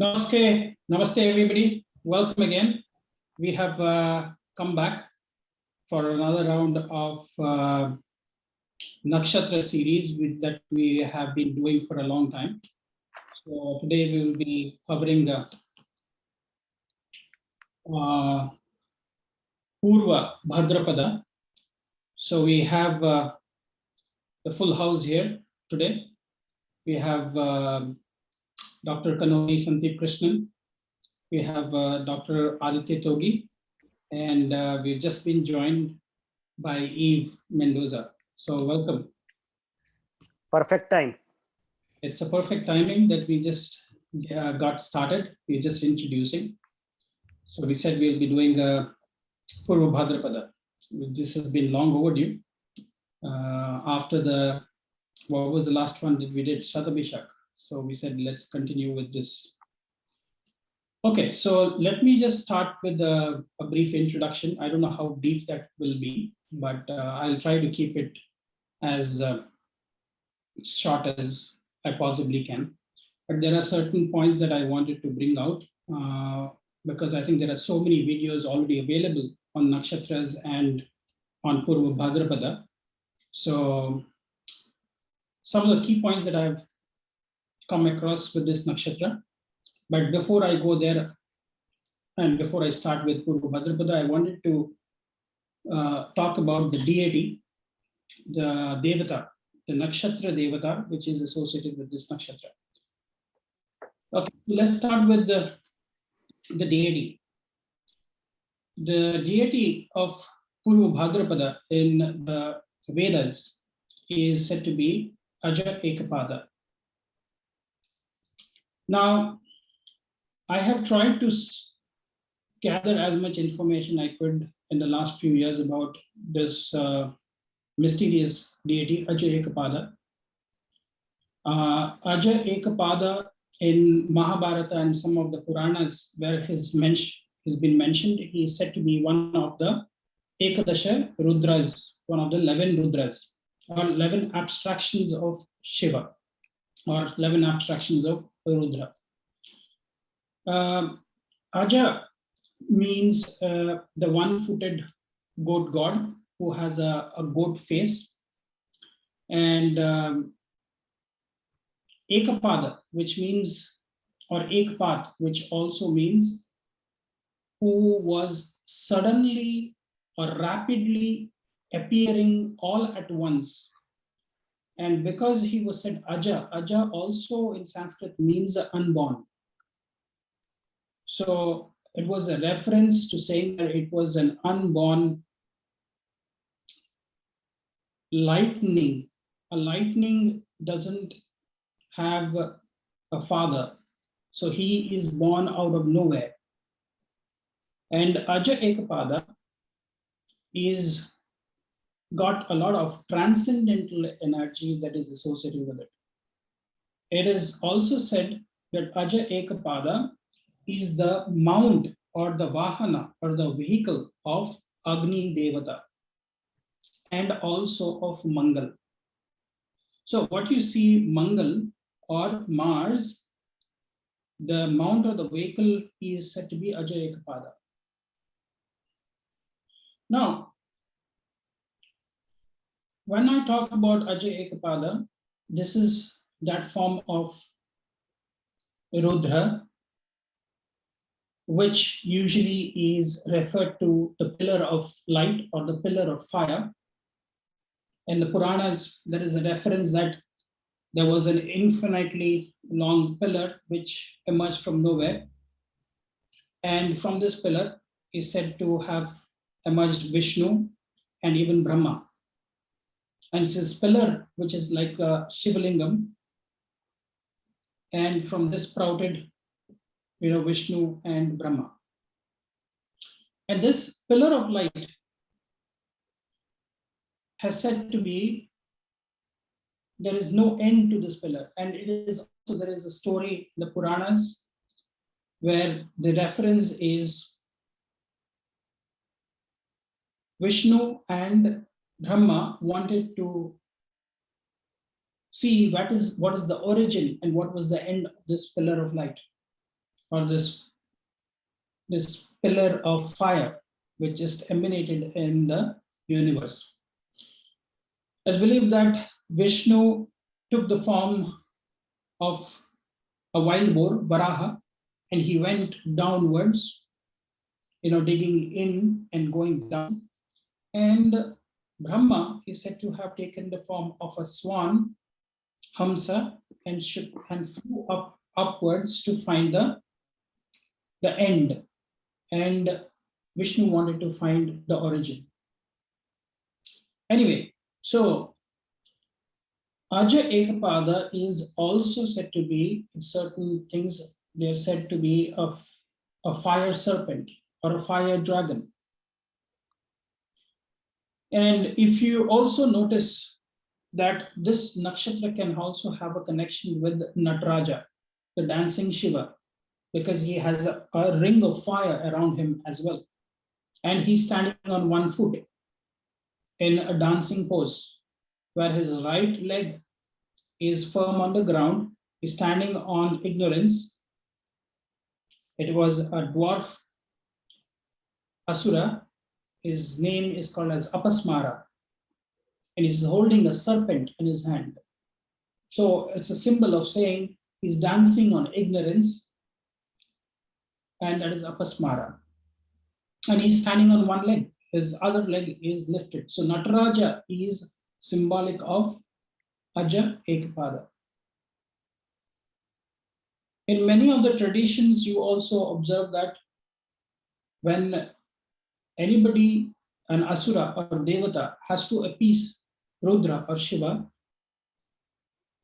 Namaste, namaste everybody. Welcome again. We have come back for another round of Nakshatra series that we have been doing for a long time. So today we will be covering the Purva Bhadrapada. So we have the full house here today. We have Dr. Kanholy, Santhip, Krishnan. We have Dr. Aditya Togi, and we've just been joined by Eve Mendoza. So welcome. Perfect time. It's a perfect timing that we just got started. We're just introducing. So we said we'll be doing Purva Bhadrapada. This has been long overdue. After what was the last one that we did? Shatabhishak. So we said, let's continue with this. Okay, so let me just start with a brief introduction. I don't know how brief that will be, but I'll try to keep it as short as I possibly can. But there are certain points that I wanted to bring out because I think there are so many videos already available on nakshatras and on Purva Bhadrapada. So some of the key points that I've come across with this nakshatra. But before I go there, and before I start with Purva Bhadrapada, I wanted to talk about the deity, the devata, the nakshatra devata, which is associated with this nakshatra. Okay, so let's start with the deity. The deity of Purva Bhadrapada in the Vedas is said to be Aja Ekapada. Now, I have tried to gather as much information I could in the last few years about this mysterious deity, Aja Ekapada. Aja Ekapada in Mahabharata and some of the Puranas where he's been mentioned, he is said to be one of the Ekadasha Rudras, one of the 11 Rudras, or 11 abstractions of Shiva, or 11 abstractions of Rudra. Aja means the one-footed goat god who has a goat face, and Ekapada, which means, or Ekpat, which also means who was suddenly or rapidly appearing all at once. And because he was said Aja, Aja also in Sanskrit means unborn. So it was a reference to saying that it was an unborn lightning. A lightning doesn't have a father. So he is born out of nowhere. And Aja Ekapada is got a lot of transcendental energy that is associated with it. It is also said that Aja Ekapada is the mount or the vahana or the vehicle of Agni Devata and also of Mangal. So what you see, Mangal or Mars, the mount or the vehicle is said to be Aja Ekapada. Now, when I talk about Aja Ekapada, this is that form of Rudra, which usually is referred to the pillar of light or the pillar of fire. In the Puranas, there is a reference that there was an infinitely long pillar which emerged from nowhere. And from this pillar is said to have emerged Vishnu and even Brahma. And it's this pillar, which is like a Shivalingam. And from this sprouted Vishnu and Brahma. And this pillar of light has said to be, there is no end to this pillar. And it is also, there is a story in the Puranas where the reference is Vishnu and Brahma wanted to see what is the origin and what was the end of this pillar of light. or this pillar of fire which just emanated in the universe. It's believed that Vishnu took the form of a wild boar, Varaha, and he went downwards, digging in and going down. And Brahma is said to have taken the form of a swan, Hamsa, and flew upwards to find the end. And Vishnu wanted to find the origin. Anyway, so Aja Ekapada is also said to be, in certain things, they're said to be a fire serpent or a fire dragon. And if you also notice that this nakshatra can also have a connection with Nataraja, the dancing Shiva, because he has a ring of fire around him as well. And he's standing on one foot in a dancing pose, where his right leg is firm on the ground, he's standing on ignorance. It was a dwarf Asura. His name is called as Apasmara, and he's holding a serpent in his hand. So it's a symbol of saying he's dancing on ignorance, and that is Apasmara. And he's standing on one leg, his other leg is lifted. So Nataraja is symbolic of Aja Ekapada. In many of the traditions, you also observe that when anybody, an Asura or Devata, has to appease Rudra or Shiva,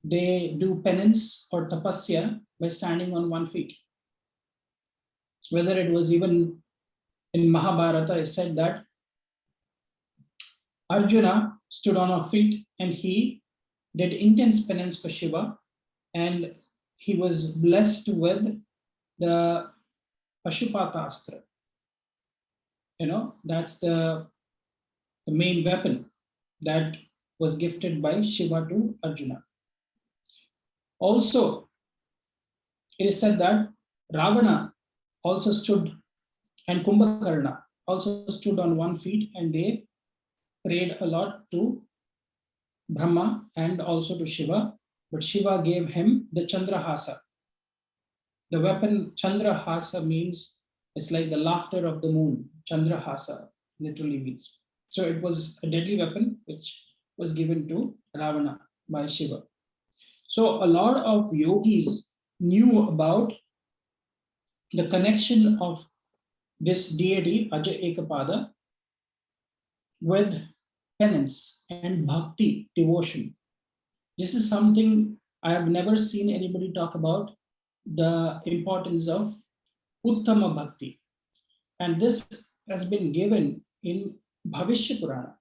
they do penance or tapasya by standing on one feet. Whether it was even in Mahabharata, is said that Arjuna stood on a feet and he did intense penance for Shiva, and he was blessed with the Pashupata Astra. That's the main weapon that was gifted by Shiva to Arjuna. Also, it is said that Ravana also stood, and Kumbhakarna also stood on one feet, and they prayed a lot to Brahma and also to Shiva, but Shiva gave him the Chandrahasa. The weapon Chandrahasa means it's like the laughter of the moon. Chandrahasa literally means. So it was a deadly weapon which was given to Ravana by Shiva. So a lot of yogis knew about the connection of this deity, Aja Ekapada, with penance and bhakti, devotion. This is something I have never seen anybody talk about, the importance of Uttama Bhakti. And this has been given in Bhavishya Purana.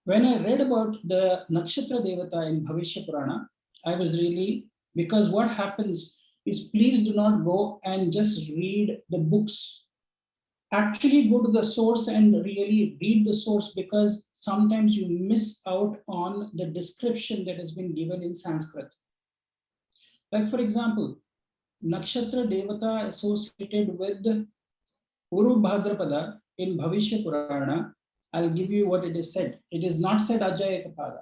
When I read about the Nakshatra Devata in Bhavishya Purana, I was really, because what happens is, please do not go and just read the books. Actually go to the source and really read the source, because sometimes you miss out on the description that has been given in Sanskrit. Like for example, Nakshatra Devata associated with Purva Bhadrapada in Bhavishya Purana, I'll give you what it is said. It is not said Aja Ekapada.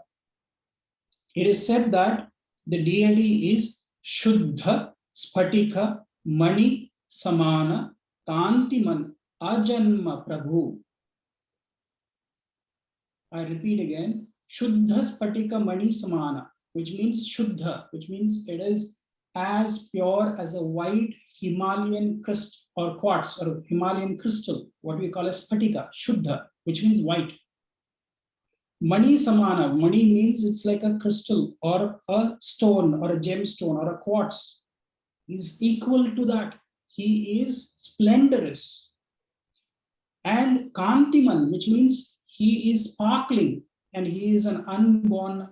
It is said that the deity is Shuddha Spatika Mani Samana Kantiman Ajanma Prabhu. I repeat again, Shuddha Spatika Mani Samana, which means Shuddha, which means it is as pure as a white Himalayan crystal or quartz or Himalayan crystal, what we call as Spatika, Shuddha, which means white. Mani Samana, Mani means it's like a crystal or a stone or a gemstone or a quartz. Is equal to that. He is splendorous. And Kantiman, which means he is sparkling and he is an unborn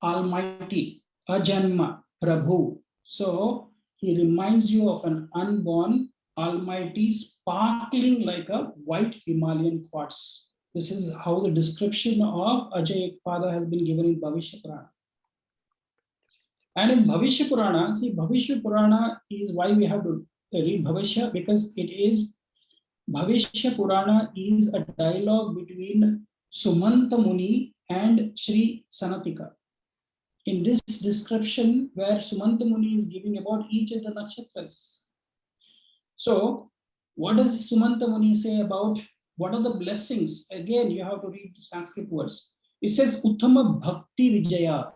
Almighty, Ajanma Prabhu. So he reminds you of an unborn Almighty sparkling like a white Himalayan quartz. This is how the description of Aja Ekapada has been given in Bhavishya Purana. And in Bhavishya Purana, see, Bhavishya Purana is why we have to read Bhavishya because it is Bhavishya Purana is a dialogue between Sumanta Muni and Sri Sanatika. In this description, where Sumanta Muni is giving about each of the nakshatras. So, what does Sumanta Muni say about what are the blessings? Again, you have to read Sanskrit words. It says Uttama Bhakti Vijaya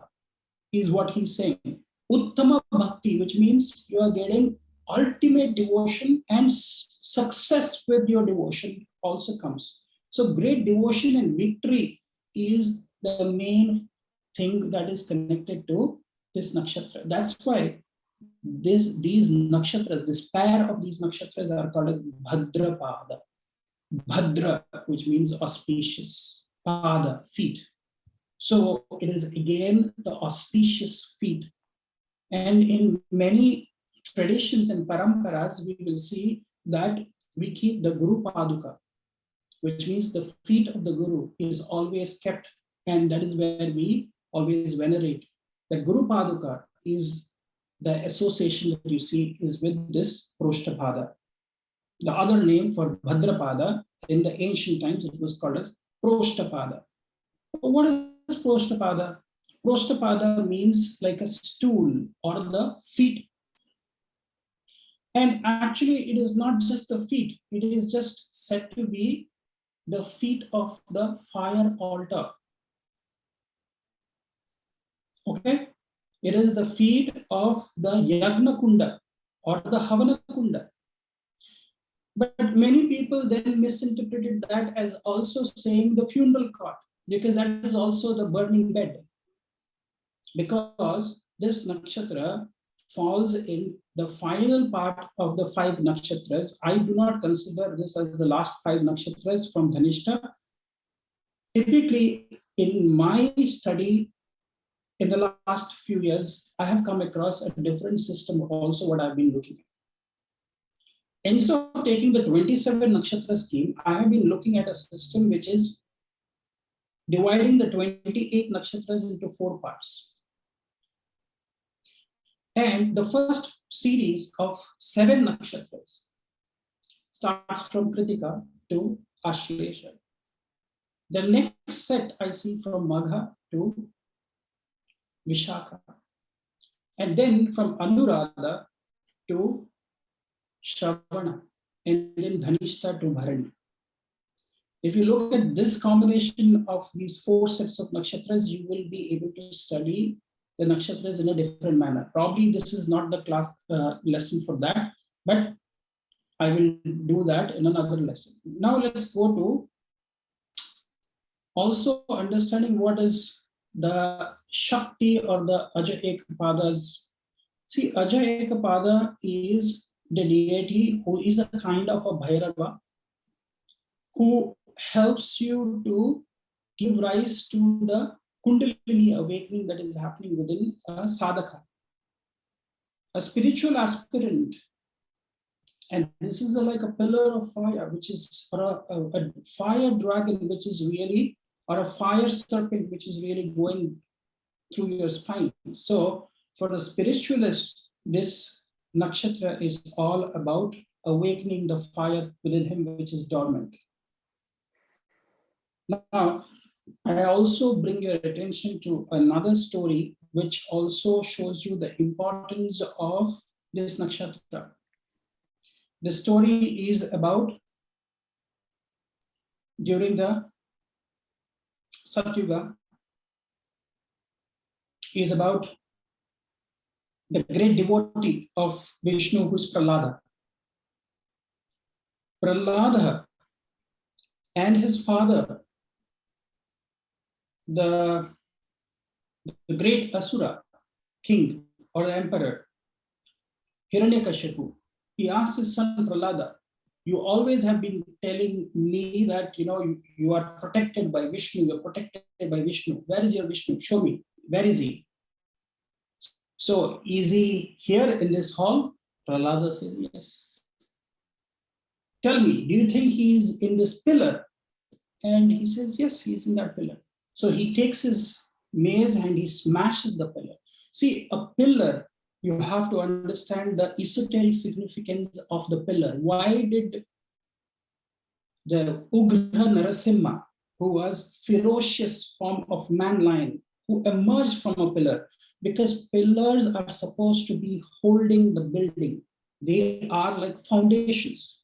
is what he's saying. Uttama Bhakti, which means you are getting ultimate devotion and success with your devotion also comes. So great devotion and victory is the main thing that is connected to this nakshatra. That's why these nakshatras, this pair of these nakshatras are called as Bhadrapada. Bhadra, which means auspicious, pada, feet. So it is again the auspicious feet. And in many traditions and paramparas, we will see that we keep the Guru Paduka, which means the feet of the Guru is always kept, and that is where we always venerate. The Guru Paduka is the association that you see is with this Proshtapada. The other name for Bhadrapada, in the ancient times, it was called as Proshtapada. What is Proshtapada? Proshtapada means like a stool or the feet. And actually, it is not just the feet, it is just said to be the feet of the fire altar. Okay? It is the feet of the Yagna Kunda or the Havana Kunda. But many people then misinterpreted that as also saying the funeral cot, because that is also the burning bed. Because this nakshatra falls in the final part of the 5 nakshatras. I do not consider this as the last 5 nakshatras from Dhanishta. Typically, in my study, in the last few years, I have come across a different system also what I've been looking at. Instead of taking the 27 nakshatra scheme, I have been looking at a system which is dividing the 28 nakshatras into 4 parts. And the first series of 7 nakshatras starts from Kritika to Ashlesha. The next set I see from Magha to Vishakha. And then from Anuradha to Shravana. And then Dhanishta to Bharani. If you look at this combination of these 4 sets of nakshatras, you will be able to study the nakshatras in a different manner. Probably this is not the class lesson for that, but I will do that in another lesson. Now let's go to also understanding what is the Shakti or the Aja Ekapadas. See, Aja Ekapada is the deity who is a kind of a Bhairava, who helps you to give rise to the Kundalini awakening that is happening within a sadhaka, a spiritual aspirant. And this is like a pillar of fire, which is, or a fire dragon, which is really, or a fire serpent, which is really going through your spine. So for the spiritualist, this nakshatra is all about awakening the fire within him, which is dormant. Now, I also bring your attention to another story, which also shows you the importance of this nakshatra. The story is about during the Satyuga, is about the great devotee of Vishnu, who is Prahlada. Prahlada and his father, the great Asura king or the emperor, Hiranyakashipu, he asked his son Prahlada, you always have been telling me that you are protected by Vishnu, you're protected by Vishnu. Where is your Vishnu? Show me. Where is he? So, is he here in this hall? Prahlada says, yes. Tell me, do you think he's in this pillar? And he says, yes, he's in that pillar. So he takes his mace and he smashes the pillar. See, a pillar you have to understand the esoteric significance of the pillar. Why did the Ugra Narasimha, who was ferocious form of man lion, who emerged from a pillar? Because pillars are supposed to be holding the building. They are like foundations.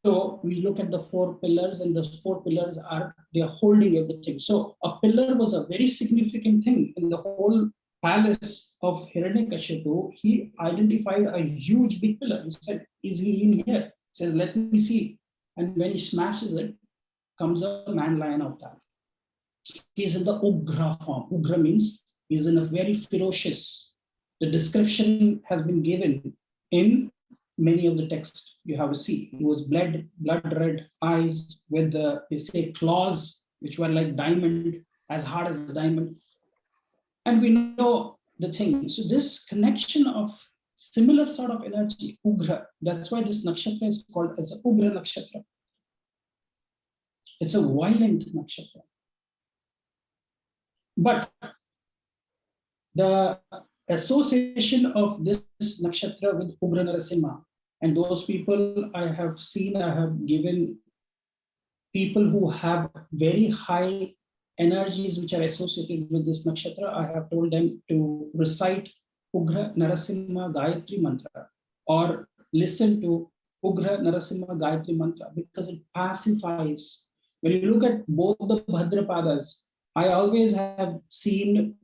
So we look at the four pillars, and those four pillars they are holding everything. So a pillar was a very significant thing in the whole palace of Hiranyakashipu. He identified a huge big pillar. He said, "Is he in here?" He says, "Let me see." And when he smashes it, comes a man lion avatar. He's in the Ugra form. Ugra means he's in a very ferocious. The description has been given in many of the texts you have to see. He was blood red eyes with they say claws, which were like diamond, as hard as diamond. And we know the thing. So this connection of similar sort of energy, Ugra, that's why this nakshatra is called as Ugra Nakshatra. It's a violent nakshatra. But the association of this nakshatra with Ugra Narasimha, and those people I have seen, I have given people who have very high energies which are associated with this nakshatra, I have told them to recite Ugra Narasimha Gayatri mantra or listen to Ugra Narasimha Gayatri mantra, because it pacifies. When you look at both the Bhadrapadas, I always have seen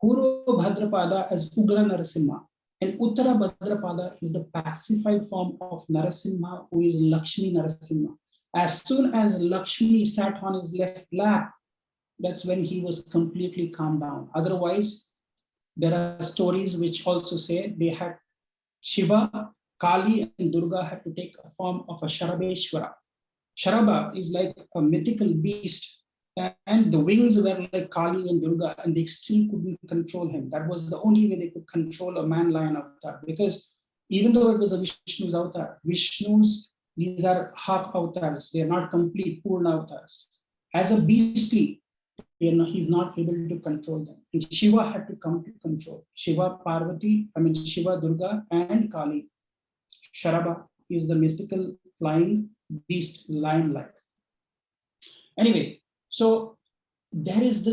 Purva Bhadrapada as Ugra Narasimha, and Uttara Bhadrapada is the pacified form of Narasimha, who is Lakshmi Narasimha. As soon as Lakshmi sat on his left lap, that's when he was completely calmed down. Otherwise, there are stories which also say they had Shiva, Kali, and Durga had to take a form of a Sharabeshwara. Sharaba is like a mythical beast, and the wings were like Kali and Durga, and they still couldn't control him. That was the only way they could control a man lion avatar, because even though it was a Vishnu's avatar, these are half avatars, they are not complete Purna avatars. As a beastly, he's not able to control them. And Shiva had to come to control. Shiva, Durga, and Kali. Sharaba is the mystical flying beast, lion-like. Anyway, so there is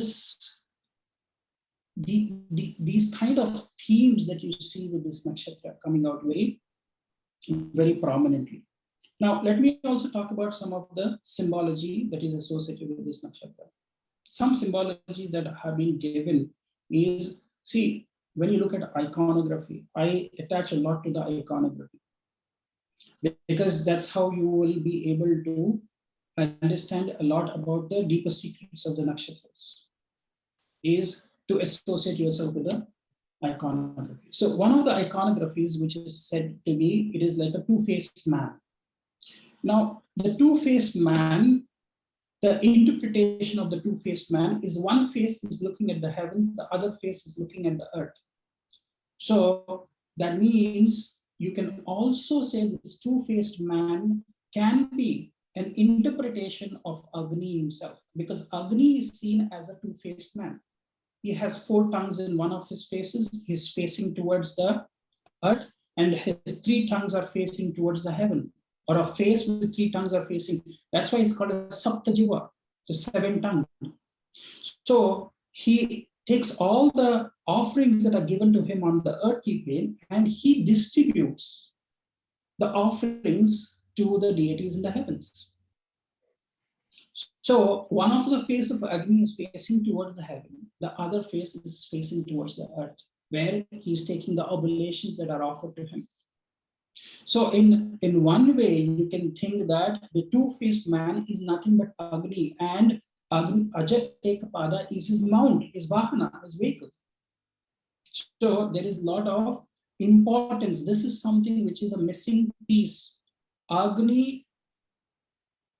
these kind of themes that you see with this nakshatra coming out very, very prominently. Now, let me also talk about some of the symbology that is associated with this nakshatra. Some symbologies that have been given is, see, when you look at iconography, I attach a lot to the iconography, because that's how you will be able to understand a lot about the deeper secrets of the nakshatras, is to associate yourself with the iconography. So one of the iconographies, which is said to be, it is like a two-faced man. Now, the two-faced man, the interpretation of the two-faced man is one face is looking at the heavens, the other face is looking at the earth. So that means you can also say this two-faced man can be an interpretation of Agni himself, because Agni is seen as a two-faced man. He has 4 tongues in one of his faces. He's facing towards the earth, and his 3 tongues are facing towards the heaven, or a face with 3 tongues are facing. That's why it's called a Saptajiva, the 7 tongue. So he takes all the offerings that are given to him on the earthly plane, and he distributes the offerings to the deities in the heavens. So one of the face of Agni is facing towards the heaven, the other face is facing towards the earth, where he's taking the oblations that are offered to him. So in one way, you can think that the two-faced man is nothing but Agni, and Ajat Ekapada is his mount, his Vahana, his vehicle. So there is a lot of importance. This is something which is a missing piece. Agni,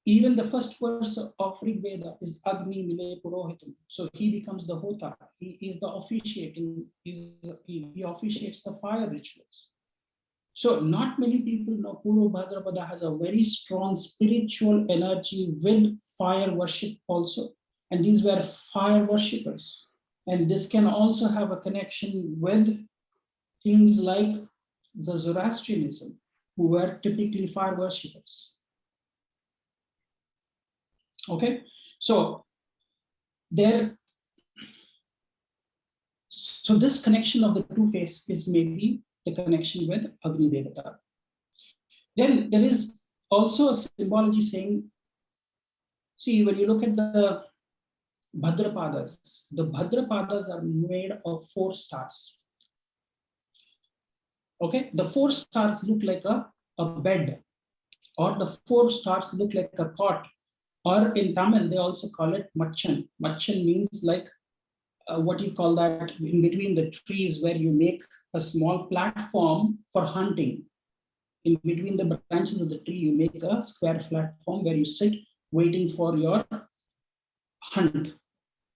even the first verse of Rig Veda is Agni Mile Purohitam. So he becomes the Hota. He is the officiating, he officiates the fire rituals. So not many people know Purva Bhadrapada has a very strong spiritual energy with fire worship also. And these were fire worshippers. And this can also have a connection with things like the Zoroastrianism, who were typically fire worshippers. Okay, so this connection of the two faces is maybe the connection with Agni Devata. Then there is also a symbology saying, see, when you look at the Bhadrapadas are made of 4 stars. Okay, the 4 stars look like a bed, or the 4 stars look like a cot, or in Tamil, they also call it Machan. Machan means like what you call that, in between the trees where you make a small platform for hunting. In between the branches of the tree, you make a square platform where you sit waiting for your hunt.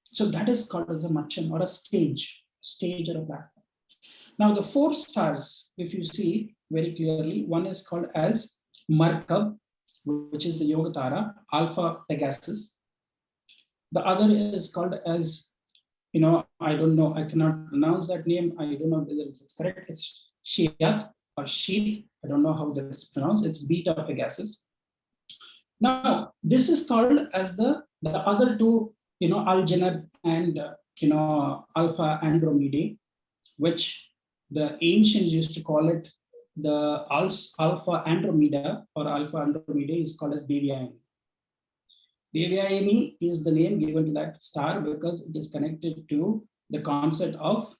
So that is called as a machan, or a stage or a platform. Now the 4 stars, if you see very clearly, one is called as Markab, which is the Yogatara, Alpha Pegasus. The other is called as, I don't know, I cannot pronounce that name. I don't know whether it's correct. It's Shiat or Sheet. I don't know how that's pronounced. It's Beta Pegasus. Now, this is called as the other two, Aljanab and, Alpha Andromedae, which the ancients used to call it the Alpha Andromeda, or Alpha Andromedae is called as Devyayani. Devyayani is the name given to that star because it is connected to the concept of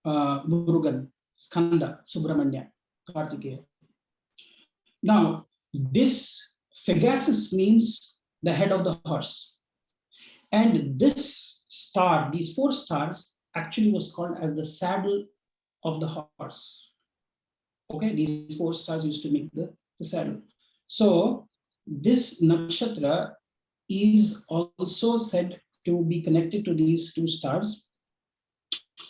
Murugan, Skanda, Subramanya, Kartikeya. Now, this Pegasus means the head of the horse. And this star, these 4 stars, actually was called as the saddle of the horse. Okay, these 4 stars used to make the saddle. So this nakshatra is also said to be connected to these 2 stars,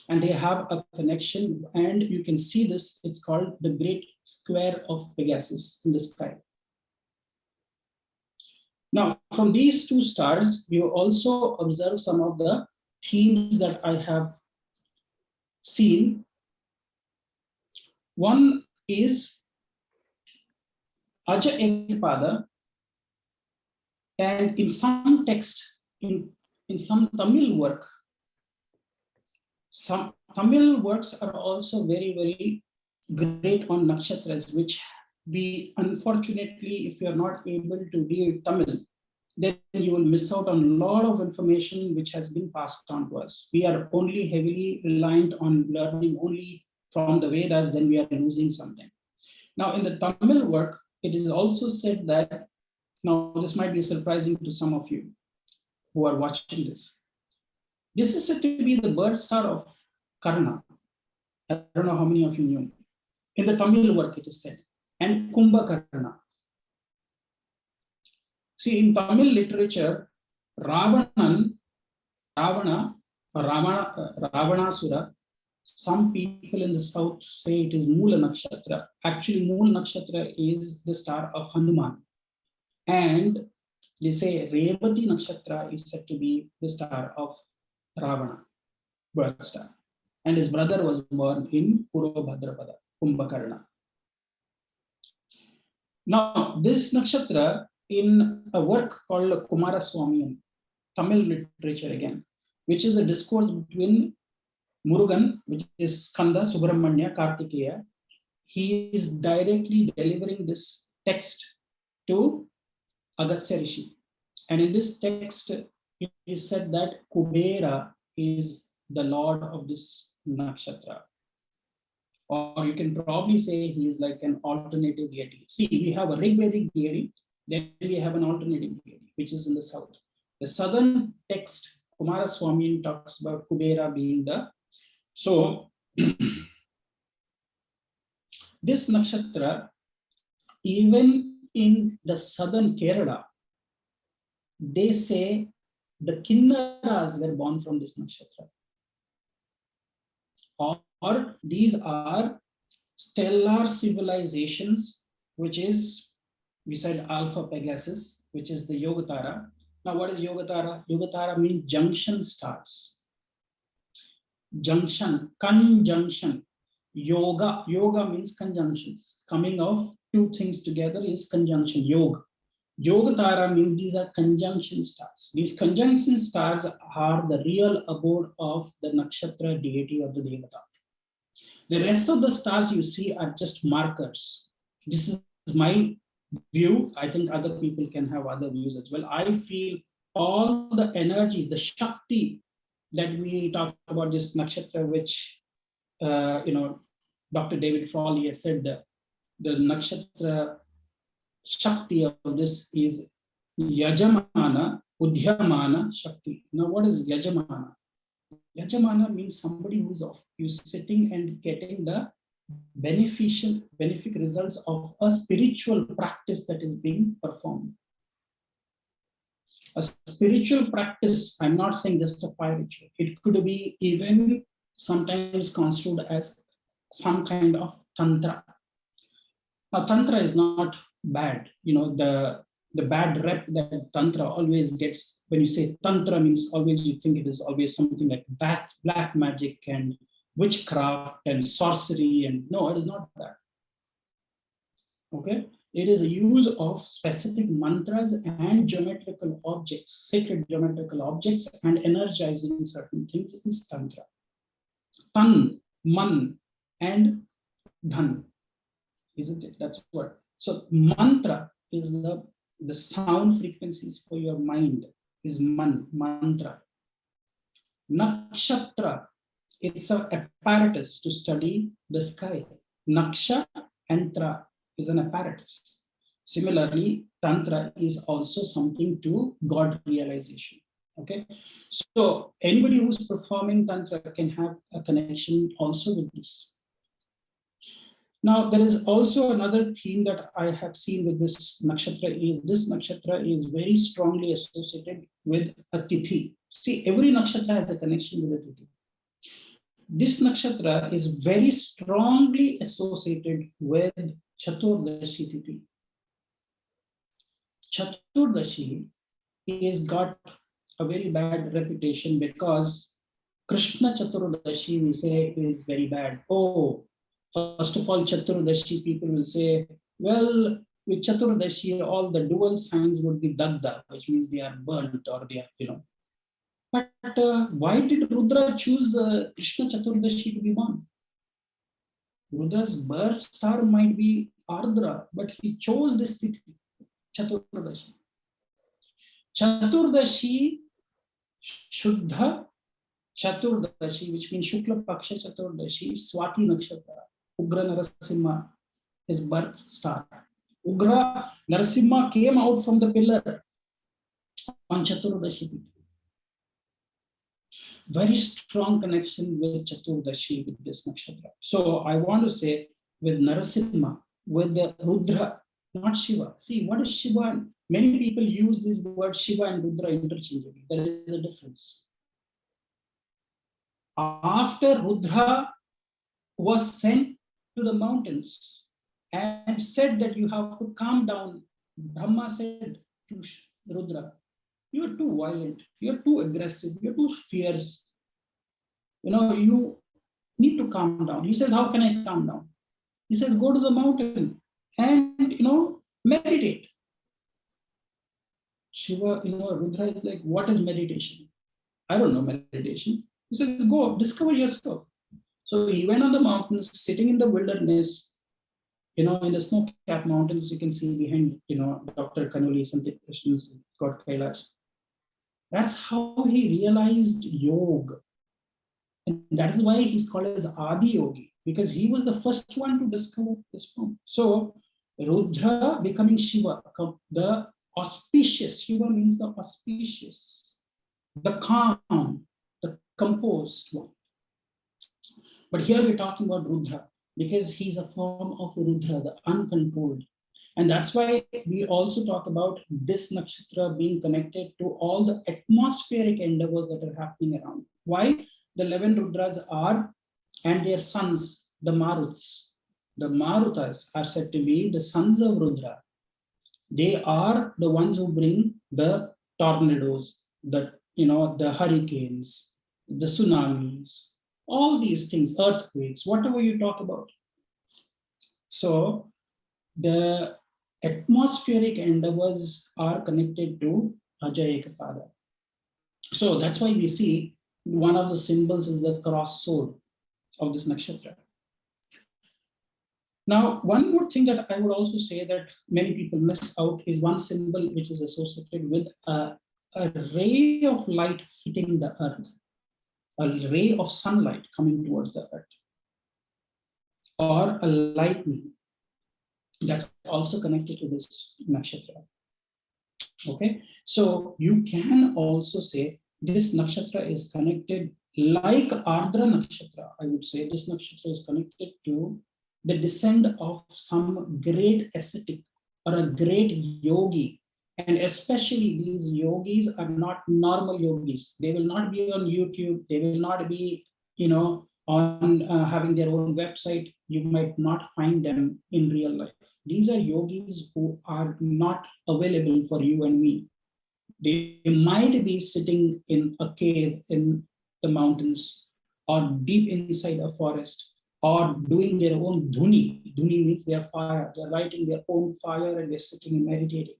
and they have a connection, and you can see this, it's called the Great Square of Pegasus in the sky. Now, from these 2 stars, you also observe some of the themes that I have seen. One is Aja Ekpada, and in some text, in some Tamil work, some Tamil works are also very, very great on nakshatras, which we, unfortunately, if you are not able to read Tamil, then you will miss out on a lot of information which has been passed on to us. We are only heavily reliant on learning only from the Vedas, then we are losing something. Now, in the Tamil work, it is also said that, now this might be surprising to some of you who are watching this. This is said to be the birth star of Karna. I don't know how many of you knew. In the Tamil work, it is said, and Kumbhakarna. See, in Tamil literature, Ravanasura, some people in the south say it is Mula Nakshatra. Actually, Mula Nakshatra is the star of Hanuman. And they say Revati Nakshatra is said to be the star of Ravana, birth star. And his brother was born in Purva Bhadrapada, Kumbhakarna. Now, this nakshatra, in a work called Kumaraswamy, Tamil literature again, which is a discourse between Murugan, which is Skanda, Subramanya, Kartikeya, he is directly delivering this text to Agastya Rishi. And in this text, it is said that Kubera is the lord of this nakshatra. Or you can probably say he is like an alternative deity. See, we have a Rigvedic deity, then we have an alternative deity, which is in the south. The southern text, Kumaraswamy, talks about Kubera being the. So, this nakshatra, even in the southern Kerala, they say the Kinnaras were born from this nakshatra. Or these are stellar civilizations, which is, we said Alpha Pegasus, which is the Yogatara. Now, what is Yogatara? Yogatara means junction stars. junction, conjunction. Yoga means conjunctions. Coming of two things together is conjunction, yoga. Yoga Tara means these are conjunction stars. These conjunction stars are the real abode of the nakshatra deity or the devata. The rest of the stars you see are just markers. This is my view. I think other people can have other views as well. I feel all the energy, the Shakti that we talk about this nakshatra, which Dr. David Frawley has said the nakshatra Shakti of this is Yajamana, Udhyamana, Shakti. Now, what is Yajamana? Yajamana means somebody who's sitting and getting the benefic results of a spiritual practice that is being performed. A spiritual practice, I'm not saying just a fire ritual. It could be even sometimes construed as some kind of tantra. Now, tantra is not bad. The bad rep that tantra always gets, when you say tantra means always you think it is always something like black magic and witchcraft and sorcery, and no, it is not that. Okay, it is a use of specific mantras and geometrical objects, sacred geometrical objects, and energizing certain things is tantra. Tan, man, and dhan, isn't it? That's what. So mantra is the sound frequencies for your mind is mantra. Nakshatra, it's an apparatus to study the sky. Naksha and tra is an apparatus. Similarly, tantra is also something to God realization. Okay, so anybody who's performing tantra can have a connection also with this. Now, there is also another theme that I have seen with this nakshatra is very strongly associated with a tithi. See, every nakshatra has a connection with a tithi. This nakshatra is very strongly associated with Chaturdashi tithi. Chaturdashi is got a very bad reputation because Krishna Chaturdashi, we say, is very bad. Oh, first of all, Chaturdashi, people will say, well, with Chaturdashi, all the dual signs would be Dagda, which means they are burnt or they are, But why did Rudra choose Krishna Chaturdashi to be born? Rudra's birth star might be Ardra, but he chose this Chaturdashi. Chaturdashi, Shuddha Chaturdashi, which means Shukla Paksha Chaturdashi, Swati Nakshatra, Ugra Narasimha, his birth star. Ugra Narasimha came out from the pillar on Chaturdashi. Very strong connection with Chaturdashi, with this nakshatra. So I want to say with Narasimha, with the Rudra, not Shiva. See, what is Shiva? Many people use this word Shiva and Rudra interchangeably. There is a difference. After Rudra was sent to the mountains and said that you have to calm down, Brahma said to Rudra, you're too violent, you're too aggressive, you're too fierce. You need to calm down. He says, how can I calm down? He says, go to the mountain and, meditate. Shiva, Rudra is like, what is meditation? I don't know meditation. He says, go, discover yourself. So he went on the mountains, sitting in the wilderness, in the snow-capped mountains, you can see behind, Dr. Kanholy, Santhip, Krishna's God Kailash. That's how he realized yoga. And that is why he's called as Adi Yogi, because he was the first one to discover this form. So Rudra becoming Shiva, the auspicious, Shiva means the auspicious, the calm, the composed one. But here we're talking about Rudra, because he's a form of Rudra, the uncontrolled. And that's why we also talk about this nakshatra being connected to all the atmospheric endeavors that are happening around. Why? The 11 Rudras are, and their sons, the Maruts. The Marutas are said to be the sons of Rudra. They are the ones who bring the tornadoes, the hurricanes, the tsunamis, all these things, earthquakes, whatever you talk about. So the atmospheric endeavors are connected to Ajayekapada. So that's why we see one of the symbols is the cross sword of this nakshatra. Now, one more thing that I would also say that many people miss out is one symbol which is associated with a ray of light hitting the earth, a ray of sunlight coming towards the earth, or a lightning. That's also connected to this nakshatra. Okay, so you can also say this nakshatra is connected, like Ardra nakshatra. I would say this nakshatra is connected to the descent of some great ascetic or a great yogi. And especially these yogis are not normal yogis. They will not be on YouTube. They will not be, on having their own website. You might not find them in real life. These are yogis who are not available for you and me. They might be sitting in a cave in the mountains or deep inside a forest, or doing their own dhuni. Dhuni means their fire. They're lighting their own fire and they're sitting and meditating.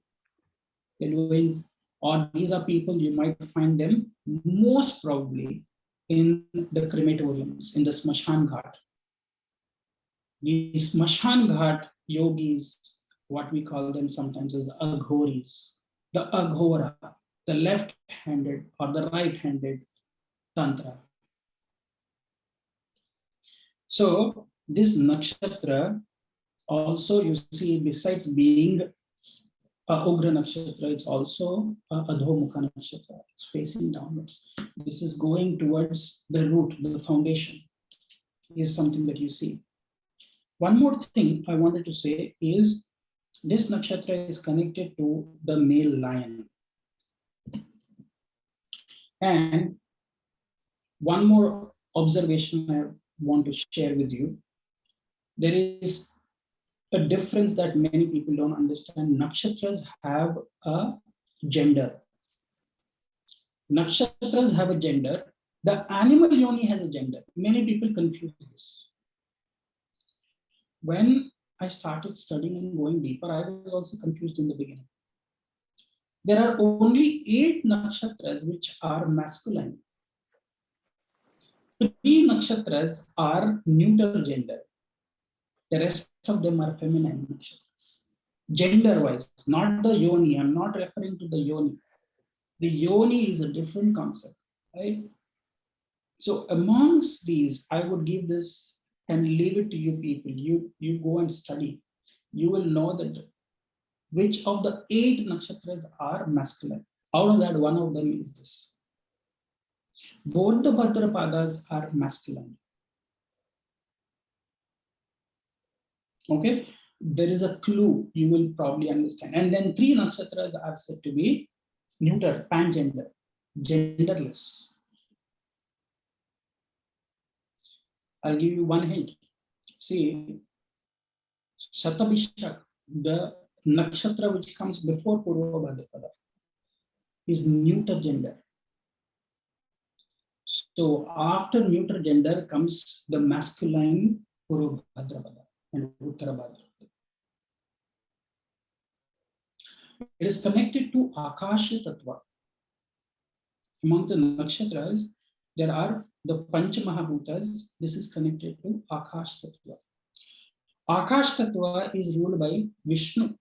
They're doing, or these are people you might find them most probably in the crematoriums, in the Smashan Ghat. These Smashan Ghat yogis, what we call them sometimes as aghoris, the aghora, the left-handed or the right-handed tantra. So this nakshatra also, you see, besides being a Ugra nakshatra, it's also a Adhomukha nakshatra. It's facing downwards. This is going towards the root, the foundation, is something that you see. One more thing I wanted to say is this nakshatra is connected to the male lion. And one more observation I want to share with you. There is a difference that many people don't understand. Nakshatras have a gender. Nakshatras have a gender. The animal yoni has a gender. Many people confuse this. When I started studying and going deeper, I was also confused in the beginning. There are only 8 nakshatras which are masculine. 3 nakshatras are neuter gender. The rest of them are feminine nakshatras. Gender-wise, not the yoni. I'm not referring to the yoni. The yoni is a different concept, right? So amongst these, I would give this and leave it to you people. You go and study. You will know that which of the 8 nakshatras are masculine. Out of that, one of them is this. Both the Bhadrapadas are masculine. Okay, there is a clue you will probably understand. And then 3 nakshatras are said to be neuter, pangender, genderless. I'll give you one hint. See, Shatabhishak, the nakshatra which comes before Purva Bhadrapada, is neuter gender. So after neuter gender comes the masculine Purva Bhadrapada and Uttara Bhadrapada. It is connected to Akasha Tattva. Among the nakshatras, there are the Pancha Mahabhutas. This is connected to Akash Tattva. Akash Tattva is ruled by Vishnu.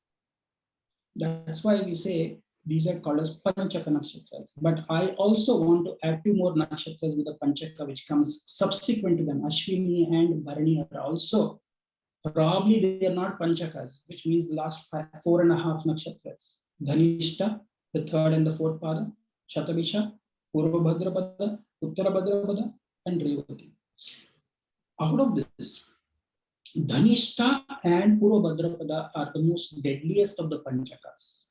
That's why we say these are called as Panchaka nakshatras. But I also want to add 2 more nakshatras with the Panchaka which comes subsequent to them. Ashwini and Bharani are also, probably they are not Panchakas, which means the last 4.5 nakshatras. Dhanishta, the 3rd and the 4th pada, Shatabhisha, Purva Bhadrapada, Uttara Bhadrapada, and Revati. Out of this, Dhanishta and Purva Bhadrapada are the most deadliest of the Panchakas.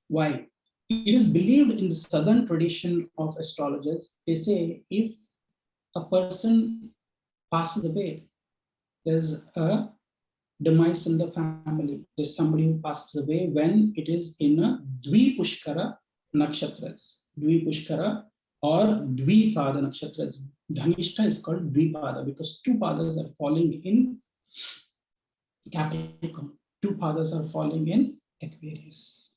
Why? It is believed in the southern tradition of astrologers. They say if a person passes away, there's a demise in the family. There's somebody who passes away when it is in a Dvipushkara nakshatras. Dvipushkara or Dvipada nakshatras. Dhanishta is called Dvipada because two padas are falling in Capricorn, two padas are falling in Aquarius.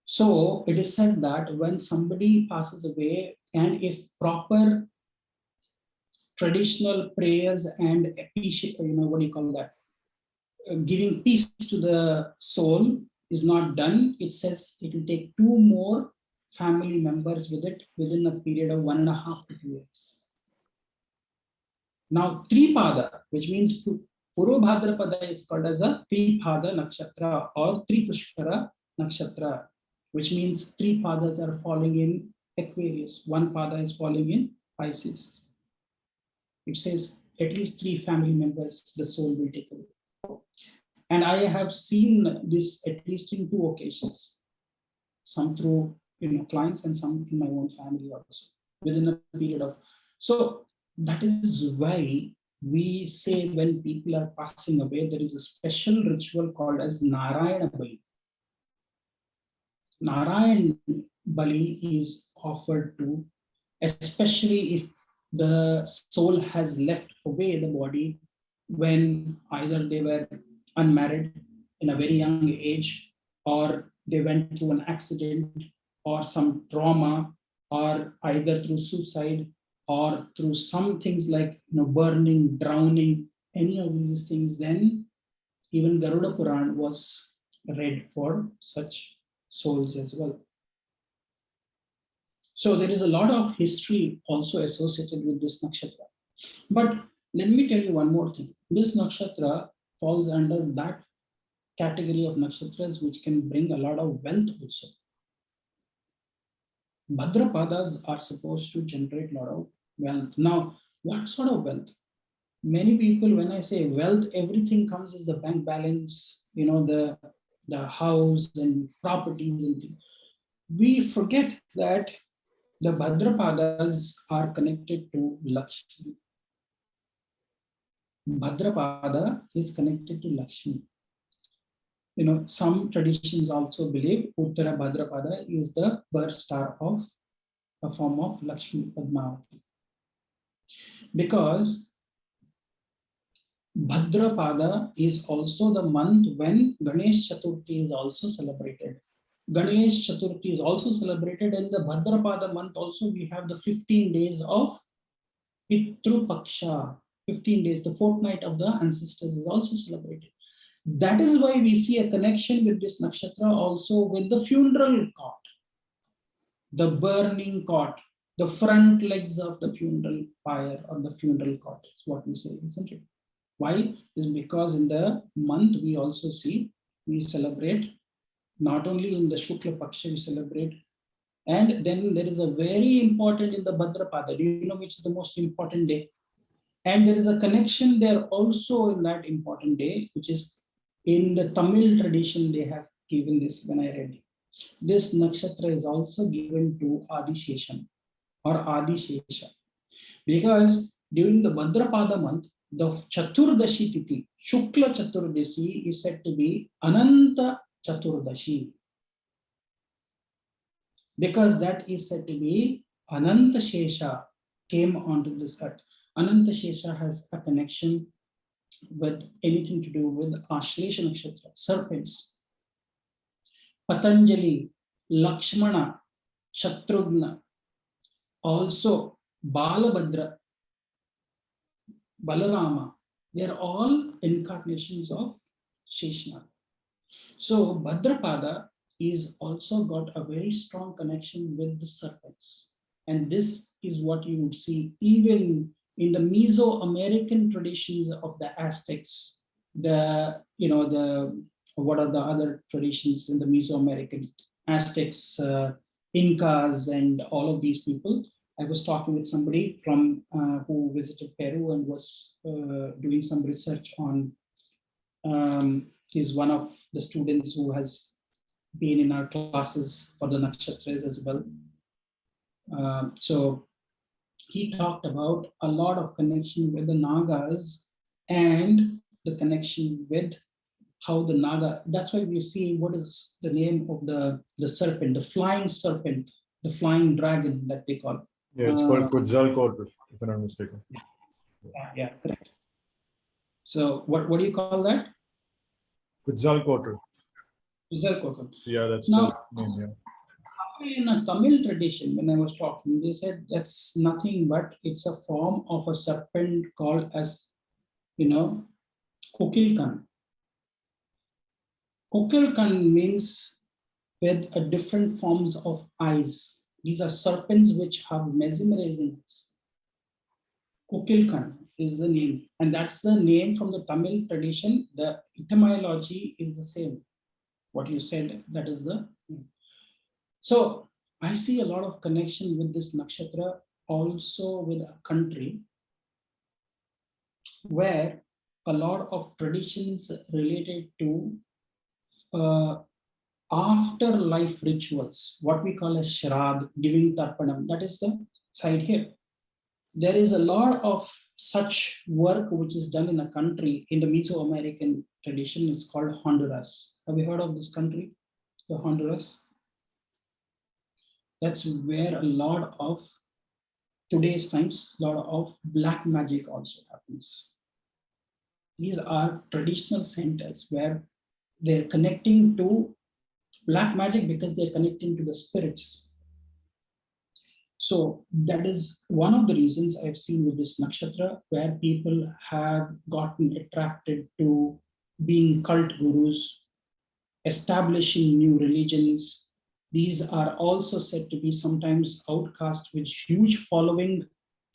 So it is said that when somebody passes away, and if proper traditional prayers and appreciate, what do you call that? Giving peace to the soul is not done, it says it will take two more family members with it within a period of 1.5 to 2 years. Now, Tripada, which means Purva Bhadrapada, is called as a Tripada Nakshatra or Tripushkara Nakshatra, which means three padas are falling in Aquarius, one pada is falling in Pisces. It says at least three family members the soul will take away. And I have seen this at least in 2 occasions, some through clients and some in my own family also, within a period of. So that is why we say when people are passing away, there is a special ritual called as Narayana Bali. Narayan Bali is offered to, especially if the soul has left away the body when either they were unmarried in a very young age, or they went through an accident or some trauma, or either through suicide or through some things like burning, drowning, any of these things. Then even Garuda Puran was read for such souls as well. So there is a lot of history also associated with this nakshatra. But let me tell you one more thing. This nakshatra falls under that category of nakshatras which can bring a lot of wealth also. Bhadrapadas are supposed to generate a lot of wealth. Now, what sort of wealth? Many people, when I say wealth, everything comes as the bank balance, the house and properties and things. We forget that the Bhadrapadas are connected to Lakshmi. Bhadrapada is connected to Lakshmi. Some traditions also believe Uttara Bhadrapada is the birth star of a form of Lakshmi Padmavati. Because Bhadrapada is also the month when Ganesh Chaturthi is also celebrated. Ganesh Chaturthi is also celebrated, and the Bhadrapada month also we have the 15 days of Pitru Paksha, 15 days, the fortnight of the ancestors is also celebrated. That is why we see a connection with this nakshatra also with the funeral cot, the burning cot, the front legs of the funeral pyre or the funeral cot is what we say, isn't it? Why? Is because in the month we also see, we celebrate, not only in the Shukla Paksha we celebrate, and then there is a very important in the Bhadrapada. Do you know which is the most important day? And there is a connection there also in that important day, which is in the Tamil tradition they have given this when I read it. This nakshatra is also given to Adisheshan or Adishesha. Because during the Bhadrapada month, the Chaturdashi Tithi, Shukla Chaturdashi is said to be Ananta Chaturdashi. Because that is said to be Ananta Shesha came onto this earth. Ananta Shesha has a connection with anything to do with Ashlesha Nakshatra, serpents. Patanjali, Lakshmana, Shatrugna, also Balabhadra, Balarama, they are all incarnations of Sheshnath. So Bhadrapada is also got a very strong connection with the serpents. And this is what you would see even in the Mesoamerican traditions of the Aztecs, what are the other traditions in the Mesoamerican Aztecs, Incas, and all of these people. I was talking with somebody from who visited Peru and was doing some research on, he's one of the students who has been in our classes for the nakshatras as well. So he talked about a lot of connection with the Nagas and the connection with how the Naga, that's why we see what is the name of the serpent, the flying serpent, the flying dragon that they call. Yeah, it's called Quetzalcoatl, if I'm not mistaken. Yeah, correct. So what do you call that? Quetzalcoatl. Quetzalcoatl. Yeah, that's Now, the name. Yeah. in a Tamil tradition, when I was talking, they said that's nothing but it's a form of a serpent called as, Kokilkan. Kokilkan means with a different forms of eyes. These are serpents which have mesmerizing eyes. Kokilkan is the name, and that's the name from the Tamil tradition. The etymology is the same. What you said, that is the name. So I see a lot of connection with this nakshatra, also with a country where a lot of traditions related to afterlife rituals, what we call as Shrad, giving Tarpanam, that is the side here. There is a lot of such work which is done in a country in the Mesoamerican tradition. It's called Honduras. Have you heard of this country, the Honduras? That's where a lot of today's times, a lot of black magic also happens. These are traditional centers where they're connecting to black magic because they're connecting to the spirits. So that is one of the reasons I've seen with this nakshatra, where people have gotten attracted to being cult gurus, establishing new religions. These are also said to be sometimes outcast with huge following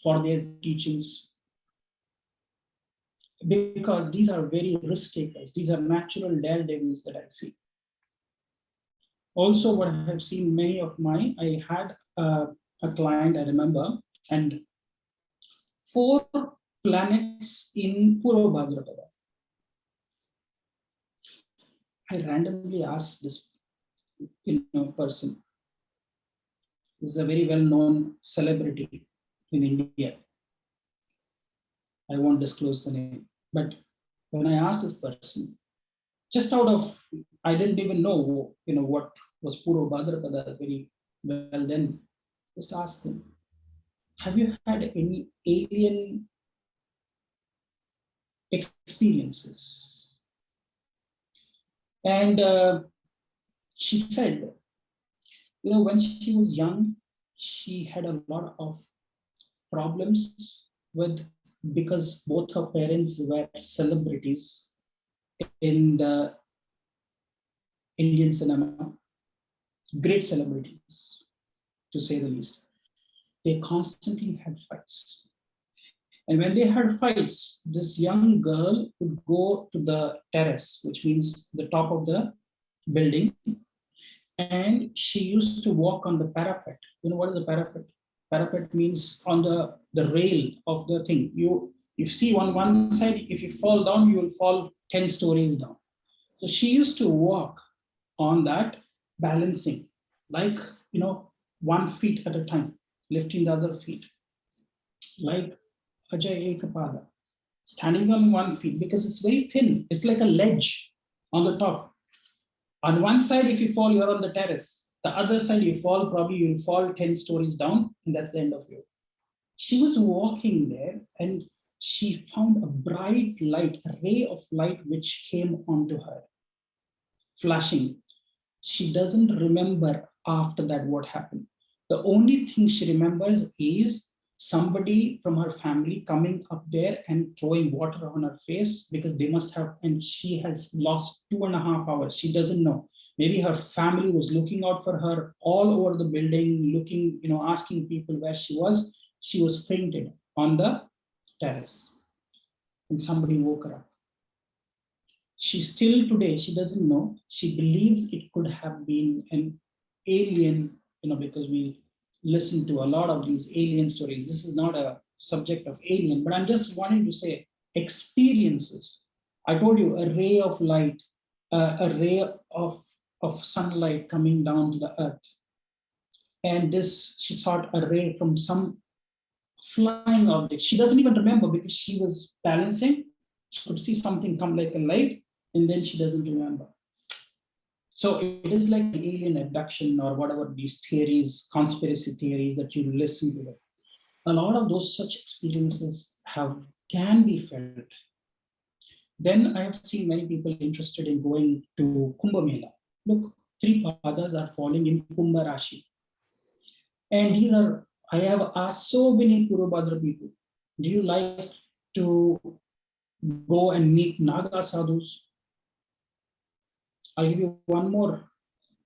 for their teachings, because these are very risk takers. These are natural daredevils that I see. Also, what I have seen I had a client, I remember, and 4 planets in Purva Bhadrapada. I randomly asked this person. This is a very well-known celebrity in India. I won't disclose the name. But when I asked this person, just out of, I didn't even know, what was Purva Bhadrapada very well then. Just asked him, have you had any alien experiences? And she said, when she was young, she had a lot of problems because both her parents were celebrities in the Indian cinema, great celebrities, to say the least. They constantly had fights. And when they had fights, this young girl would go to the terrace, which means the top of the building, and she used to walk on the parapet. You know what is the parapet? Parapet means on the rail of the thing. You see on one side, if you fall down, you will fall 10 stories down. So she used to walk on that, balancing, like 1 feet at a time, lifting the other feet, like Ajay Ekapada, standing on 1 feet, because it's very thin. It's like a ledge on the top. On one side, if you fall, you're on the terrace. The other side, you fall, probably you'll fall 10 stories down, and that's the end of you. She was walking there, and she found a bright light, a ray of light which came onto her, flashing. She doesn't remember after that what happened. The only thing she remembers is somebody from her family coming up there and throwing water on her face, because they must have, and she has lost 2.5 hours. She doesn't know. Maybe her family was looking out for her all over the building, looking, asking people where she was. She was fainted on the terrace, and somebody woke her up. She still today, she doesn't know. She believes it could have been an alien, because we listen to a lot of these alien stories. This is not a subject of alien, but I'm just wanting to say experiences. I told you a ray of light, a ray of sunlight coming down to the earth. And she saw a ray from some flying object. She doesn't even remember because she was balancing. She could see something come like a light, and then she doesn't remember. So it is like alien abduction or whatever these theories, conspiracy theories that you listen to. A lot of those such experiences can be felt. Then I have seen many people interested in going to Kumbh Mela. Look, 3 padas are falling in Kumbh Rashi. And I have asked so many Purva Bhadrapada people, do you like to go and meet Naga sadhus? I'll give you one more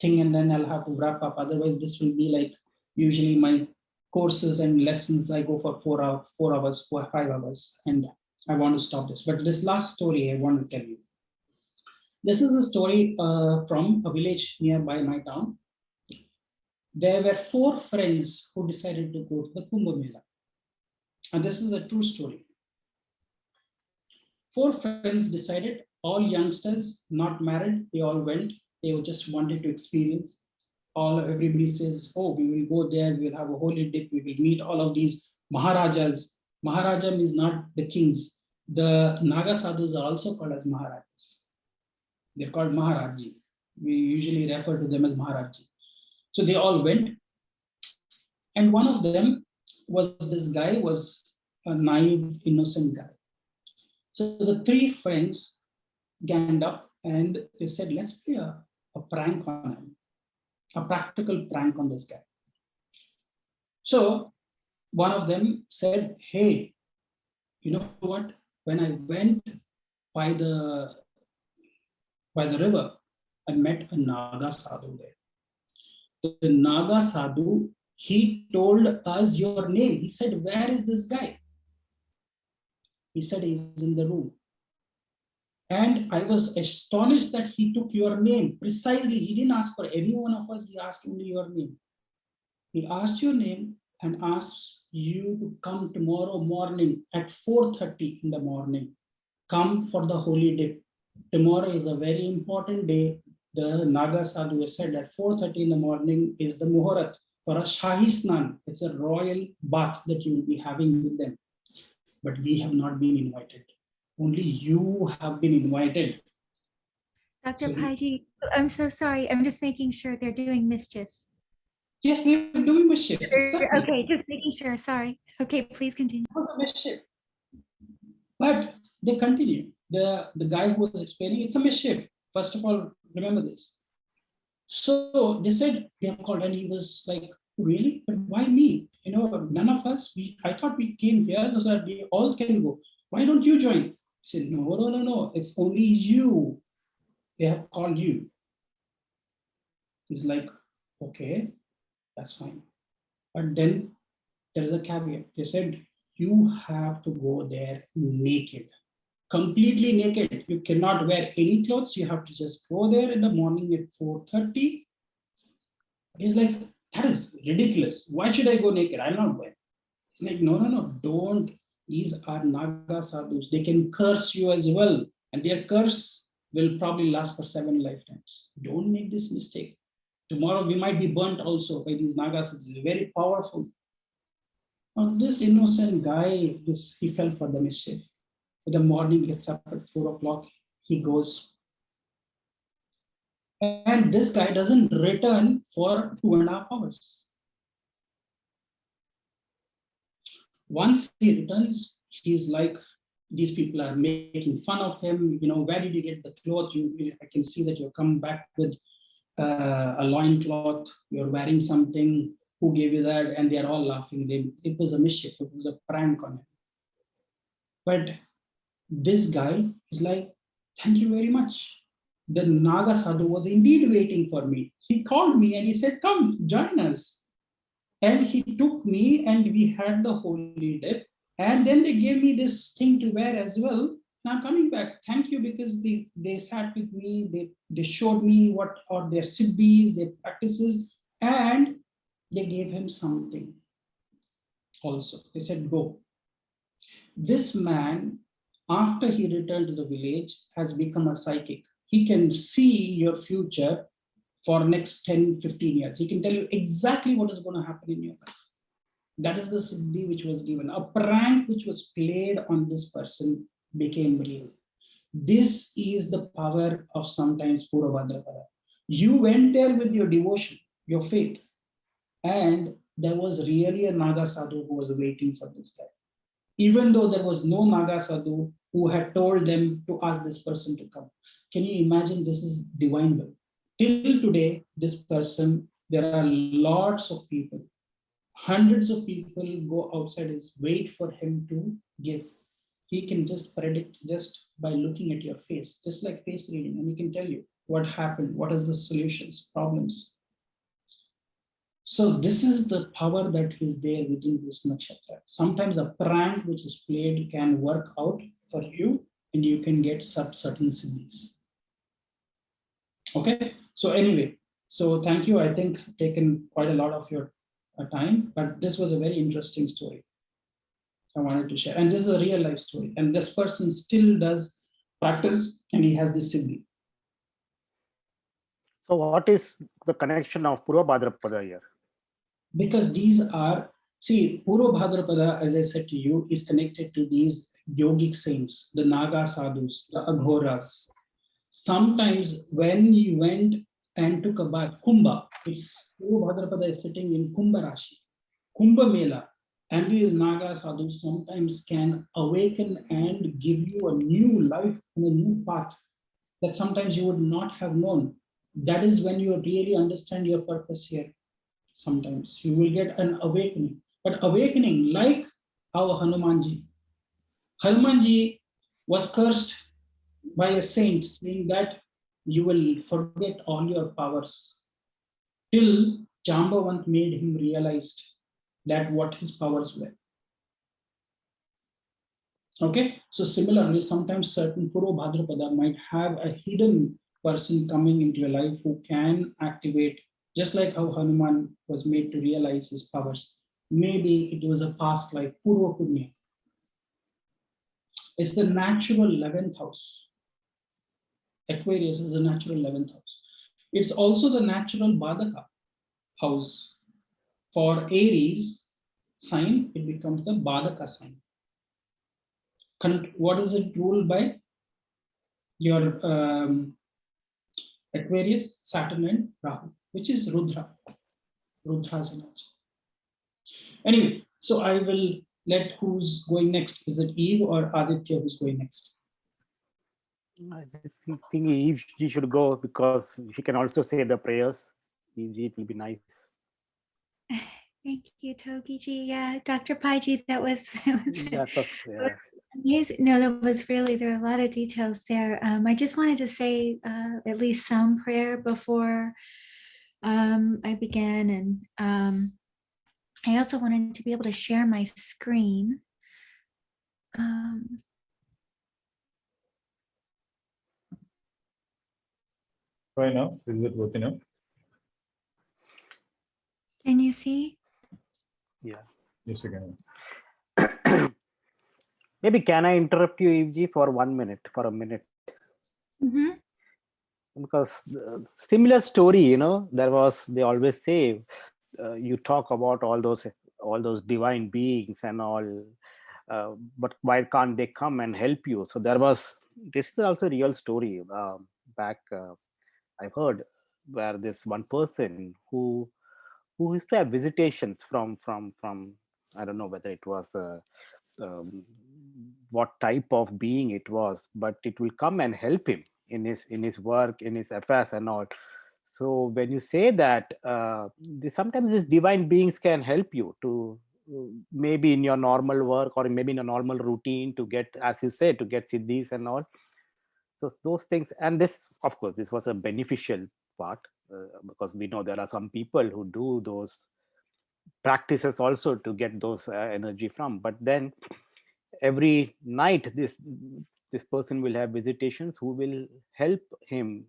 thing and then I'll have to wrap up. Otherwise, this will be like usually my courses and lessons. I go for 4 hours, 5 hours, and I want to stop this. But this last story I want to tell you. This is a story from a village nearby my town. There were 4 friends who decided to go to the Kumbh Mela. And this is a true story. 4 friends decided, all youngsters, not married, they all went. They just wanted to experience. Everybody says, oh, we will go there, we'll have a holy dip, we will meet all of these Maharajas. Maharaja means not the kings. The Naga sadhus are also called as Maharajas. They're called Maharaji. We usually refer to them as Maharaji. So they all went. And one of them was a naive, innocent guy. So the 3 friends ganged up and they said, let's play a prank on him, a practical prank on this guy. So one of them said, hey, you know what? When I went by the river, I met a Naga sadhu there. The Naga sadhu, he told us your name. He said, where is this guy? He said, he's in the room. And I was astonished that he took your name. Precisely, he didn't ask for any one of us, he asked only your name. He asked your name and asked you to come tomorrow morning at 4:30 in the morning. Come for the holy dip. Tomorrow is a very important day. The Naga sadhu said at 4:30 in the morning is the muhurat for a Shahi Snan. It's a royal bath that you will be having with them. But we have not been invited. Only you have been invited. Dr. Paiji, I'm so sorry. I'm just making sure they're doing mischief. Yes, they're doing mischief. Exactly. Okay, just making sure. Sorry. Okay, please continue. Mischief. But they continue. The guy who was explaining, it's a mischief. First of all, remember this. So they said they have called, and he was like, really? But why me? You know, none of us, I thought we came here so that we all can go. Why don't you join? He said, no. It's only you. They have called you. He's like, okay, that's fine. But then there is a caveat. They said, you have to go there naked, completely naked. You cannot wear any clothes. You have to just go there in the morning at 4:30. He's like, that is ridiculous. Why should I go naked? I'm not going. He's like, no, don't. These are Naga sadhus. They can curse you as well. And their curse will probably last for 7 lifetimes. Don't make this mistake. Tomorrow we might be burnt also by these Naga sadhus. They're very powerful. Now, this innocent guy, he fell for the mischief. In the morning, gets up at 4 o'clock. He goes. And this guy doesn't return for 2.5 hours. Once he returns, he's like, these people are making fun of him. You know, where did you get the cloth? I can see that you've come back with a loincloth. You're wearing something. Who gave you that? And they're all laughing. It was a mischief. It was a prank on him. But this guy is like, thank you very much. The Naga sadhu was indeed waiting for me. He called me and he said, come, join us. And he took me and we had the holy dip. And then they gave me this thing to wear as well. Now I'm coming back. Thank you, because they sat with me. They showed me what are their siddhis, their practices, and they gave him something also. They said, go. This man, after he returned to the village, has become a psychic. He can see your future for next 10, 15 years. He can tell you exactly what is going to happen in your life. That is the siddhi which was given. A prank which was played on this person became real. This is the power of sometimes Purva Bhadrapada. You went there with your devotion, your faith, and there was really a Naga sadhu who was waiting for this guy. Even though there was no Naga sadhu who had told them to ask this person to come. Can you imagine? This is divine will. Till today, this person, there are lots of people, hundreds of people go outside his wait for him to give. He can just predict just by looking at your face, just like face reading, and he can tell you what happened, what is the solutions, problems. So this is the power that is there within this nakshatra. Sometimes a prank which is played can work out for you, and you can get certain siddhis. Okay, so anyway, so thank you. I think taken quite a lot of your time, but this was a very interesting story I wanted to share. And this is a real life story. And this person still does practice, and he has this siddhi. So what is the connection of Purva Bhadrapada here? Because these are, see, Purva Bhadrapada, as I said to you, is connected to these yogic saints, the Naga sadhus, the Aghoras. Sometimes when he went and took a bath, Kumbha, it's Purva Bhadrapada is sitting in Kumbha Rashi, Kumbha Mela, and these Naga sadhus sometimes can awaken and give you a new life and a new path that sometimes you would not have known. That is when you really understand your purpose here. Sometimes you will get an awakening, but awakening like how Hanumanji was cursed by a saint saying that you will forget all your powers, till Jambavant made him realize that what his powers were. Okay, so similarly, sometimes certain Purva Bhadrapada might have a hidden person coming into your life who can activate, just like how Hanuman was made to realize his powers. Maybe it was a past life, Purva Punya. It's the natural 11th house. Aquarius is the natural 11th house. It's also the natural Badaka house. For Aries sign, it becomes the Badaka sign. What is it ruled by? Your Aquarius, Saturn and Rahu, which is Rudra. Rudra's energy. Anyway, so I will let who's going next. Is it Eve or Aditya who's going next? I think Eve, she should go because she can also say the prayers. Eve, it will be nice. Thank you, Togiji. Yeah, Dr. Paiji, that was, Yeah. amazing. No, that was really, there are a lot of details there. I just wanted to say at least some prayer before I began. And I also wanted to be able to share my screen. Right now, is it working out? Can you see? Yes, we can. Maybe can I interrupt you, Eve, for a minute? Mm-hmm. Because similar story, they always say you talk about all those divine beings and all, but why can't they come and help you? So this is also a real story. Back I've heard where this one person who used to have visitations from I don't know whether it was what type of being it was, but it will come and help him in his work, in his affairs and all. So when you say that sometimes these divine beings can help you to maybe in your normal work or maybe in a normal routine to get, as you say, to get siddhis and all. So those things, and this, of course, this was a beneficial part because we know there are some people who do those practices also to get those energy from. But then every night this person will have visitations who will help him.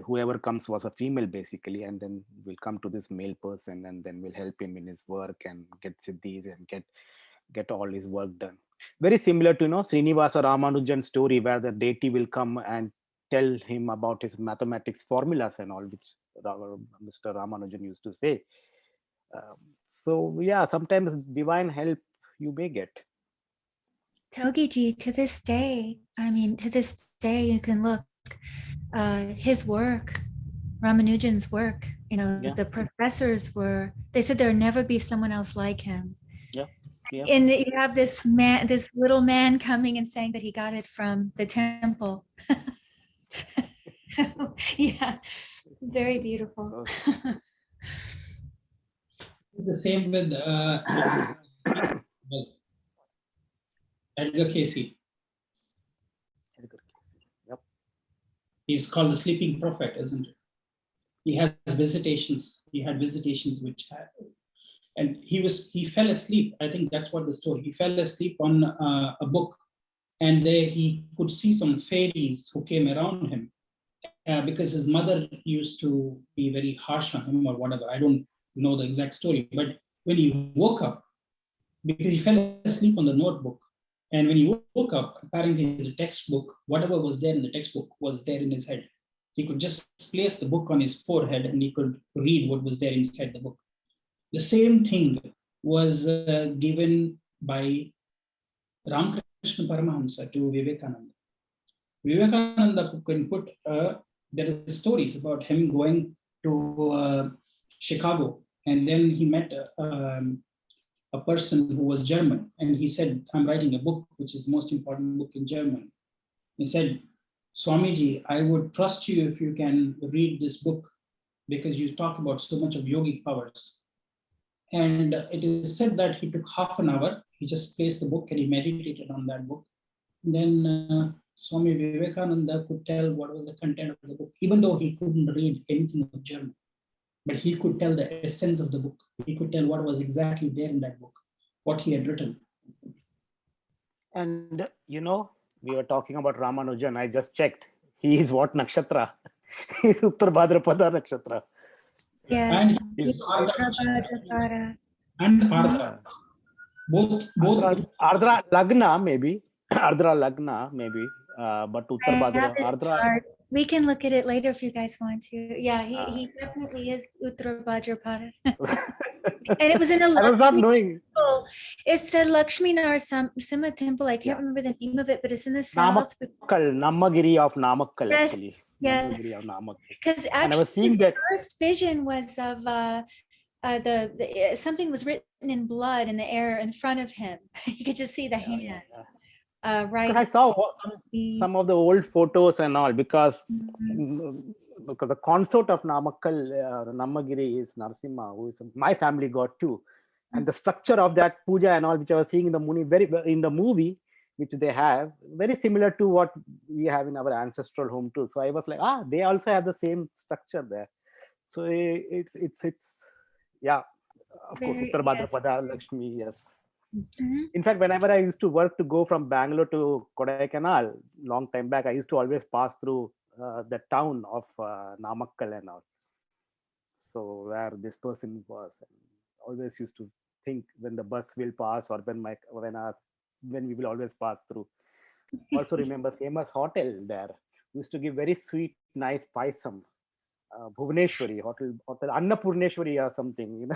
Whoever comes was a female basically, and then will come to this male person and then will help him in his work and get siddhis and get all his work done. Very similar to Srinivasa Ramanujan story, where the deity will come and tell him about his mathematics formulas and all, which Mr. Ramanujan used to say. So yeah, sometimes divine help you may get. Togiji, to this day, you can look his work, Ramanujan's work, Yeah. the professors they said there'll never be someone else like him. Yeah. Yeah. And you have this little man coming and saying that he got it from the temple. So, yeah, very beautiful. The same with Edgar Casey. Yep. He's called the sleeping prophet, isn't it? He has visitations. He had visitations and he fell asleep. I think that's what the story. He fell asleep on a book, and he could see some fairies who came around him because his mother used to be very harsh on him or whatever. I don't know the exact story, but when he woke up, because he fell asleep on the notebook, and when he woke up, apparently the textbook, whatever was there in the textbook, was there in his head. He could just place the book on his forehead and he could read what was there inside the book. The same thing was given by Ramakrishna Paramahamsa to Vivekananda. Vivekananda can put, there are stories about him going to Chicago, and then he met a person who was German, and he said, I'm writing a book, which is the most important book in German. He said, Swamiji, I would trust you if you can read this book, because you talk about so much of yogic powers. And it is said that he took half an hour. He just placed the book and he meditated on that book. And then Swami Vivekananda could tell what was the content of the book, even though he couldn't read anything of German. But he could tell the essence of the book. He could tell what was exactly there in that book, what he had written. And we were talking about Ramanujan. I just checked. He is what nakshatra? He is Uttar Bhadrapada Nakshatra. Yeah. And And Ardra. Both Ardra Lagna, maybe. Ardra Lagna, maybe. But Uttar Bhadra, Ardra. We can look at it later if you guys want to. Yeah, he definitely is Uttara Bhadrapada. And it was in a I was not knowing. temple. It's the Lakshmi Narasimha temple. I can't remember the name of it, but it's in the south. Nammagiri of Namakkal, Yes, actually. yeah. Nammagiri of Namakkal. Because And I was actually seeing his that first vision was of something was written in blood in the air in front of him. You could just see the hand. Right. Because I saw some of the old photos and all, because the consort of Nammagiri is Narasimha, who is my family god too. And the structure of that puja and all, which I was seeing in the movie, which they have, very similar to what we have in our ancestral home too. So I was like, they also have the same structure there. So it's yeah, of course, Uttar Bhadrapada, Lakshmi, yes. In fact, whenever I used to work to go from Bangalore to Kodaikanal, long time back, I used to always pass through the town of Namakkal and all. So where this person was, and always used to think when the bus will pass or when we will always pass through. Also remember famous hotel there. We used to give very sweet, nice paisam. Bhuvaneshwari hotel Annapurneshwari or something,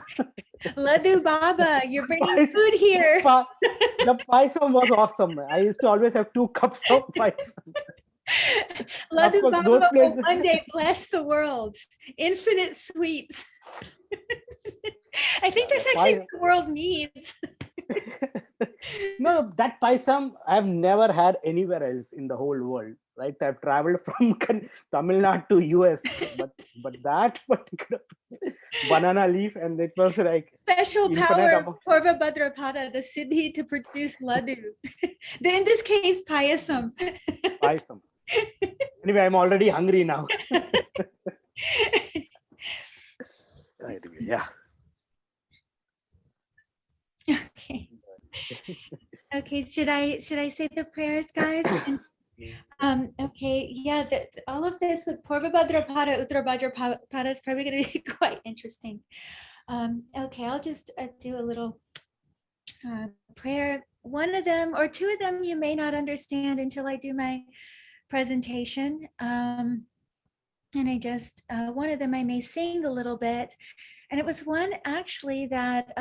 Laddu Baba, you're bringing food here. The paisam was awesome. I used to always have 2 cups of paisam. Laddu Baba will one day bless the world. Infinite sweets. I think that's actually what the world needs. No, that paisam I've never had anywhere else in the whole world. Right, I've traveled from Tamil Nadu to US, but that particular banana leaf, and it was like special power of Purva Bhadrapada, the siddhi to produce laddu. In this case, payasam. Payasam. Anyway, I'm already hungry now. Yeah. Okay. Okay. Should I say the prayers, guys? Okay, yeah, all of this with Purva Bhadrapada, Uttara Bhadrapada is probably going to be quite interesting. Okay, I'll just do a little prayer. One of them or two of them you may not understand until I do my presentation. And I just, one of them I may sing a little bit. And it was one actually that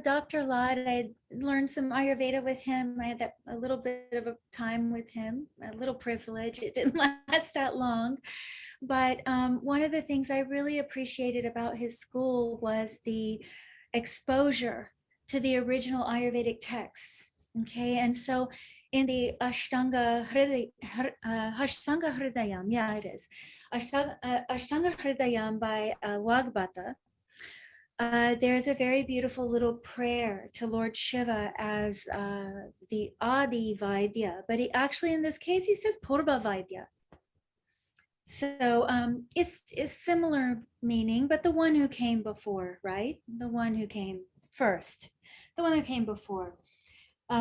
Dr. Lad, I learned some Ayurveda with him. I had a little bit of a time with him, a little privilege. It didn't last that long. But one of the things I really appreciated about his school was the exposure to the original Ayurvedic texts. Okay, and so in the Ashtanga Hridayam, yeah, it is. Ashtanga Hridayam by Vagbhata. There's a very beautiful little prayer to Lord Shiva as the Adi Vaidya, but he actually, in this case, he says Purva Vaidya. So it's similar meaning, but the one who came before, right? The one who came first, the one who came before.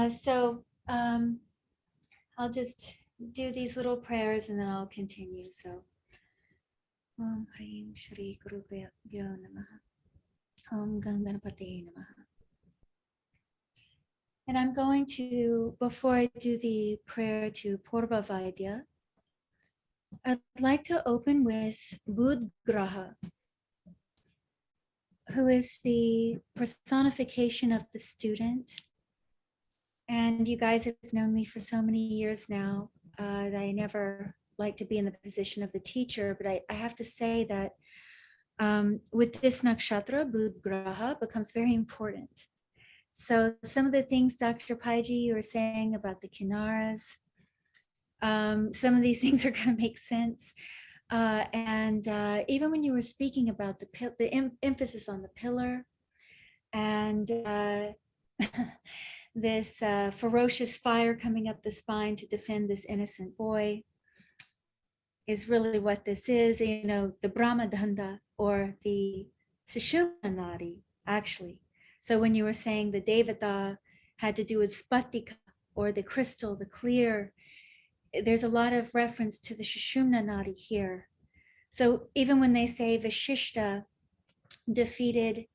So I'll just do these little prayers and then I'll continue. So Om Hrim Shri Guru Bhyo Namaha. Om Ganganapate Namaha. And I'm going to, before I do the prayer to Purva Vaidya, I'd like to open with Graha, who is the personification of the student. And you guys have known me for so many years now that I never like to be in the position of the teacher, but I have to say that with this nakshatra, Graha becomes very important. So some of the things, Dr. Paiji, you were saying about the kinaras, some of these things are going to make sense. And even when you were speaking about the emphasis on the pillar and this ferocious fire coming up the spine to defend this innocent boy is really what this is, the Brahma Danda or the Sushumna Nadi, actually. So when you were saying the Devata had to do with Spatika or the crystal, the clear, there's a lot of reference to the Sushumna Nadi here. So even when they say Vashishta defeated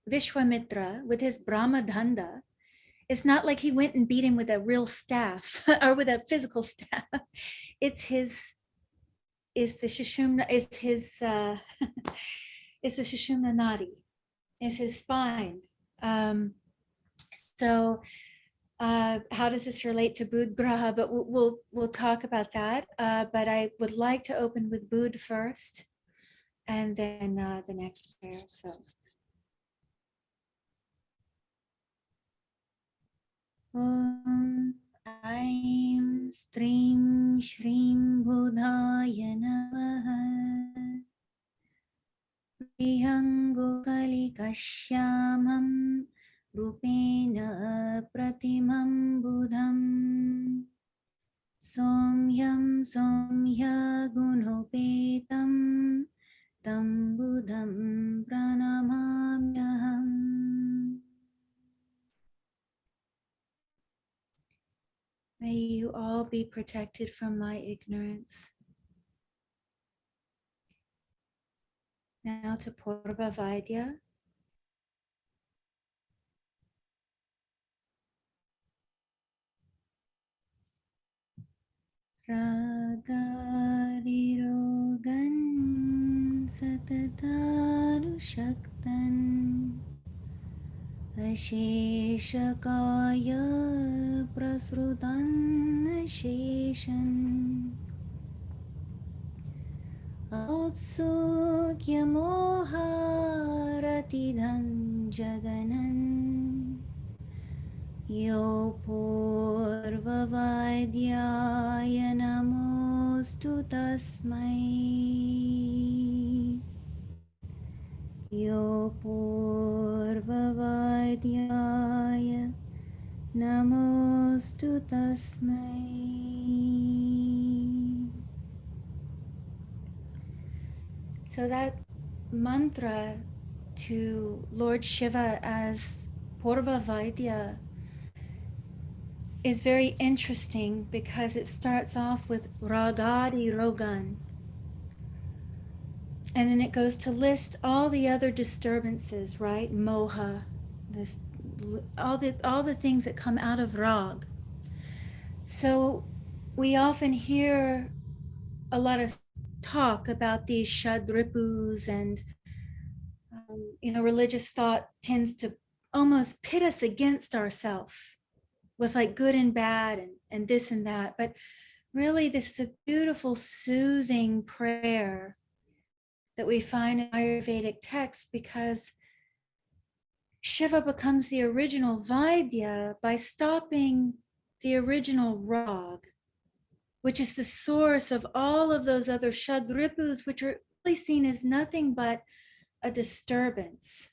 Vishwamitra with his Brahma Danda, it's not like he went and beat him with a real staff or with a physical staff. It's the Sushumna, it's the Sushumna Nadi, it's his spine. So how does this relate to Bud Graha? But we'll talk about that. But I would like to open with Bud first, and then the next prayer. So. Om Aim Strim Shrim Budhaya Namaha. Priyango Kalikashyamam Rupena Pratimam Budham Somyam Somya Gunopetam Tam Budham Pranamamyaham. May you all be protected from my ignorance. Now to Purva Vaidya. Ragarirogan satataru shaktan Asheshakaya prasrutan asheshan Autsukya moharatidhan jaganan Yo Purva Vaidyaya namostu tasmai Yo Purva Vaidyaya namostu tasmai. So that mantra to Lord Shiva as Purva Vaidya is very interesting because it starts off with Ragadi Rogan. And then it goes to list all the other disturbances, right? Moha, all the things that come out of Rag. So we often hear a lot of talk about these Shadripus and, religious thought tends to almost pit us against ourselves with like good and bad and this and that. But really, this is a beautiful, soothing prayer that we find in Ayurvedic texts, because Shiva becomes the original Vaidya by stopping the original Rag, which is the source of all of those other Shadripus, which are really seen as nothing but a disturbance.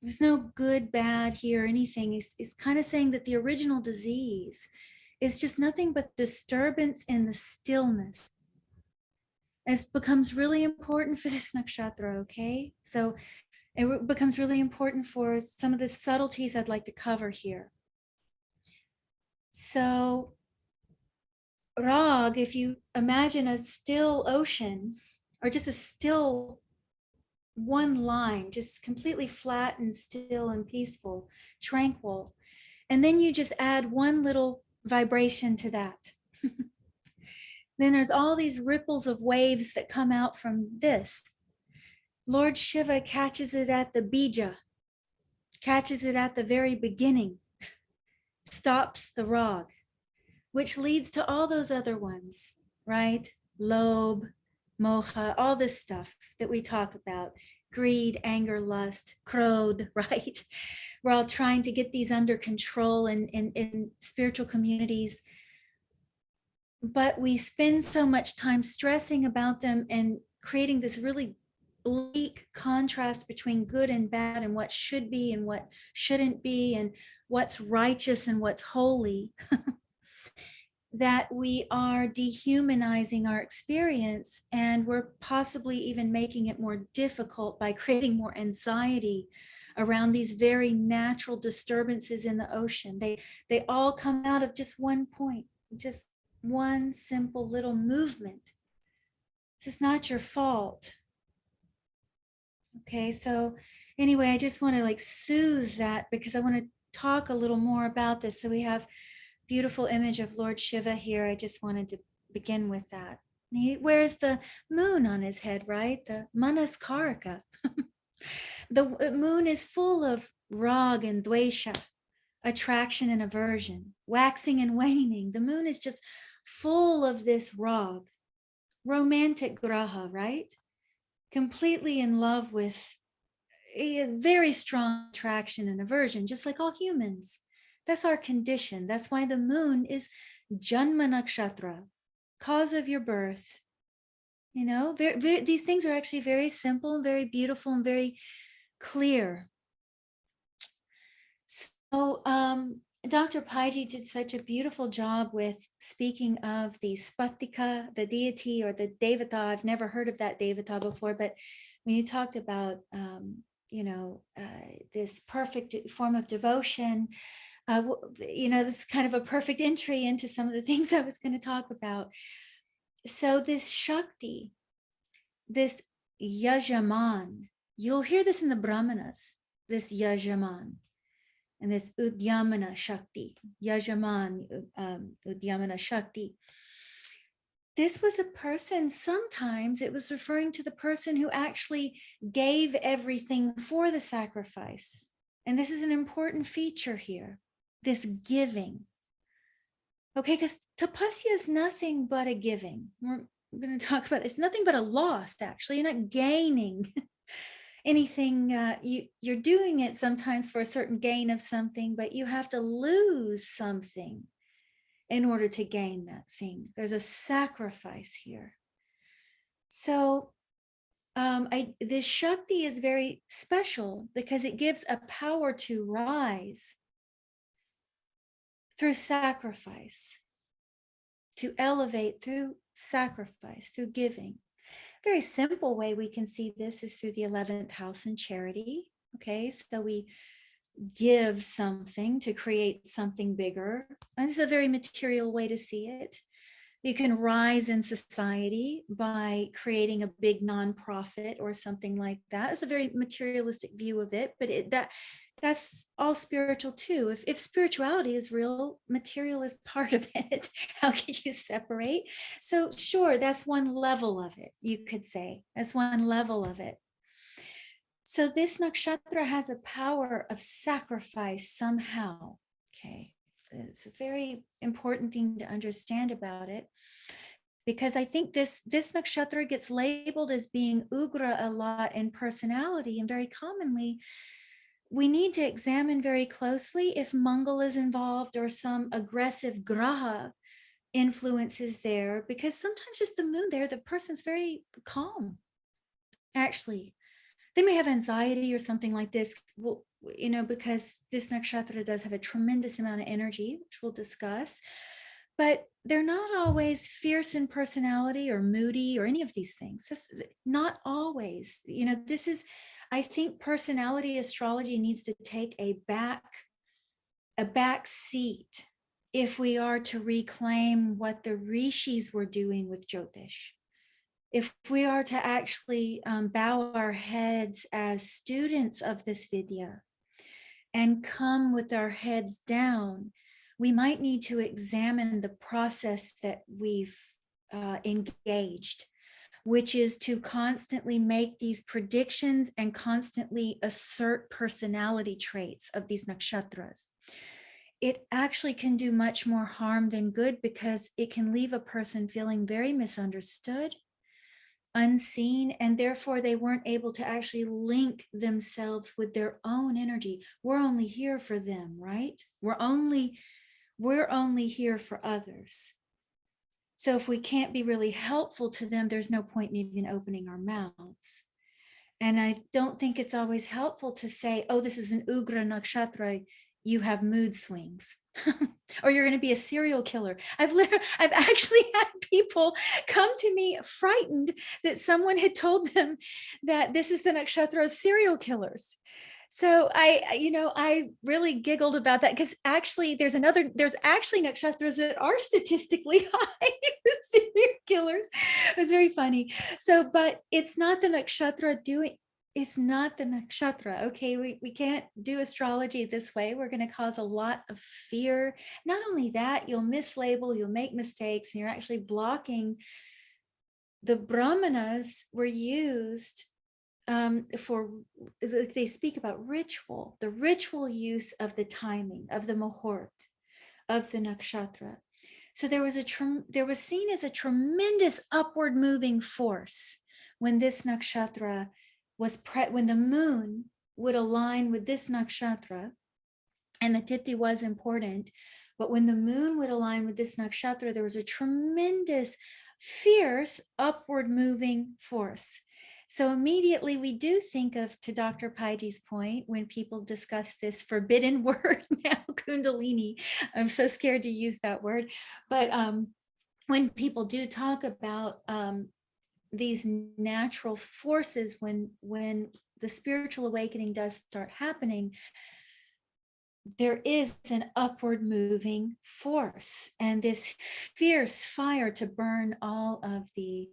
There's no good, bad here, anything. He's kind of saying that the original disease is just nothing but disturbance in the stillness. It becomes really important for this nakshatra, okay? So it becomes really important for some of the subtleties I'd like to cover here. So Rag, if you imagine a still ocean, or just a still one line, just completely flat and still and peaceful, tranquil, and then you just add one little vibration to that. Then there's all these ripples of waves that come out from this. Lord Shiva catches it at the bija, catches it at the very beginning, stops the Rag, which leads to all those other ones, right? Lobe, moha, all this stuff that we talk about, greed, anger, lust, krodh, right? We're all trying to get these under control in spiritual communities, but we spend so much time stressing about them and creating this really bleak contrast between good and bad, and what should be and what shouldn't be, and what's righteous and what's holy, that we are dehumanizing our experience, and we're possibly even making it more difficult by creating more anxiety around these very natural disturbances in the ocean. They all come out of just one point, just one simple little movement. This is not your fault. Okay, so anyway, I just want to like soothe that, because I want to talk a little more about this. So we have beautiful image of Lord Shiva here. I just wanted to begin with that. He wears the moon on his head, right? The Manaskaraka. The moon is full of Rag and Dvesha, attraction and aversion, waxing and waning. The moon is just full of this Rag, romantic graha, right? Completely in love with a very strong attraction and aversion, just like all humans. That's our condition. That's why the moon is Janma Nakshatra, cause of your birth. You know, these things are actually very simple and very beautiful and very clear. So Dr. Paiji did such a beautiful job with speaking of the Spatika, the deity or the Devata. I've never heard of that Devata before, but when you talked about, this perfect form of devotion, this is kind of a perfect entry into some of the things I was going to talk about. So this Shakti, this Yajaman, you'll hear this in the Brahmanas, this Yajaman, and this Udyamana Shakti, Yajaman, Udyamana Shakti. This was a person, sometimes it was referring to the person who actually gave everything for the sacrifice. And this is an important feature here, this giving. Okay, because tapasya is nothing but a giving. We're going to talk about it's nothing but a loss, actually. You're not gaining anything. You're doing it sometimes for a certain gain of something, but you have to lose something in order to gain that thing. There's a sacrifice here. So this Shakti is very special because it gives a power to rise through sacrifice, to elevate through sacrifice, through giving. Very simple way we can see this is through the 11th house in charity. Okay, so we give something to create something bigger. And this is a very material way to see it. You can rise in society by creating a big nonprofit or something like that. It's a very materialistic view of it, but that's all spiritual too. If spirituality is real, material is part of it. How could you separate? So sure, that's one level of it, you could say. That's one level of it. So this nakshatra has a power of sacrifice somehow. Okay, it's a very important thing to understand about it, because I think this nakshatra gets labeled as being Ugra a lot in personality, and very commonly we need to examine very closely if Mangal is involved or some aggressive graha influences there, because sometimes just the moon there, the person's very calm. Actually, they may have anxiety or something like this, well, you know, because this nakshatra does have a tremendous amount of energy, which we'll discuss, but they're not always fierce in personality or moody or any of these things. This is not always, you know, this is, I think personality astrology needs to take a back seat if we are to reclaim what the rishis were doing with Jyotish. If we are to actually bow our heads as students of this vidya and come with our heads down, we might need to examine the process that we've engaged, which is to constantly make these predictions and constantly assert personality traits of these nakshatras. It actually can do much more harm than good, because it can leave a person feeling very misunderstood, unseen, and therefore they weren't able to actually link themselves with their own energy. We're only here for them, right? We're only here for others. So if we can't be really helpful to them, there's no point in even opening our mouths. And I don't think it's always helpful to say, oh, this is an Ugra nakshatra, you have mood swings, or you're going to be a serial killer. I've actually had people come to me frightened that someone had told them that this is the nakshatra of serial killers. So I really giggled about that, because actually there's actually nakshatras that are statistically high serial killers. It was very funny. So, but it's not the nakshatra doing. It's not the nakshatra. Okay, we can't do astrology this way. We're going to cause a lot of fear. Not only that, you'll mislabel, you'll make mistakes, and you're actually blocking. The brahmanas were used for, they speak about ritual, the ritual use of the timing of the muhurt of the nakshatra. So there was seen as a tremendous upward moving force when this nakshatra when the moon would align with this nakshatra, and the tithi was important, but when the moon would align with this nakshatra, there was a tremendous, fierce, upward moving force. So immediately we do think of, to Dr. Paiji's point, when people discuss this forbidden word now, Kundalini, I'm so scared to use that word, but when people do talk about these natural forces, when the spiritual awakening does start happening, there is an upward moving force and this fierce fire to burn all of the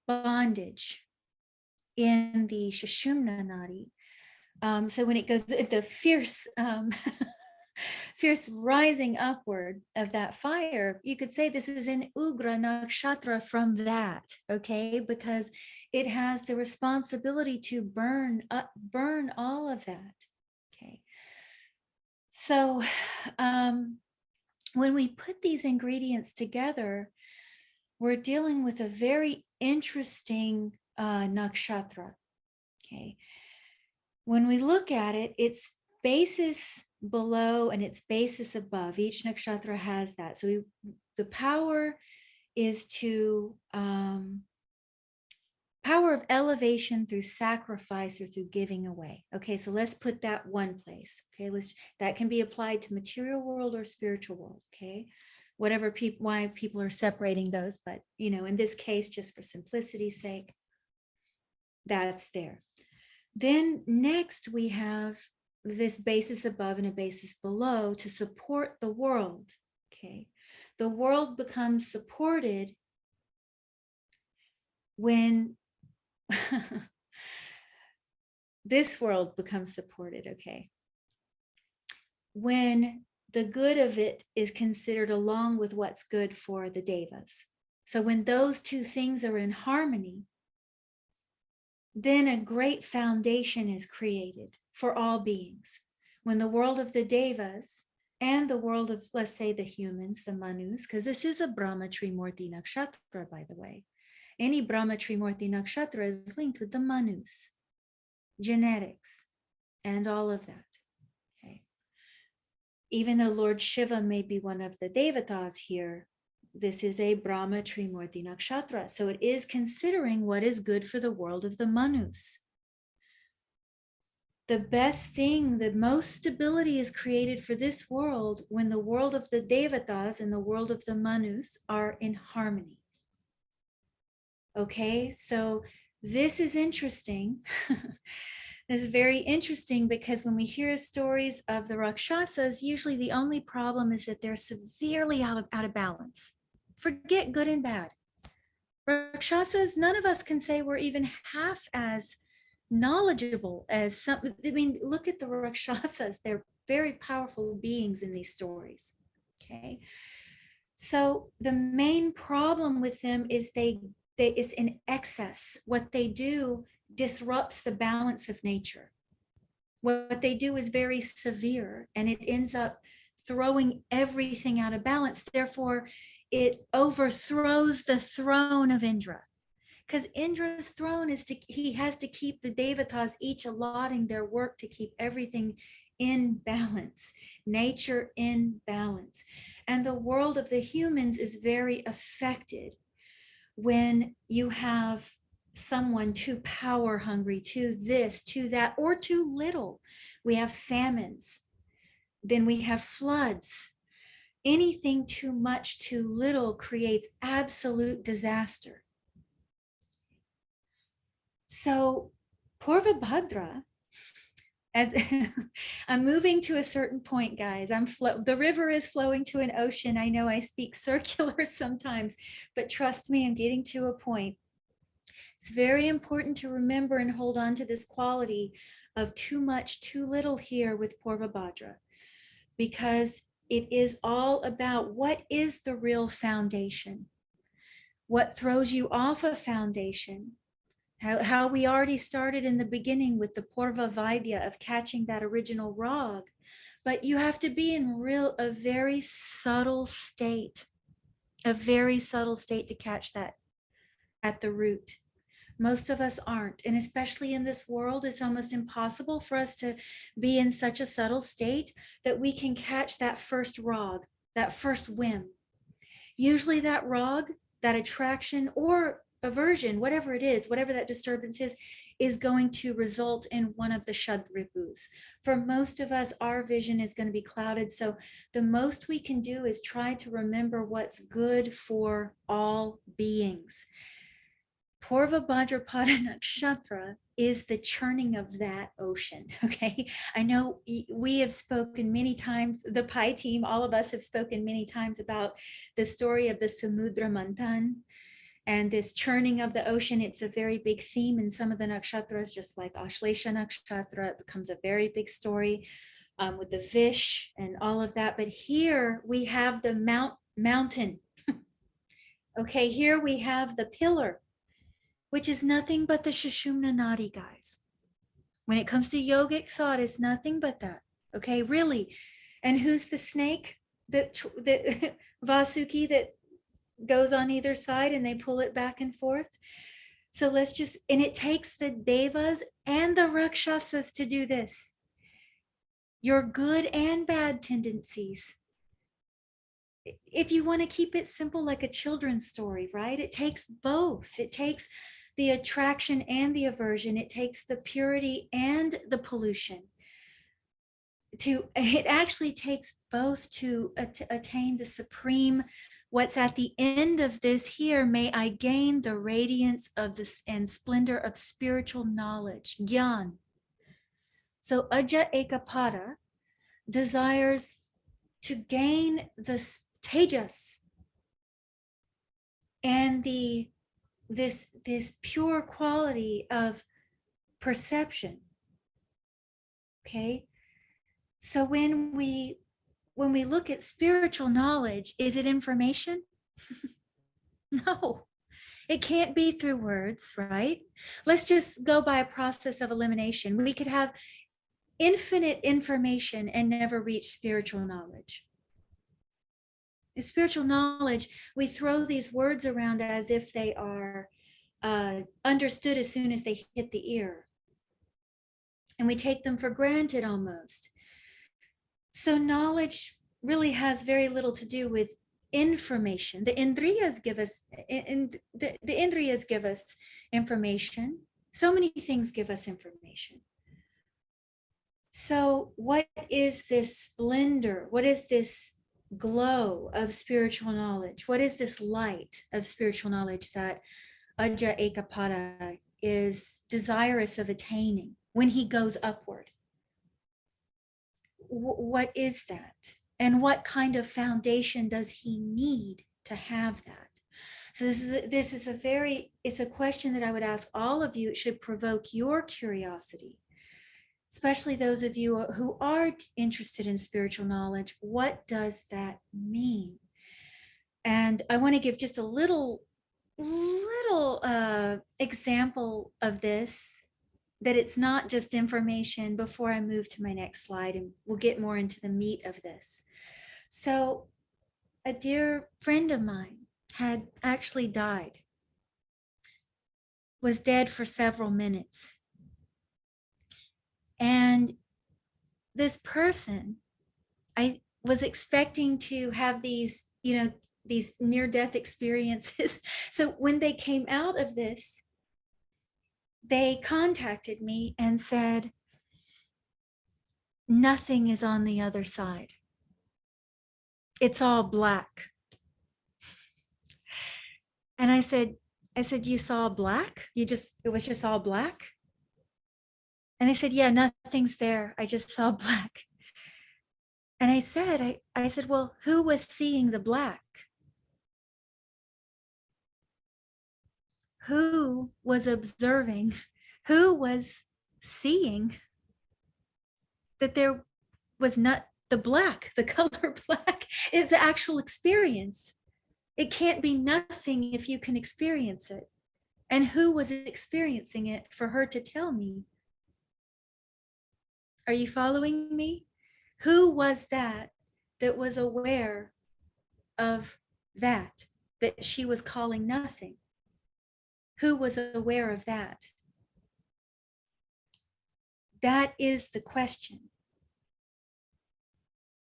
bondage in the Sushumna Nadi. So when it goes, the fierce fierce rising upward of that fire, you could say this is an Ugra nakshatra from that, okay? Because it has the responsibility to burn all of that, okay? So when we put these ingredients together, we're dealing with a very interesting nakshatra, okay? When we look at it, it's basis below and its basis above. Each nakshatra has that. So the power is to power of elevation through sacrifice or through giving away. Okay, so let's put that one place. Okay, that can be applied to material world or spiritual world. Okay, whatever why people are separating those, but you know, in this case, just for simplicity's sake, that's there. Then next we have this basis above and a basis below to support the world. Okay, the world becomes supported when this world becomes supported, okay, when the good of it is considered along with what's good for the devas. So when those two things are in harmony, then a great foundation is created for all beings. When the world of the devas and the world of, let's say, the humans, the manus, because this is a Brahma Trimurti Nakshatra, by the way. Any Brahma Trimurti Nakshatra is linked with the manus, genetics, and all of that. Okay. Even though Lord Shiva may be one of the devatas here, this is a Brahma Trimurti Nakshatra. So it is considering what is good for the world of the manus. The best thing, the most stability is created for this world when the world of the devatas and the world of the manus are in harmony. Okay, so this is interesting. This is very interesting because when we hear stories of the Rakshasas, usually the only problem is that they're severely out of balance. Forget good and bad. Rakshasas, none of us can say we're even half as knowledgeable as some. I mean, look at the Rakshasas. They're very powerful beings in these stories. Okay. So the main problem with them is they is in excess. What they do disrupts the balance of nature. What they do is very severe and it ends up throwing everything out of balance. Therefore, it overthrows the throne of Indra. Because Indra's throne is he has to keep the devatas each allotting their work to keep everything in balance, nature in balance. And the world of the humans is very affected when you have someone too power hungry, too this, too that, or too little. We have famines, then we have floods. Anything too much, too little creates absolute disaster. So Purva Bhadra, as I'm moving to a certain point, guys. The river is flowing to an ocean. I know I speak circular sometimes, but trust me, I'm getting to a point. It's very important to remember and hold on to this quality of too much, too little here with Purva Bhadra, because it is all about what is the real foundation, what throws you off a foundation. How we already started in the beginning with the Purva Vaidya of catching that original rag, but you have to be in a very subtle state, to catch that at the root. Most of us aren't, and especially in this world, it's almost impossible for us to be in such a subtle state that we can catch that first rag, that first whim. Usually that rag, that attraction or aversion, whatever it is, whatever that disturbance is going to result in one of the Shadripus. For most of us, our vision is going to be clouded. So the most we can do is try to remember what's good for all beings. Purva Bhadrapada Nakshatra is the churning of that ocean, okay? I know we have spoken many times, the Pi team, all of us have spoken many times about the story of the Samudra Manthan and this churning of the ocean. It's a very big theme in some of the nakshatras, just like Ashlesha Nakshatra, it becomes a very big story with the Vish and all of that. But here we have the mountain. Okay, here we have the pillar, which is nothing but the Sushumna Nadi, guys. When it comes to yogic thought, it's nothing but that, okay, really. And who's the snake that Vasuki that goes on either side and they pull it back and forth? So let's just, and it takes the devas and the rakshasas to do this. Your good and bad tendencies. If you want to keep it simple, like a children's story, right? It takes both. It takes the attraction and the aversion. It takes the purity and the pollution. It actually takes both to attain the supreme. What's at the end of this here, may I gain the radiance of this and splendor of spiritual knowledge, Gyan. So Ajja Ekapada desires to gain the tejas and this pure quality of perception. Okay, so when we look at spiritual knowledge, is it information? No, It can't be through words, right? Let's just go by a process of elimination. We could have infinite information and never reach spiritual knowledge. The spiritual knowledge, we throw these words around as if they are understood as soon as they hit the ear. And we take them for granted almost. So knowledge really has very little to do with information. The indriyas give us, the indriyas give us information. So many things give us information. So what is this splendor? What is this glow of spiritual knowledge? What is this light of spiritual knowledge that Ajja Ekapada is desirous of attaining when he goes upward? What is that? And what kind of foundation does he need to have that? So this is it's a question that I would ask all of you. It should provoke your curiosity, especially those of you who are interested in spiritual knowledge. What does that mean? And I want to give just a little example of this, that it's not just information, before I move to my next slide, and we'll get more into the meat of this. So a dear friend of mine had actually died, was dead for several minutes. And this person, I was expecting to have these, these near-death experiences. So when they came out of this, they contacted me and said, nothing is on the other side. It's all black. And I said, you saw black? It was just all black? And they said, yeah, nothing's there. I just saw black. And I said, well, who was seeing the black? Who was observing? Who was seeing that there was not the black, the color black is the actual experience. It can't be nothing if you can experience it. And who was experiencing it for her to tell me? Are you following me? Who was that was aware of that she was calling nothing? Who was aware of that? That is the question.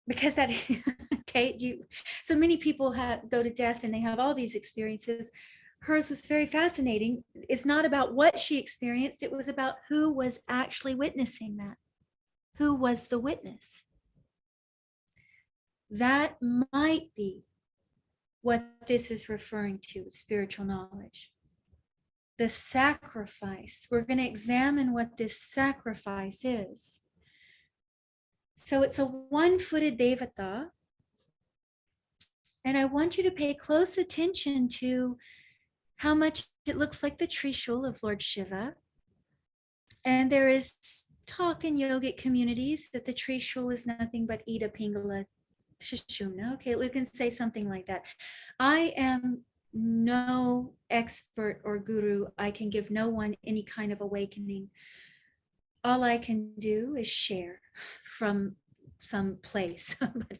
Because that, okay, so many people go to death and they have all these experiences. Hers was very fascinating. It's not about what she experienced, it was about who was actually witnessing that. Who was the witness? That might be what this is referring to with spiritual knowledge. The sacrifice. We're going to examine what this sacrifice is. So it's a one-footed devata. And I want you to pay close attention to how much it looks like the Trishul of Lord Shiva. And there is talk in yogic communities that the Trishul is nothing but Ida Pingala Shishumna. Okay, we can say something like that. I am no expert or guru. I can give no one any kind of awakening. All I can do is share from some place. But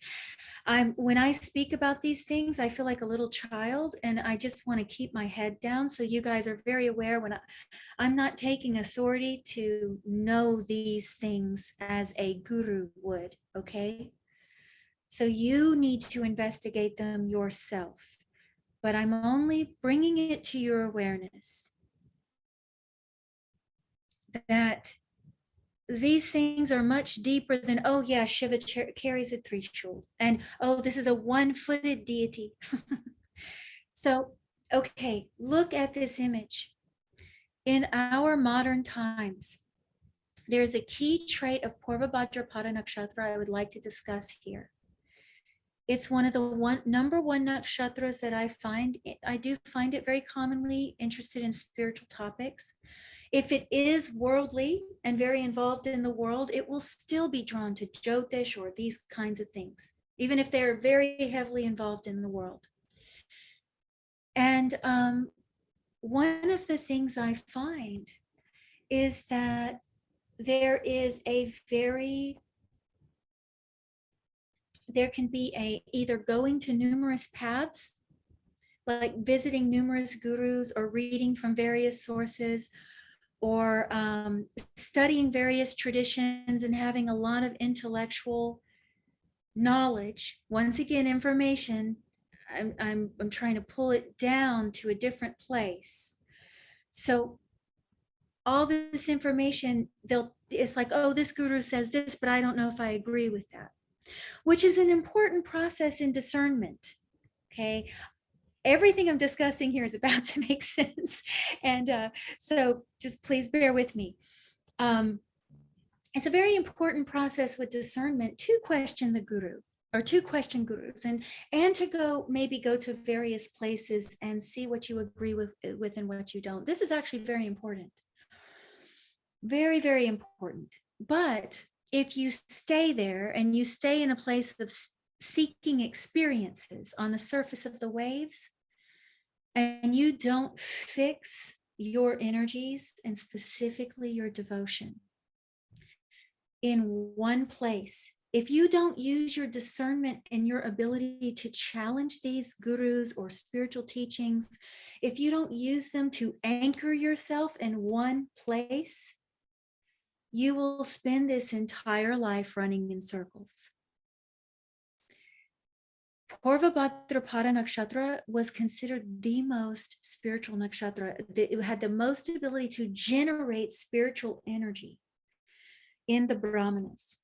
when I speak about these things, I feel like a little child, and I just want to keep my head down. So you guys are very aware when I'm not taking authority to know these things as a guru would, okay? So you need to investigate them yourself, but I'm only bringing it to your awareness that these things are much deeper than, oh yeah, Shiva carries a Trishul, and oh, this is a one-footed deity. So, okay, look at this image. In our modern times, there's a key trait of Purva Bhadrapada Nakshatra I would like to discuss here. It's one of the number one nakshatras that I do find it very commonly interested in spiritual topics. If it is worldly and very involved in the world, it will still be drawn to Jyotish or these kinds of things, even if they're very heavily involved in the world. And one of the things I find is that there can be either going to numerous paths, like visiting numerous gurus or reading from various sources, or studying various traditions and having a lot of intellectual knowledge. Once again, information, I'm trying to pull it down to a different place. So all this information, it's like, oh, this guru says this, but I don't know if I agree with that, which is an important process in discernment. Okay. Everything I'm discussing here is about to make sense. And so just please bear with me. It's a very important process with discernment to question the guru, or to question gurus, and to maybe go to various places and see what you agree with and what you don't. This is actually very important. Very, very important. But if you stay there and you stay in a place of seeking experiences on the surface of the waves, and you don't fix your energies and specifically your devotion in one place, if you don't use your discernment and your ability to challenge these gurus or spiritual teachings, if you don't use them to anchor yourself in one place, you will spend this entire life running in circles. Purva Bhadrapada Nakshatra was considered the most spiritual nakshatra. It had the most ability to generate spiritual energy in the Brahmanas.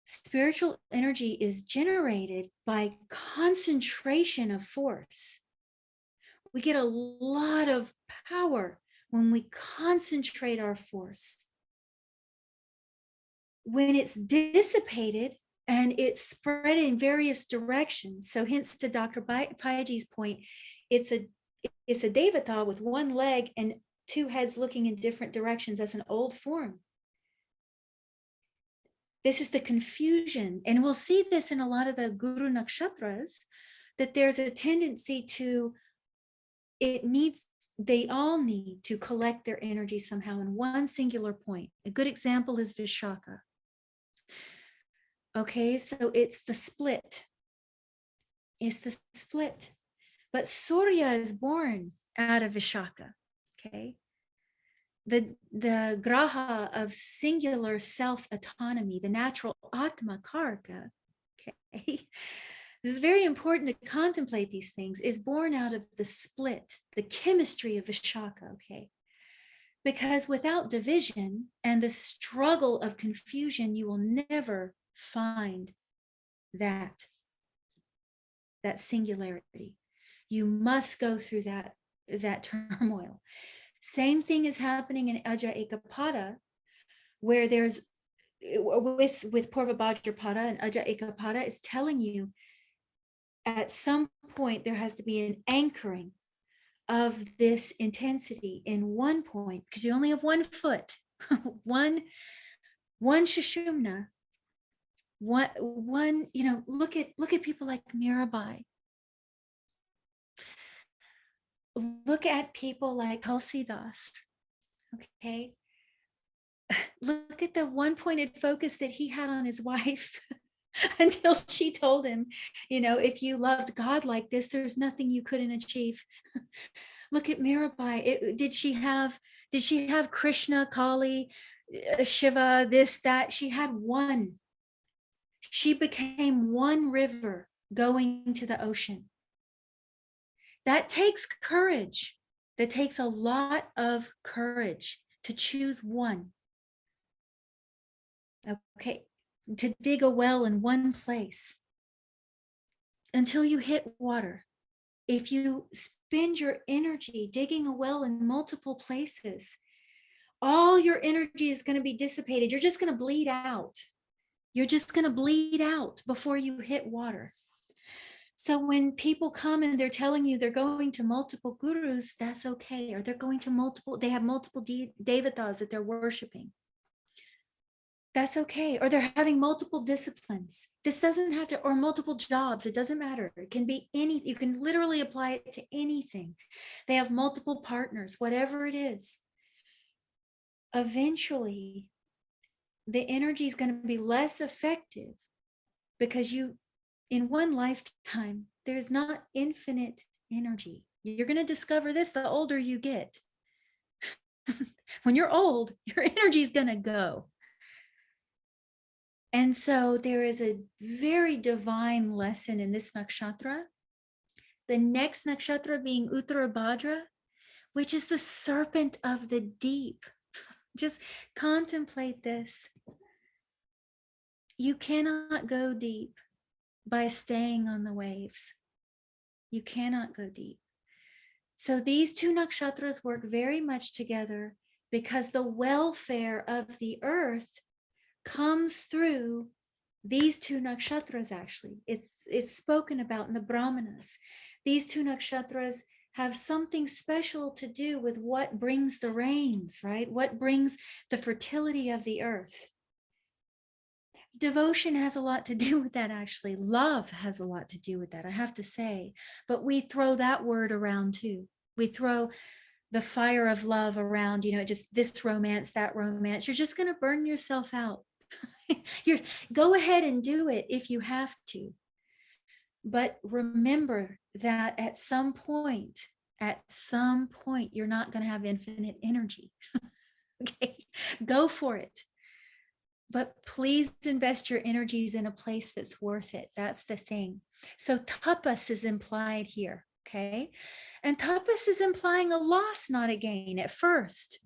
Spiritual energy is generated by concentration of force. We get a lot of power when we concentrate our force. When it's dissipated and it's spread in various directions, so hence to Dr. Payaji's point, it's a devata with one leg and two heads looking in different directions. That's an old form. This is the confusion. And we'll see this in a lot of the guru nakshatras, that there's a tendency to, they all need to collect their energy somehow in one singular point. A good example is Vishaka. Okay, so it's the split. It's the split. But Surya is born out of Vishaka. Okay. The graha of singular self-autonomy, the natural atma karka, okay, this is very important to contemplate these things, is born out of the split, the chemistry of Vishaka, okay? Because without division and the struggle of confusion, you will never find that singularity. You must go through that turmoil. Same thing is happening in Aja Ekapada, where there's, with Purva Bhadrapada and Aja Ekapada is telling you at some point there has to be an anchoring of this intensity in one point, because you only have one foot, one Sushumna, one, look at people like Mirabai. Look at people like Tulsidas, okay? Look at the one-pointed focus that he had on his wife until she told him, if you loved God like this, there's nothing you couldn't achieve. Look at Mirabai. Did she have Krishna, Kali, Shiva, this, that? She had one. She became one river going to the ocean. That takes courage. That takes a lot of courage to choose one. Okay, to dig a well in one place until you hit water. If you spend your energy digging a well in multiple places, all your energy is going to be dissipated. You're just going to bleed out. You're just going to bleed out before you hit water. So when people come and they're telling you they're going to multiple gurus, that's okay. Or they're going to they have multiple devatas that they're worshiping. That's okay. Or they're having multiple disciplines. This doesn't have to, or multiple jobs. It doesn't matter. It can be any, you can literally apply it to anything. They have multiple partners, whatever it is. Eventually, the energy is going to be less effective because in one lifetime, there's not infinite energy. You're going to discover this the older you get. When you're old, your energy is going to go. And so there is a very divine lesson in this nakshatra. The next nakshatra being Uttara Bhadra, which is the serpent of the deep. Just contemplate this. You cannot go deep by staying on the waves. You cannot go deep. So these two nakshatras work very much together because the welfare of the earth comes through these two nakshatras. Actually, it's spoken about in the Brahmanas. These two nakshatras have something special to do with what brings the rains, right? What brings the fertility of the earth. Devotion has a lot to do with that, actually. Love has a lot to do with that, I have to say. But we throw that word around too. We throw the fire of love around, just this romance, that romance. You're just going to burn yourself out. Go ahead and do it if you have to. But remember that at some point, you're not going to have infinite energy. Okay, go for it. But please invest your energies in a place that's worth it. That's the thing. So tapas is implied here, okay? And tapas is implying a loss, not a gain at first.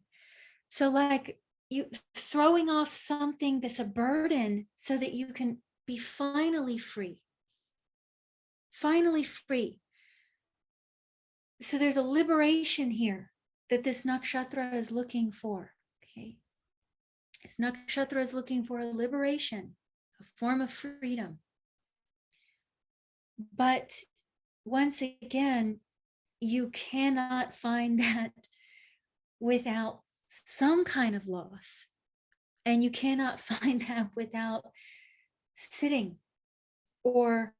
So like you throwing off something that's a burden so that you can be finally free. Finally free. So there's a liberation here that this nakshatra is looking for, okay? This nakshatra is looking for a liberation, a form of freedom. But once again, you cannot find that without some kind of loss. And you cannot find that without sitting. Or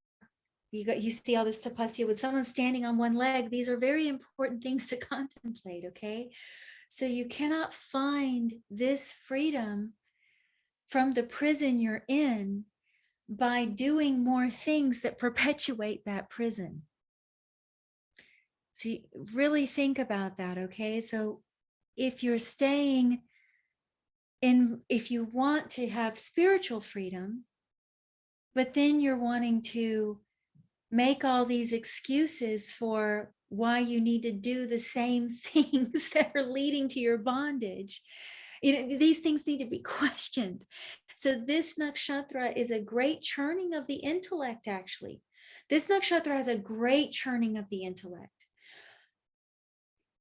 you see all this tapasya with someone standing on one leg. These are very important things to contemplate, okay? So you cannot find this freedom from the prison you're in by doing more things that perpetuate that prison. So you really think about that, okay? So if you're staying in, if you want to have spiritual freedom, but then you're wanting to make all these excuses for why you need to do the same things that are leading to your bondage. These things need to be questioned. So this nakshatra is a great churning of the intellect, actually. This nakshatra has a great churning of the intellect.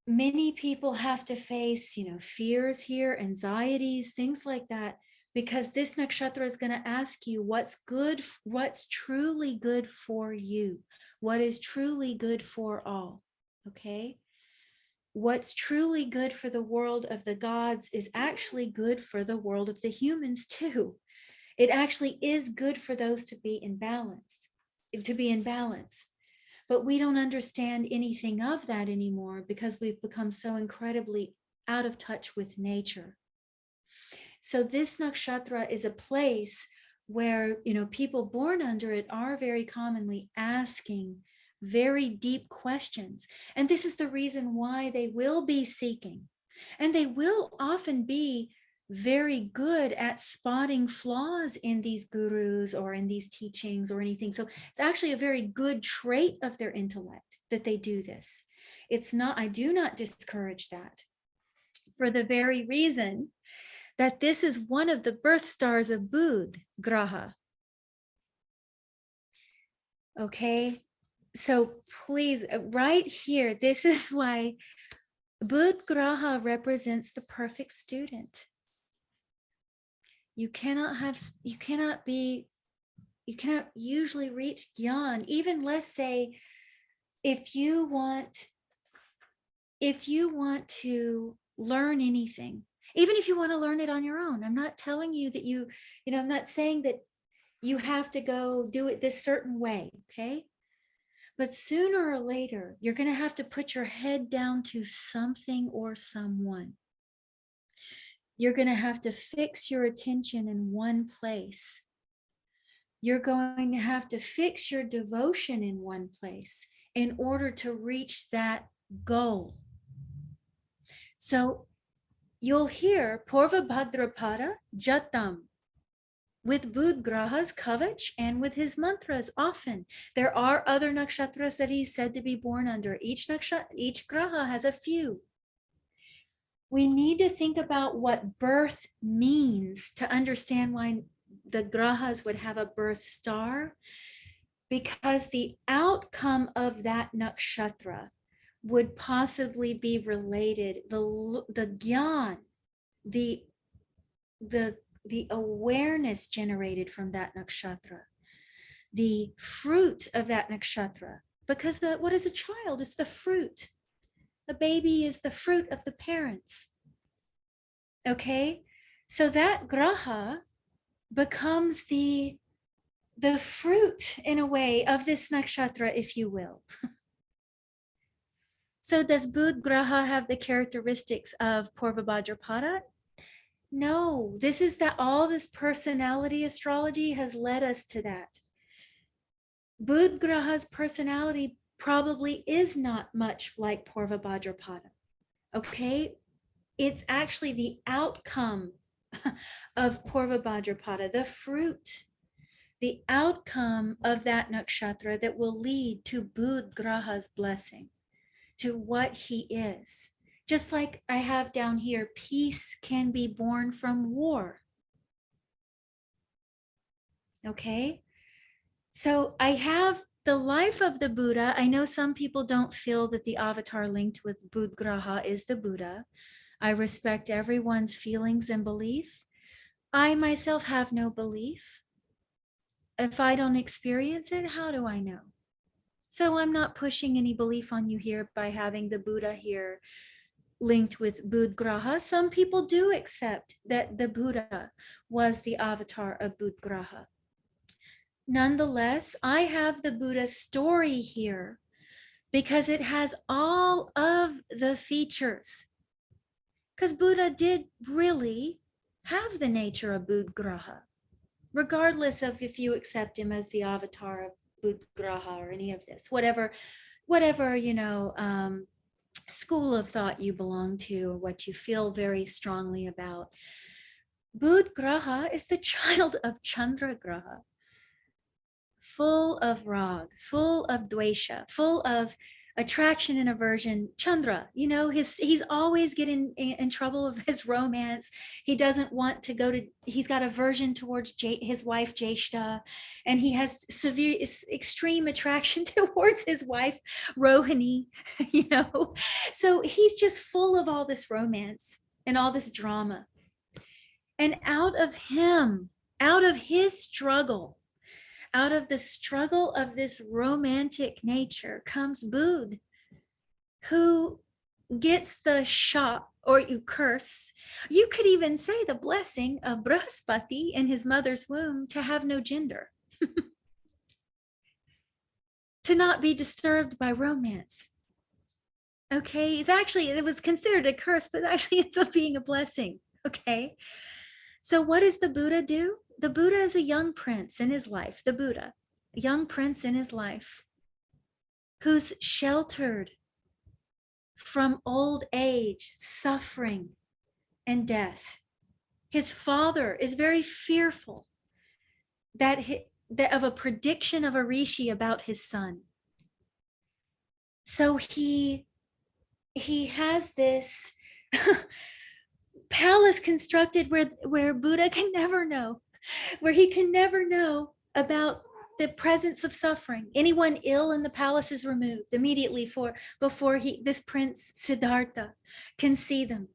Many people have to face, fears here, anxieties, things like that, because this nakshatra is going to ask you what's good, what's truly good for you, what is truly good for all, okay? What's truly good for the world of the gods is actually good for the world of the humans too. It actually is good for those to be in balance, But we don't understand anything of that anymore because we've become so incredibly out of touch with nature. So this nakshatra is a place where, people born under it are very commonly asking very deep questions. And this is the reason why they will be seeking. And they will often be very good at spotting flaws in these gurus or in these teachings or anything. So it's actually a very good trait of their intellect that they do this. It's not, I do not discourage that, for the very reason that this is one of the birth stars of Budh, graha. Okay, so please, right here, this is why Budh graha represents the perfect student. You cannot usually reach jnana, even let's say, if you want to learn anything, Even if you want to learn it on your own. I'm not telling you that I'm not saying that you have to go do it this certain way, okay? But sooner or later, you're going to have to put your head down to something or someone. You're going to have to fix your attention in one place. You're going to have to fix your devotion in one place in order to reach that goal. So you'll hear Purva Bhadrapada Jatam with Bud Graha's kavach and with his mantras often. There are other nakshatras that he's said to be born under. Each graha has a few. We need to think about what birth means to understand why the grahas would have a birth star, because the outcome of that nakshatra would possibly be related, the gyan, the awareness generated from that nakshatra, the fruit of that nakshatra, because what is a child? It's the fruit. A baby is the fruit of the parents. Okay, so that graha becomes the fruit, in a way, of this nakshatra, if you will. So does Bud graha have the characteristics of Purva Bhadrapada? No, this is that all this personality astrology has led us to that. Bud graha's personality probably is not much like Purva Bhadrapada. Okay, it's actually the outcome of Purva Bhadrapada, the fruit, the outcome of that nakshatra that will lead to Bud graha's blessing, to what he is. Just like I have down here, peace can be born from war. Okay, so I have the life of the Buddha. I know some people don't feel that the avatar linked with Bud graha is the Buddha. I respect everyone's feelings and belief. I myself have no belief. If I don't experience it, how do I know? So I'm not pushing any belief on you here by having the Buddha here linked with Bud graha. Some people do accept that the Buddha was the avatar of Bud graha. Nonetheless, I have the Buddha story here because it has all of the features. Because Buddha did really have the nature of Bud graha, regardless of if you accept him as the avatar of Bud graha or any of this, whatever school of thought you belong to or what you feel very strongly about. Bud graha is the child of Chandra graha, full of rag, full of dvesha, full of attraction and aversion. Chandra, he's always getting in trouble of his romance. He doesn't want to go to, he's got aversion towards his wife Jeshta, and he has extreme attraction towards his wife Rohini, so he's just full of all this romance and all this drama. And out of his struggle, out of the struggle of this romantic nature comes Bud, who gets the shot, or you curse, you could even say the blessing of Brahaspati in his mother's womb to have no gender, to not be disturbed by romance. Okay, it was considered a curse, but actually ends up being a blessing. Okay, so what does the Buddha do? The Buddha is a young prince in his life, a young prince in his life, who's sheltered from old age, suffering, and death. His father is very fearful of a prediction of a rishi about his son. So he has this palace constructed where Buddha can never know, where he can never know about the presence of suffering. Anyone ill in the palace is removed immediately before this prince Siddhartha can see them.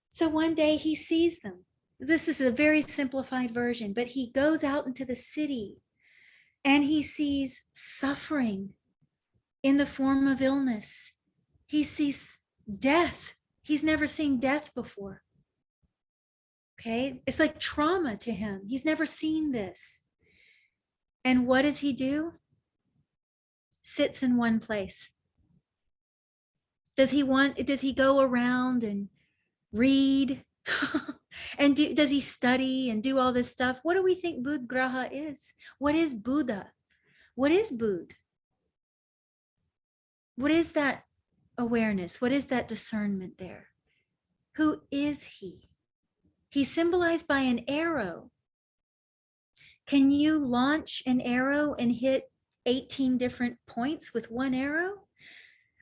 So one day he sees them. This is a very simplified version, but he goes out into the city and he sees suffering in the form of illness. He sees death He's never seen death before. Okay, it's like trauma to him. He's never seen this. And what does he do? Sits in one place. Does he go around and read? And does he study and do all this stuff? What do we think Buddha Graha is? What is Buddha? What is Buddha? What is that awareness? What is that discernment there? Who is he? He's symbolized by an arrow. Can you launch an arrow and hit 18 different points with one arrow?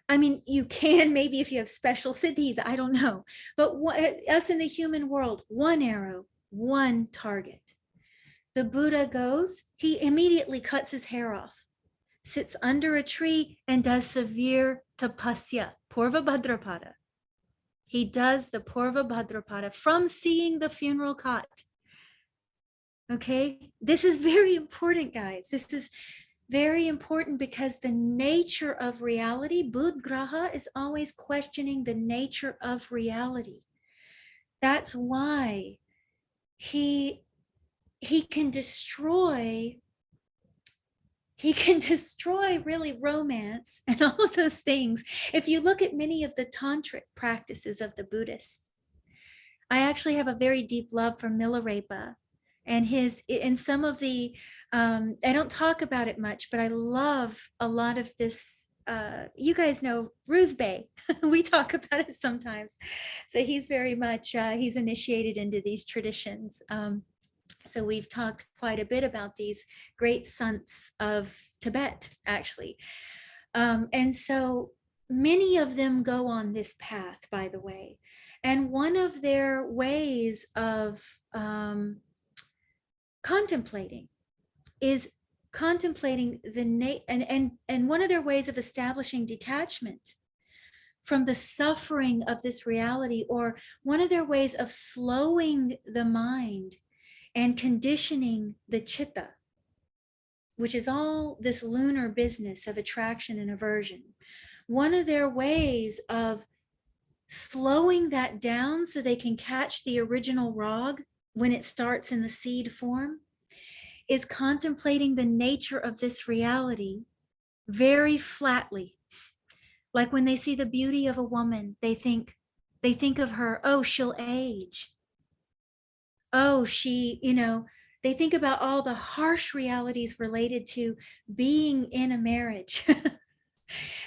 I mean, you can, maybe if you have special siddhis, I don't know. But us in the human world, one arrow, one target. The Buddha goes, he immediately cuts his hair off, sits under a tree and does severe tapasya, Purva Bhadrapada. He does the Purva Bhadrapada from seeing the funeral cot. Okay, this is very important, guys. This is very important because the nature of reality, Buddha Graha is always questioning the nature of reality. That's why he can destroy really romance and all of those things. If you look at many of the tantric practices of the Buddhists, I actually have a very deep love for Milarepa and some of the, I don't talk about it much, but I love a lot of this. You guys know Rusbe. We talk about it sometimes. So he's very much, he's initiated into these traditions. So we've talked quite a bit about these great sants of Tibet, actually. And so many of them go on this path, by the way. And one of their ways of contemplating is contemplating and one of their ways of establishing detachment from the suffering of this reality, or one of their ways of slowing the mind and conditioning the chitta, which is all this lunar business of attraction and aversion. One of their ways of slowing that down so they can catch the original rag when it starts in the seed form is contemplating the nature of this reality very flatly. Like when they see the beauty of a woman, they think of her, oh, she'll age. Oh, they think about all the harsh realities related to being in a marriage.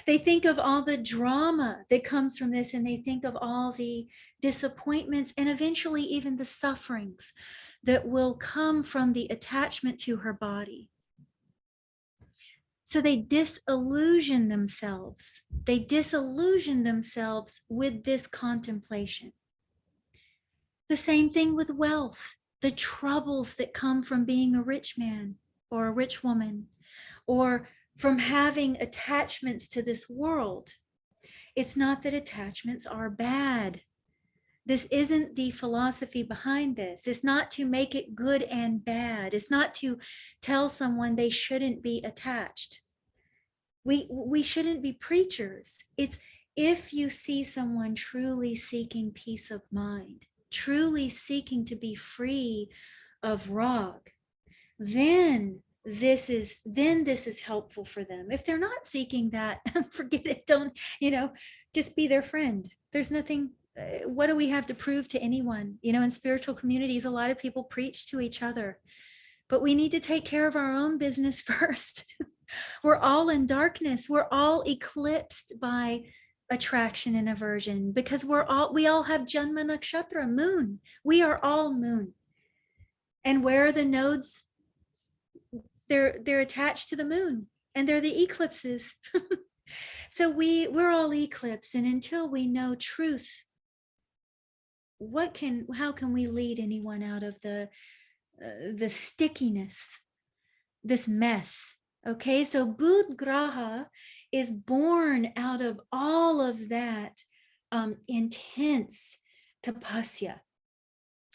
They think of all the drama that comes from this, and they think of all the disappointments and eventually even the sufferings that will come from the attachment to her body. So they disillusion themselves. They disillusion themselves with this contemplation. The same thing with wealth, the troubles that come from being a rich man or a rich woman, or from having attachments to this world. It's not that attachments are bad. This isn't the philosophy behind this. It's not to make it good and bad. It's not to tell someone they shouldn't be attached. We shouldn't be preachers. It's if you see someone truly seeking peace of mind, truly seeking to be free of rag, then this is helpful for them. If they're not seeking that, forget it. Don't, just be their friend. There's nothing, what do we have to prove to anyone? In spiritual communities, a lot of people preach to each other, but we need to take care of our own business first. We're all in darkness. We're all eclipsed by attraction and aversion because we all have Janma Nakshatra, moon. We are all moon. And where are the nodes? They're attached to the moon, and they're the eclipses. So we're all eclipsed, and until we know truth, how can we lead anyone out of the stickiness, this mess? Okay, so Buddha Graha is born out of all of that intense tapasya.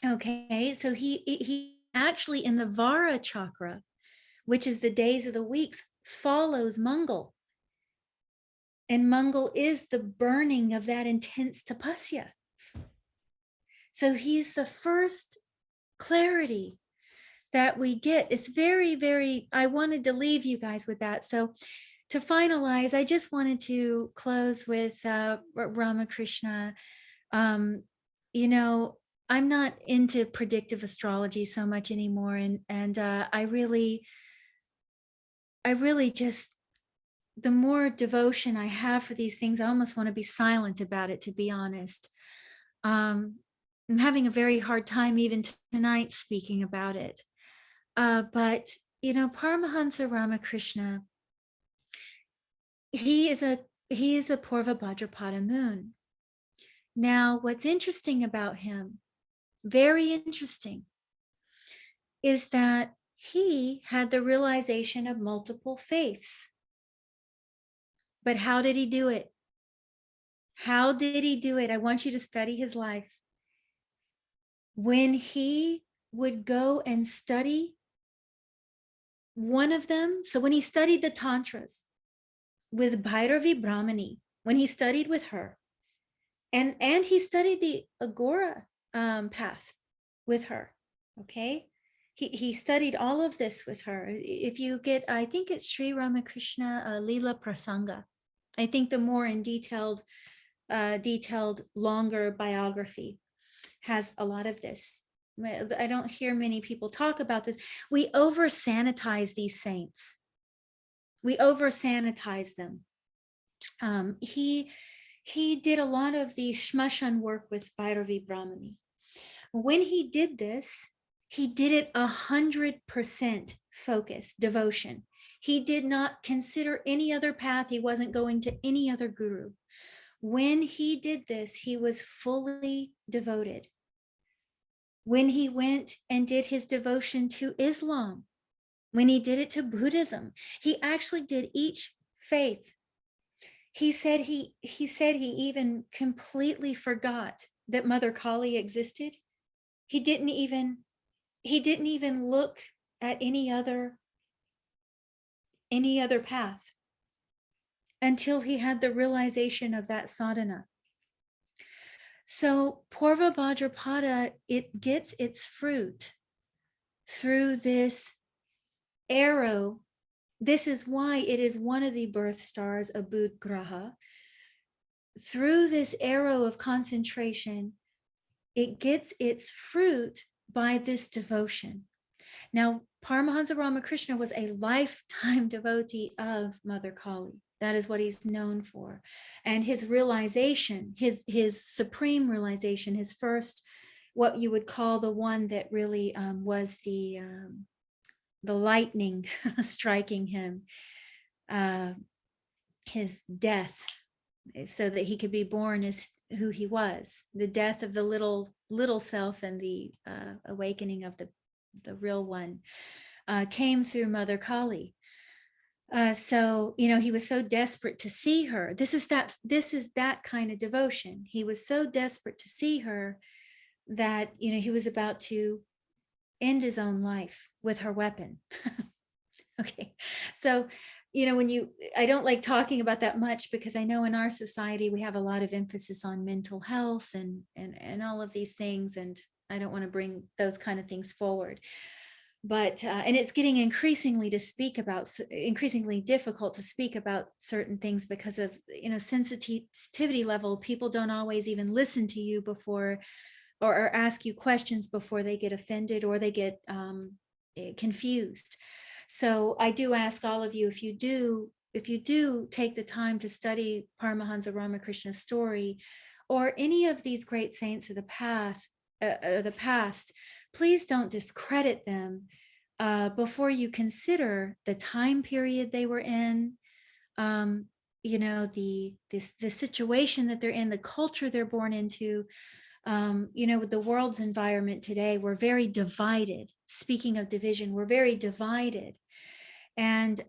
Okay, so he actually in the Vara chakra, which is the days of the weeks, follows Mangal. And Mangal is the burning of that intense tapasya. So he's the first clarity that we get. It's very, very, I wanted to leave you guys with that. So to finalize, I just wanted to close with Ramakrishna. You know, I'm not into predictive astrology so much anymore. And I really just, the more devotion I have for these things, I almost want to be silent about it, to be honest. I'm having a very hard time even tonight speaking about it. But, you know, Paramahansa Ramakrishna, he is a Purva Bhadrapada moon. Now, what's interesting about him, very interesting, is that he had the realization of multiple faiths. But how did he do it? How did he do it? I want you to study his life. When he would go and study one of them, so when he studied the tantras with Bhairavi Brahmani, when he studied with her, and he studied the Agora path with her, okay? He studied all of this with her. If you get, I think it's Sri Ramakrishna Leela Prasanga. I think the more in detailed, longer biography has a lot of this. I don't hear many people talk about this. We over sanitize these saints. We over sanitize them. He did a lot of the shmashan work with Bhairavi Brahmani. When he did this, he did it 100% focus, devotion. He did not consider any other path. He wasn't going to any other guru. When he did this, he was fully devoted. When he went and did his devotion to Islam, when he did it to Buddhism, he actually did each faith. He said he even completely forgot that Mother Kali existed. He didn't even look at any other path until he had the realization of that sadhana. So Purva Bhadrapada, it gets its fruit through this arrow. This is why it is one of the birth stars of Bud Graha. Through this arrow of concentration, it gets its fruit by this devotion. Now, Paramahansa Ramakrishna was a lifetime devotee of Mother Kali. That is what he's known for. And his realization, his supreme realization, his first, what you would call the one that really was the lightning striking him, his death, so that he could be born as who he was, the death of the little self and the awakening of the real one, came through Mother Kali. So, you know, he was so desperate to see her. This is that kind of devotion. He was so desperate to see her that, you know, he was about to end his own life with her weapon. Okay. So, you know, I don't like talking about that much, because I know in our society, we have a lot of emphasis on mental health and all of these things. And I don't want to bring those kind of things forward. But, and it's getting increasingly difficult to speak about certain things because of, you know, sensitivity level. People don't always even listen to you before, or ask you questions before they get offended or they get confused. So I do ask all of you, if you do take the time to study Paramahansa Ramakrishna's story, or any of these great saints of the past, please don't discredit them before you consider the time period they were in, you know, the situation that they're in, the culture they're born into. You know, with the world's environment today, we're very divided. Speaking of division, we're very divided. And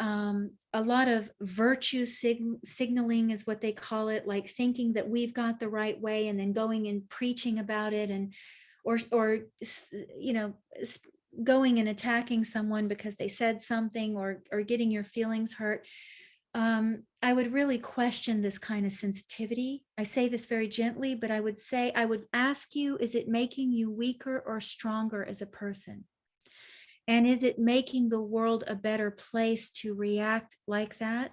a lot of virtue signaling is what they call it, like thinking that we've got the right way and then going and preaching about it, and or you know, going and attacking someone because they said something, or getting your feelings hurt. I would really question this kind of sensitivity. I say this very gently, but I would ask you, is it making you weaker or stronger as a person? And is it making the world a better place to react like that?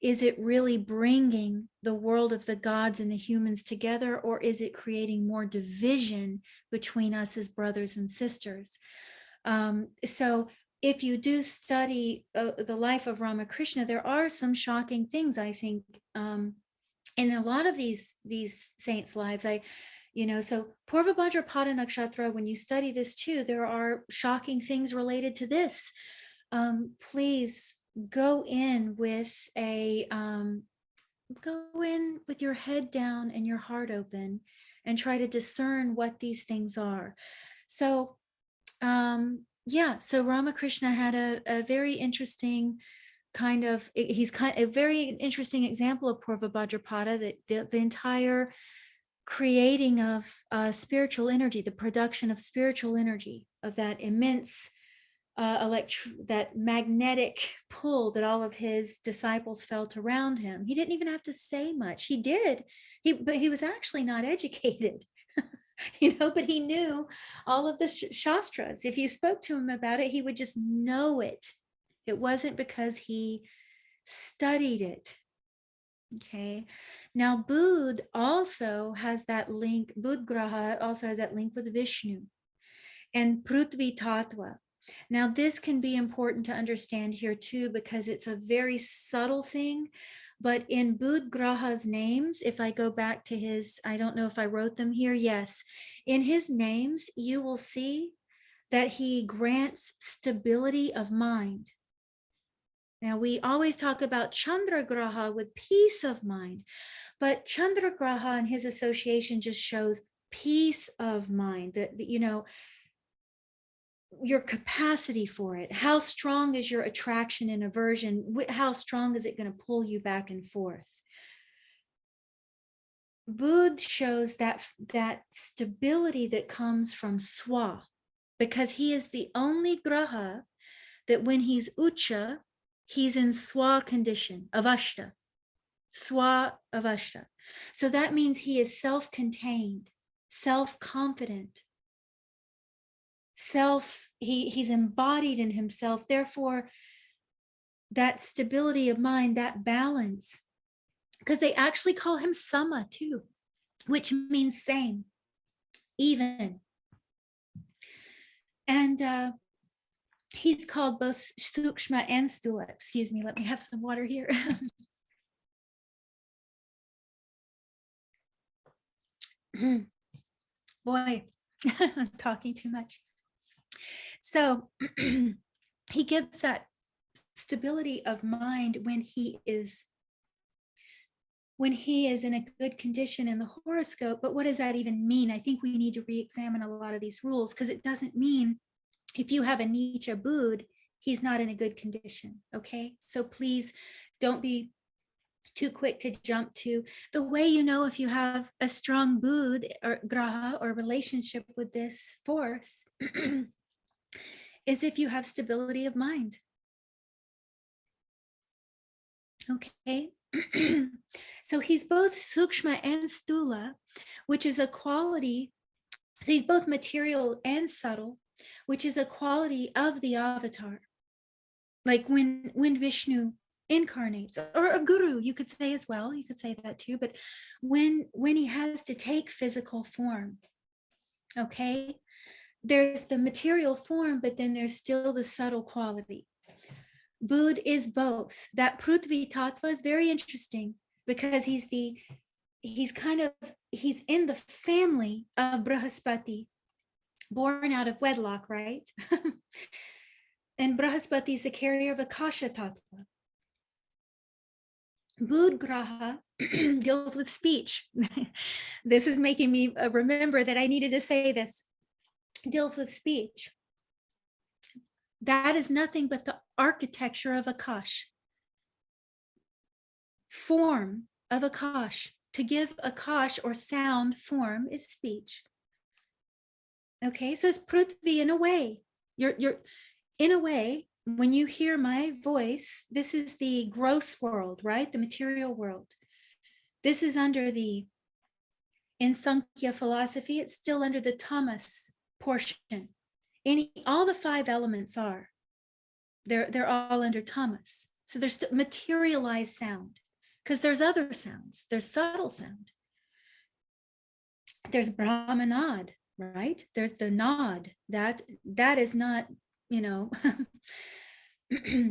Is it really bringing the world of the gods and the humans together, or is it creating more division between us as brothers and sisters? So if you do study the life of Ramakrishna, there are some shocking things, I think, in a lot of these saints' lives. So Purva Bhadrapada Nakshatra, when you study this too, there are shocking things related to this. Please go in with your head down and your heart open and try to discern what these things are. So so Ramakrishna had a very interesting a very interesting example of Purva Bhadrapada, that the entire creating of spiritual energy, the production of spiritual energy, of that immense that magnetic pull that all of his disciples felt around him. He didn't even have to say much. He did, but he was actually not educated. But he knew all of the shastras. If you spoke to him about it, he would just know it. It wasn't because he studied it. Okay. Now, Bud also has that link. Bud graha also has that link with Vishnu and Prithvi Tattva. Now, this can be important to understand here too, because it's a very subtle thing. But in Bud Graha's names, if I go back to his, I don't know if I wrote them here. Yes. In his names, you will see that he grants stability of mind. Now, we always talk about Chandra Graha with peace of mind, but Chandra Graha and his association just shows peace of mind, that your capacity for it. How strong is your attraction and aversion? How strong is it going to pull you back and forth? Bud shows that stability that comes from Swa, because he is the only graha that when he's Ucha, he's in Swa condition, Avashta, Swa Avashta. So that means he is self-contained, self-confident, he's embodied in himself. Therefore, that stability of mind, that balance, because they actually call him Sama too, which means same, even. And he's called both Sukshma and Stula. Excuse me, let me have some water here. Boy, I'm talking too much. So he gives that stability of mind when he is in a good condition in the horoscope. But what does that even mean? I think we need to re-examine a lot of these rules, because it doesn't mean if you have a Nietzsche Bud, he's not in a good condition. Okay, so please don't be too quick to jump to the way if you have a strong Bud or graha or relationship with this force is if you have stability of mind. Okay. So he's both Sukshma and Stula, which is a quality. So he's both material and subtle, which is a quality of the avatar. Like when Vishnu incarnates, or a guru, you could say as well. You could say that too. But when he has to take physical form, okay, there's the material form, but then there's still the subtle quality. Bud is both. That Prithvi Tattva is very interesting, because he's in the family of Brahaspati, born out of wedlock, right? And Brahaspati is the carrier of Akasha Tattva. Bud Graha deals with speech. This is making me remember that I needed to say this. Deals with speech. That is nothing but the architecture of Akash. Form of Akash. To give Akash or sound form is speech. Okay, so it's Prithvi in a way. You're in a way, when you hear my voice, this is the gross world, right? The material world. This is under the, in Sankhya philosophy, it's still under the tamas portion. All the 5 elements are, they're all under tamas. So there's materialized sound, because there's other sounds. There's subtle sound. There's Brahmanad, right? There's the nod. That is not,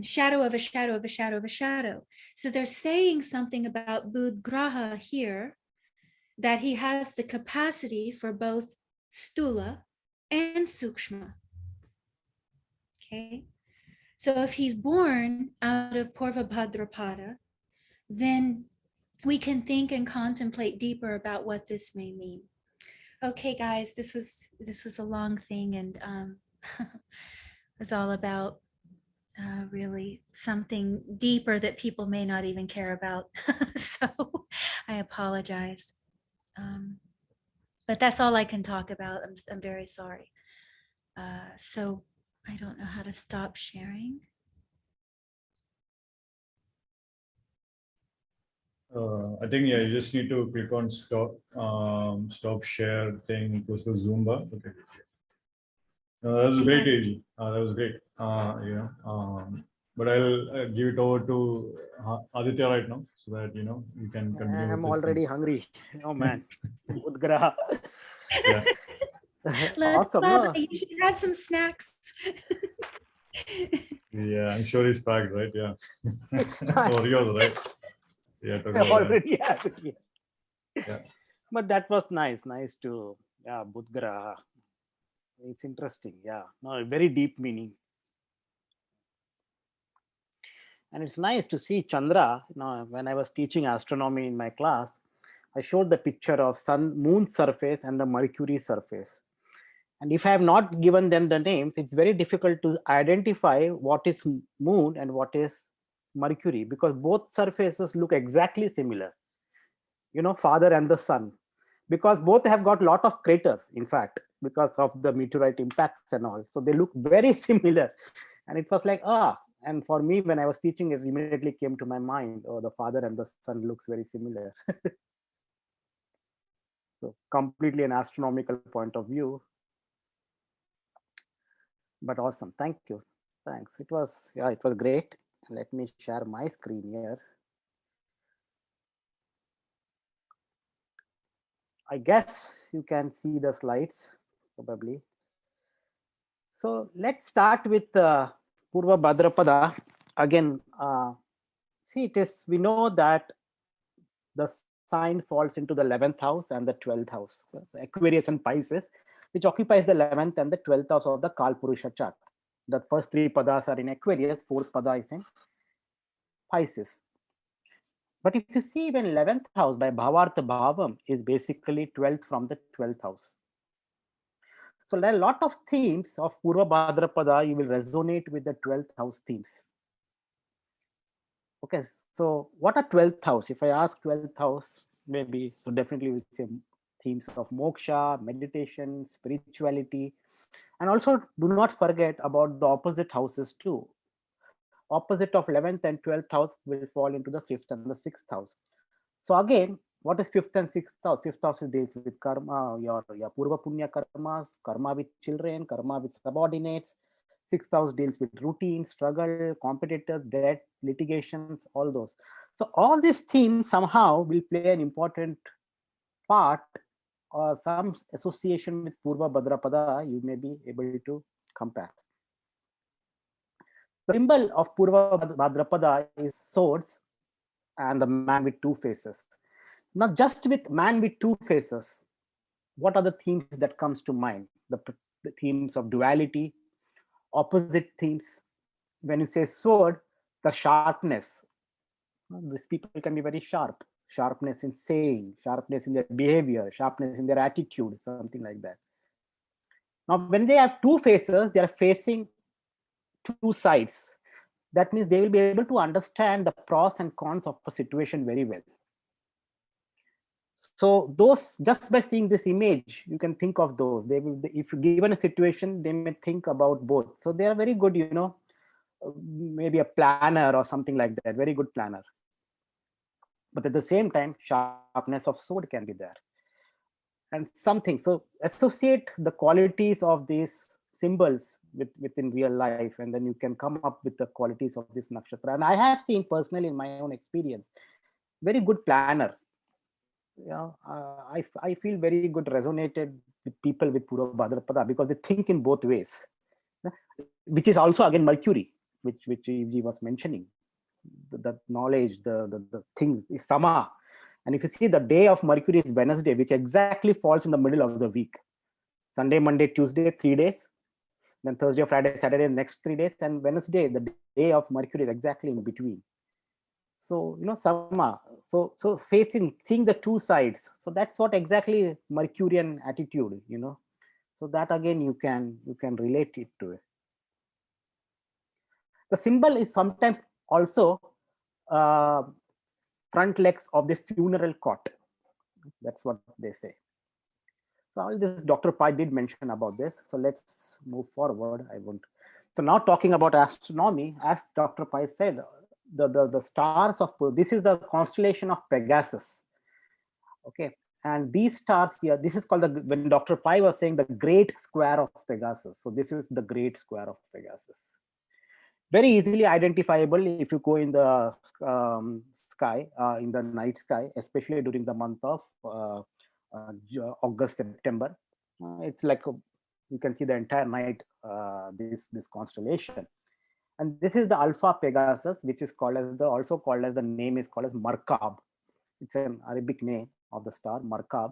shadow of a shadow of a shadow of a shadow. So they're saying something about Graha here, that he has the capacity for both stula and sukshma. Okay. So if he's born out of Purva Bhadrapada, then we can think and contemplate deeper about what this may mean. Okay, guys, this was a long thing, and it's all about really something deeper that people may not even care about. So I apologize. But that's all I can talk about. I'm very sorry. So I don't know how to stop sharing. I think, yeah, you just need to click on stop share thing, goes to Zoom. Okay. That was great, AG. That was great. But I'll give it over to Aditya right now, so that you can continue. I'm already hungry. Oh man, Ugra. Yeah. Awesome. No? You should have some snacks. Yeah, I'm sure he's packed, right? Yeah. Oreos, right? Yeah. Already have it. Yeah. Yeah. But that was nice to, yeah, Budgra. It's interesting. Yeah, no, very deep meaning. And it's nice to see Chandra. When I was teaching astronomy in my class, I showed the picture of moon surface and the Mercury surface. And if I have not given them the names, it's very difficult to identify what is moon and what is Mercury, because both surfaces look exactly similar. Father and the son, because both have got a lot of craters, in fact, because of the meteorite impacts and all. So they look very similar. And it was like, and for me, when I was teaching, it immediately came to my mind, the father and the son looks very similar. So completely an astronomical point of view. But awesome. Thank you. Thanks. It was great. Let me share my screen here. I guess you can see the slides probably. So let's start with Purva Bhadrapada. Again, see, we know that the sign falls into the 11th house and the 12th house, so Aquarius and Pisces, which occupies the 11th and the 12th house of the Kalpurusha chart. The first 3 padas are in Aquarius, 4th pada is in Pisces. But if you see, even 11th house by Bhavartha Bhavam is basically 12th from the 12th house. So there are a lot of themes of Purva Bhadrapada, you will resonate with the 12th house themes. Okay, so what are 12th house? If I ask 12th house, maybe, so definitely we say themes of moksha, meditation, spirituality, and also do not forget about the opposite houses too. Opposite of 11th and 12th house will fall into the 5th and the 6th house. So again, what is 5th and 6th house? 5th house deals with karma, your Purva Punya karmas, karma with children, karma with subordinates. 6th house deals with routine, struggle, competitors, debt, litigations, all those. So all these themes somehow will play an important part, or some association with Purva Bhadrapada you may be able to compare. The symbol of Purva Bhadrapada is swords and the man with 2 faces. Now, just with man with 2 faces, what are the themes that comes to mind? The themes of duality, opposite themes. When you say sword, the sharpness. These people can be very sharp. Sharpness in saying, sharpness in their behavior, sharpness in their attitude, something like that. Now, when they have 2 faces, they are facing 2 sides. That means they will be able to understand the pros and cons of a situation very well. So those, just by seeing this image, you can think of those. They will, if given a situation, they may think about both. So they are very good, maybe a planner or something like that, very good planner. But at the same time, sharpness of sword can be there. And something, so associate the qualities of these symbols within real life, and then you can come up with the qualities of this nakshatra. And I have seen personally in my own experience, very good planner. I feel very good resonated with people with Purva Bhadrapada because they think in both ways, which is also again Mercury, which he was mentioning. The knowledge, the thing is Sama. And if you see, the day of Mercury is Wednesday, which exactly falls in the middle of the week. Sunday, Monday, Tuesday, 3 days. Then Thursday, Friday, Saturday, next 3 days. And Wednesday, the day of Mercury is exactly in between. So, Sama. So seeing the two sides. So that's what exactly Mercurian attitude, So that again, you can relate it to it. The symbol is sometimes also front legs of the funeral cot. That's what they say. So all this Dr. Pai did mention about this. So let's move forward. So now talking about astronomy, as Dr. Pai said, the stars of, this is the constellation of Pegasus. Okay. And these stars here, this is called when Dr. Pai was saying the great square of Pegasus. So this is the great square of Pegasus. Very easily identifiable if you go in the sky, in the night sky, especially during the month of August, September. It's like you can see the entire night, this constellation. And this is the Alpha Pegasus, which is called as the name is called as Markab. It's an Arabic name of the star, Markab.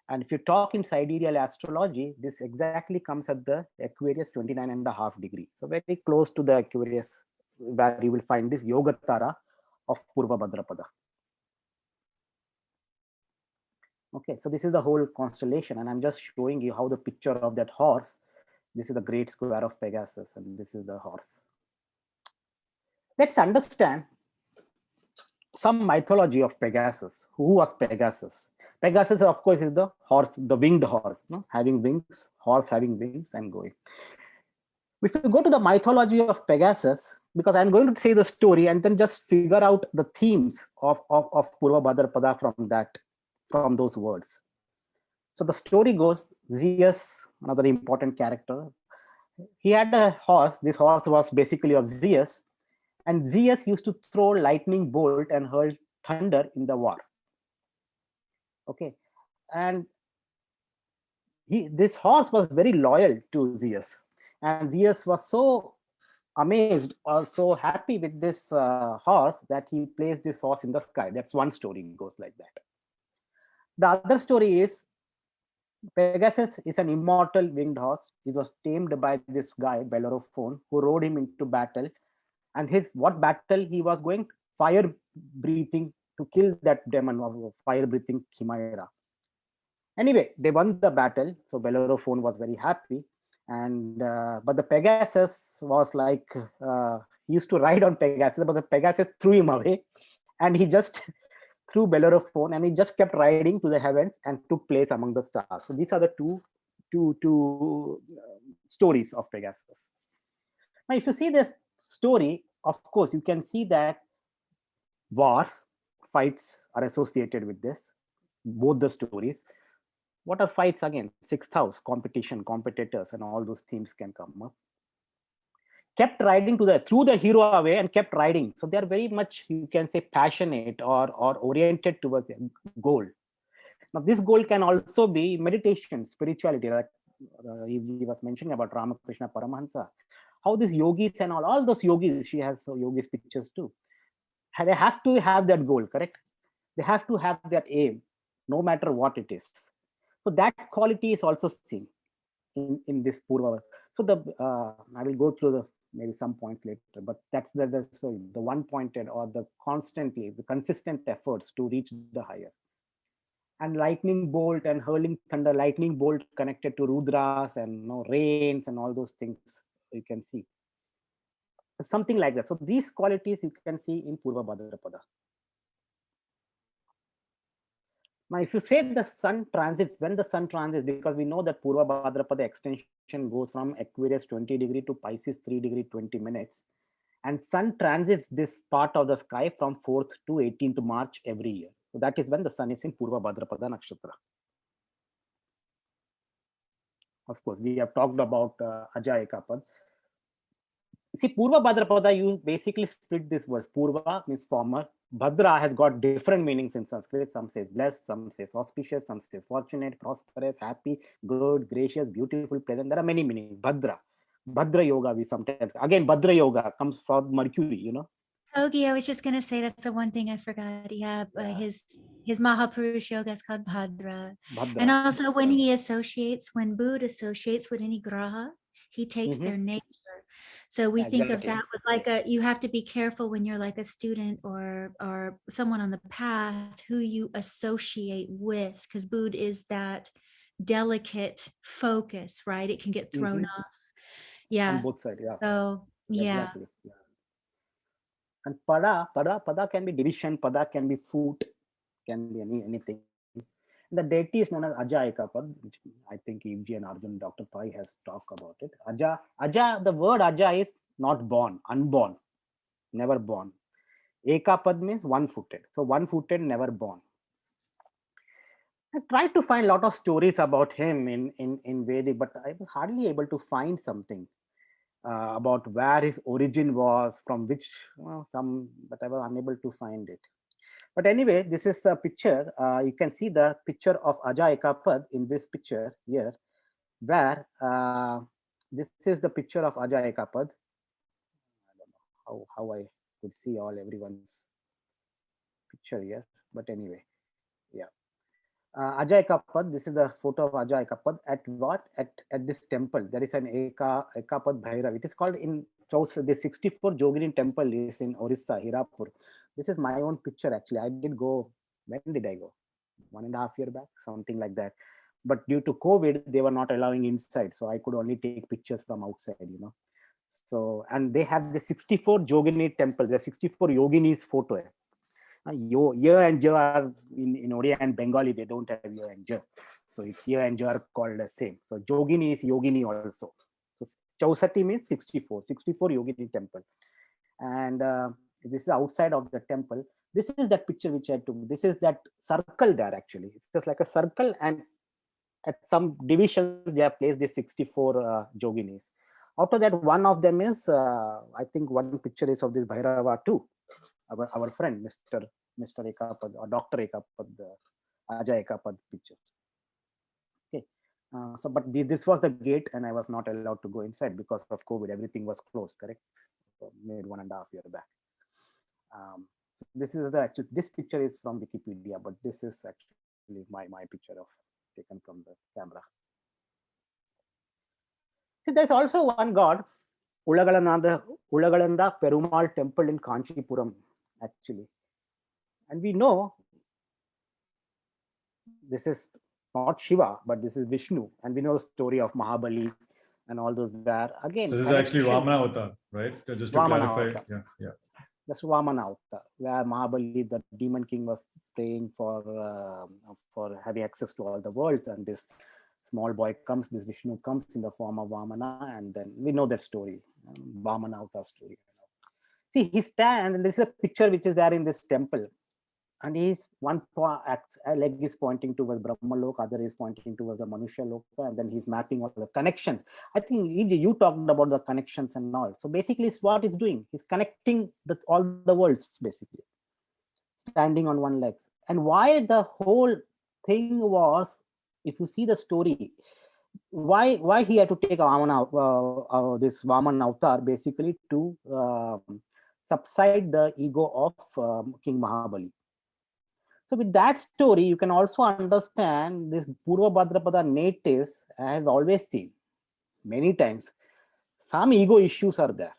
And if you talk in sidereal astrology, this exactly comes at the Aquarius 29.5 degree. So very close to the Aquarius, where you will find this Yogatara of Purva Bhadrapada. Okay, so this is the whole constellation, and I'm just showing you how the picture of that horse. This is the great square of Pegasus, and this is the horse. Let's understand some mythology of Pegasus. Who was Pegasus? Pegasus, of course, is the horse, the winged horse, having wings, horse having wings and going. If you go to the mythology of Pegasus, because I'm going to say the story and then just figure out the themes of Purva Bhadrapada from those words. So the story goes, Zeus, another important character, he had a horse. This horse was basically of Zeus, and Zeus used to throw lightning bolt and hurl thunder in the war. Okay, and this horse was very loyal to Zeus, and Zeus was so amazed or so happy with this horse that he placed this horse in the sky. That's one story, it goes like that. The other story is Pegasus is an immortal winged horse. He was tamed by this guy, Bellerophon, who rode him into battle. And what battle he was going? Fire breathing, to kill that demon of fire breathing chimera. Anyway, they won the battle. So Bellerophon was very happy. And but the Pegasus was like, he used to ride on Pegasus, but the Pegasus threw him away. And he just threw Bellerophon, and he just kept riding to the heavens and took place among the stars. So these are the two stories of Pegasus. Now, if you see this story, of course, you can see that wars, fights are associated with this, both the stories. What are fights again? Sixth house, competition, competitors, and all those themes can come up. Kept riding threw the hero away and kept riding. So they are very much, you can say, passionate or oriented towards a goal. Now, this goal can also be meditation, spirituality, like he was mentioning about Ramakrishna Paramahansa. How these yogis and all those yogis, she has yogis pictures too. They have to have that goal, correct? They have to have that aim, no matter what it is. So that quality is also seen in this Purva. So I will go through maybe some points later, but that's the one pointed or the consistent efforts to reach the higher. And lightning bolt and hurling thunder, lightning bolt connected to Rudras and rains and all those things you can see. Something like that. So these qualities you can see in Purva Bhadrapada. Now, if you say the sun transits, when the sun transits, because we know that Purva Bhadrapada extension goes from Aquarius 20 degree to Pisces 3 degree 20 minutes. And sun transits this part of the sky from 4th to 18th March every year. So that is when the sun is in Purva Bhadrapada Nakshatra. Of course, we have talked about Aja Ekapad. See, Purva Bhadrapada, you basically split this verse. Purva means former. Bhadra has got different meanings in Sanskrit. Some says blessed, some says auspicious, some says fortunate, prosperous, happy, good, gracious, beautiful, pleasant. There are many meanings. Bhadra. Bhadra Yoga, we sometimes, again, Bhadra Yoga comes from Mercury, you know. Togi, I was just gonna say that's the one thing I forgot. Yeah, his Mahapurush yoga is called Bhadra. And Bhadra. also when Buddha associates with any graha, he takes their nature. So we think of Exactly. that with like you have to be careful when you're like a student or someone on the path who you associate with, because Buddha is that delicate focus, right? It can get thrown off. Yeah. On both sides, yeah. So yeah. Exactly. Yeah. And pada can be division, pada can be foot, can be anything. The deity is known as Aja Ekapad, which I think EG and Arjun, Dr. Pai has talked about it. Aja, the word Aja is not born, unborn, never born. Ekapad means one-footed. So one-footed, never born. I tried to find a lot of stories about him in Vedic, but I was hardly able to find something about where his origin was, from which, but I was unable to find it. But anyway, this is a picture. You can see the picture of Aja Ekapad in this picture here, where this is the picture of Aja Ekapad. I don't know how I could see everyone's picture here, but anyway, yeah. Aja Ekapad, this is the photo of Aja Ekapad at what? At this temple. There is an Ekapad Bhairav. It is called in the 64 Jogini temple is in Orissa, Hirapur. This is my own picture actually. I did go, when did I go? 1.5 years back, something like that. But due to COVID, they were not allowing inside. So I could only take pictures from outside, you know. So, and they have the 64 Jogini temple. There are 64 yoginis photo. Ye and Je are in Odia and Bengali, they don't have Ye and Je. So it's Ye and Je are called the same. So Jogini is Yogini also. So Chausati means 64 Yogini temple. And this is outside of the temple. This is that picture which I took. This is that circle there actually. It's just like a circle, and at some divisions they have placed the 64 Joginis. After that, one of them is, I think one picture is of this Bhairava too. Our friend, Mr. Ekapad or Dr. Ekapad, Aja Ekapad picture. Okay. So, but this was the gate, and I was not allowed to go inside because of COVID. Everything was closed, correct? So made 1.5 years back. So this is this picture is from Wikipedia, but this is actually my picture taken from the camera. See, there's also one god, Ulagalanda Perumal temple in Kanchipuram, actually. And we know this is not Shiva, but this is Vishnu. And we know the story of Mahabali and all those there. Again, so this is actually Vamana Avatar, right? Just to Vamana clarify. Avatar. Yeah. That's Vamana Avatar, where Mahabali, the demon king, was praying for having access to all the worlds. And this small boy comes, this Vishnu comes in the form of Vamana, and then we know that story, Vamana Avatar story. See, he stands, and this is a picture which is there in this temple. And he's one leg is pointing towards Brahmalok, other is pointing towards the Manusha Loka, and then he's mapping all the connections. I think you talked about the connections and all. So basically, it's what he's doing. He's connecting all the worlds, basically, standing on one leg. And why the whole thing was, if you see the story, why he had to take this Vamana Avatar, basically to subside the ego of King Mahabali. So with that story, you can also understand this Purva Bhadrapada natives have always seen many times some ego issues are there.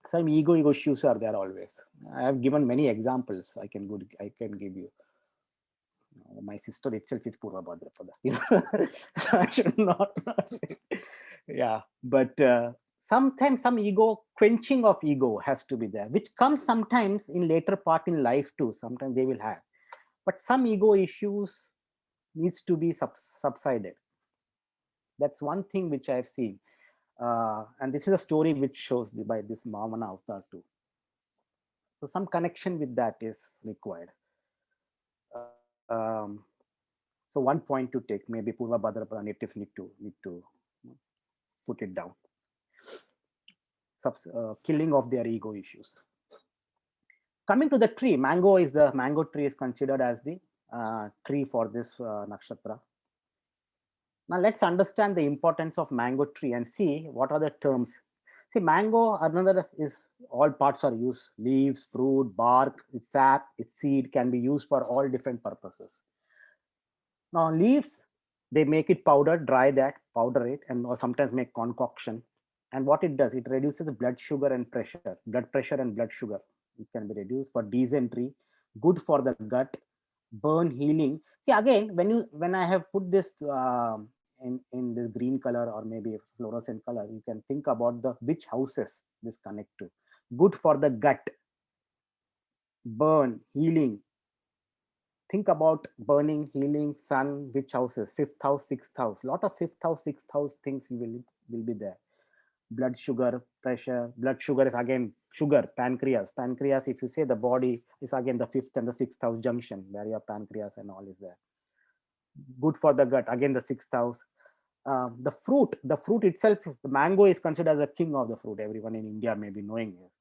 Some ego issues are there always. I have given many examples. I can give you. My sister itself is Purva Bhadrapada. So I should not say. Yeah, but sometimes some ego, quenching of ego has to be there, which comes sometimes in later part in life too. Sometimes they will have, but some ego issues needs to be subsided. That's one thing which I've seen. And this is a story which shows by this Vamana avatar too. So some connection with that is required. So one point to take, maybe Purva Bhadrapada natives need to put it down. Killing of their ego issues. Coming to the tree, mango tree is considered as the tree for this nakshatra. Now let's understand the importance of mango tree and see what are the terms. See, mango, another is all parts are used, leaves, fruit, bark, its sap, its seed can be used for all different purposes. Now leaves, they make it powder, dry that, powder it, and or sometimes make concoction. And what it does, it reduces the blood sugar and pressure, blood pressure and blood sugar. It can be reduced for dysentery, good for the gut, burn healing. See, again, when I have put this in this green color or maybe fluorescent color, you can think about the which houses this connect to. Good for the gut, burn, healing. Think about burning, healing, sun, which houses, 5th house, 6th house. A lot of 5th house, 6th house things will be there. Blood sugar, pressure. Blood sugar is again sugar, pancreas. Pancreas, if you say the body is again the 5th and the 6th house junction where your pancreas and all is there. Good for the gut, again the 6th house. The fruit itself, the mango is considered as a king of the fruit. Everyone in India may be knowing it.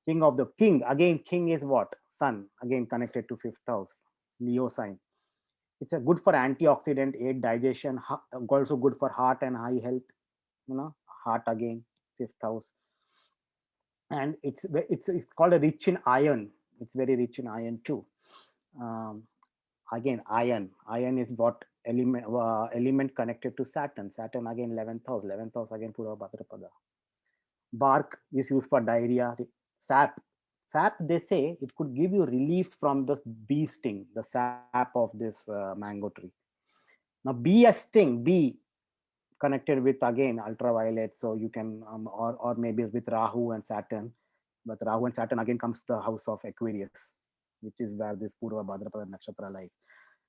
You know, king. Again, king is what? Sun. Again connected to 5th house, Leo sign. It's a good for antioxidant, aid digestion. Also good for heart and eye health. You know, heart again, 5th house. And it's called a rich in iron. It's very rich in iron too. Again, iron is what element connected to Saturn again 11th house again Purva Bhadrapada. Bark is used for diarrhea. Sap, they say it could give you relief from the bee sting, the sap of this mango tree. Now bee connected with again ultraviolet, so you can or maybe with Rahu and Saturn, but Rahu and Saturn again comes to the house of Aquarius, which is where this Purva Bhadrapada Nakshatra lies.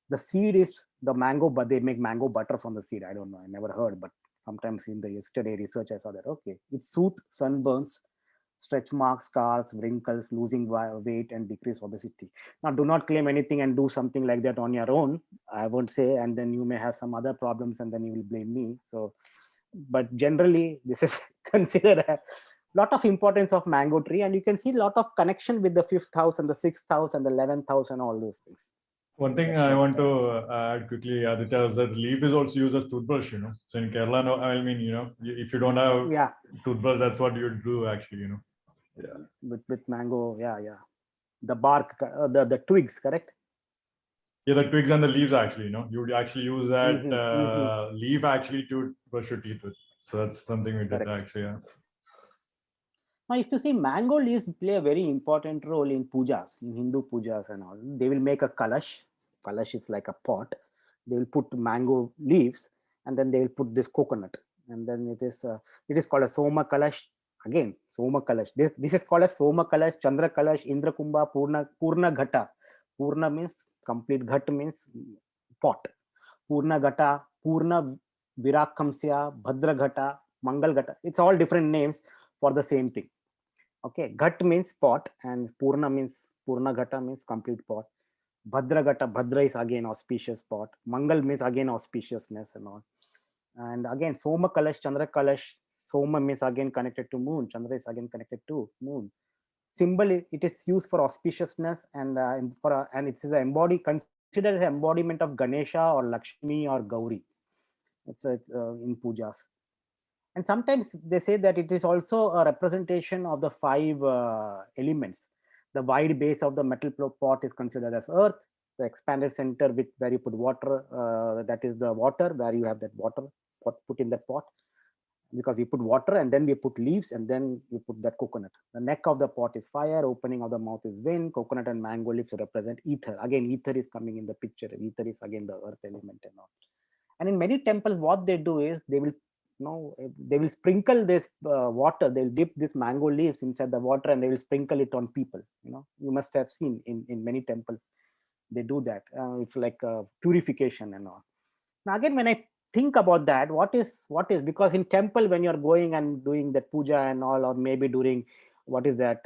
The seed is the mango, but they make mango butter from the seed. I don't know, I never heard, but sometimes in the yesterday research I saw that. Okay, it soothes sunburns, stretch marks, scars, wrinkles, losing weight, and decrease obesity. Now, do not claim anything and do something like that on your own. I won't say, and then you may have some other problems, and then you will blame me. So, but generally, this is considered a lot of importance of mango tree, and you can see a lot of connection with the 5th house and the 6th house and the 11th house and all those things. One thing I want to add quickly, Aditya, is that leaf is also used as toothbrush, you know. So in Kerala, no, I mean, you know, if you don't have toothbrush, that's what you do actually, you know. Yeah. With mango, the bark, the twigs, correct? Yeah, the twigs and the leaves actually, you know, you would actually use that leaf actually to brush your teeth with. So that's something we did actually, yeah. Now, if you see, mango leaves play a very important role in pujas, in Hindu pujas and all. They will make a kalash. Kalash is like a pot. They will put mango leaves, and then they will put this coconut, and then it is called a Soma Kalash. Again, Soma Kalash. This is called a Soma Kalash, Chandra Kalash, Indra Kumbha, Purna Ghata. Purna means complete, Ghat means pot. Purna Ghata, Purna Virakamsya, Bhadra Ghata, Mangal Ghata. It's all different names for the same thing. Okay, Ghat means pot, and Purna Ghata means complete pot. Bhadra Ghata, Bhadra is again auspicious pot. Mangal means again auspiciousness and all. And again, Soma Kalash, Chandra Kalash. Soma means again connected to moon. Chandra is again connected to moon. Symbol, it is used for auspiciousness and it is considered as an embodiment of Ganesha or Lakshmi or Gauri. It's in pujas. And sometimes they say that it is also a representation of the 5 elements. The wide base of the metal pot is considered as earth. The expanded center where you put water, that is the water, where you have that water put in that pot. Because you put water and then we put leaves and then you put that coconut. The neck of the pot is fire, opening of the mouth is wind, coconut and mango leaves represent ether. Again, ether is coming in the picture. Ether is again the earth element and all. And in many temples, what they do is they will sprinkle this water. They'll dip this mango leaves inside the water and they will sprinkle it on people. You know, you must have seen in many temples they do that. It's like purification and all. Now again, when I think about that. What is, because in temple, when you're going and doing that puja and all, or maybe during, what is that,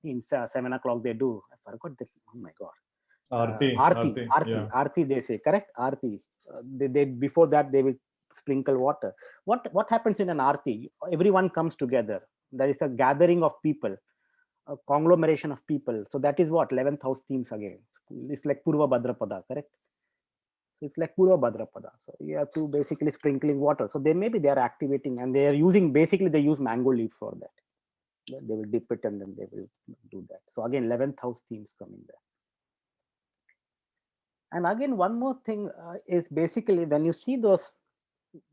in 7 o'clock they do, I forgot the, oh my God. Aarti, they say, correct? Aarti. They before that they will sprinkle water. What happens in an aarti? Everyone comes together. There is a gathering of people, a conglomeration of people. So that is what 11th house themes again. It's like Purva Bhadrapada, correct? It's like Purva Bhadrapada. So you have to basically sprinkling water. So they are activating, and they are using, basically they use mango leaf for that. They will dip it and then they will do that. So again, 11th house themes coming there. And again, one more thing is basically when you see those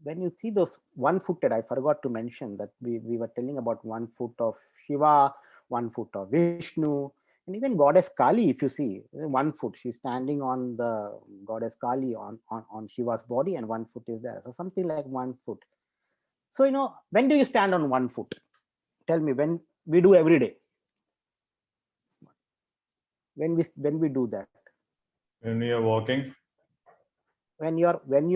1-footed, I forgot to mention that we were telling about 1 foot of Shiva, 1 foot of Vishnu, and even goddess Kali. If you see 1 foot, she's standing on the goddess Kali on Shiva's body, and 1 foot is there. So something like 1 foot. So when do you stand on 1 foot? Tell me. When we do every day. When we do that. When we are walking. When you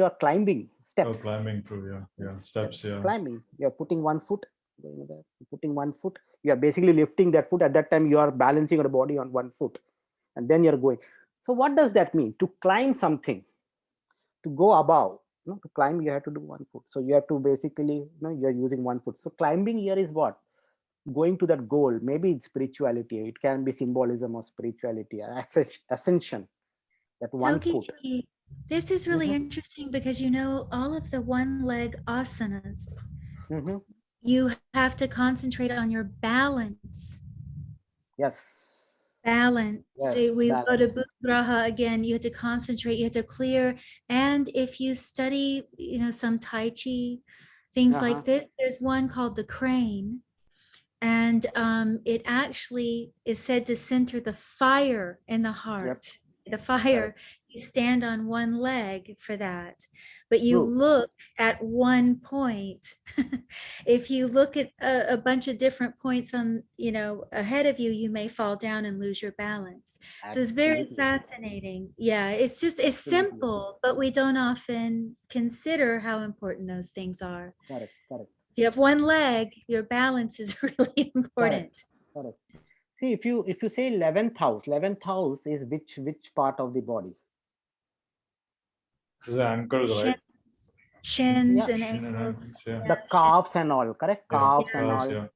are climbing steps. Oh, climbing through, yeah, steps, yeah. Climbing, you're putting 1 foot, putting 1 foot. You are basically lifting that foot. At that time, you are balancing your body on 1 foot, and then you're going. So what does that mean? To climb something, to go above, to climb, you have to do 1 foot. So you have to basically, you're using 1 foot. So climbing here is what? Going to that goal. Maybe it's spirituality. It can be symbolism or spirituality, ascension. That 1 foot. This is really interesting because all of the 1-leg asanas, you have to concentrate on your balance. Yes. Balance. Yes, we balance. go to graha again. You have to concentrate. You have to clear. And if you study, some Tai Chi, things like this, there's one called the crane. And it actually is said to center the fire in the heart. The fire, you stand on 1 leg for that, but you look at 1 point. If you look at a bunch of different points on, ahead of you, you may fall down and lose your balance. So it's very fascinating. Yeah, it's simple, but we don't often consider how important those things are. Correct. If you have 1 leg, your balance is really important. Correct. See, if you say 11th house is which part of the body? The ankles, right? Shins and ankles. The calves and all, correct? Calves and all. Yeah.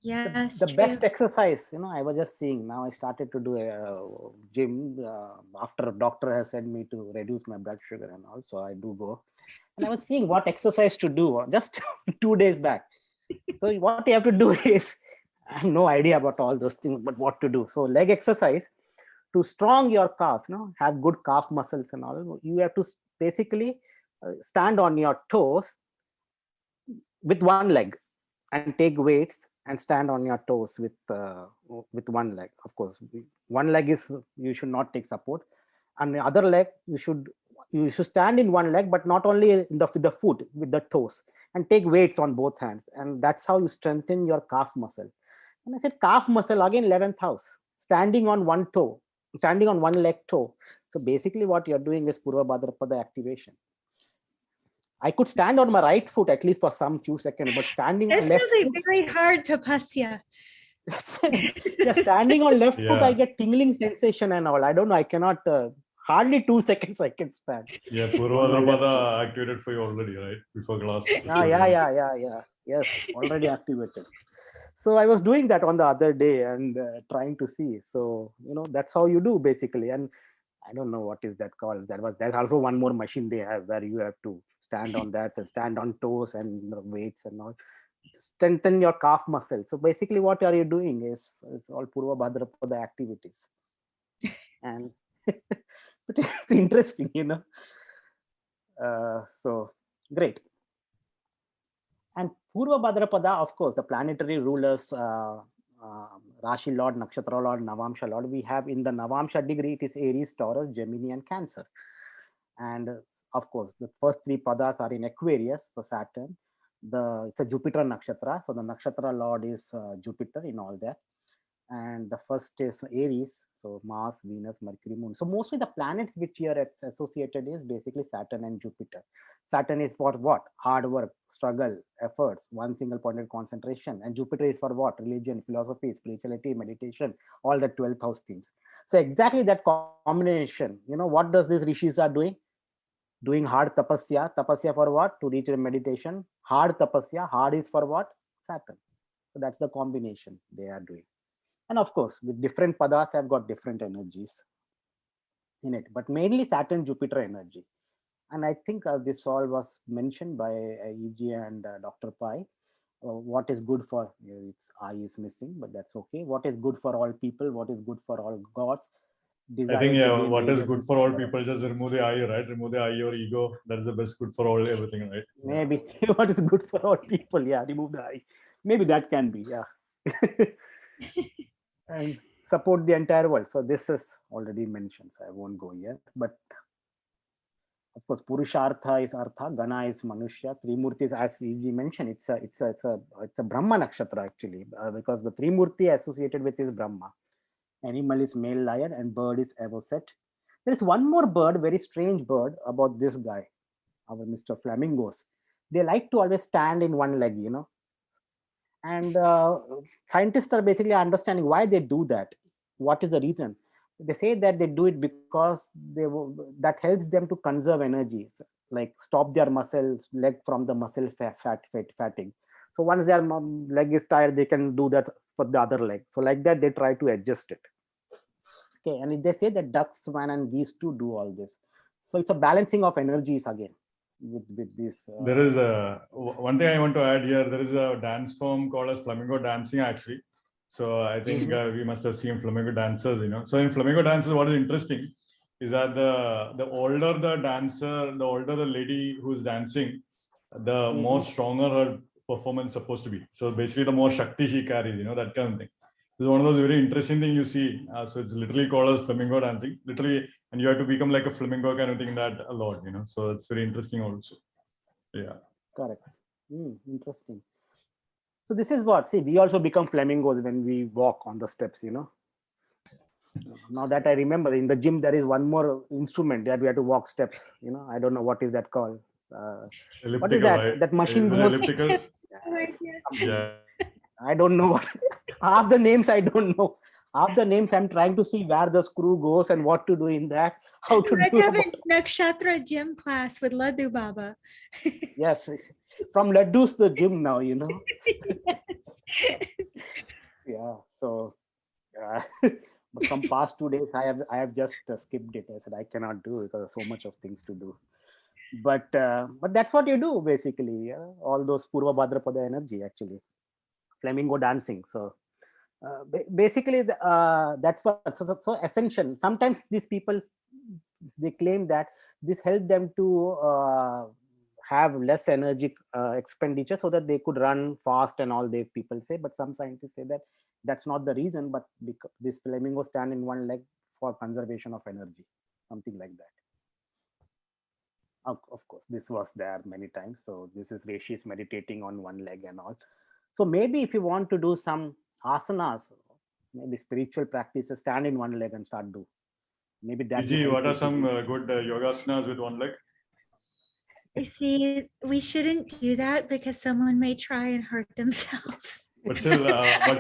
Yeah, the best exercise, I was just seeing, now I started to do a gym after doctor has sent me to reduce my blood sugar and all, so I do go. And I was seeing what exercise to do just 2 days back. So what you have to do is, I have no idea about all those things, but what to do. So leg exercise to strong your calf, have good calf muscles and all. You have to basically stand on your toes with 1 leg and take weights and stand on your toes with 1 leg. Of course, 1 leg is, you should not take support, and the other leg you should stand in 1 leg, but not only in the foot, with the toes, and take weights on both hands, and that's how you strengthen your calf muscle. And I said calf muscle again, 11th house, standing on 1 toe, standing on 1 leg toe. So basically what you're doing is Purva Bhadrapada activation. I could stand on my right foot at least for some few seconds, but standing on left foot, very hard tapasya. Standing on left foot, I get tingling sensation and all. I don't know. I cannot. Hardly 2 seconds I can stand. Yeah, Purva Bhadrapada activated for you already, right? Before class. Yeah. Yes, already activated. So I was doing that on the other day and trying to see. So that's how you do basically. And I don't know what is that called. There's also one more machine they have where you have to stand on that and stand on toes and weights and all, strengthen your calf muscle. So basically what are you doing is, it's all Purva Bhadrapada activities. And but it's interesting, so great. And Purva Bhadrapada, of course, the planetary rulers, Rashi Lord, Nakshatra Lord, Navamsha Lord, we have in the Navamsha degree, it is Aries, Taurus, Gemini, and Cancer. And of course, the first 3 padas are in Aquarius, so Saturn. It's a Jupiter Nakshatra, so the Nakshatra Lord is Jupiter in all that. And the first is Aries, so Mars, Venus, Mercury, Moon. So mostly the planets which here associated is basically Saturn and Jupiter. Saturn is for what? Hard work, struggle, efforts, one single pointed concentration. And Jupiter is for what? Religion, philosophy, spirituality, meditation, all the 12th house themes. So exactly that combination, what does these rishis are doing? Doing hard tapasya. Tapasya for what? To reach a meditation. Hard tapasya. Hard is for what? Saturn. So that's the combination they are doing. And of course, with different padas have got different energies in it, but mainly Saturn, Jupiter energy. And I think this all was mentioned by EG and Dr. Pai. What is good for, its eye is missing, but that's okay. What is good for all people? What is good for all gods? I think, yeah, what is good for all people, just remove the I, right? Remove the I or ego. That is the best good for all, everything, right? Maybe what is good for all people? Yeah, remove the I. Maybe that can be, yeah. And support the entire world. So this is already mentioned, so I won't go here. But of course, Purushartha is Artha, Gana is Manushya, Trimurti, as E.G. mentioned, it's a Brahma Nakshatra actually, because the Trimurti associated with is Brahma. Animal is male lion and bird is Avoset. There is one more bird, very strange bird about this guy, our Mr. Flamingos. They like to always stand in one leg, and scientists are basically understanding why they do that. What is the reason? They say that they do it because that helps them to conserve energy, like stop their muscles leg from the muscle fatigue. So once their leg is tired, they can do that for the other leg. So like that, they try to adjust it. Okay, and they say that ducks, swan, and geese too do all this. So it's a balancing of energies again with this. There is one thing I want to add here. There is a dance form called as flamenco dancing actually. So I think we must have seen flamenco dancers, So in flamenco dances, what is interesting is that the older the dancer, the older the lady who's dancing, the more stronger her performance is supposed to be. So basically, the more Shakti she carries, that kind of thing. This is one of those very interesting things you see. So it's literally called as flamenco dancing, literally, and you have to become like a flamenco kind of thing that a lot, So it's very interesting also. Yeah. Correct. Interesting. So this is what, see, we also become flamingos when we walk on the steps, Now that I remember, in the gym, there is one more instrument that we have to walk steps, I don't know what is that called. Elliptical, what is that? right? That machine goes. Elliptical? Yeah. I don't know what. Half the names I don't know. Half the names I'm trying to see where the screw goes and what to do in that. How to do have a nakshatra gym class with Laddu Baba. Yes, from Laddus to gym now, Yes. Yeah, so from past 2 days, I have just skipped it. I said I cannot do it because so much of things to do. But that's what you do basically. All those Purva Bhadrapada energy actually, flamingo dancing. So basically, that's what. So essential. Sometimes these people, they claim that this helped them to have less energy expenditure so that they could run fast and all. They people say, but some scientists say that that's not the reason. But because this flamingo stand in one leg for conservation of energy, something like that. Of course, this was there many times. So this is rishis meditating on one leg and all. So maybe if you want to do some asanas, maybe spiritual practices, stand in one leg and start do. Maybe that. Gigi, what are some good yogasanas with one leg? You see, we shouldn't do that because someone may try and hurt themselves. But still, I'm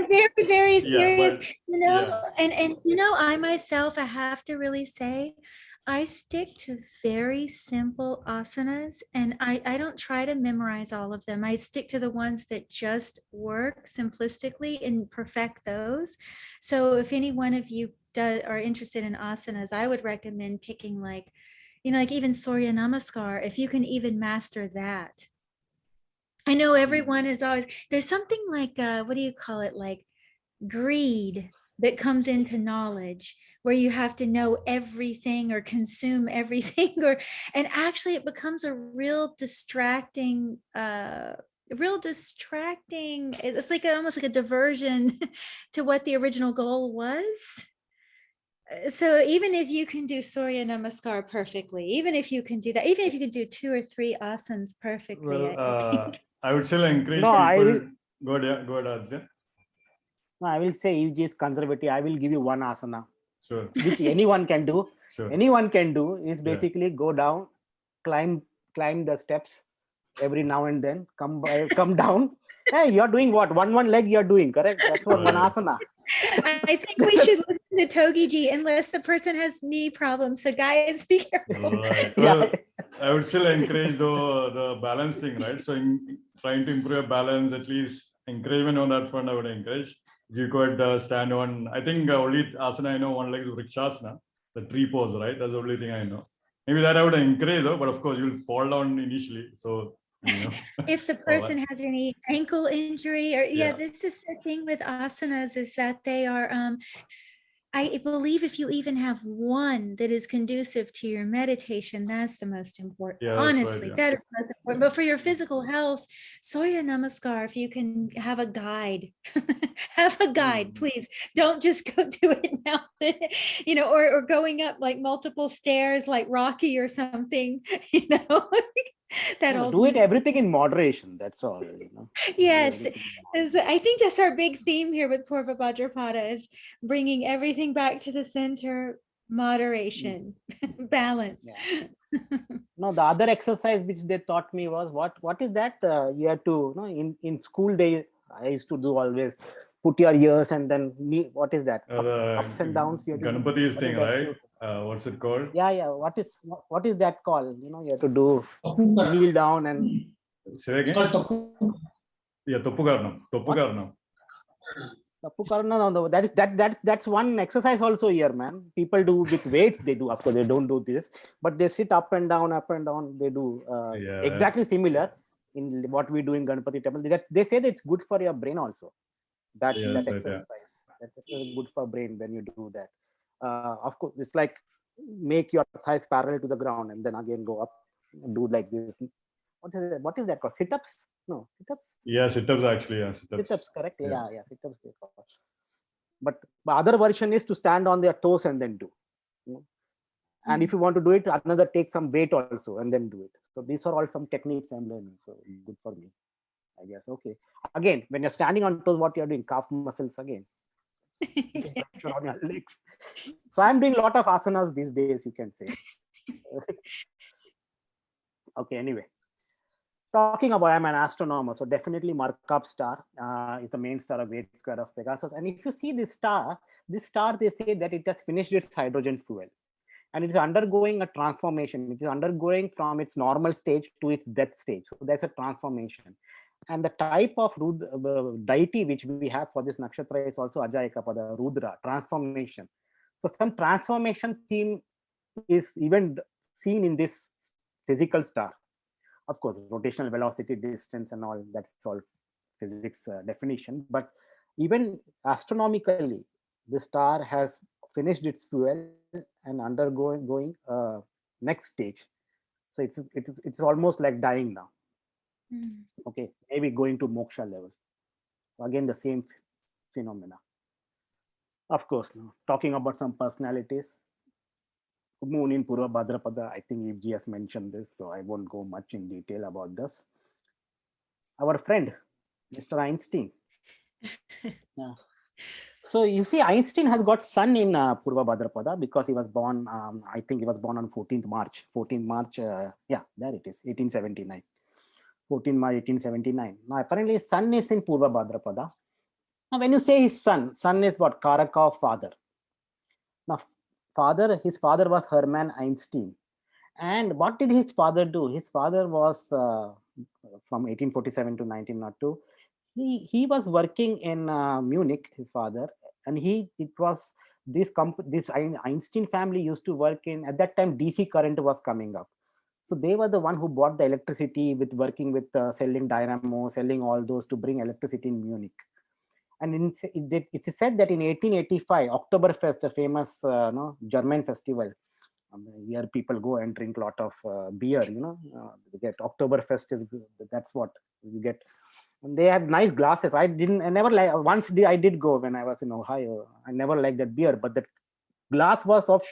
very, very serious, yeah, and I myself, I have to really say, I stick to very simple asanas, and I don't try to memorize all of them. I stick to the ones that just work simplistically and perfect those. So if any one of you are interested in asanas, I would recommend picking like even Surya Namaskar, if you can even master that. I know everyone is always, there's something like, what do you call it? Like greed that comes into knowledge, where you have to know everything or consume everything, and actually it becomes a real distracting, it's like almost like a diversion to what the original goal was. So even if you can do Surya Namaskar perfectly, even if you can do that, even if you can do 2 or 3 asanas perfectly, well, I would still encourage no, people. Go ahead, Aditya. No, I will say EG is conservative. I will give you one asana, Sure. which anyone can do. Sure. Anyone can do is Yeah. basically go down, climb the steps every now and then, come down. Hey, you're doing what? One leg you're doing, correct? That's what one Right. asana. I think we should listen to Togi-ji unless the person has knee problems. So guys, be careful. Right. Yeah. Well, I would still encourage the balance thing, right? So in trying to improve your balance, at least encouragement on that front, I would encourage. You could stand on, I think only asana I know one leg is Vrikshasana, the tree pose, right? That's the only thing I know. Maybe that I would encourage though, but of course you'll fall down initially. So, you know. If the person has any ankle injury or Yeah. this is the thing with asanas is that they are I believe if you even have one that is conducive to your meditation, that's the most important. Yeah, that's right, Honestly, yeah. that is most important. But for your physical health, Surya Namaskar, if you can have a guide, have a guide, please. Don't just go do it now, you know, or going up like multiple stairs like Rocky or something, you know. That No, old do it movie. everything in moderation. That's all. You know. Yes, Do everything in moderation. I think that's our big theme here with Purva Bhadrapada is bringing everything back to the center, moderation, balance. Yeah. No, the other exercise which they taught me was what is that? You have to, in school day, I used to do always put your ears and then what is that? Ups and downs. You have to do. Ganapati's What thing, is that? right? What's it called? Yeah. What is that called? You know, you have to do kneel down and Say It's again? called Tapu. Yeah, Toppukarnam. Toppukarnam. No, that's one exercise also here, man. People do with weights, they do. Of course, they don't do this, but they sit up and down. They do Yeah. exactly similar in what we do in Ganapati temple. They say that it's good for your brain also. That Yeah, that that's right, yeah. exercise, that's good for brain when you do that. Of course, it's like make your thighs parallel to the ground and then again go up, do like this. What is that called? Sit-ups? No, sit-ups. Yeah, sit-ups actually, yeah, Sit-ups, sit-ups. correct? Yeah. Yeah, sit-ups they call. But the other version is to stand on their toes and then do. You know? And if you want to do it, another take some weight also and then do it. So these are all some techniques I'm learning. So good for me, I guess. Okay. Again, when you're standing on toes, what you're doing? Calf muscles again. Pressure on your legs. So I'm doing a lot of asanas these days, you can say. Okay, anyway. Talking about, I'm an astronomer, so definitely Markov star is the main star of Great Square of Pegasus. And if you see this star, they say that it has finished its hydrogen fuel. And it is undergoing a transformation. It is undergoing from its normal stage to its death stage. So there's a transformation. And the type of deity which we have for this nakshatra is also Ajayakapada, Rudra, transformation. So some transformation theme is even seen in this physical star. Of course, rotational velocity, distance, and all, that's all physics definition. But even astronomically, the star has finished its fuel and undergoing next stage. So it's almost like dying now. Okay, maybe going to moksha level. Again, the same phenomena. Of course, now talking about some personalities. Moon in Purva Bhadrapada, I think Evji has mentioned this, so I won't go much in detail about this. Our friend, Mr. Einstein. Yeah. So you see, Einstein has got sun in Purva Bhadrapada because he was born, I think he was born on 14th March. 14th March, yeah, there it is, 1879. 14 March 1879. Now apparently his sun is in Purva Bhadrapada. Now when you say his sun is what? Karaka of father. Now his father was Hermann Einstein. And what did his father do? His father was from 1847 to 1902. He was working in Munich, his father, and this Einstein family used to work in, at that time DC current was coming up. So they were the one who bought the electricity with working with selling dynamo, selling all those to bring electricity in Munich. And it is said that in 1885, Oktoberfest, the famous German festival, here people go and drink a lot of beer, you get Oktoberfest that's what you get. And they have nice glasses. I did go when I was in Ohio. I never liked that beer, but the glass was of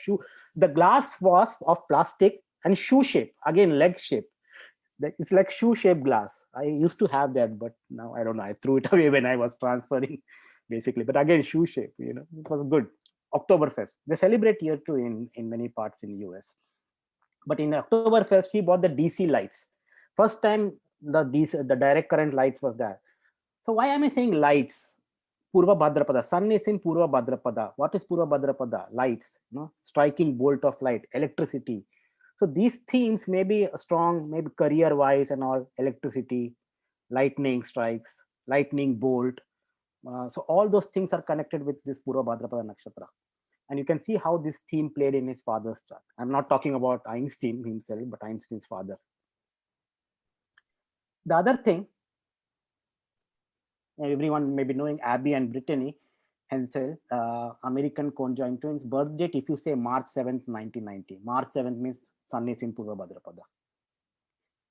plastic and shoe shape, again leg shape. It's like shoe shaped glass. I used to have that, but now I don't know. I threw it away when I was transferring basically. But again, shoe shape, it was good. Oktoberfest. They celebrate here too in many parts in the US. But in Oktoberfest, he bought the DC lights. First time the direct current lights was there. So why am I saying lights? Purva Bhadrapada. Sun is in Purva Bhadrapada. What is Purva Bhadrapada? Lights, striking bolt of light, electricity. So these themes may be strong, maybe career-wise and all, electricity, lightning strikes, lightning bolt. So all those things are connected with this Purva Bhadrapada Nakshatra. And you can see how this theme played in his father's chart. I'm not talking about Einstein himself, but Einstein's father. The other thing, everyone may be knowing Abby and Brittany Hensel, American conjoined twins. Birth date, if you say March 7th, 1990. March 7th means Sun is in Purva Bhadrapada.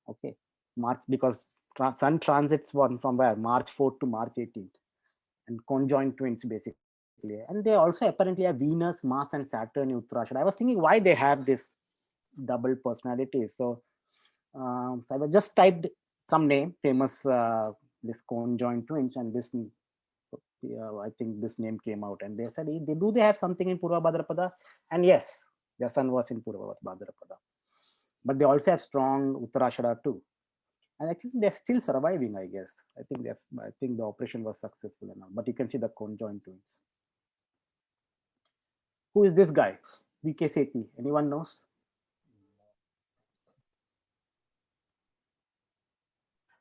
Okay, March, because Sun transits from where? March 4th to March 18th. And conjoined twins, basically. And they also apparently have Venus, Mars, and Saturn in Uttarashada. I was thinking why they have this double personalities. So, so I just typed some name, famous this conjoined twins, and this, I think this name came out, and they said, do they have something in Purva Bhadrapada? And yes, their son was in Purva Bhadrapada. But they also have strong Uttarashada too. And I think they're still surviving, I guess. I think the operation was successful enough. But you can see the conjoined twins. Who is this guy? V.K. Sethi. Anyone knows?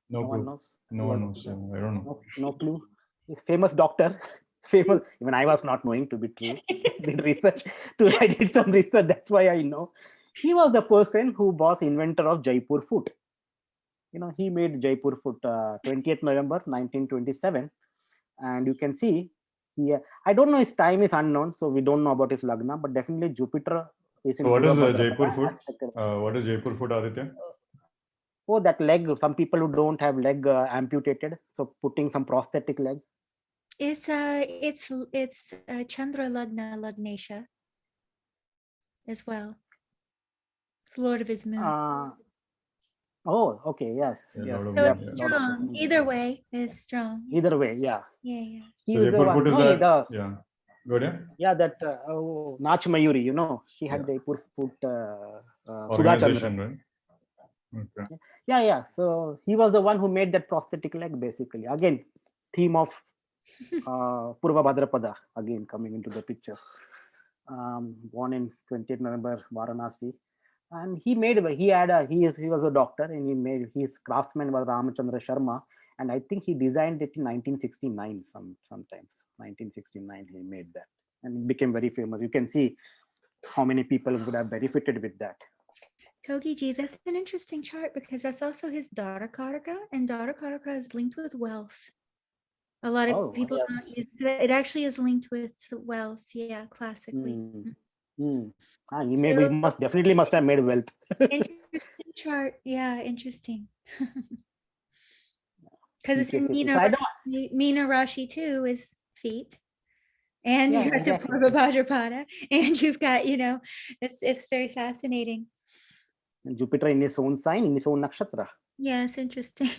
No one knows. No one knows. I don't know. No clue. He's famous doctor. Famous. Even I was not knowing, to be true. I did some research. That's why I know. He was the person who was inventor of Jaipur foot. He made Jaipur foot 20th November 1927, and you can see here. I don't know, his time is unknown, so we don't know about his lagna, but definitely Jupiter is in. So what is Jaipur foot? What is Jaipur foot, Aditya? Oh, that leg. Some people who don't have leg amputated, so putting some prosthetic leg. It's Chandra Lagna Lagnesha as well. It's Lord of his moon. Oh, okay, yes. So it's strong. Either way, it's strong. Either way, yeah. Yeah. So Jaipur foot is that? Yeah. Go ahead. Yeah, that Nach Mayuri, she had Jaipur foot. Organization, right? Okay. Yeah. So he was the one who made that prosthetic leg, basically. Again, theme of Purva Bhadrapada, again coming into the picture. Born in 20th November, Varanasi. And he was a doctor, and his craftsman was Ramachandra Sharma, and I think he designed it in 1969. Sometimes 1969 he made that, and it became very famous. You can see how many people would have benefited with that. Togi-ji, that's an interesting chart because that's also his daughter Karaka, and daughter Karaka is linked with wealth. A lot of people don't use it. It actually is linked with wealth, yeah, classically. He must have made wealth. Interesting chart, yeah, interesting. Because it's in Meena Rashi too is feet, and you got the Purva Bhadrapada, and you've got it's very fascinating. And Jupiter in his own sign, in his own nakshatra. Yeah, it's interesting.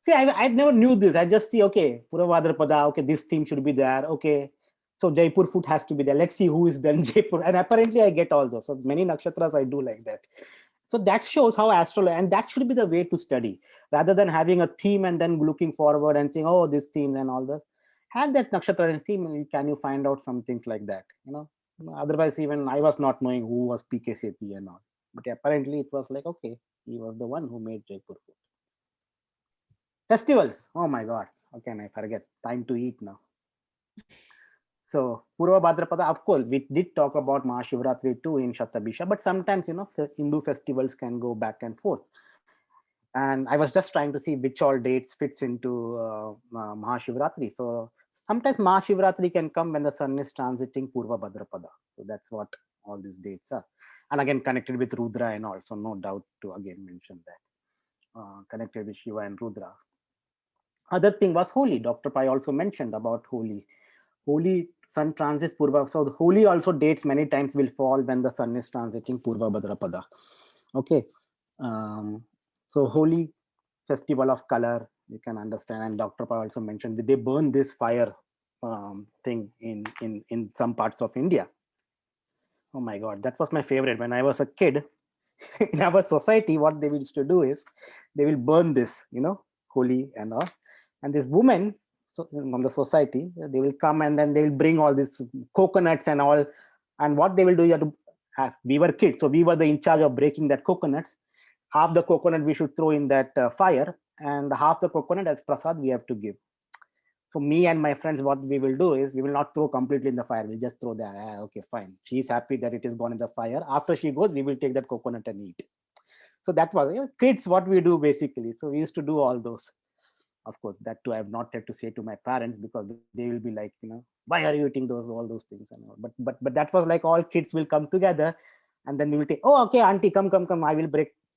See, I never knew this. I just see, okay, Purva Bhadrapada, okay, this theme should be there. Okay, so Jaipur foot has to be there. Let's see who is then Jaipur. And apparently I get all those. So many nakshatras I do like that. So that shows how astrology, and that should be the way to study, rather than having a theme and then looking forward and saying, oh, this theme and all this. Have that nakshatra and theme, can you find out some things like that? Otherwise, even I was not knowing who was P.K. Sethi and all. But apparently it was like, okay, he was the one who made Jaipur foot. Festivals. Oh my God. How can I forget? Time to eat now. So Purva Bhadrapada, of course, we did talk about Mahashivratri too in Shatabisha, but sometimes, Hindu festivals can go back and forth. And I was just trying to see which all dates fits into Mahashivratri. So sometimes Mahashivratri can come when the sun is transiting Purva Bhadrapada. So that's what all these dates are. And again, connected with Rudra and all. So no doubt to again mention that. Connected with Shiva and Rudra. Other thing was Holi. Dr. Pai also mentioned about Holi. Holi sun transits Purva. So the Holi also dates many times will fall when the sun is transiting Purva Bhadrapada. Okay. So Holi, festival of color, you can understand. And Dr. Pai also mentioned that they burn this fire thing in some parts of India. Oh my God, that was my favorite. When I was a kid, in our society, what they used to do is they will burn this, holy and all. And this woman from the society, they will come and then they will bring all these coconuts and all. And what they will do, as we were kids, so we were in charge of breaking that coconuts. Half the coconut we should throw in that fire, and half the coconut as prasad we have to give. So me and my friends, what we will do is we will not throw completely in the fire. We'll just throw that. Okay, fine. She's happy that it is gone in the fire. After she goes, we will take that coconut and eat. So that was kids, what we do basically. So we used to do all those. Of course, that too I have not had to say to my parents, because they will be like, why are you eating all those things and all. But that was like all kids will come together, and then we will take, oh, okay, auntie, come.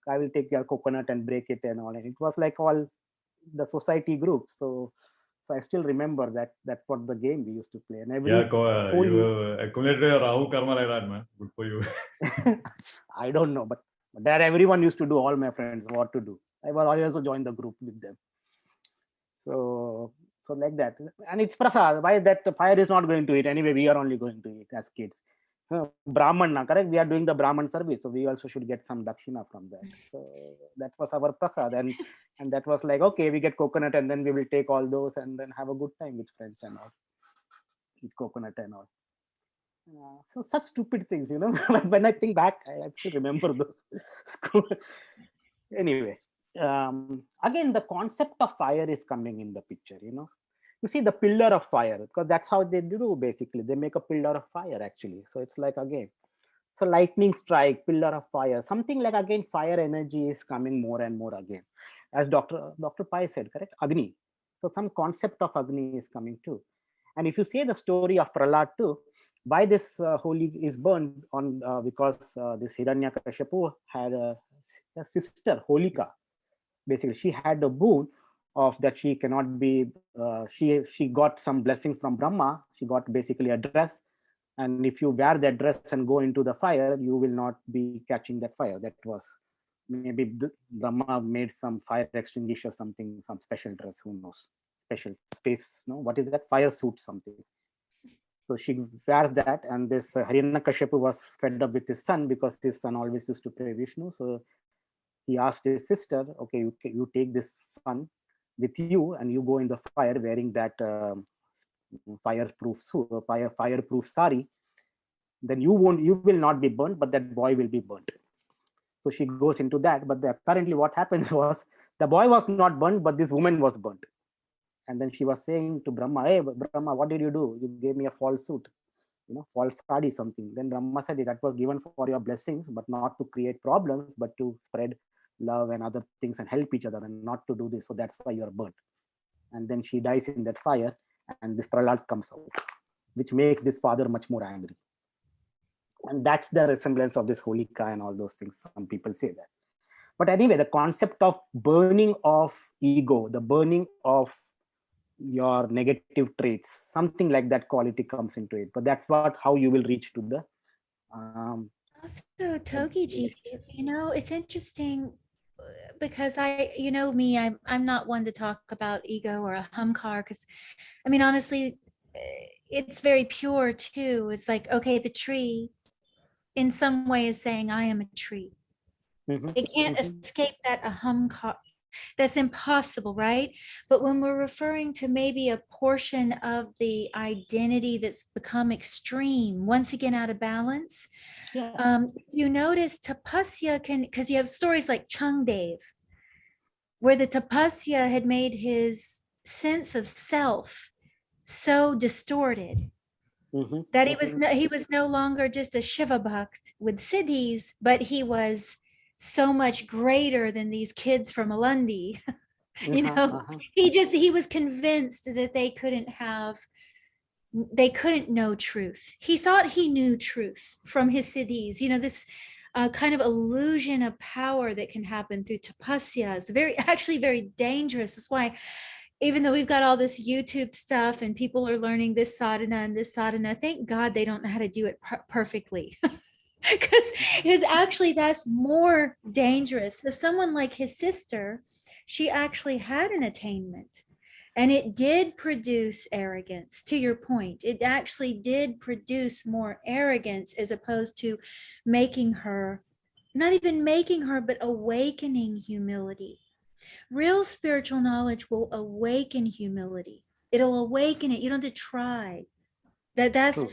I will take your coconut and break it and all. And it was like all the society group. So I still remember that's what the game we used to play. And every you accumulated your Rahu karma like that, man. Good for you. I don't know, but that everyone used to do, all my friends, what to do. I also joined the group with them. So like that. And it's prasad. Why that the fire is not going to eat? Anyway, we are only going to eat as kids. Brahman, correct? We are doing the Brahman service, so we also should get some dakshina from that. So that was our prasad, and that was like, okay, we get coconut, and then we will take all those and then have a good time with friends and all, eat coconut and all. So such stupid things, when I think back, I actually remember those. Anyway, again, the concept of fire is coming in the picture. You see the pillar of fire, because that's how they do basically. They make a pillar of fire actually. So it's like, again, so lightning strike, pillar of fire, something like, again, fire energy is coming more and more again. As Dr. Pai said, correct? Agni. So some concept of Agni is coming too. And if you say the story of Prahlad too, why this holy is burned on, because this Hiranyakashipu had a sister, Holika. Basically, she had the boon of that she cannot be, she got some blessings from Brahma. She got basically a dress. And if you wear that dress and go into the fire, you will not be catching that fire. That was maybe Brahma made some fire extinguisher, something, some special dress, who knows, special space, what is that, fire suit, something. So she wears that, and this Hiranyakashipu was fed up with his son, because his son always used to pray Vishnu. So he asked his sister, okay, you take this son with you and you go in the fire wearing that fireproof sari. Then you will not be burnt, but that boy will be burnt. So she goes into that, but apparently what happens was the boy was not burnt, but this woman was burnt. And then she was saying to Brahma, hey, Brahma, what did you do? You gave me a false suit, false sari, something. Then Brahma said, that was given for your blessings, but not to create problems, but to spread love and other things and help each other, and not to do this. So that's why you're burnt. And then she dies in that fire, and this Prahlad comes out, which makes this father much more angry. And that's the resemblance of this Holika and all those things. Some people say that. But anyway, the concept of burning of ego, the burning of your negative traits, something like that quality comes into it. But that's how you will reach to the also, Togi-ji, it's interesting because I'm not one to talk about ego or a humkar, because honestly, it's very pure too. It's like, okay, the tree in some way is saying, I am a tree. It can't escape that aham. That's impossible, right? But when we're referring to maybe a portion of the identity that's become extreme, once again out of balance, you notice tapasya because you have stories like Changdev, where the tapasya had made his sense of self so distorted that he was no longer just a Shiva Bhakt with siddhis, but he was so much greater than these kids from Alundi. He was convinced that they couldn't know truth. He thought he knew truth from his siddhis. This kind of illusion of power that can happen through tapasya is actually very dangerous. That's why, even though we've got all this YouTube stuff and people are learning this sadhana and this sadhana, thank God they don't know how to do it perfectly. Because that's more dangerous. So someone like his sister, she actually had an attainment. And it did produce arrogance, to your point. It actually did produce more arrogance as opposed to making her, not even making her, but awakening humility. Real spiritual knowledge will awaken humility. It'll awaken it. You don't have to try. That's True.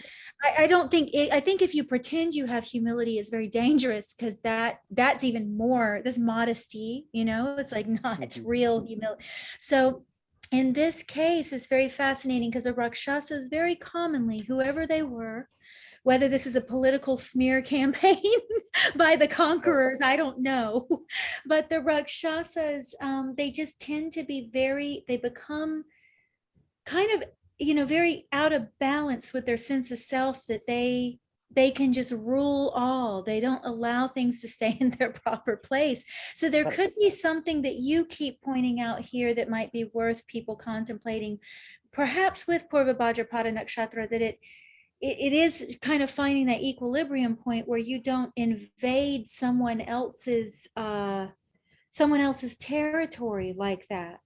I don't think I think if you pretend you have humility, it's very dangerous, because that's even more, this modesty, it's like not real humility. So in this case, it's very fascinating because the Rakshasas very commonly, whoever they were, whether this is a political smear campaign by the conquerors, I don't know, but the Rakshasas, they just tend to be they become kind of, very out of balance with their sense of self, that they can just rule all. They don't allow things to stay in their proper place. So there could be something that you keep pointing out here that might be worth people contemplating, perhaps with Purva Bhadrapada Nakshatra, that it is kind of finding that equilibrium point where you don't invade someone else's territory like that.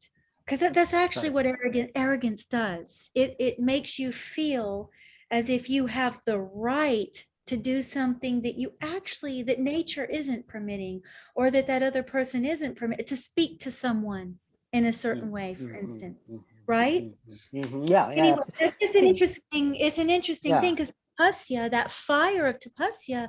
Because that's actually what arrogance does. It makes you feel as if you have the right to do something that nature isn't permitting, or that other person isn't permitted, to speak to someone in a certain way, for instance, right? Yeah. Anyway, that's just an interesting thing, because tapasya, that fire of tapasya,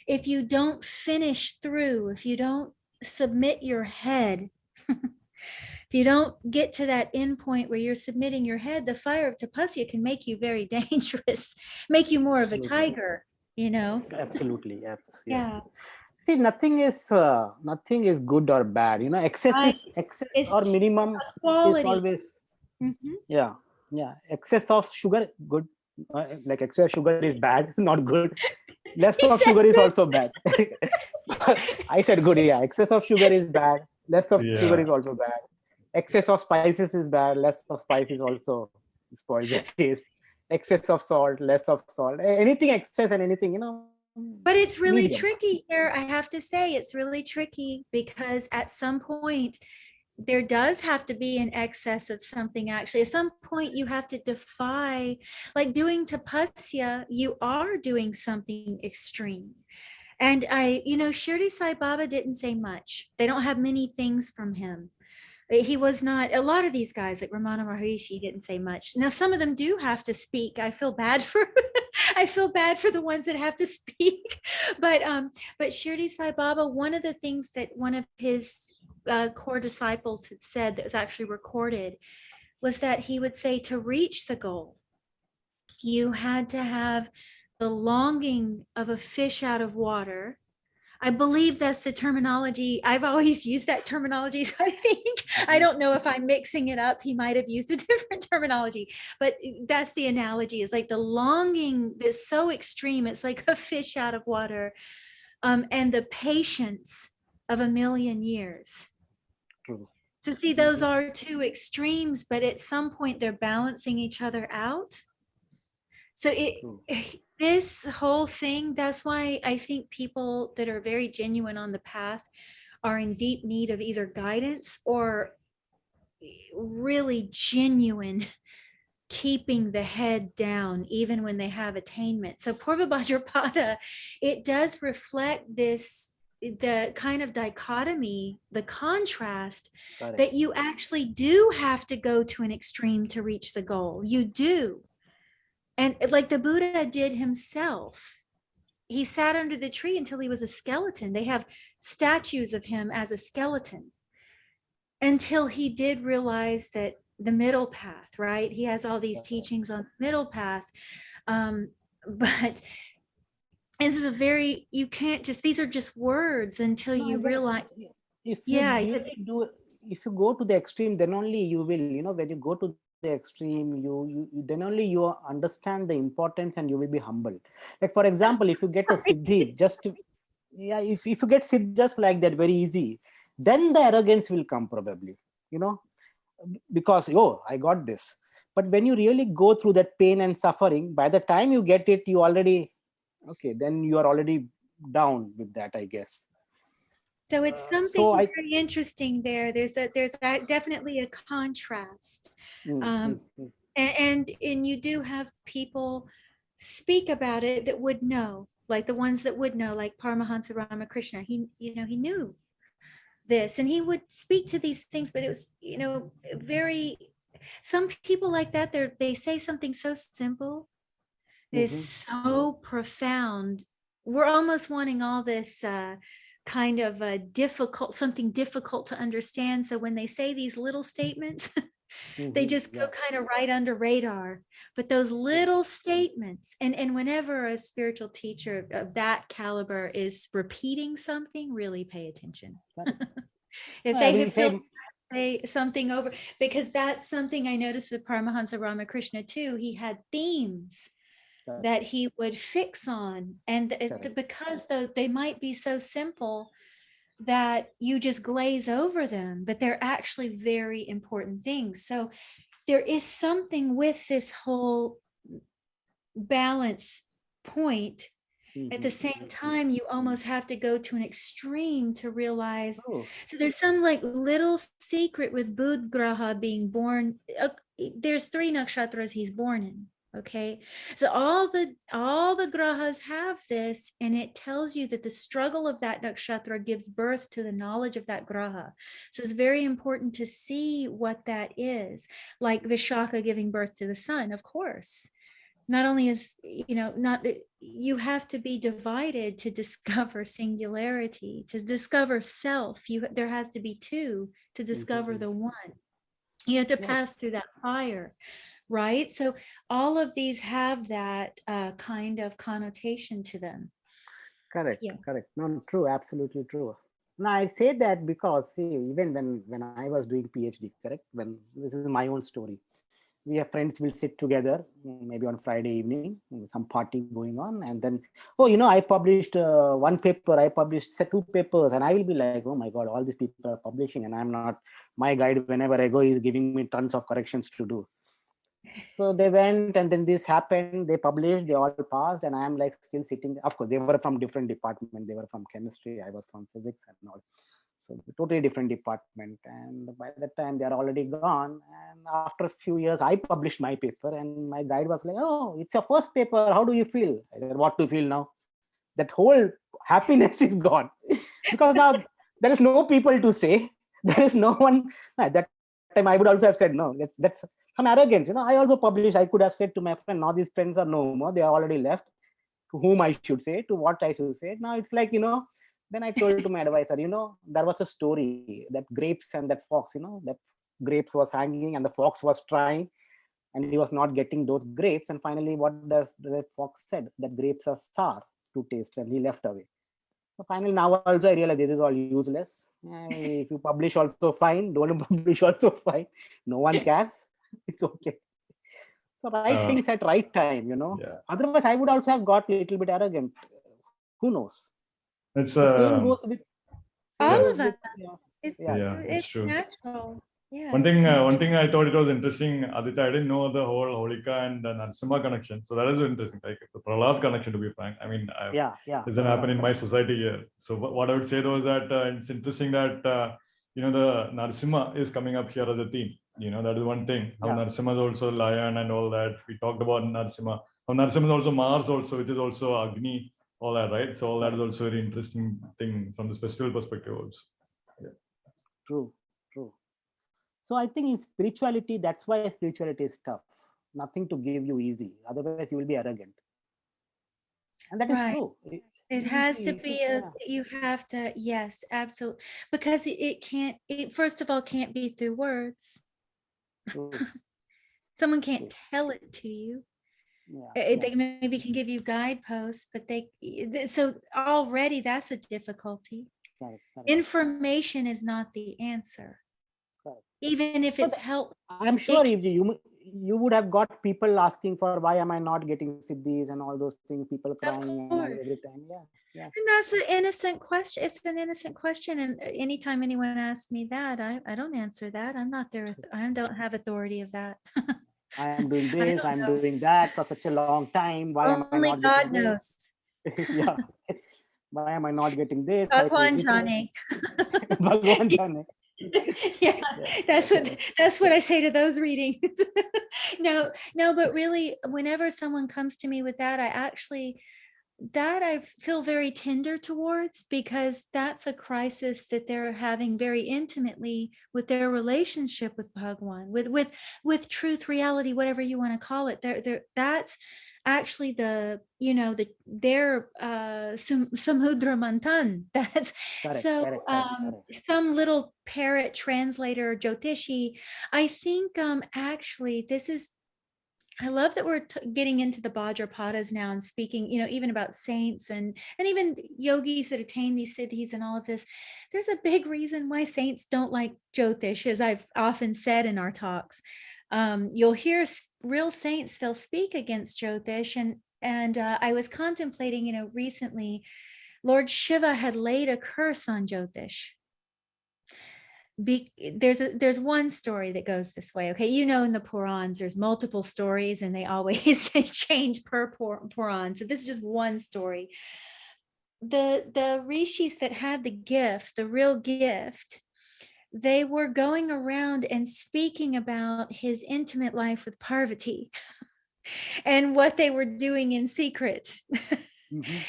if you don't finish through, if you don't submit your head, if you don't get to that end point where you're submitting your head, the fire of tapasya can make you very dangerous, make you more of a tiger, Absolutely. Yes. Yeah. See, nothing is good or bad. Excess or minimum is quality. always. Mhm. Yeah. Excess of sugar, good. Like excess of sugar is bad, not good. Less of sugar is also bad. I said good. Yeah. Excess of sugar is bad. Less of sugar is also bad. Excess of spices is bad. Less of spice is also spoils the taste. Excess of salt, less of salt. Anything excess and anything, But it's really medium. tricky here. I have to say, it's really tricky, because at some point there does have to be an excess of something. Actually, at some point you have to defy, like doing tapasya, you are doing something extreme. And Shirdi Sai Baba didn't say much. They don't have many things from him. He was not, a lot of these guys like Ramana Maharishi didn't say much. Now, some of them do have to speak. I feel bad for the ones that have to speak. But Shirdi Sai Baba, one of the things that one of his core disciples had said, that was actually recorded, was that he would say, to reach the goal, you had to have the longing of a fish out of water. I believe that's the terminology. I've always used that terminology. So I don't know if I'm mixing it up. He might have used a different terminology, but that's the analogy, is like the longing that's so extreme. It's like a fish out of water, and the patience of 1,000,000 years. True. So see, those are two extremes, but at some point they're balancing each other out. So this whole thing, that's why I think people that are very genuine on the path are in deep need of either guidance or really genuine keeping the head down, even when they have attainment. So Purva Bhadrapada, it does reflect the kind of dichotomy, the contrast, that you actually do have to go to an extreme to reach the goal. You do. And like the Buddha did himself, he sat under the tree until he was a skeleton. They have statues of him as a skeleton, until he did realize that the middle path, right? He has all these teachings on the middle path. But this is you can't just, these are just words until you realize. If you go to the extreme, then only you will, when you go to the extreme, you then only you understand the importance, and you will be humble. Like, for example, if you get a siddhi, if you get siddhi just like that, very easy, then the arrogance will come probably, because, I got this. But when you really go through that pain and suffering, by the time you get it, you already, then you are already down with that, I guess. So it's something So very interesting there. There's definitely a contrast. And you do have people speak about it that would know, like the ones that would know, like Paramahansa Ramakrishna. He knew this, and he would speak to these things, but it was, very, some people like that, they say something so simple, it is so profound. We're almost wanting all this kind of something difficult to understand. So when they say these little statements, they just go kind of right under radar. But those little statements, and whenever a spiritual teacher of that caliber is repeating something, really pay attention. If they have say something over, because that's something I noticed with Paramahansa Ramakrishna too. He had themes that he would fix on, and because they might be so simple that you just glaze over them, but they're actually very important things. So there is something with this whole balance point. At the same time, you almost have to go to an extreme to realize. So there's some like little secret with Bud Graha being born. There's 3 nakshatras he's born in. Okay, so all the grahas have this, and it tells you that the struggle of that nakshatra gives birth to the knowledge of that graha. So it's very important to see what that is, like Vishaka giving birth to the sun. Of course, not only is, you have to be divided to discover singularity, to discover self. There has to be 2 to discover the one. You have to pass through that fire. Right? So all of these have that kind of connotation to them. Correct. No, true, absolutely true. Now I say that because, see, even when I was doing PhD, correct, when this is my own story, we have friends will sit together, maybe on Friday evening, some party going on, and then, I published one paper, I published 2 papers, and I will be like, oh my God, all these people are publishing, and I'm not. My guide, whenever I go, is giving me tons of corrections to do. So they went, and then this happened, they published, they all passed, and I am like still sitting. Of course, they were from different departments. They were from chemistry, I was from physics and all. So totally different department. And by that time they are already gone. And after a few years, I published my paper, and my guide was like, oh, it's your first paper. How do you feel? I said, what to feel now? That whole happiness is gone. Because now there is no people to say. There is no one. At that time I would also have said, no, that's some arrogance. I also published. I could have said to my friend, now these friends are no more. They are already left. To whom I should say, to what I should say. Now it's like, then I told to my advisor, there was a story, that grapes and that fox, that grapes was hanging and the fox was trying, and he was not getting those grapes. And finally, what does the fox said? That grapes are sour to taste, and he left away. So finally, now also I realize this is all useless. If you publish also fine, don't publish also fine. No one cares. It's okay. So right things at right time, Yeah. Otherwise, I would also have got a little bit arrogant. Who knows? It's The same goes with all of us. it's true. Natural. Yeah. One thing I thought it was interesting, Aditya, I didn't know the whole Holika and Narasimha connection. So that is interesting, like the Prahlad connection, to be frank. I mean, doesn't happen in my society here. So what I would say though is that it's interesting that the Narasimha is coming up here as a theme. That is one thing. How Narasimha is also lion and all that. We talked about Narasimha. How Narasimha is also Mars also, which is also Agni, all that, right? So all that is also a very interesting thing from this festival perspective also. Yeah. True. So I think in spirituality, that's why spirituality is tough. Nothing to give you easy. Otherwise, you will be arrogant. And that is true. It has to be you have to, yes, absolutely. Because it first of all can't be through words. Someone can't tell it to you. They maybe can give you guideposts, but so already that's a difficulty. Information is not the answer. Even if it's helpful. I'm sure if you would have got people asking for why am I not getting siddhis and all those things, people crying every time. Yeah. And that's an innocent question. It's an innocent question. And anytime anyone asks me that, I don't answer that. I'm not there. I don't have authority of that. I am doing this, I'm doing that for such a long time. Why am I not? Only God knows. Yeah. Why am I not getting this? Bhagwan Jane. Bhagwan Jane. Yeah, that's what I say to those readings. No, but really, whenever someone comes to me with that, I feel very tender towards, because that's a crisis that they're having very intimately with their relationship with Bhagwan, with truth, reality, whatever you want to call it. That's actually their samudra mantan. That's Correct, so correct. some little parrot translator Jyotishi. I think actually this is, I love that we're getting into the Bhadrapadas now and speaking, even about saints and even yogis that attain these siddhis and all of this. There's a big reason why saints don't like Jyotish, as I've often said in our talks. You'll hear real saints, they'll speak against Jyotish. And I was contemplating, recently, Lord Shiva had laid a curse on Jyotish. There's one story that goes this way. Okay, in the Purans there's multiple stories and they always change per Puran, so this is just one story. The rishis that had the gift, the real gift, they were going around and speaking about his intimate life with Parvati and what they were doing in secret.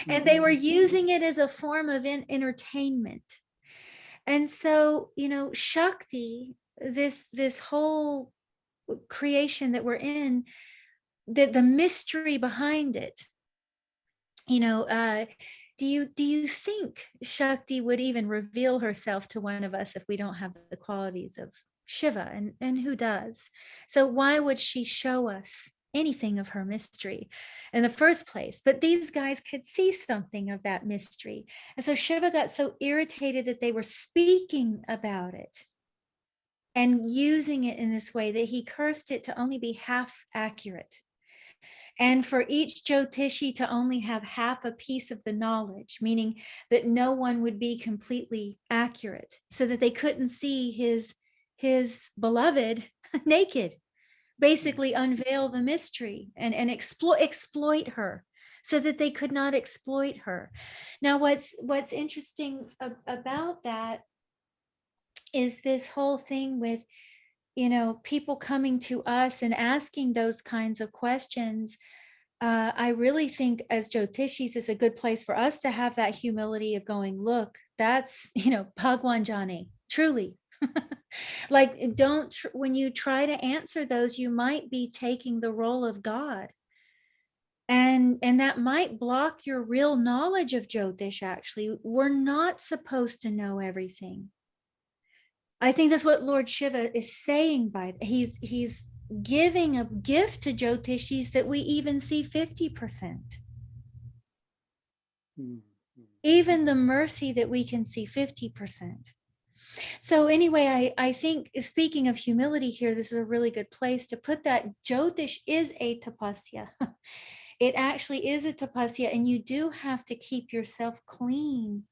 And they were using it as a form of entertainment. And so, Shakti, this whole creation that we're in, the mystery behind it, do you think Shakti would even reveal herself to one of us if we don't have the qualities of Shiva? And who does? So why would she show us anything of her mystery in the first place? But these guys could see something of that mystery. And so Shiva got so irritated that they were speaking about it and using it in this way that he cursed it to only be half accurate. And for each Jyotishi to only have half a piece of the knowledge, meaning that no one would be completely accurate, so that they couldn't see his beloved naked, basically unveil the mystery and exploit her, so that they could not exploit her. Now, what's interesting about that is this whole thing with, people coming to us and asking those kinds of questions. I really think as Jyotishis, it's a good place for us to have that humility of going, look, that's, Bhagwan Jani, truly. Like, when you try to answer those, you might be taking the role of God. And that might block your real knowledge of Jyotish, actually. We're not supposed to know everything. I think that's what Lord Shiva is saying by he's giving a gift to Jyotishis that we even see 50%. Even the mercy that we can see 50%. So anyway, I think, speaking of humility here, this is a really good place to put that. Jyotish is a tapasya. It actually is a tapasya, and you do have to keep yourself clean.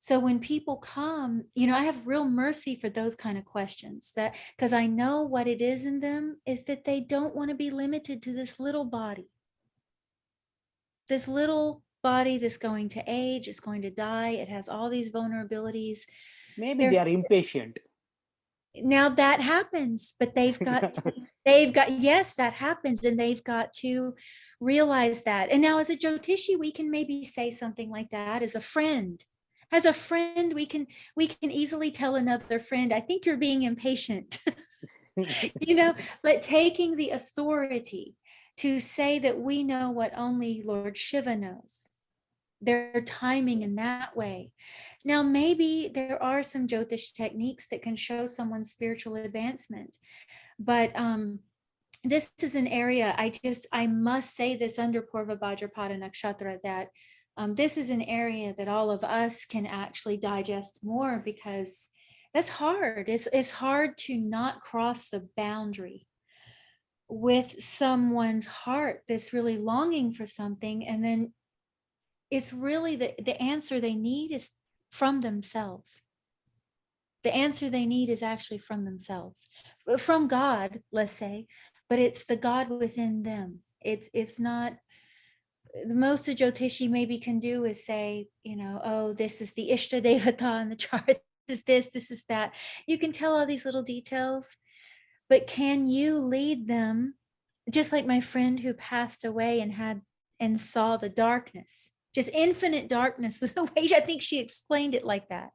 So when people come, I have real mercy for those kind of questions, that because I know what it is in them is that they don't want to be limited to this little body. This little body that's going to age, it's going to die, it has all these vulnerabilities. Maybe they are impatient. Now that happens, but they've got, yes, that happens. And they've got to realize that. And now as a Jyotishi, we can maybe say something like that as a friend. As a friend, we can easily tell another friend, I think you're being impatient, but taking the authority to say that we know what only Lord Shiva knows. Their timing in that way. Now, maybe there are some Jyotish techniques that can show someone's spiritual advancement, but this is an area, I must say this under Purva Bhadrapada Nakshatra, that this is an area that all of us can actually digest more, because that's hard. It's hard to not cross the boundary with someone's heart that's really longing for something, and then it's really the answer they need is from themselves. The answer they need is actually from themselves, from God, let's say, but it's the God within them. It's not the most a Jyotishi maybe can do is say, you know, oh, this is the Ishta Devata in the chart. This is that. You can tell all these little details, but can you lead them? Just like my friend who passed away and saw the darkness, just infinite darkness was the way I think she explained it like that.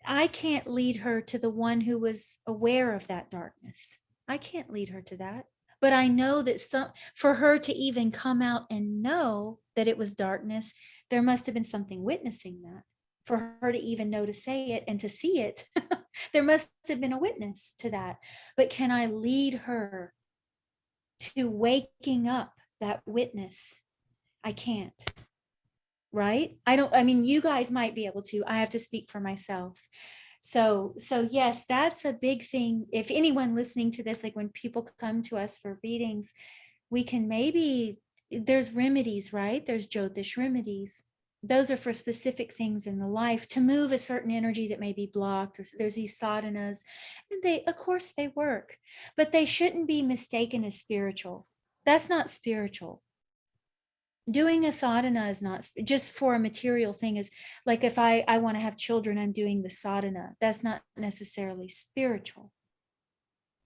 I can't lead her to the one who was aware of that darkness. I can't lead her to that. But I know that for her to even come out and know that it was darkness, there must have been something witnessing that. For her to even know to say it and to see it, there must have been a witness to that. But can I lead her to waking up that witness? I can't. Right? I mean, you guys might be able to. I have to speak for myself. So yes, that's a big thing. If anyone listening to this, like when people come to us for readings, we can there's remedies, right? There's Jyotish remedies. Those are for specific things in the life to move a certain energy that may be blocked. Or there's these sadhanas, and of course they work, but they shouldn't be mistaken as spiritual. That's not spiritual. Doing a sadhana is not just for a material thing. Is like if I want to have children, I'm doing the sadhana. That's not necessarily spiritual.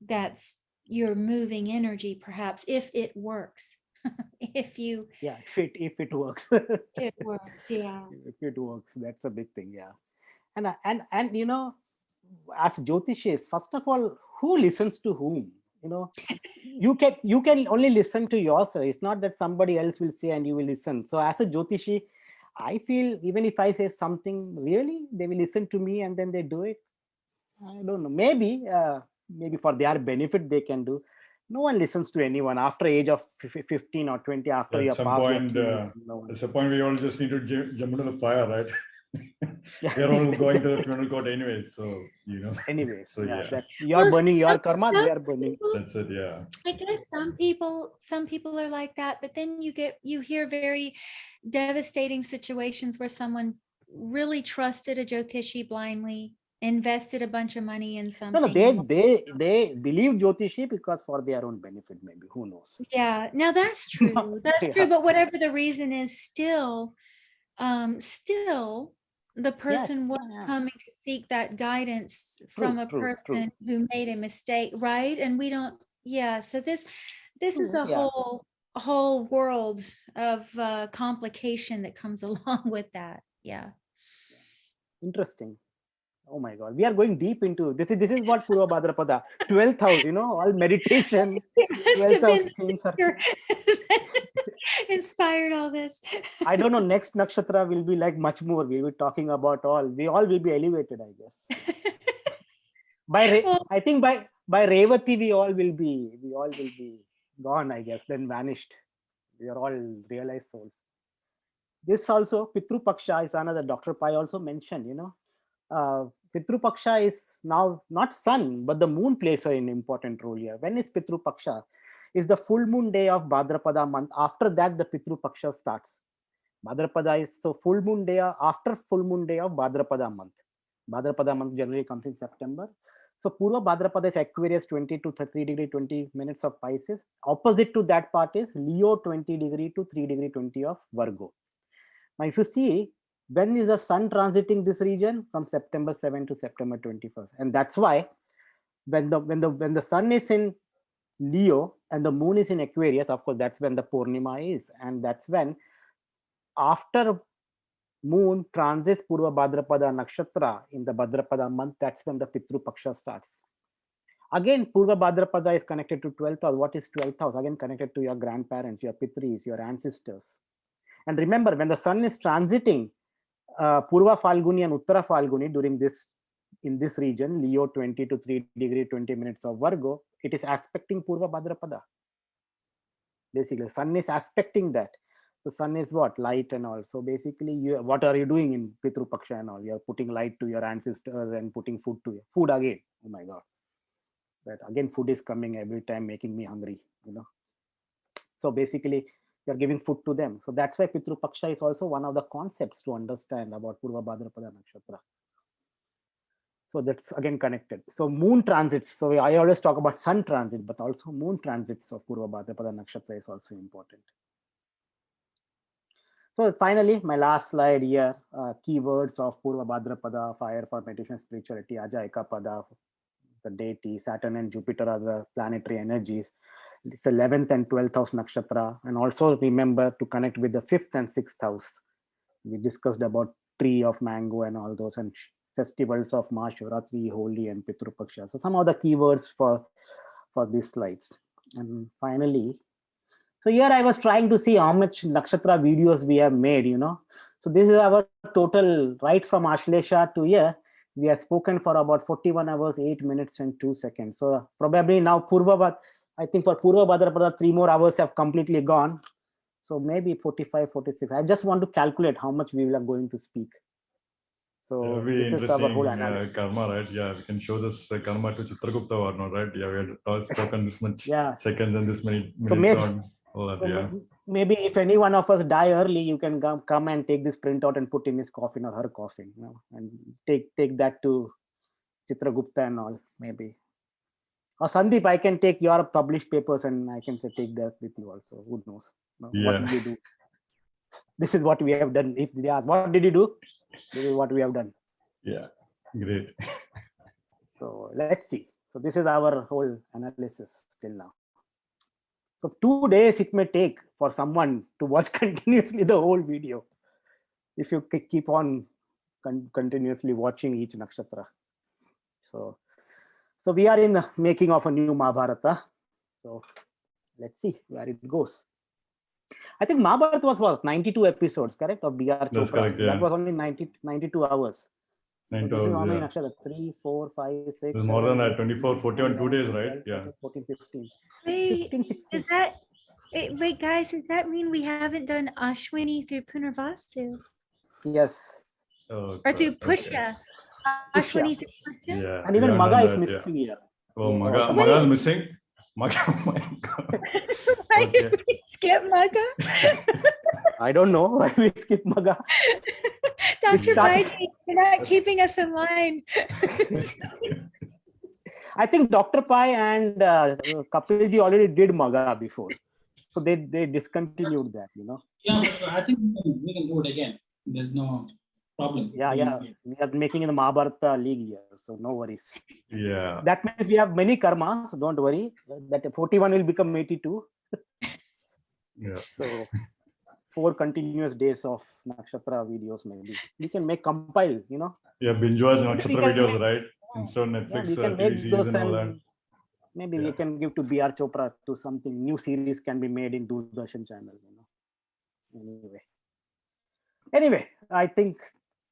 That's you're moving energy, perhaps, if it works. If it works. it works, yeah. If it works, that's a big thing, yeah. And you know, as Jyotishis, first of all, who listens to whom? You know, you can only listen to yourself. It's not that somebody else will say and you will listen. So as a Jyotishi, I feel even if I say something, really they will listen to me and then they do it. I don't know. Maybe for their benefit they can do. No one listens to anyone after age of 15 or 20. After At you're some past point, no at some point, we all just need to jump into the fire, right? They're all going to the criminal court anyway, so you know. Anyways, so yeah, you're burning your karma, they are burning. that's it. Yeah. I guess some people are like that, but then you hear very devastating situations where someone really trusted a Jyotishi blindly, invested a bunch of money in something. No, they believe Jyotishi because for their own benefit, maybe, who knows. Yeah, now that's true. That's true. But whatever the reason is, still the person was coming to seek that guidance from a person who made a mistake, right? And we don't, so this is a whole world of complication that comes along with that. Yeah. Interesting. Oh my God, we are going deep into this. This is what Purva Bhadrapada, 12th house, you know, all meditation. 12th house things are inspired all this. I don't know, next nakshatra will be like much more. We'll be talking about we all will be elevated, I guess. I think by Revati we all will be gone, I guess, then vanished. We are all realized souls. This also, Pitru Paksha is another, Dr. Pai also mentioned, you know. Pitru Paksha is now not sun, but the moon plays an important role here. When is Pitru Paksha? Is the full moon day of Bhadrapada month. After that, the Pitru Paksha starts. Bhadrapada is so full moon day after full moon day of Bhadrapada month. Bhadrapada month generally comes in September. So Purva Bhadrapada is Aquarius 20 to 3 degree 20 minutes of Pisces. Opposite to that part is Leo 20 degree to 3 degree 20 of Virgo. Now, if you see, when is the sun transiting this region? From September 7 to September 21st. And that's why when the sun is in Leo and the moon is in Aquarius, of course, that's when the Purnima is. And that's when after moon transits Purva Bhadrapada Nakshatra in the Bhadrapada month, that's when the Pitru Paksha starts. Again, Purva Bhadrapada is connected to 12th house. What is 12th house? Again, connected to your grandparents, your Pitris, your ancestors. And remember, when the sun is transiting Purva Falguni and Uttara Falguni in this region, Leo 20 to 3 degree 20 minutes of Virgo, it is aspecting Purva Bhadrapada. Basically, sun is aspecting that. The sun is what? Light and all. So basically, what are you doing in Pitru Paksha and all? You're putting light to your ancestors and putting food to you. Food again. Oh my God. That again, food is coming every time, making me hungry, you know. So basically, you're giving food to them. So that's why Pitru Paksha is also one of the concepts to understand about Purva Bhadrapada Nakshatra. So that's again connected. So moon transits. So I always talk about sun transit, but also moon transits of Purva Bhadrapada Nakshatra is also important. So finally, my last slide here, keywords of Purva Bhadrapada, fire for meditation, spirituality, Aja Ekapada, the deity, Saturn and Jupiter are the planetary energies. It's 11th and 12th house nakshatra. And also remember to connect with the 5th and 6th house. We discussed about tree of mango and all those, and festivals of Mahashivratri, Holi and Pitru Paksha. So some of the keywords for these slides. And finally, so here I was trying to see how much nakshatra videos we have made, So this is our total, right from Ashlesha to here. We have spoken for about 41 hours, 8 minutes and 2 seconds. So probably now I think for Purva Bhadrapada, 3 more hours have completely gone. So maybe 45, 46. I just want to calculate how much we are going to speak. So Very this is our whole interesting analysis. karma, right? Yeah, we can show this karma to Chitragupta or not, right? Yeah, we had all spoken this much seconds and this many minutes on all that, maybe if any one of us die early, you can come and take this printout and put in his coffin or her coffin, and take that to Chitragupta and all, maybe. Or Santhip, I can take your published papers and I can say take that with you also. Who knows? What did you do? This is what we have done. If they ask, what did you do? This is what we have done. Yeah, great. So let's see. So this is our whole analysis till now. So 2 days it may take for someone to watch continuously the whole video, if you keep on continuously watching each nakshatra. So we are in the making of a new Mahabharata. So let's see where it goes. I think Mahabharata was 92 episodes, correct? Of B.R. Chopra. That's correct, yeah. That was only 92 hours. 9 So hours, this is how many nakshatra? 3, 4, 5, 6. It's more than that. 24, 41, 2 days, right? 14, 15. Wait, 15, 16. does that, wait, guys, does that mean we haven't done Ashwini through Punarvasu? Yes. Oh, Or through okay. Pusha? Ashwini through Pusha? Yeah. And even we Maga haven't is done that, missing here. Oh, Yeah, Maga. also Maga is missing? Maga, oh my God. Why Okay. did we skip Maga? I don't know why we skip Maga. Dr. started- Baiji, you're not keeping us in line. I think Dr. Pai and Kapilji already did Maga before. So they discontinued that, Yeah, but I think we can do it again. There's no problem. Yeah. We are making in the Mahabharata league here, so no worries. Yeah. That means we have many karmas, so don't worry. That 41 will become 82. Yeah. So 4 continuous days of nakshatra videos maybe. We can compile, Yeah, binge watch We nakshatra can videos, make- right? Instead of Yeah, Netflix we can TV make series those and all that. and maybe Yeah. we can give to B.R. Chopra to something. New series can be made in Doordarshan channel, Anyway, I think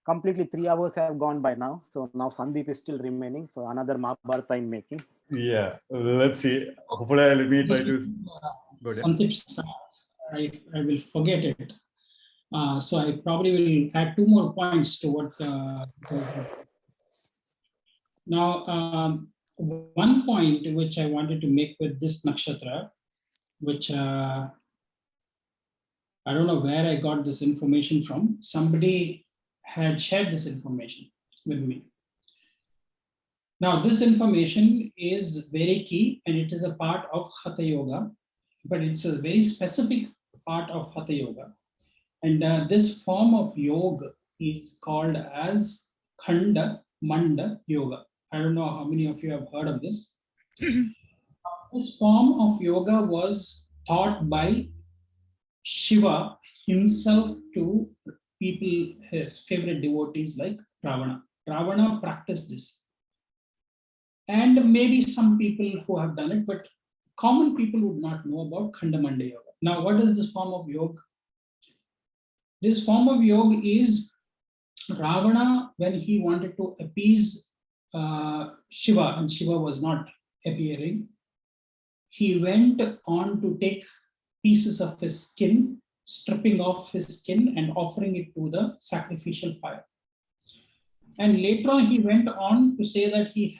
completely 3 hours have gone by now. So now Sandeep is still remaining. So another Mahabharata in making. Yeah, let's see. Hopefully, let me try to go ahead. Santhip starts. I will forget it. So I probably will add 2 more points to what. Now, one point which I wanted to make with this nakshatra, which I don't know where I got this information from. Somebody had shared this information with me. Now, this information is very key and it is a part of Hatha Yoga, but it's a very specific part of Hatha Yoga. And this form of yoga is called as Khanda Manda Yoga. I don't know how many of you have heard of this. This form of yoga was taught by Shiva himself to people, his favorite devotees like Ravana. Ravana practiced this. And maybe some people who have done it, but common people would not know about Khandamanda Yoga. Now, what is this form of yoga? This form of yoga is Ravana, when he wanted to appease Shiva, and Shiva was not appearing, he went on to take pieces of his skin, stripping off his skin and offering it to the sacrificial fire. And later on, he went on to say that he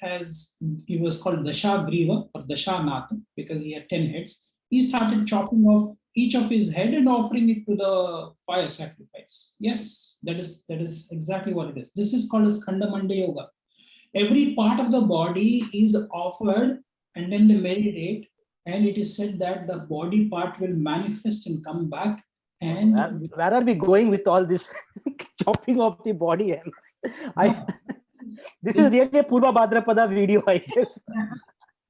was called Dasha Griva or Dasha Nath because he had 10 heads. He started chopping off each of his head and offering it to the fire sacrifice. Yes, that is exactly what it is. This is called as Khandamanda Yoga. Every part of the body is offered and then they meditate, and it is said that the body part will manifest and come back And where are we going with all this chopping of the body? And this is really a Purva Bhadrapada video, I guess.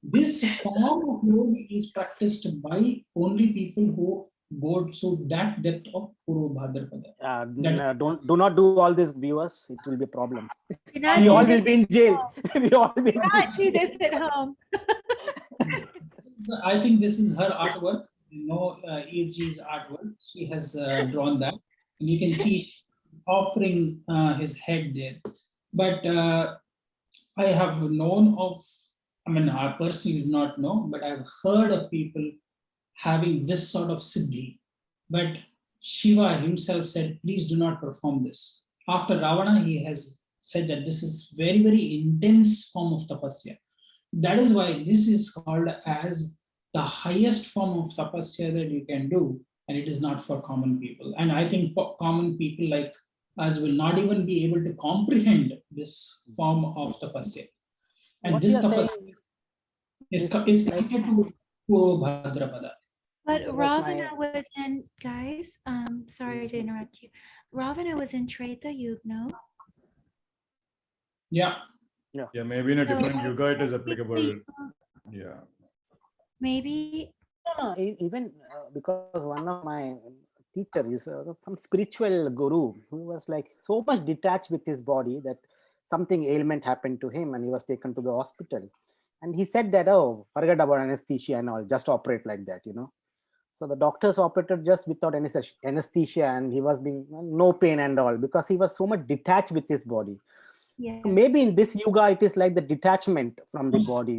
This form of yoga is practiced by only people who go to that depth of Purva Bhadrapada. Do not do all this, viewers. It will be a problem. You're not We all doing will be in jail. We all will do not do this at home. I think this is her artwork. Eve G's artwork. She has drawn that. And you can see offering his head there. But I have known of, I personally do not know, but I've heard of people having this sort of siddhi. But Shiva himself said, please do not perform this. After Ravana, he has said that this is very, very intense form of tapasya. That is why this is called as the highest form of tapasya that you can do, and it is not for common people. And I think common people like us will not even be able to comprehend this form of tapasya. And What this you are tapasya saying is connected to Purva Bhadrapada. But That's Ravana my- was in, guys, sorry to interrupt you. Ravana was in Treta Yuga, no? Yeah. Yeah, maybe in a different So- yuga it is applicable. Yeah. Maybe. Even because one of my teachers, some spiritual guru, who was like so much detached with his body that something ailment happened to him and he was taken to the hospital. And he said that, oh, forget about anesthesia and all, just operate like that, So the doctors operated just without anesthesia, and he was being no pain and all because he was so much detached with his body. Yes. So maybe in this yuga, it is like the detachment from the body.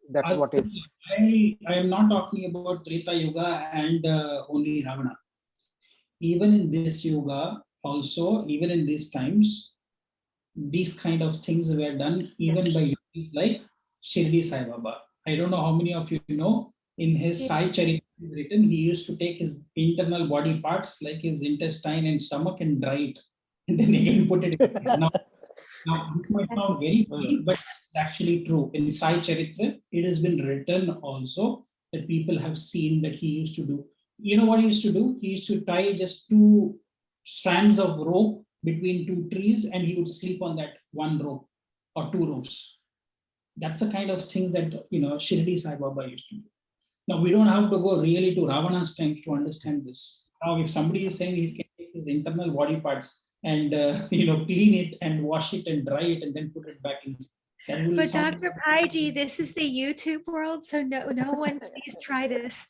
That's what is. I am not talking about Treta Yuga and only Ravana. Even in this yuga, also, even in these times, these kind of things were done even by yogis like Shirdi Sai Baba. I don't know how many of you know, in his Sai Charitra is written, he used to take his internal body parts like his intestine and stomach and dry it, and then again put it in. Now, this might sound very funny, but it's actually true. In Sai Charitra, it has been written also that people have seen that he used to do. You know what he used to do? He used to tie just 2 strands of rope between 2 trees, and he would sleep on that one rope or 2 ropes. That's the kind of things that Shirdi Sai Baba used to do. Now, we don't have to go really to Ravana's times to understand this. Now, if somebody is saying he can take his internal body parts and clean it and wash it and dry it and then put it back in. But Dr. Paiji, this is the YouTube world, so no one please try this.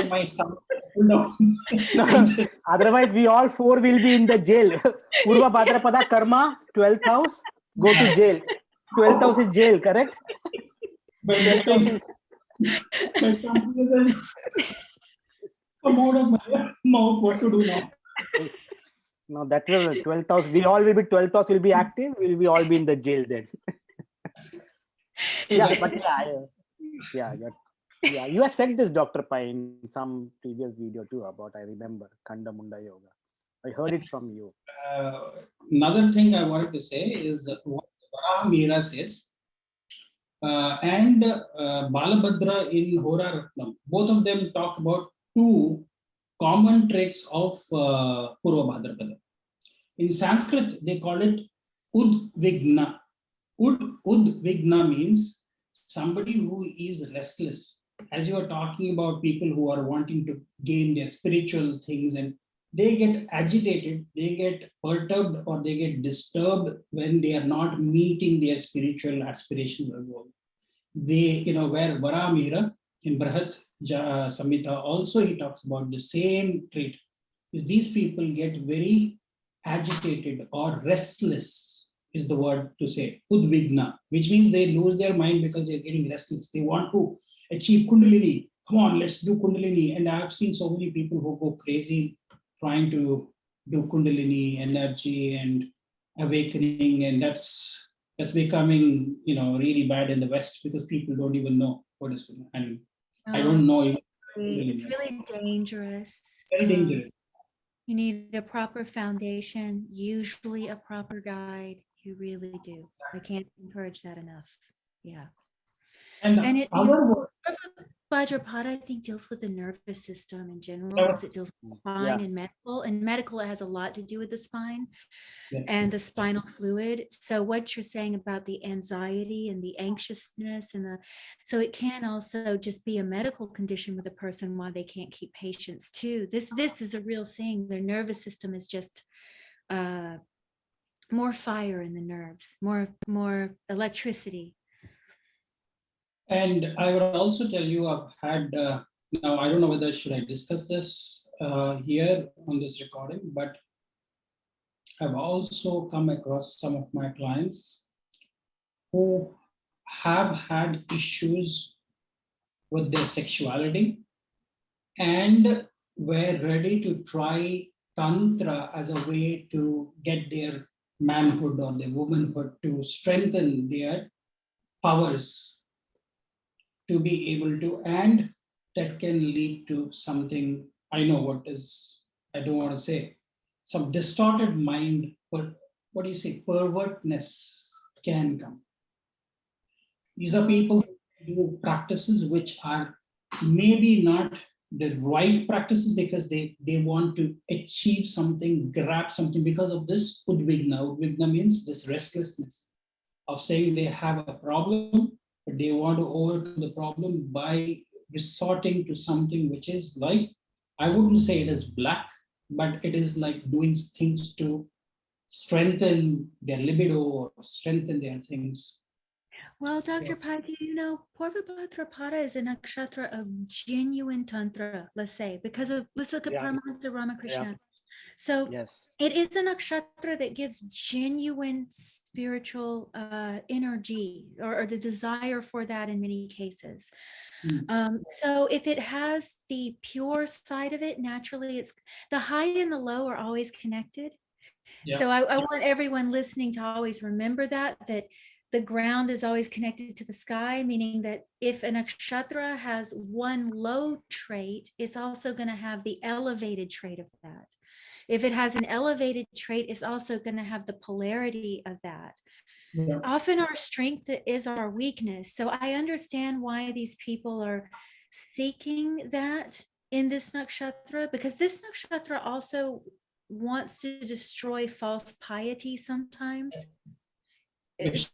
My stomach. No, otherwise, we all 4 will be in the jail. Purva Bhadrapada Karma, 12th house, go to jail. 12th house is jail, correct? But this time, come out of my mouth, what to do now? No, that will 12th house. We all will be 12th house will be active. We will all be in the jail then. Yeah, but yeah, you have said this, Dr. Pai, in some previous video too about, I remember, Khanda Munda Yoga. I heard it from you. Another thing I wanted to say is what Varaha says and Balabhadra in Hora Ratnam. Both of them talk about 2 common traits of Purva Bhadrapada. In Sanskrit, they call it Udvigna. Udvigna means somebody who is restless. As you are talking about people who are wanting to gain their spiritual things, and they get agitated, they get perturbed, or they get disturbed when they are not meeting their spiritual aspirations or goals. They, where Varamira in Brahat Samhita also he talks about the same trait. Is these people get very agitated or restless is the word to say, udvigna, which means they lose their mind because they're getting restless. They want to achieve Kundalini. Come on, let's do Kundalini. And I've seen so many people who go crazy trying to do Kundalini energy and awakening, and that's becoming really bad in the West because people don't even know what is Kundalini. And I don't know even It's really dangerous. very dangerous. You need a proper foundation, usually a proper guide. You really do. I can't encourage that enough. Yeah. And it, you other know, Bhadrapada, I think, deals with the nervous system in general because it deals with the spine and medical has a lot to do with the spine and the spinal fluid. So what you're saying about the anxiety and the anxiousness so it can also just be a medical condition with a person why they can't keep patients too. This is a real thing. Their nervous system is just more fire in the nerves, more electricity. And I would also tell you, I've had, now I don't know whether should I discuss this here on this recording, but I've also come across some of my clients who have had issues with their sexuality and were ready to try tantra as a way to get their manhood or their womanhood to strengthen their powers to be able to, and that can lead to something, I know what is, I don't want to say, some distorted mind, but what do you say, pervertness can come. These are people who do practices which are maybe not the right practices because they want to achieve something, grab something because of this udvigna. Udvigna means this restlessness of saying they have a problem, but they want to overcome the problem by resorting to something which is like, I wouldn't say it is black, but it is like doing things to strengthen their libido or strengthen their things. Well, Dr. Pai, you know, Purva Bhadrapada is a nakshatra of genuine tantra, let's say, because of, let's look at Paramahansa Ramakrishna. So it is a nakshatra that gives genuine spiritual energy or the desire for that in many cases. So if it has the pure side of it, naturally, it's the high and the low are always connected. So I want everyone listening to always remember that the ground is always connected to the sky, meaning that if a nakshatra has one low trait, it's also going to have the elevated trait of that. If it has an elevated trait, it's also going to have the polarity of that. Often our strength is our weakness. So I understand why these people are seeking that in this nakshatra, because this nakshatra also wants to destroy false piety sometimes.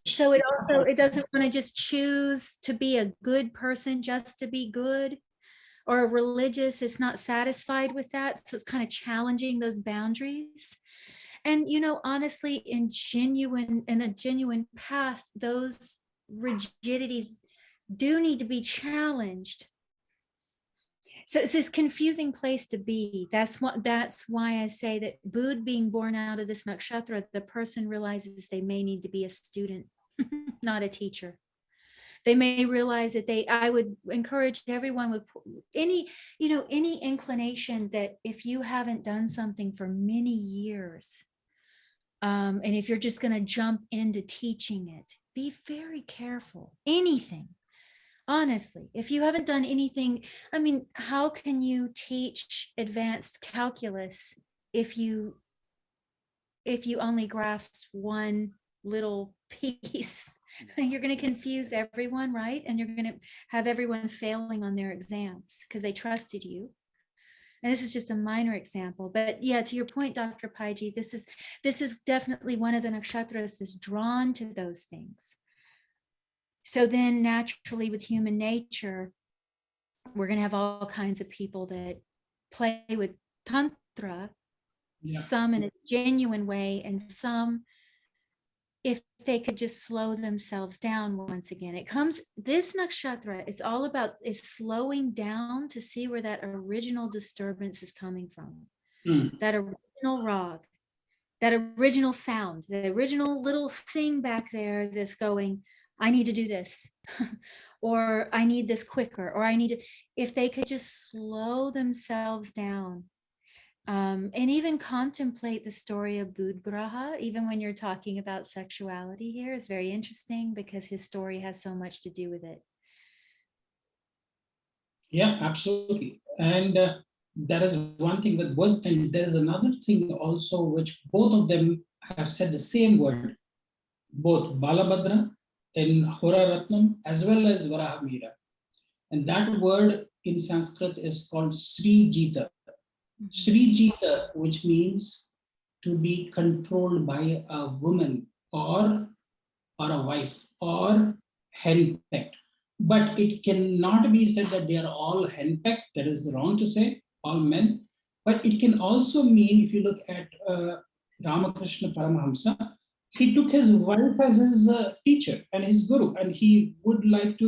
So it doesn't want to just choose to be a good person just to be good, or religious. It's not satisfied with that. So it's kind of challenging those boundaries. And, you know, honestly, in a genuine path, those rigidities do need to be challenged. So it's this confusing place to be. That's why I say that Bud being born out of this nakshatra, the person realizes they may need to be a student, not a teacher. They may realize that I would encourage everyone with any inclination that if you haven't done something for many years, and if you're just going to jump into teaching it, be very careful. Anything. Honestly, if you haven't done anything, I mean, how can you teach advanced calculus if you only grasp one little piece? You're going to confuse everyone, right? And you're going to have everyone failing on their exams because they trusted you. And this is just a minor example, but yeah, to your point, Dr. Paiji, this is definitely one of the nakshatras that's drawn to those things. So then naturally with human nature, we're going to have all kinds of people that play with tantra, some in a genuine way, and some, if they could just slow themselves down once again. This nakshatra, it's all about slowing down to see where that original disturbance is coming from. That original rag, that original sound, the original little thing back there that's going, I need to do this, or I need this quicker, or if they could just slow themselves down, and even contemplate the story of Graha, even when you're talking about sexuality here, is very interesting because his story has so much to do with it. Yeah, absolutely. And that is one thing with one, and there is another thing also, which both of them have said the same word. Both Balabhadra in Horaratnam as well as Varahamira. And that word in Sanskrit is called Sri Jita. Sri Jita, which means to be controlled by a woman or a wife or henpecked. But it cannot be said that they are all henpecked. That is wrong to say, all men. But it can also mean, if you look at Ramakrishna Paramahamsa, he took his wife as his teacher and his guru, and he would like to,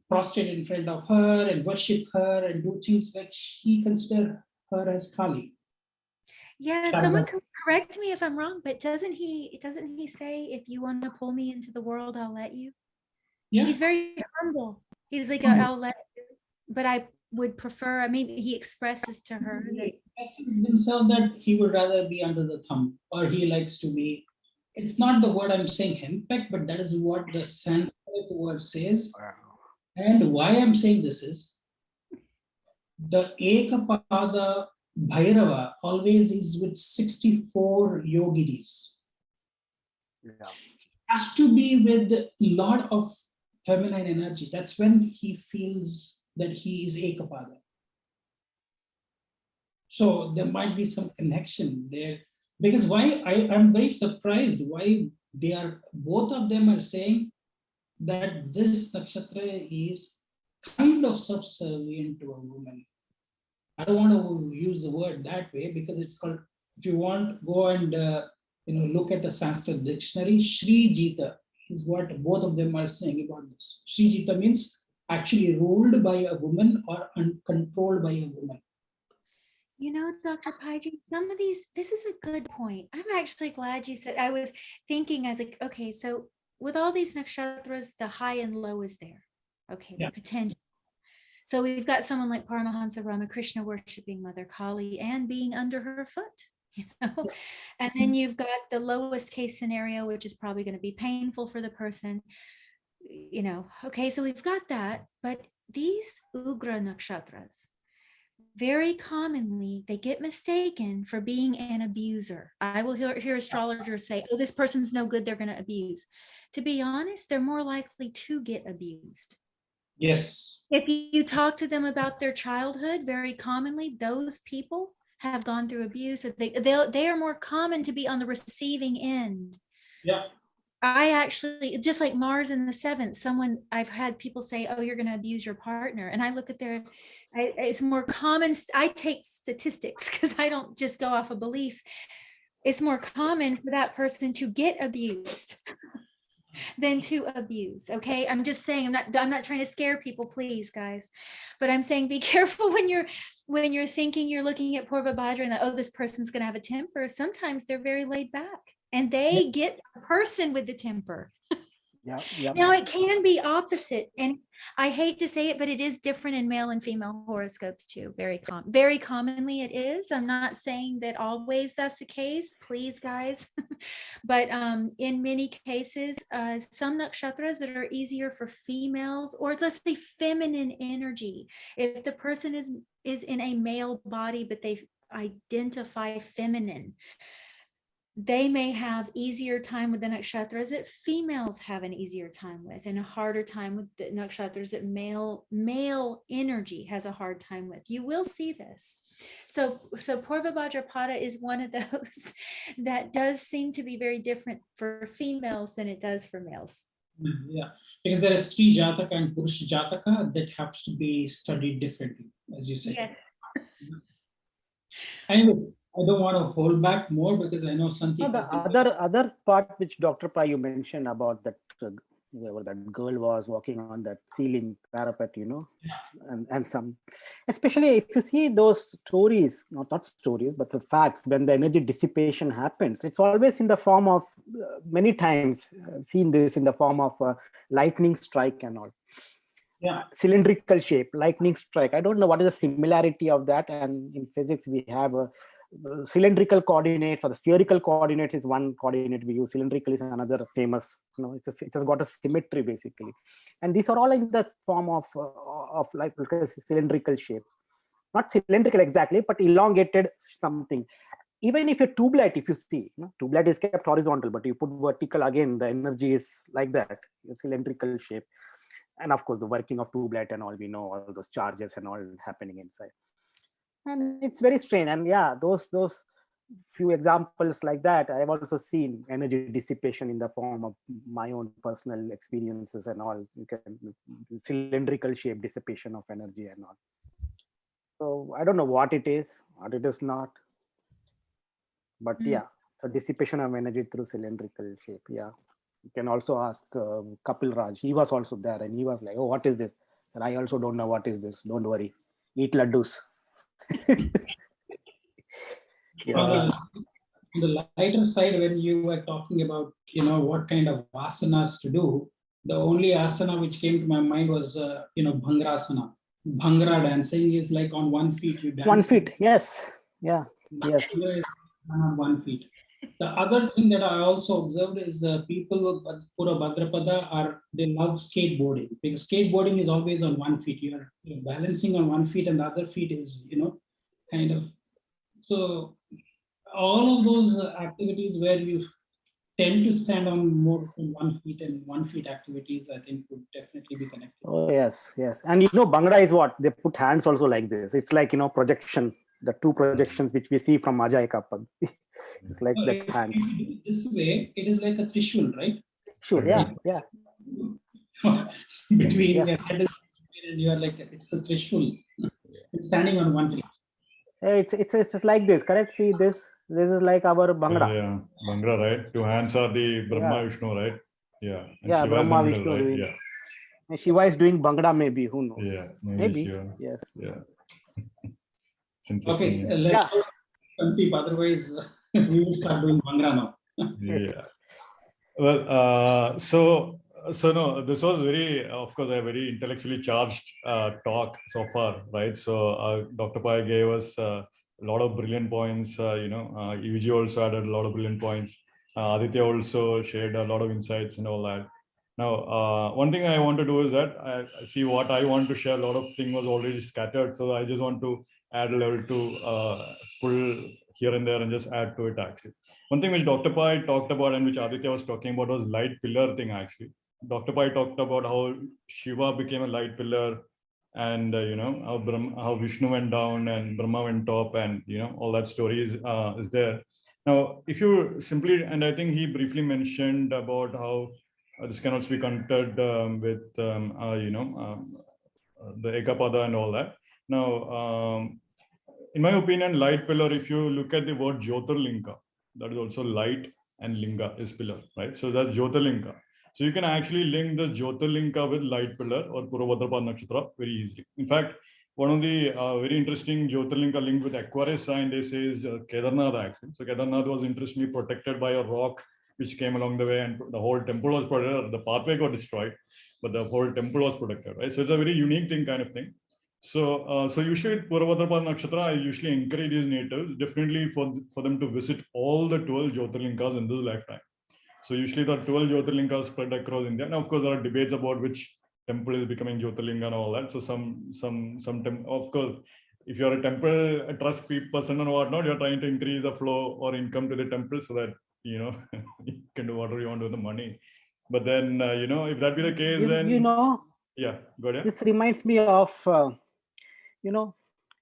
prostrate in front of her and worship her and do things like he considered her as Kali. Yeah, someone can correct me if I'm wrong, but doesn't he say, if you want to pull me into the world, I'll let you? Yeah. He's very humble. He's like, I'll let you, but I would prefer, maybe he expresses to her that He expresses himself that he would rather be under the thumb, or he likes to be. It's not the word I'm saying henpecked, but that is what the Sanskrit word says. And why I'm saying this is the Ekapada Bhairava always is with 64 yoginis. Yeah. Has to be with a lot of feminine energy. That's when he feels that he is Ekapada. So there might be some connection there. Because why I'm very surprised why both of them are saying that this nakshatra is kind of subservient to a woman. I don't want to use the word that way because it's called, if you want, go and look at the Sanskrit dictionary. Sri Jita is what both of them are saying about this. Sri Jita means actually ruled by a woman or controlled by a woman. Dr. Paiji, some of these, this is a good point. I'm actually glad you said, I was thinking, I was like, okay, so with all these nakshatras, the high and low is there. Okay, Yeah. the potential. So we've got someone like Paramahansa Ramakrishna worshiping Mother Kali and being under her foot, And then you've got the lowest case scenario, which is probably going to be painful for the person, Okay, so we've got that, but these Ugra nakshatras, very commonly, they get mistaken for being an abuser. I will hear astrologers say, oh, this person's no good, they're going to abuse. To be honest, they're more likely to get abused. Yes. If you talk to them about their childhood, very commonly, those people have gone through abuse, or they are more common to be on the receiving end. Yeah. I actually, just like Mars in the seventh, I've had people say, oh, you're going to abuse your partner. And I look at it's more common. I take statistics because I don't just go off of belief. It's more common for that person to get abused than to abuse. Okay. I'm just saying, I'm not trying to scare people, please, guys, but I'm saying, be careful when you're thinking you're looking at Purva Bhadra and, oh, this person's going to have a temper. Sometimes they're very laid back and they get a person with the temper. Yeah. Now it can be opposite, and I hate to say it, but it is different in male and female horoscopes too. Very commonly it is. I'm not saying that always that's the case, please, guys. But in many cases, some nakshatras that are easier for females, or let's say feminine energy. If the person is in a male body, but they identify feminine, they may have easier time with the nakshatras that females have an easier time with, and a harder time with the nakshatras that male energy has a hard time with. You will see this. So Purva Bhadrapada is one of those that does seem to be very different for females than it does for males. Yeah, because there is Sri Jataka and Purusha Jataka that has to be studied differently, as you say. Yes. Anyway, I don't want to hold back more because I know Santhip. The other part which Dr. Pai you mentioned about that whoever that girl was walking on that ceiling parapet, and some, especially if you see those stories, not stories, but the facts, when the energy dissipation happens, it's always in the form of, many times seen this in the form of lightning strike and all. Yeah. Cylindrical shape, lightning strike. I don't know what is the similarity of that. And in physics, we have cylindrical coordinates, or the spherical coordinates is one coordinate we use. Cylindrical is another famous. It has got a symmetry basically, and these are all in the form of like cylindrical shape, not cylindrical exactly, but elongated something. even if a tubelight, if you see, tubelight is kept horizontal, but you put vertical, again, the energy is like that, a cylindrical shape. And of course, the working of tubelight and all, we know all those charges and all happening inside. And it's very strange. And yeah, those few examples like that, I've also seen energy dissipation in the form of my own personal experiences and all. You can cylindrical shape dissipation of energy and all. So I don't know what it is not. But yeah, so dissipation of energy through cylindrical shape. Yeah, you can also ask Kapil Raj. He was also there, and he was like, "Oh, what is this?" And I also don't know what is this. Don't worry, eat laddus. Yeah. On the lighter side, when you were talking about, what kind of asanas to do, the only asana which came to my mind was, Bhangrasana. Bhangra dancing is like on 1 feet. You dance 1 feet. Yes. Yeah. Yes. Bhangra is on 1 feet. The other thing that I also observed is people with Purva Bhadrapada they love skateboarding, because skateboarding is always on 1 feet. You're balancing on 1 feet and the other feet is, kind of. So all of those activities where you tend to stand on more than 1 feet and 1 feet activities, I think would definitely be connected. Oh, yes. And Bhangra is what? They put hands also like this. It's like, projection, the two projections which we see from Ajay Kapag. It's like that hands. If you do it this way, it is like a trishul, right? Sure, yeah. Between the head and you are like, it's a trishul. It's standing on 1 feet. It's like this, correct? See this is like our Bhangra. Yeah, Bhangra, right? Two hands are the Brahma Vishnu, right? Yeah. And Yeah, Shiva Brahma in the middle, Vishnu right? doing. Yeah. And Shiva is doing Bhangra, maybe, who knows? Yeah, maybe. Shiva. Yes. Yeah. It's interesting. Okay, let's go Santhip, otherwise we will start doing Bhangra now. Yeah. Well, so no, this was very, of course, a very intellectually charged talk so far, right? So Dr. Pai gave us a lot of brilliant points. Yuji also added a lot of brilliant points. Aditya also shared a lot of insights and all that. Now, one thing I want to do is that I see what I want to share. A lot of things was already scattered, so I just want to add a level to pull here and there and just add to it actually. One thing which Dr. Pai talked about and which Aditya was talking about was light pillar thing actually. Dr. Pai talked about how Shiva became a light pillar, and how Vishnu went down and Brahma went top, and all that story is there. Now, if you simply, and I think he briefly mentioned about how this can also be connected with the Ekapada and all that. Now, in my opinion, light pillar, if you look at the word Jyotirlinga, that is also light and linga is pillar, right? So that's Jyotirlinga. So you can actually link the Jyotirlinga with light pillar or Purva Bhadrapada Nakshatra very easily. In fact, one of the very interesting Jyotirlinga linked with Aquarius sign, they say, is Kedarnath actually. So Kedarnath was interestingly protected by a rock which came along the way, and the whole temple was protected. The pathway got destroyed, but the whole temple was protected, right? So it's a very unique thing kind of thing. So usually Purva Bhadrapada Nakshatra, I usually encourage these natives definitely for them to visit all the 12 Jyotirlingas in this lifetime. So usually the 12 Jyotirlingas spread across India. Now, of course, there are debates about which temple is becoming Jyotirlinga and all that. So of course, if you're a temple a trust person or whatnot, you're trying to increase the flow or income to the temple so that you can do whatever you want with the money. But then if that be the case, then yeah, go ahead. This reminds me of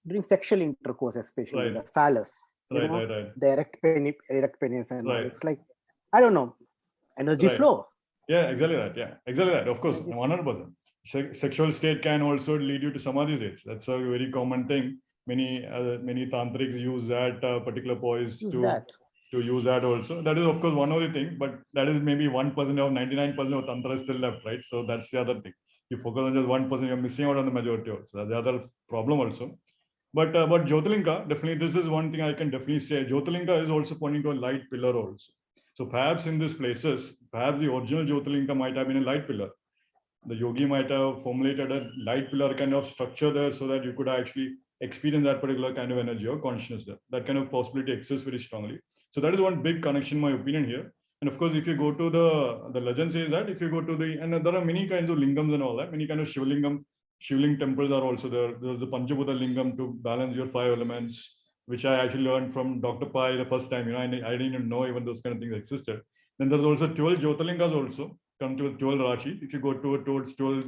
during sexual intercourse, especially the phallus, right. the erect penis and all. It's like, I don't know, energy flow. Yeah, exactly that. Yeah, exactly that. Of course, 100%. Sexual state can also lead you to samadhi states. That's a very common thing. Many tantrics use that particular poise to use that also. That is, of course, one of the things, but that is maybe 1% of 99% of tantra is still left, right? So that's the other thing. You focus on just 1%, you're missing out on the majority also. That's the other problem also. But Jyotirlinga, definitely, this is one thing I can definitely say. Jyotirlinga is also pointing to a light pillar also. So perhaps in these places, perhaps the original Jyotirlinga might have been a light pillar. The yogi might have formulated a light pillar kind of structure there so that you could actually experience that particular kind of energy or consciousness there. That kind of possibility exists very strongly. So that is one big connection, in my opinion, here. And of course, if you go to the legend says that if you go to and there are many kinds of lingams and all that, many kinds of Shivling temples are also there. There's the Panchabhuta lingam to balance your 5 elements. which I actually learned from Dr. Pai the first time. I didn't even know even those kind of things existed. Then there's also 12 Jyotirlingas also, come to 12 Rashis. If you go towards 12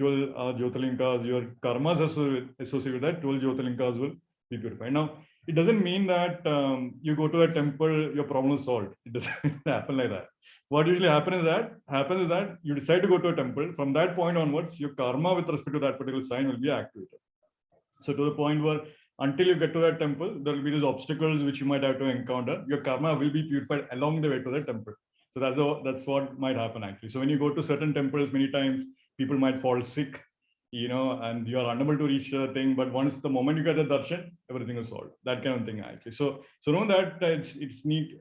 Jyotirlingas, your karmas associated with that, 12 Jyotirlingas will be purified. Now, it doesn't mean that you go to a temple, your problem is solved. It doesn't happen like that. What usually happens is that you decide to go to a temple. From that point onwards, your karma with respect to that particular sign will be activated. So to the point where until you get to that temple, there will be these obstacles which you might have to encounter. Your karma will be purified along the way to the temple. So that's what might happen actually. So when you go to certain temples, many times people might fall sick, and you are unable to reach the thing. But once the moment you get the darshan, everything is solved. That kind of thing actually. So know that it's neat.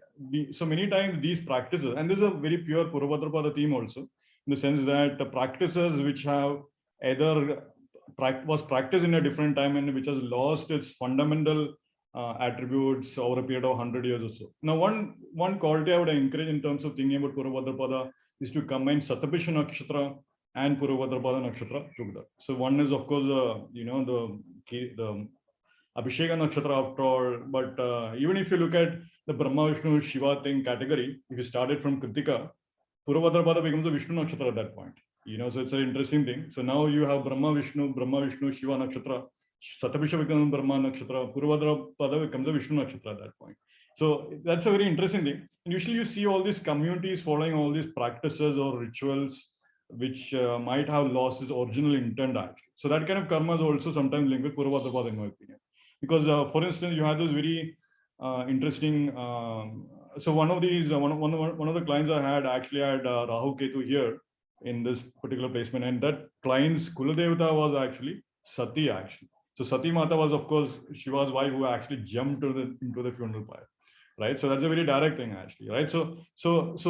So many times these practices, and this is a very pure Purva Bhadrapada theme also, in the sense that the practices which have either was practiced in a different time and which has lost its fundamental attributes over a period of 100 years or so. Now, one quality I would encourage in terms of thinking about Purva Bhadrapada is to combine Satabhisha Nakshatra and Purva Bhadrapada Nakshatra together. So one is, of course, the Abhisheka Nakshatra after all. But even if you look at the Brahma, Vishnu, Shiva thing category, if you started from Kritika, Purva Bhadrapada becomes a Vishnu Nakshatra at that point. So it's an interesting thing. So now you have Brahma, Vishnu, Shiva Nakshatra, Satabhisha becomes Brahma Nakshatra, Purva Bhadrapada becomes a Vishnu Nakshatra at that point. So that's a very interesting thing. And usually you see all these communities following all these practices or rituals which might have lost its original intent actually. So that kind of karma is also sometimes linked with Purva Bhadrapada in my opinion. Because for instance, you have this very interesting, so one of the clients I had actually had Rahu Ketu here in this particular placement, and that client's Kuladevata was actually Sati actually. So Sati Mata was of course Shiva's wife who actually jumped into the funeral pyre, right? So that's a very direct thing actually, right? So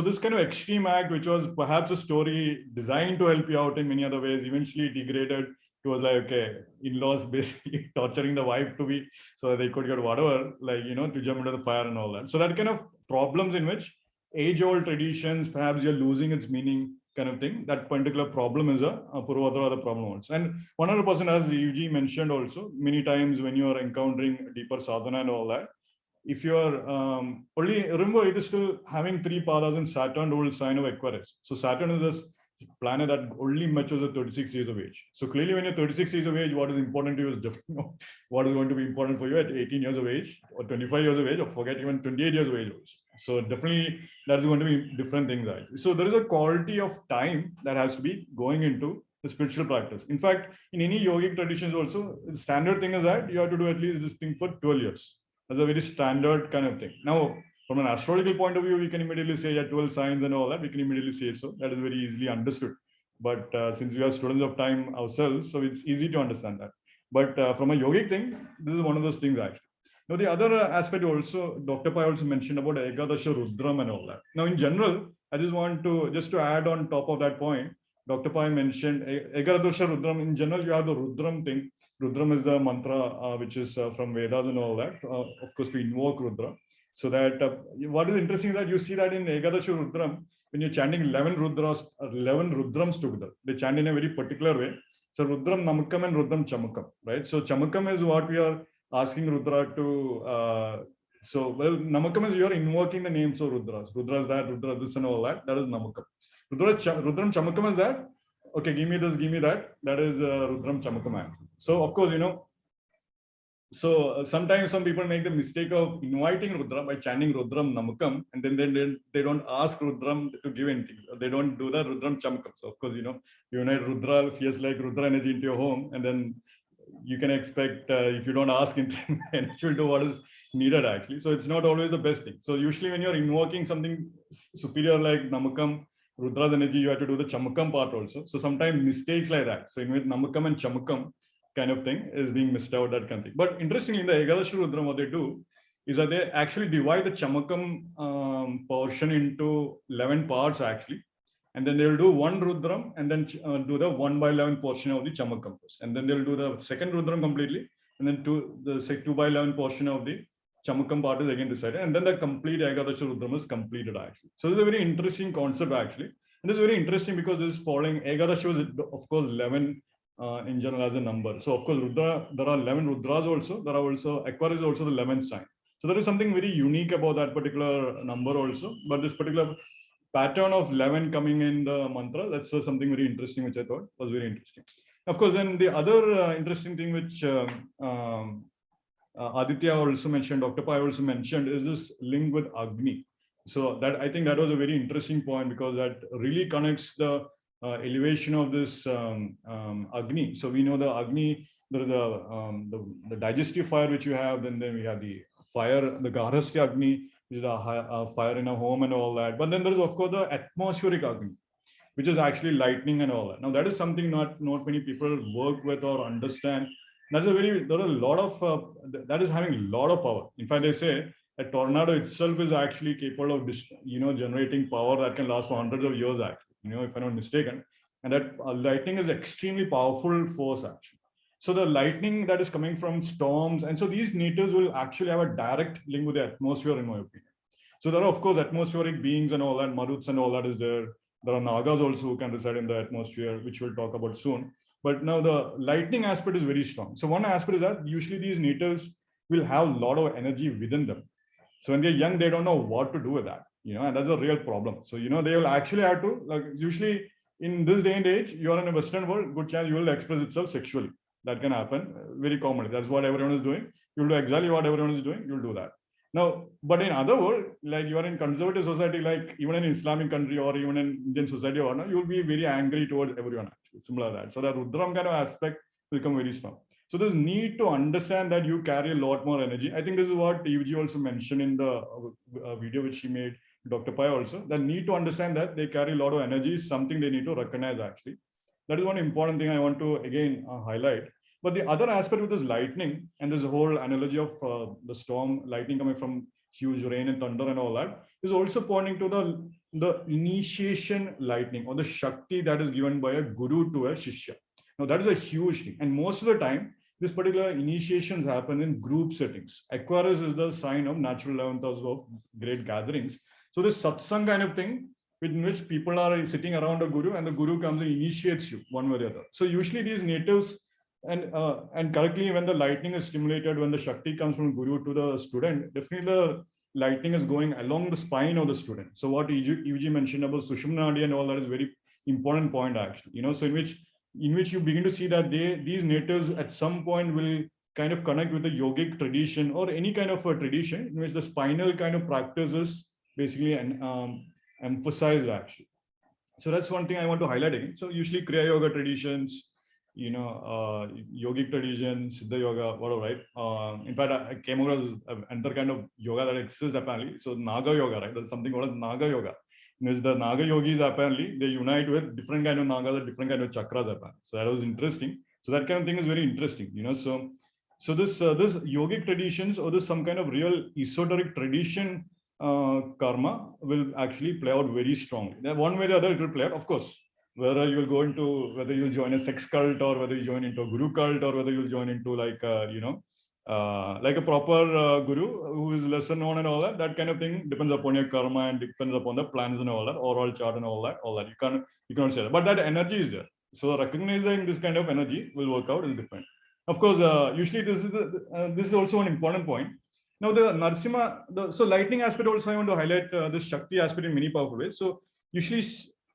this kind of extreme act, which was perhaps a story designed to help you out in many other ways, eventually degraded to was like, okay, in-laws basically torturing the wife to be so that they could get whatever, like, to jump into the fire and all that. So that kind of problems in which age-old traditions, perhaps you're losing its meaning kind of thing, that particular problem is a Purva Bhadrapada problem also. And 100%, as UG mentioned also, many times when you are encountering deeper sadhana and all that, if you are only, remember, it is still having 3 padas in Saturn, old sign of Aquarius. So Saturn is this planet that only matures at 36 years of age. So clearly when you're 36 years of age, what is important to you is different. What is going to be important for you at 18 years of age or 25 years of age, or forget even 28 years of age also. So definitely that's going to be different things. Actually. So there is a quality of time that has to be going into the spiritual practice. In fact, in any yogic traditions also, the standard thing is that you have to do at least this thing for 12 years. That's a very standard kind of thing. Now, from an astrological point of view, we can immediately say 12 signs and all that. We can immediately say so. That is very easily understood. But since we are students of time ourselves, so it's easy to understand that. But from a yogic thing, this is one of those things actually. Now, the other aspect also, Dr. Pai also mentioned about Ekadasha Rudram and all that. Now, in general, I just want to add on top of that point, Dr. Pai mentioned Ekadasha Rudram. In general, you have the Rudram thing. Rudram is the mantra which is from Vedas and all that. Of course, to invoke Rudra. So that what is interesting is that you see that in Ekadasha Rudram, when you're chanting 11 Rudrams together, they chant in a very particular way. So Rudram Namakam and Rudram Chamakam, right? So Chamakam is what we are asking Rudra to, Namakam is you're invoking the names of Rudras. Rudra is that, Rudra this and all that. That is Namakam. Rudram Chamakam is that. Okay, give me this, give me that. That is Rudram Chamakam. So of course, so sometimes some people make the mistake of inviting Rudra by chanting Rudram Namakam, and then they don't ask Rudram to give anything. They don't do the Rudram Chamakam. So of course, you unite Rudra, feels like Rudra energy into your home, and then you can expect if you don't ask anything, then it will do what is needed actually. So it's not always the best thing. So usually when you're invoking something superior like Namakam, Rudra's energy, you have to do the Chamakam part also. So sometimes mistakes like that. So with Namakam and Chamakam kind of thing is being missed out, that kind of thing. But interestingly, in the Ekadasha Rudram, what they do is that they actually divide the Chamakam portion into 11 parts actually. And then they'll do one Rudram and then do the 1/11 portion of the Chamakam first. And then they'll do the second Rudram completely. And then the 2/11 portion of the Chamakam part is again decided. And then the complete Ekadasha Rudram is completed actually. So this is a very interesting concept actually. And this is very interesting because this is following Ekadasha is of course 11 in general as a number. So of course, Rudra, there are 11 Rudras also. There are also, Aquarius is also the 11th sign. So there is something very unique about that particular number also. But this particular pattern of 11 coming in the mantra, that's something very interesting, which I thought was very interesting. Of course, then the other interesting thing which Aditya also mentioned, Dr. Pai also mentioned, is this link with Agni. So that, I think that was a very interesting point, because that really connects the elevation of this Agni. So we know the Agni, there is the digestive fire which you have, then we have the fire, the Garhastya Agni, which is a fire in a home and all that. But then there is, of course, the atmospheric Agni, which is actually lightning and all that. Now that is something not many people work with or understand. That's there are a lot of that is having a lot of power. In fact, they say a tornado itself is actually capable of generating power that can last for hundreds of years, actually, if I'm not mistaken. And that lightning is extremely powerful force, actually. So the lightning that is coming from storms, and so these natives will actually have a direct link with the atmosphere, in my opinion. So there are, of course, atmospheric beings and all that, maruts and all that is there. There are nagas also who can reside in the atmosphere, which we'll talk about soon. But now the lightning aspect is very strong. So one aspect is that usually these natives will have a lot of energy within them. So when they're young, they don't know what to do with that, and that's a real problem. So, they will actually have to, like, usually in this day and age, you're in a Western world, good chance you will express itself sexually. That can happen very commonly. That's what everyone is doing. You'll do exactly what everyone is doing. You'll do that. Now, but in other world, like you are in conservative society, like even in Islamic country or even in Indian society or not, you'll be very angry towards everyone, actually, similar to that. So that Rudram kind of aspect will come very strong. So there's need to understand that you carry a lot more energy. I think this is what Yuji also mentioned in the video which she made, Dr. Pai also, the need to understand that they carry a lot of energy is something they need to recognize, actually. That is one important thing I want to again highlight. But the other aspect with this lightning and this whole analogy of the storm, lightning coming from huge rain and thunder and all that, is also pointing to the initiation lightning or the Shakti that is given by a guru to a Shishya. Now that is a huge thing. And most of the time, this particular initiations happen in group settings. Aquarius is the sign of natural 11th house of great gatherings. So this satsang kind of thing, in which people are sitting around a guru and the guru comes and initiates you one way or the other. So usually these natives, and correctly, when the lightning is stimulated, when the Shakti comes from guru to the student, definitely the lightning is going along the spine of the student. So what Yuji mentioned about Sushumna Nadi and all that is very important point, actually. So in which you begin to see that these natives at some point will kind of connect with the yogic tradition or any kind of a tradition in which the spinal kind of practice is basically emphasized, actually. So that's one thing I want to highlight again. So usually Kriya Yoga traditions, yogic traditions, Siddha Yoga, whatever, right? In fact, I came across another kind of yoga that exists apparently. So Naga Yoga, right? There's something called Naga Yoga. Because the Naga yogis apparently they unite with different kind of nagas, different kind of chakras apparently. So that was interesting. So that kind of thing is very interesting, So this yogic traditions or this some kind of real esoteric tradition karma will actually play out very strongly. One way or the other it will play out, of course. Whether you will go into, whether you'll join a sex cult or whether you join into a guru cult or whether you'll join into like like a proper guru who is lesser known and all that kind of thing depends upon your karma and depends upon the plans and all that, overall chart and all that. You cannot say that, but that energy is there. So recognizing this kind of energy will work out is different. Of course, usually this is also an important point. Now the Narasimha, so lightning aspect also I want to highlight this Shakti aspect in many powerful ways. So usually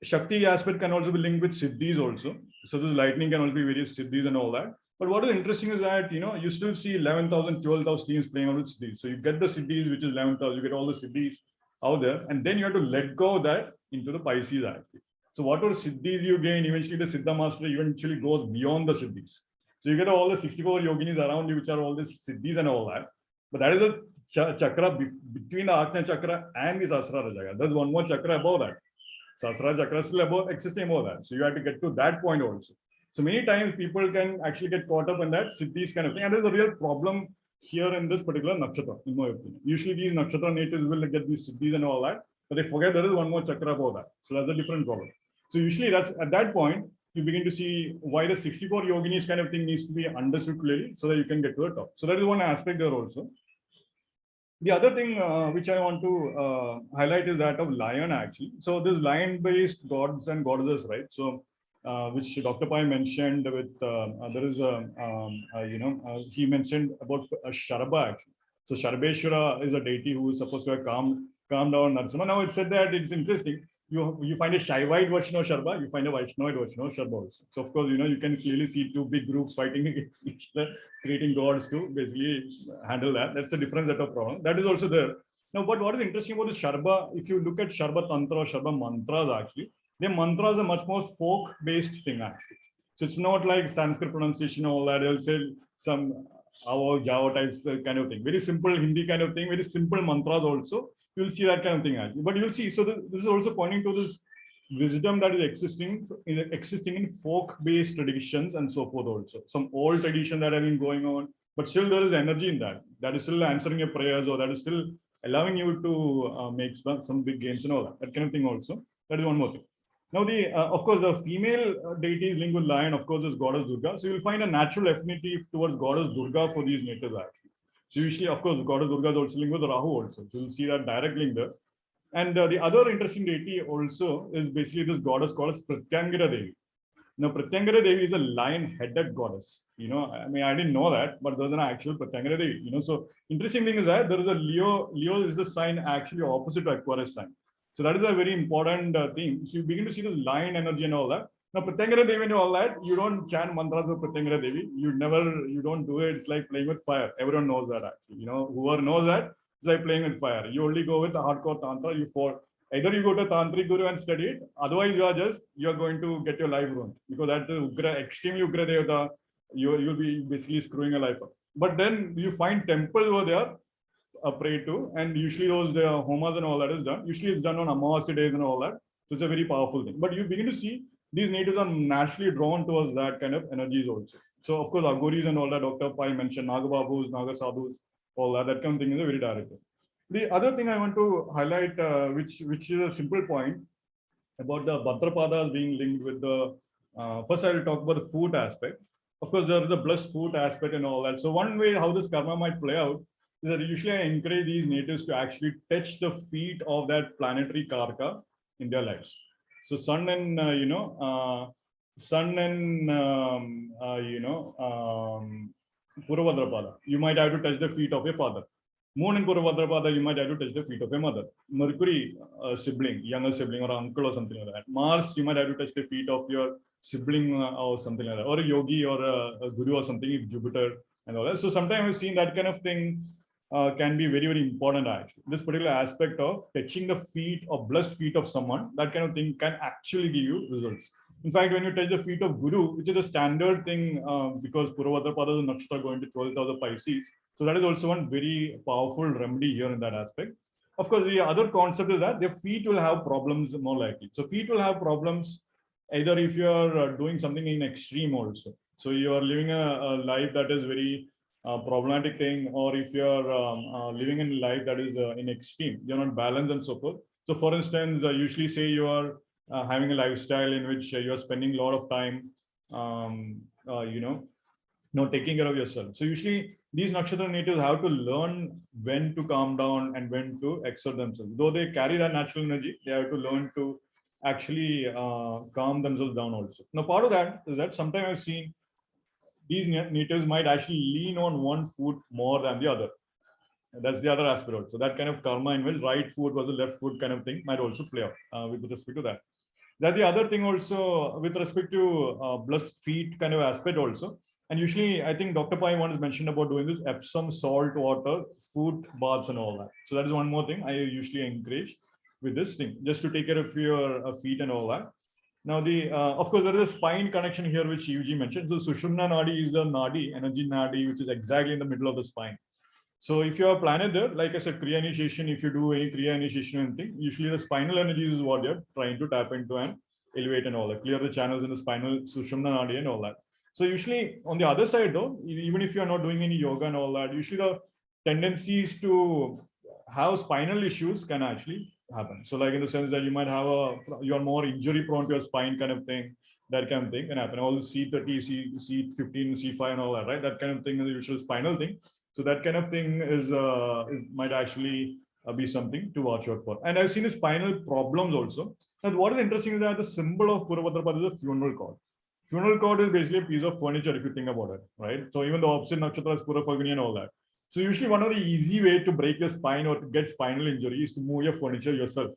Shakti aspect can also be linked with Siddhis also. So this lightning can also be various Siddhis and all that. But what is interesting is that, you still see 11,000, 12,000 teams playing out with Siddhis. So you get the Siddhis, which is 11,000, you get all the Siddhis out there. And then you have to let go of that into the Pisces actually. So whatever Siddhis you gain, eventually the Siddha master eventually goes beyond the Siddhis. So you get all the 64 yoginis around you, which are all the Siddhis and all that. But that is a chakra between the Ajna chakra and the Sahasrara chakra. There's one more chakra above that. Sahasrara chakra is still above, existing above that. So you have to get to that point also. So many times people can actually get caught up in that Siddhis kind of thing. And there's a real problem here in this particular nakshatra, in my opinion. Usually these nakshatra natives will get these Siddhis and all that, but they forget there is one more chakra above that. So that's a different problem. So usually that's at that point, you begin to see why the 64 yoginis kind of thing needs to be understood clearly so that you can get to the top. So that is one aspect there also. The other thing which I want to highlight is that of lion actually. So this lion-based gods and goddesses, right? So which Dr. Pai mentioned with, there is a, he mentioned about Sharba actually. So Sharbeshwara is a deity who is supposed to have calmed down Narasimha. Now it's said that it's interesting. You find a Shaivite version of Sharba, you find a Vaishnavite version of Sharba also. So of course, you can clearly see two big groups fighting against each other, creating gods to basically handle that. That's a different set of problem. That is also there. Now, but what is interesting about this Sharba, if you look at Sharba Tantra or Sharba Mantras actually, their mantras are much more folk-based thing actually. So it's not like Sanskrit pronunciation or all that. They'll say some our Java types kind of thing. Very simple Hindi kind of thing. Very simple mantras also. You'll see that kind of thing actually. But you'll see. So this is also pointing to this wisdom that is existing in folk-based traditions and so forth also. Some old tradition that have been going on, but still there is energy in that. That is still answering your prayers, or that is still allowing you to make some big gains and all that. That kind of thing also. That is one more thing. Now, of course, the female deity is linked with lion, of course, is goddess Durga. So you will find a natural affinity towards goddess Durga for these natives actually. So usually, of course, goddess Durga is also linked with Rahu also. So you'll see that direct link there. And the other interesting deity also is basically this goddess called as Pratyangara Devi. Now, Pratyangara Devi is a lion-headed goddess. I mean, I didn't know that, but there's an actual Pratyangara Devi. So interesting thing is that there is a Leo. Leo is the sign actually opposite to Aquarius sign. So that is a very important thing. So you begin to see this lion energy and all that. Now, Pratyangara Devi and all that, you don't chant mantras of Pratyangara Devi. You don't do it. It's like playing with fire. Everyone knows that actually. Whoever knows that, it's like playing with fire. You only go with the hardcore tantra. Either you go to tantric guru and study it. Otherwise, you are going to get your life ruined, because that Ugra, extremely Ugra Devata, you'll be basically screwing your life up. But then you find temples over there. Pray to, and usually those homas and all that is done. Usually it's done on Amavasya days and all that. So it's a very powerful thing. But you begin to see these natives are naturally drawn towards that kind of energies also. So of course, Aghoris and all that, Dr. Pai mentioned, Nagababus, Nagasadhus, all that kind of thing is a very direct. The other thing I want to highlight, which is a simple point about the Bhadrapadas being linked with the, first I will talk about the food aspect. Of course, there is the blessed food aspect and all that. So one way how this karma might play out is that usually I encourage these natives to actually touch the feet of that planetary karka in their lives. So sun and Purva Bhadrapada, you might have to touch the feet of your father. Moon and Purva Bhadrapada, you might have to touch the feet of your mother. Mercury, sibling, younger sibling or uncle or something like that. Mars, you might have to touch the feet of your sibling or something like that, or a yogi or a guru or something, if Jupiter and all that. So sometimes I've seen that kind of thing can be very, very important actually. This particular aspect of touching the feet or blessed feet of someone, that kind of thing can actually give you results. In fact, when you touch the feet of Guru, which is a standard thing, because Purva Bhadrapada Nakshatra going to 12th house of Pisces. So that is also one very powerful remedy here in that aspect. Of course, the other concept is that their feet will have problems more likely. So feet will have problems either if you are doing something in extreme also. So you are living a life that is very problematic thing, or if you're living in life that is in extreme, you're not balanced and so forth. So for instance, usually say you are having a lifestyle in which you're spending a lot of time, not taking care of yourself. So usually these nakshatra natives have to learn when to calm down and when to exert themselves. Though they carry that natural energy, they have to learn to actually calm themselves down also. Now, part of that is that sometimes I've seen these natives might actually lean on one foot more than the other. And that's the other aspect also. That kind of karma in which right foot versus left foot kind of thing might also play out with respect to that. That's the other thing also with respect to blessed feet kind of aspect also. And usually, I think Dr. Pai once mentioned about doing this Epsom salt water, foot baths and all that. So that is one more thing I usually encourage with this thing, just to take care of your feet and all that. Now, of course, there is a spine connection here, which Yuji mentioned. So Sushumna Nadi is the Nadi, energy Nadi, which is exactly in the middle of the spine. So if you are planted there, like I said, Kriya initiation, if you do any Kriya initiation or anything, usually the spinal energies is what you're trying to tap into and elevate and all that, clear the channels in the spinal Sushumna Nadi and all that. So usually on the other side though, even if you're not doing any yoga and all that, usually the tendencies to have spinal issues can actually happen. So like in the sense that you might have you're more injury prone to your spine kind of thing, that kind of thing can happen. All the C30, C15, C5 and all that, right? That kind of thing is the usual spinal thing. So that kind of thing is might actually be something to watch out for. And I've seen spinal problems also. Now, what is interesting is that the symbol of Purva Bhadrapada is a funeral cord. Funeral cord is basically a piece of furniture if you think about it, right? So even the opposite nakshatra is Purva Falguni and all that. So usually one of the easy way to break your spine or to get spinal injury is to move your furniture yourself.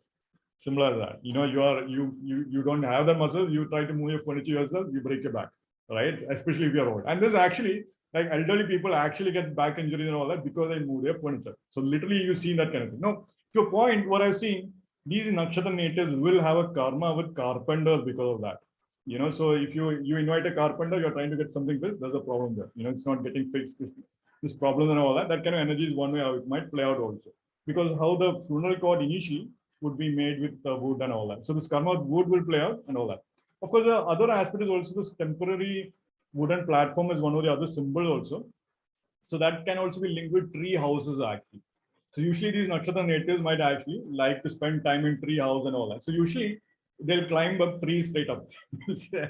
Similar to that, you don't have the muscles, you try to move your furniture yourself, you break your back, right? Especially if you're old. And this actually, like elderly people actually get back injuries and all that because they move their furniture. So literally you've seen that kind of thing. Now, to a point, what I've seen, these nakshatra natives will have a karma with carpenters because of that. So if you invite a carpenter, you're trying to get something fixed, there's a problem there. It's not getting fixed. This problem and all that kind of energy is one way how it might play out also. Because how the funeral cord initially would be made with wood and all that. So this karma of wood will play out and all that. Of course, the other aspect is also this temporary wooden platform is one of the other symbols also. So that can also be linked with tree houses actually. So usually these nakshatra natives might actually like to spend time in tree house and all that. So usually they'll climb up trees straight up.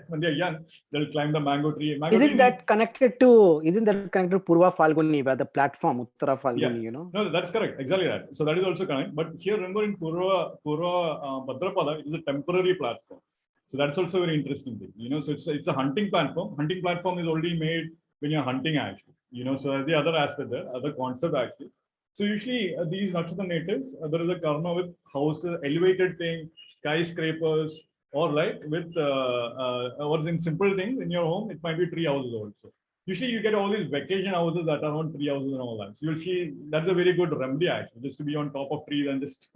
When they're young, they'll climb the mango tree. Isn't that connected to Purva Falguni, where the platform, Uttara Falguni, No, that's correct. Exactly that. So that is also correct. But here, remember in Purva Bhadrapada, it is a temporary platform. So that's also a very interesting thing. So it's a hunting platform. Hunting platform is already made when you're hunting actually. So that's the other aspect there, other concept actually. So usually these nakshatra natives, there is a karma with houses, elevated thing, skyscrapers, or like with or in simple things in your home, it might be tree houses also. Usually you get all these vacation houses that are on tree houses and all that. So you'll see that's a very good remedy actually, just to be on top of trees and just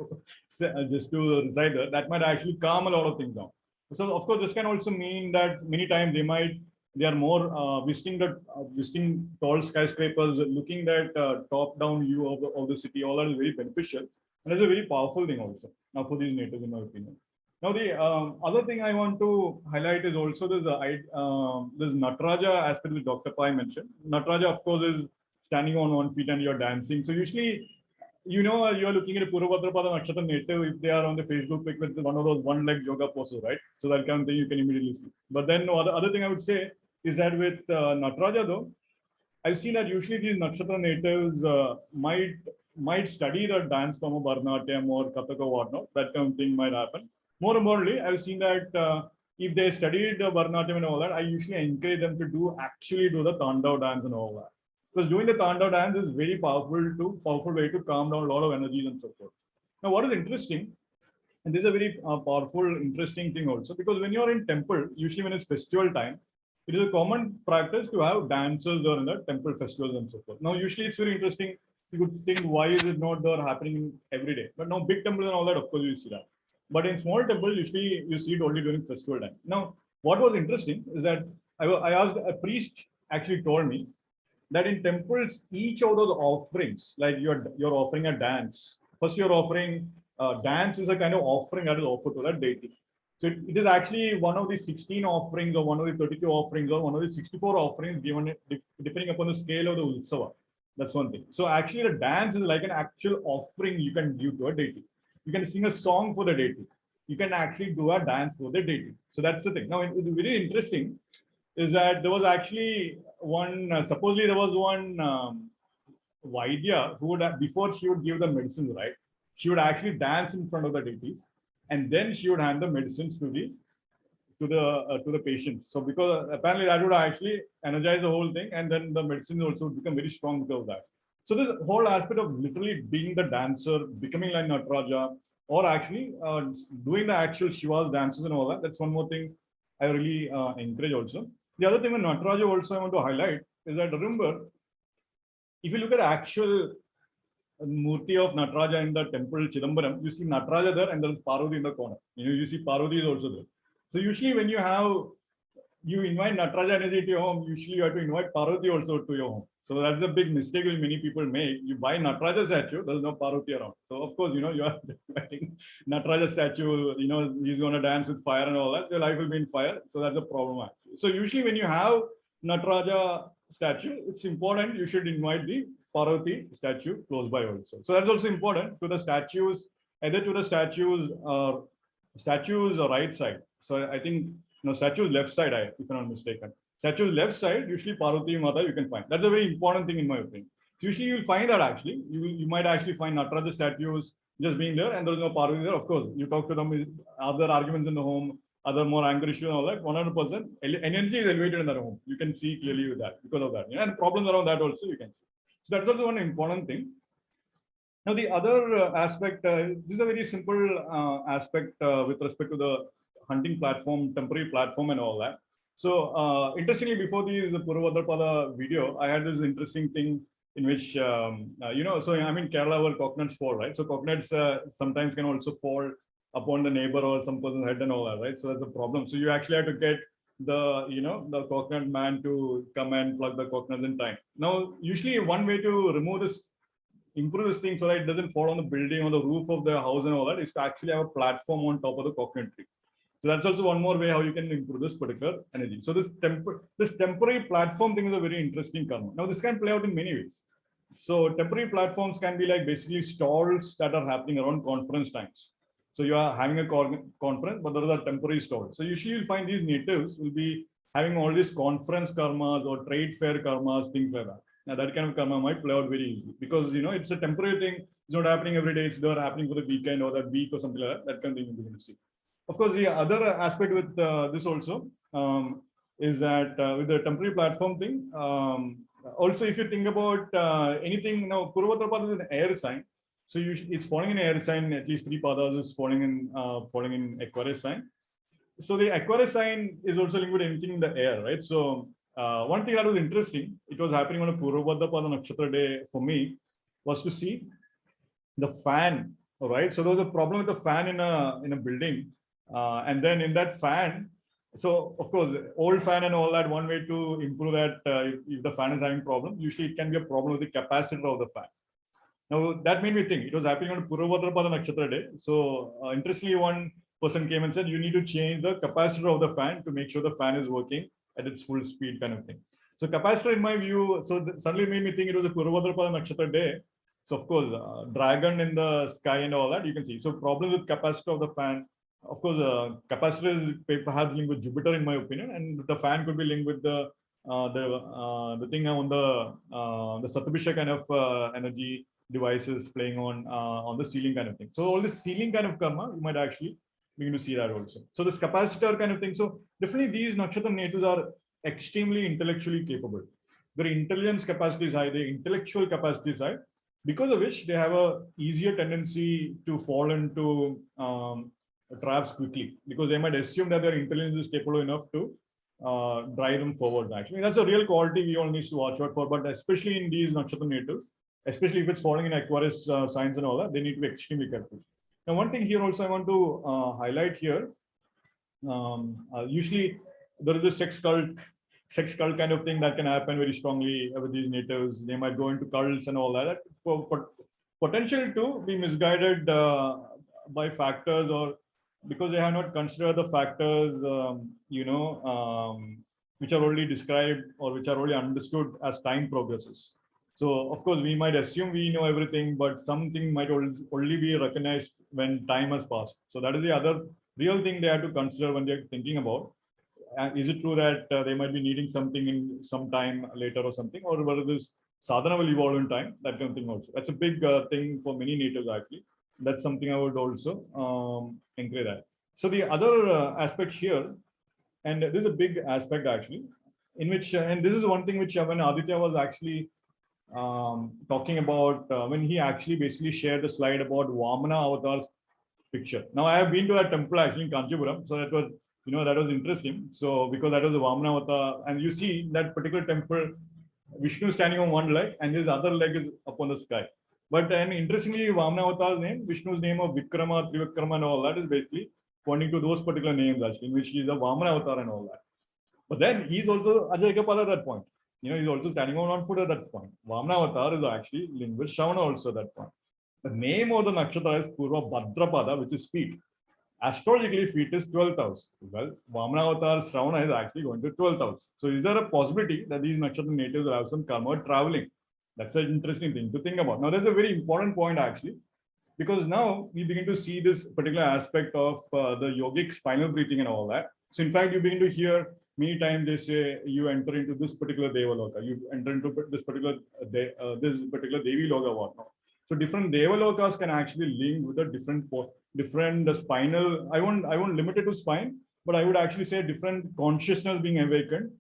to reside there. That might actually calm a lot of things down. So of course, this can also mean that many times they are more visiting tall skyscrapers, looking at top-down view of the city. All that is very beneficial, and it's a very powerful thing also now for these natives, in my opinion. Now, the other thing I want to highlight is also this Nataraja aspect which Dr. Pai mentioned. Nataraja, of course, is standing on 1 feet and you're dancing. So usually, you're looking at a Purva Bhadrapada Nakshatra native if they are on the Facebook pic with one of those one-leg yoga poses, right? So that kind of thing you can immediately see. But then the other thing I would say is that with Nataraja though, I've seen that usually these Nakshatra natives might study the dance from a Bharatanatyam or Kathak or whatnot. That kind of thing might happen. More importantly, I've seen that if they studied Bharatanatyam and all that, I usually encourage them to actually do the Tandav dance and all that. Because doing the Tandav dance is very powerful way to calm down a lot of energies and so forth. Now, what is interesting, and this is a very powerful, interesting thing also, because when you're in temple, usually when it's festival time, it is a common practice to have dancers during the temple festivals and so forth. Now, usually it's very interesting. You could think, why is it not there happening every day? But now big temples and all that, of course, you see that. But in small temples, usually you see it only during festival time. Now, what was interesting is that I asked a priest actually told me that in temples, each of those offerings, like you're offering a dance. First, you're offering dance is a kind of offering that is offered to that deity. So it is actually one of the 16 offerings or one of the 32 offerings or one of the 64 offerings given depending upon the scale of the Utsava. That's one thing. So actually the dance is like an actual offering you can give to a deity. You can sing a song for the deity. You can actually do a dance for the deity. So that's the thing. Now, it's very interesting is that there was actually one, supposedly there was one Vaidya who would, before she would give the medicines, right? She would actually dance in front of the deities. And then she would hand the medicines to the patients. So because apparently that would actually energize the whole thing, and then the medicine also would become very strong because of that. So this whole aspect of literally being the dancer, becoming like Nataraja, or actually doing the actual Shiva's dances and all that. That's one more thing I really encourage also. The other thing with Nataraja also I want to highlight is that remember, if you look at the actual Murti of Nataraja in the temple Chidambaram, you see Nataraja there and there is Parvati in the corner. You see Parvati is also there. So usually when you invite Nataraja energy to your home, usually you have to invite Parvati also to your home. So that's a big mistake which many people make. You buy Nataraja statue, there's no Parvati around. So of course, you are inviting Nataraja statue, he's going to dance with fire and all that. Your life will be in fire. So that's a problem actually. So usually when you have Nataraja statue, it's important you should invite the Parvati statue close by also. So that's also important to the statues, either to the statues right side. So I think statues left side, if I'm not mistaken. Statues left side, usually Parvati Mata you can find. That's a very important thing in my opinion. So usually you'll find that actually. You might actually find Nataraja statues just being there, and there is no Parvati there. Of course, you talk to them, are there arguments in the home, other more anger issues and all that, 100% energy is elevated in the home. You can see clearly with that, because of that. And problems around that also you can see. So that's also one important thing. Now, the other aspect, this is a very simple aspect with respect to the hunting platform, temporary platform and all that. So interestingly, before this Purva Bhadrapada video, I had this interesting thing in which, so I mean, Kerala where coconuts fall, right? So coconuts sometimes can also fall upon the neighbor or some person's head and all that, right? So that's a problem. So you actually have to get the coconut man to come and plug the coconuts in time. Now, usually one way to remove this, improve this thing so that it doesn't fall on the building or the roof of the house and all that, is to actually have a platform on top of the coconut tree. So that's also one more way how you can improve this particular energy. So this temporary platform thing is a very interesting karma. Now this can play out in many ways. So temporary platforms can be like basically stalls that are happening around conference times. So you are having a conference, but there are temporary stalls. So usually you'll find these natives will be having all these conference karmas or trade fair karmas, things like that. Now that kind of karma might play out very easily because it's a temporary thing. It's not happening every day. It's not happening for the weekend or that week or something like that. That kind of thing you're going to see. Of course, the other aspect with this also is that with the temporary platform thing, also if you think about anything, now Purva Bhadrapada is an air sign, so it's falling in air sign. At least 3 padas is falling in Aquarius sign. So the Aquarius sign is also linked with anything in the air, right? So one thing that was interesting, it was happening on a Purva Bhadrapada Nakshatra day for me, was to see the fan. All right, so there was a problem with the fan in a building. And then in that fan, so of course, old fan and all that, one way to improve that, if the fan is having problem, usually it can be a problem with the capacitor of the fan. Now that made me think, it was happening on Purva Bhadrapada Nakshatra day. So interestingly, one person came and said, you need to change the capacitor of the fan to make sure the fan is working at its full speed kind of thing. So capacitor in my view, so suddenly made me think it was a Purva Bhadrapada Nakshatra day. So of course, dragon in the sky and all that, you can see. So problems with capacitor of the fan. Of course, capacitor is perhaps linked with Jupiter, in my opinion, and the fan could be linked with the thing on the Satabisha kind of energy devices playing on the ceiling kind of thing. So all this ceiling kind of karma, you might actually begin to see that also. So this capacitor kind of thing. So definitely these nakshatra natives are extremely intellectually capable. Their intelligence capacity is high, their intellectual capacity is high, because of which they have a easier tendency to fall into traps quickly, because they might assume that their intelligence is capable enough to drive them forward. Actually, that's a real quality we all need to watch out for, but especially in these nakshatra natives, especially if it's falling in Aquarius signs and all that, they need to be extremely careful. Now, one thing here also I want to highlight here, usually there is a sex cult kind of thing that can happen very strongly with these natives. They might go into cults and all that. Potential to be misguided by factors, or because they have not considered the factors, which are already described or which are already understood as time progresses. So of course, we might assume we know everything, but something might only be recognized when time has passed. So that is the other real thing they have to consider when they're thinking about. Is it true that they might be needing something in some time later or something, or whether this sadhana will evolve in time, that kind of thing also. That's a big thing for many natives actually. That's something I would also encourage that. So the other aspect here, and this is a big aspect actually, in which, and this is one thing which when Aditya was actually talking about, when he actually basically shared the slide about Vamana avatar's picture. Now I have been to that temple actually in Kanchipuram, so that was, that was interesting. So because that was a Vamana avatar, and you see that particular temple, Vishnu standing on one leg and his other leg is up on the sky. But then interestingly, Vamana avatar's name, Vishnu's name of Vikrama, Trivikrama and all that is basically pointing to those particular names actually, in which he is a Vamana avatar and all that. But then he's also Ajayakapada at that point. He's also standing on one foot at that point. Vamana avatar is actually linked with Shravana also at that point. The name of the nakshatra is Purva Bhadrapada, which is feet. Astrologically, feet is 12th house. Well, Vamana avatar Shravana is actually going to 12th house. So is there a possibility that these nakshatra natives will have some karma traveling? That's an interesting thing to think about. Now, there's a very important point actually, because now we begin to see this particular aspect of the yogic spinal breathing and all that. So in fact, you begin to hear many times they say you enter into this particular Devaloka, you enter into this particular Devi Loka, whatnot. So different devalokas can actually link with a different spinal. I won't limit it to spine, but I would actually say different consciousness being awakened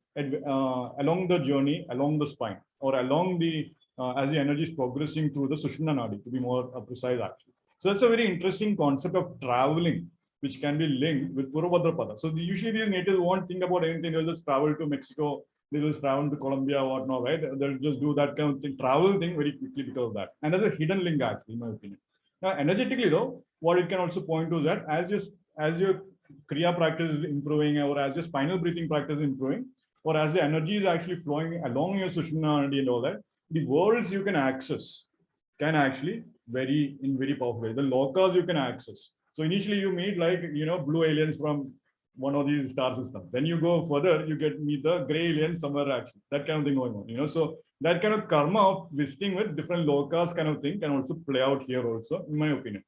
along the journey, along the spine, or along the as the energy is progressing through the Sushumna Nadi, to be more precise actually. So that's a very interesting concept of traveling, which can be linked with Purva Bhadrapada. So usually these natives won't think about anything. They'll just travel to Mexico, they will travel to Colombia or whatnot, right? They'll just do that kind of thing, travel thing very quickly because of that. And there's a hidden link actually, in my opinion. Now, energetically though, what it can also point to is that as your Kriya practice is improving, or as your spinal breathing practice is improving, or as the energy is actually flowing along your Sushumna Nadi and all that, the worlds you can access can actually in very powerful way. The lokas you can access. So initially you meet like, blue aliens from one of these star systems. Then you go further, you meet the gray aliens somewhere actually. That kind of thing going on, So that kind of karma of visiting with different lokas kind of thing can also play out here also, in my opinion.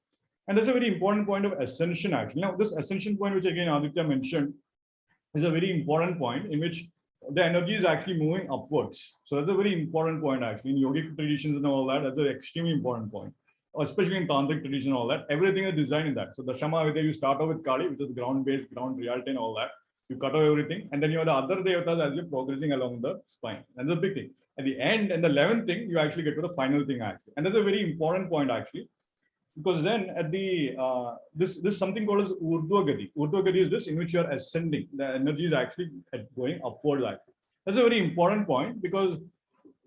And that's a very important point of ascension actually. Now this ascension point, which again Aditya mentioned, is a very important point in which the energy is actually moving upwards. So that's a very important point actually. In yogic traditions and all that, that's an extremely important point. Especially in tantric tradition and all that, everything is designed in that. So the Shama Vidya, you start off with Kali, which is ground-based, ground reality and all that. You cut off everything, and then you have the other devatas as you're progressing along the spine. And that's a big thing. At the end, and the 11th thing, you actually get to the final thing actually. And that's a very important point actually. Because then at the this something called as Urdhva-gati. Urdhva-gati is this in which you are ascending. The energy is actually going upwards actually. That's a very important point because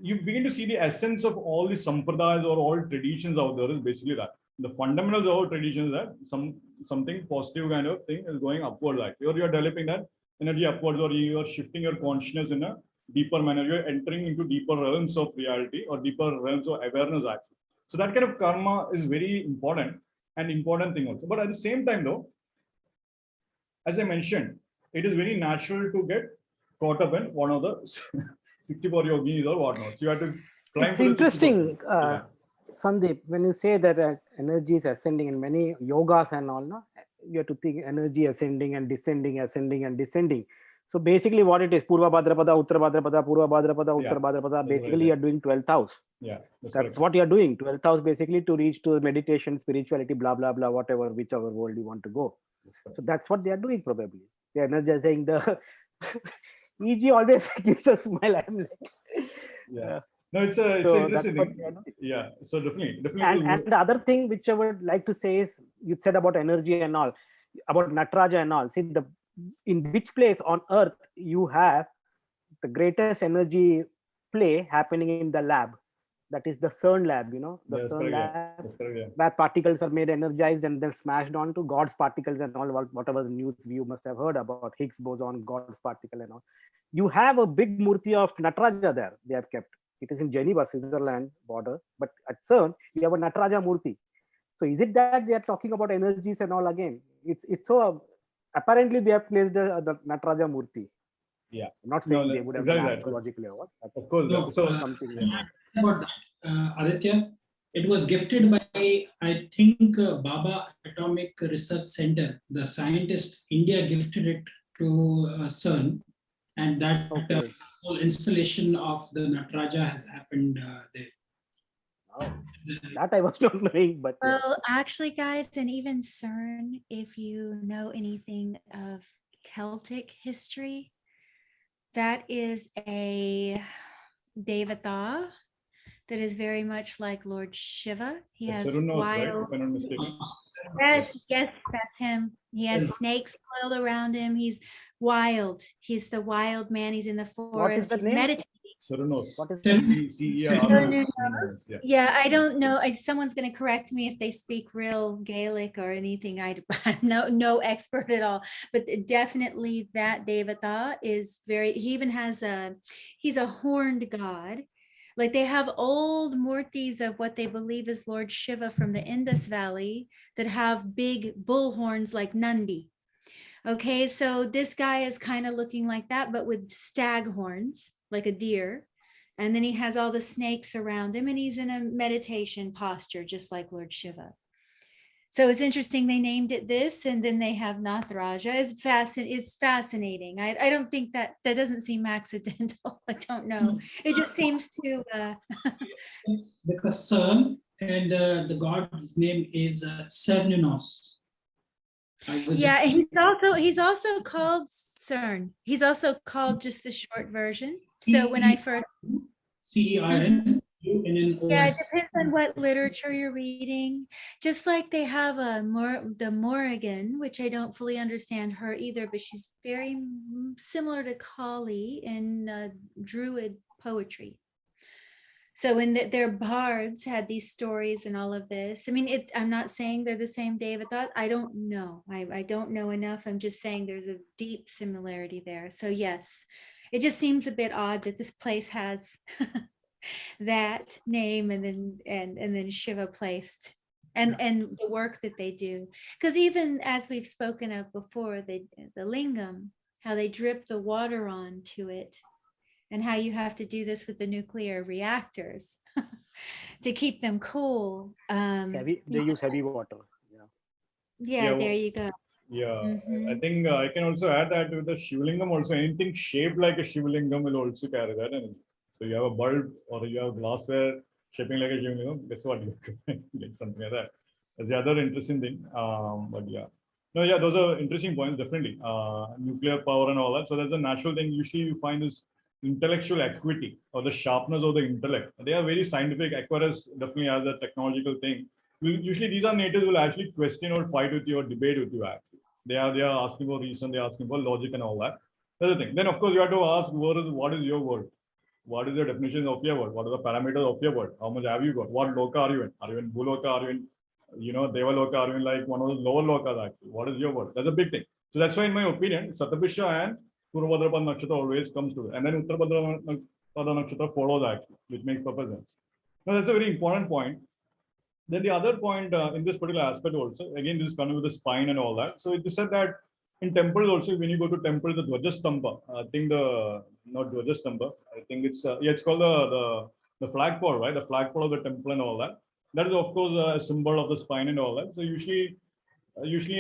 you begin to see the essence of all the sampradayas or all traditions out there is basically that. The fundamentals of all traditions that something positive kind of thing is going upwards actually. Or you are developing that energy upwards, or you are shifting your consciousness in a deeper manner. You are entering into deeper realms of reality or deeper realms of awareness actually. So that kind of karma is very important thing also. But at the same time though, as I mentioned, it is very natural to get caught up in one of the 64 yogis or whatnot. So you have to climb. It's interesting, Santhip, when you say that energy is ascending in many yogas and all, no? You have to think energy ascending and descending, ascending and descending. So basically what it is, Purva Bhadrapada, Uttara Bhadrapada, Purva Bhadrapada, Uttara Bhadrapada, basically you're doing 12th house. Yeah, that's what you're doing. 12th house basically to reach to meditation, spirituality, blah, blah, blah, whatever, whichever world you want to go. So that's what they are doing probably. They're energizing the... EG always gives a smile. I'm like... No, it's interesting thing. Yeah, so definitely. And the other thing which I would like to say is, you said about energy and all, about Nataraja and all. See, in which place on earth you have the greatest energy play happening in the lab. That is the CERN lab, the CERN lab, where particles are made energized and then smashed onto God's particles and all, whatever the news you must have heard about Higgs boson, God's particle and all. You have a big murti of Nataraja there, they have kept. It is in Geneva, Switzerland border, but at CERN, you have a Nataraja murti. So is it that they are talking about energies and all again? It's so, apparently they have placed the Nataraja murti. Yeah. I'm not saying they would have done astrologically or what. Of course. No, so something about Aditya, it was gifted by, I think, Baba Atomic Research Center. The scientist, India gifted it to CERN, and that whole installation of the Nataraja has happened there. Oh, that I was not knowing, but well, actually, guys, and even CERN, if you know anything of Celtic history, that is a Devata that is very much like Lord Shiva. He has wild. Yes, that's him. He has snakes coiled around him. He's wild. He's the wild man. He's in the forest. He's meditating. Yeah, I don't know. Someone's going to correct me if they speak real Gaelic or anything. I'm no expert at all, but definitely that Devata is very, he even has he's a horned god. Like they have old murtis of what they believe is Lord Shiva from the Indus Valley that have big bull horns like Nandi. Okay, so this guy is kind of looking like that, but with stag horns, like a deer. And then he has all the snakes around him and he's in a meditation posture, just like Lord Shiva. So it's interesting they named it this, and then they have Nataraja. It's fascinating. I don't think that doesn't seem accidental. I don't know. It just seems to... Because CERN and the god's name is Cernunnos. Yeah, and he's also called CERN. He's also called just the short version. So when I first CERN. Yeah, it depends on what literature you're reading. Just like they have the Morrigan, which I don't fully understand her either, but she's very similar to Kali in Druid poetry. So when their bards had these stories and all of this, I mean, I'm not saying they're the same Devadatta. I don't know. I don't know enough. I'm just saying there's a deep similarity there. So yes, it just seems a bit odd that this place has that name and then Shiva placed and the work that they do. Because even as we've spoken of before, the lingam, how they drip the water onto it, and how you have to do this with the nuclear reactors to keep them cool. They use heavy water. Yeah, there you go. Yeah, I think I can also add that with the Shivlingam also, anything shaped like a Shivlingam will also carry that energy. So you have a bulb or you have glassware shaping like a Shivlingam, guess what? You get something like that. That's the other interesting thing. But yeah. No, yeah, those are interesting points, definitely. Nuclear power and all that. So that's a natural thing. Usually you find this intellectual acuity or the sharpness of the intellect. They are very scientific. Aquarius definitely has a technological thing. Usually these are natives will actually question or fight with you or debate with you actually. They are asking for reason, they are asking for logic and all that. That's the thing. Then of course you have to ask what is your word? What is the definition of your word? What are the parameters of your word? How much have you got? What loka are you in? Are you in Bhuloka? Are you in, Devaloka? Are you in like one of those lower lokas actually? What is your word? That's a big thing. So that's why in my opinion, Satabhisha and Purva Bhadrapada Nakshatra always comes to it. And then Uttara Bhadrapada Nakshatra follows actually, which makes perfect sense. Now that's a very important point. Then the other point in this particular aspect also, again, this is coming with the spine and all that. So it is said that in temples also, when you go to temple, the Dvajastamba, I think not Dvajastamba, I think it's called the flagpole, right? The flagpole of the temple and all that. That is of course a symbol of the spine and all that. So usually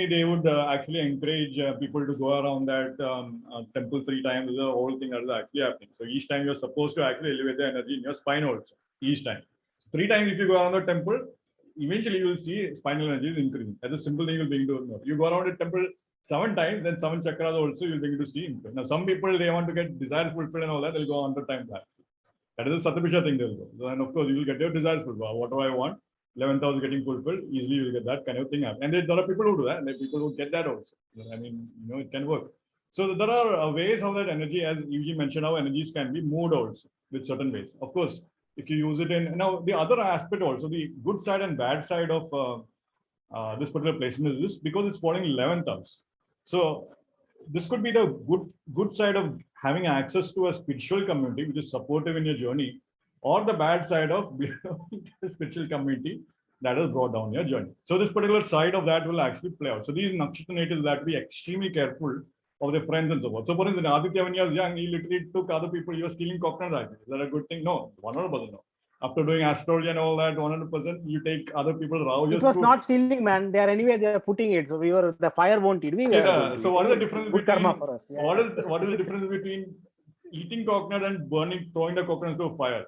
they would actually encourage people to go around that temple 3 times. This is the whole thing that is actually happening. So each time you're supposed to actually elevate the energy in your spine also, each time. 3 times if you go around the temple, eventually you will see spinal energy is increasing. That's a simple thing you'll begin to know. You go around a temple 7 times, then 7 chakras also you'll begin to see increase. Now some people, they want to get desires fulfilled and all that, they'll go 100 times that. That is a Satabhisha thing they'll go. And of course you will get your desires fulfilled. What do I want? 11,000 getting fulfilled, easily you will get that kind of thing happen. And there are people who do that, and there are people who get that also. I mean, it can work. So there are ways how that energy, as Yuji mentioned, how energies can be moved also with certain ways. Of course, if you use it in, now the other aspect also, the good side and bad side of this particular placement is this, because it's falling 11th house. So this could be the good side of having access to a spiritual community, which is supportive in your journey, or the bad side of the spiritual community that has brought down your journey. So this particular side of that will actually play out. So these nakshatra natives have to be extremely careful of their friends and so forth. So for instance, Aditya, when he was young, he literally took other people, he was stealing coconuts. Is that a good thing? No, 100% no. After doing astrology and all that, 100%, you take other people's raw. It was not stealing, man. They are putting it. So the fire won't eat. So what is the difference between karma for us? What is the difference between eating coconut and throwing the coconuts to fire?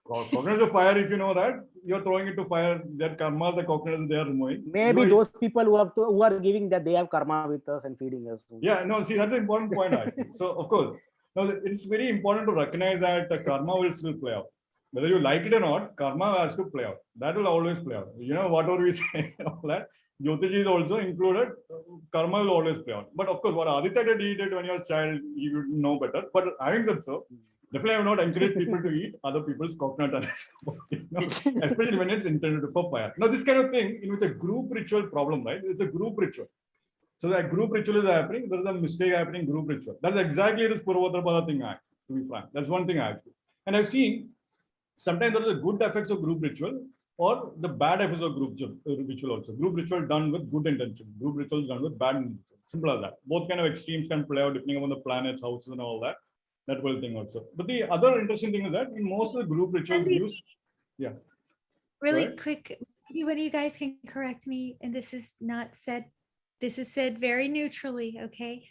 Coconuts to fire, if you know that, you're throwing it to fire, their karmas, the coconuts they are removing. Maybe those people who are giving that, they have karma with us and feeding us. Yeah, no, see, that's an important point actually. So of course, now it's very important to recognize that karma will still play out. Whether you like it or not, karma has to play out. That will always play out. Whatever we say, all that, Jyotiji is also included, karma will always play out. But of course, what Aditya did when he was a child, he would know better. But having said so, definitely I will not encourage people to eat other people's coconut, especially when it's intended for fire. Now, this kind of thing, it's a group ritual problem, right? It's a group ritual. So that group ritual is happening, there is a mistake happening, group ritual. That's exactly this Purva Bhadrapada thing, actually, to be frank. That's one thing, actually. And I've seen sometimes there are the good effects of group ritual or the bad effects of group ritual also. Group ritual done with good intention, group ritual done with bad intention. Simple as that. Both kind of extremes can play out depending on the planets, houses, and all that. That whole thing also. But the other interesting thing is that in most of the group rituals used, really quick, maybe one of you guys can correct me, and this is said very neutrally, okay?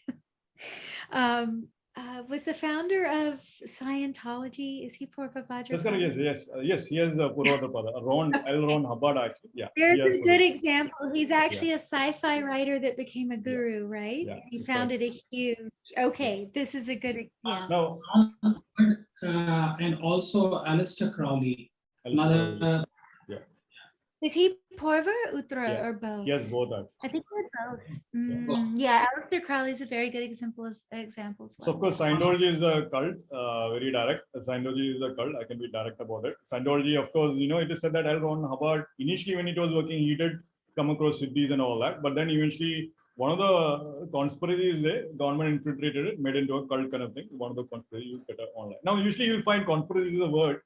was the founder of Scientology. Is he Purva That's correct. Bhadrapada? Yes. He has Purva Bhadrapada, L. Ron Hubbard, actually. Yeah. There's he has a good Purva. example. He's actually a sci-fi writer that became a guru, right? Yeah, He that's founded a huge, okay, this is a good, yeah. Now, And also Aleister Crowley, Aleister another. Is he Purva or Ugra Yeah, or both? he has both, actually. I think they're both. Yeah, Aleister Crowley is a very good example as So of course, Scientology is a cult, very direct. Scientology is a cult. I can be direct about it. Scientology, of course, it is said that L. Ron Hubbard, initially when it was working, he did come across cities and all that. But then eventually, one of the conspiracies there, government infiltrated it, made into a cult kind of thing. One of the conspiracies you get online. Now, usually you'll find conspiracy is a word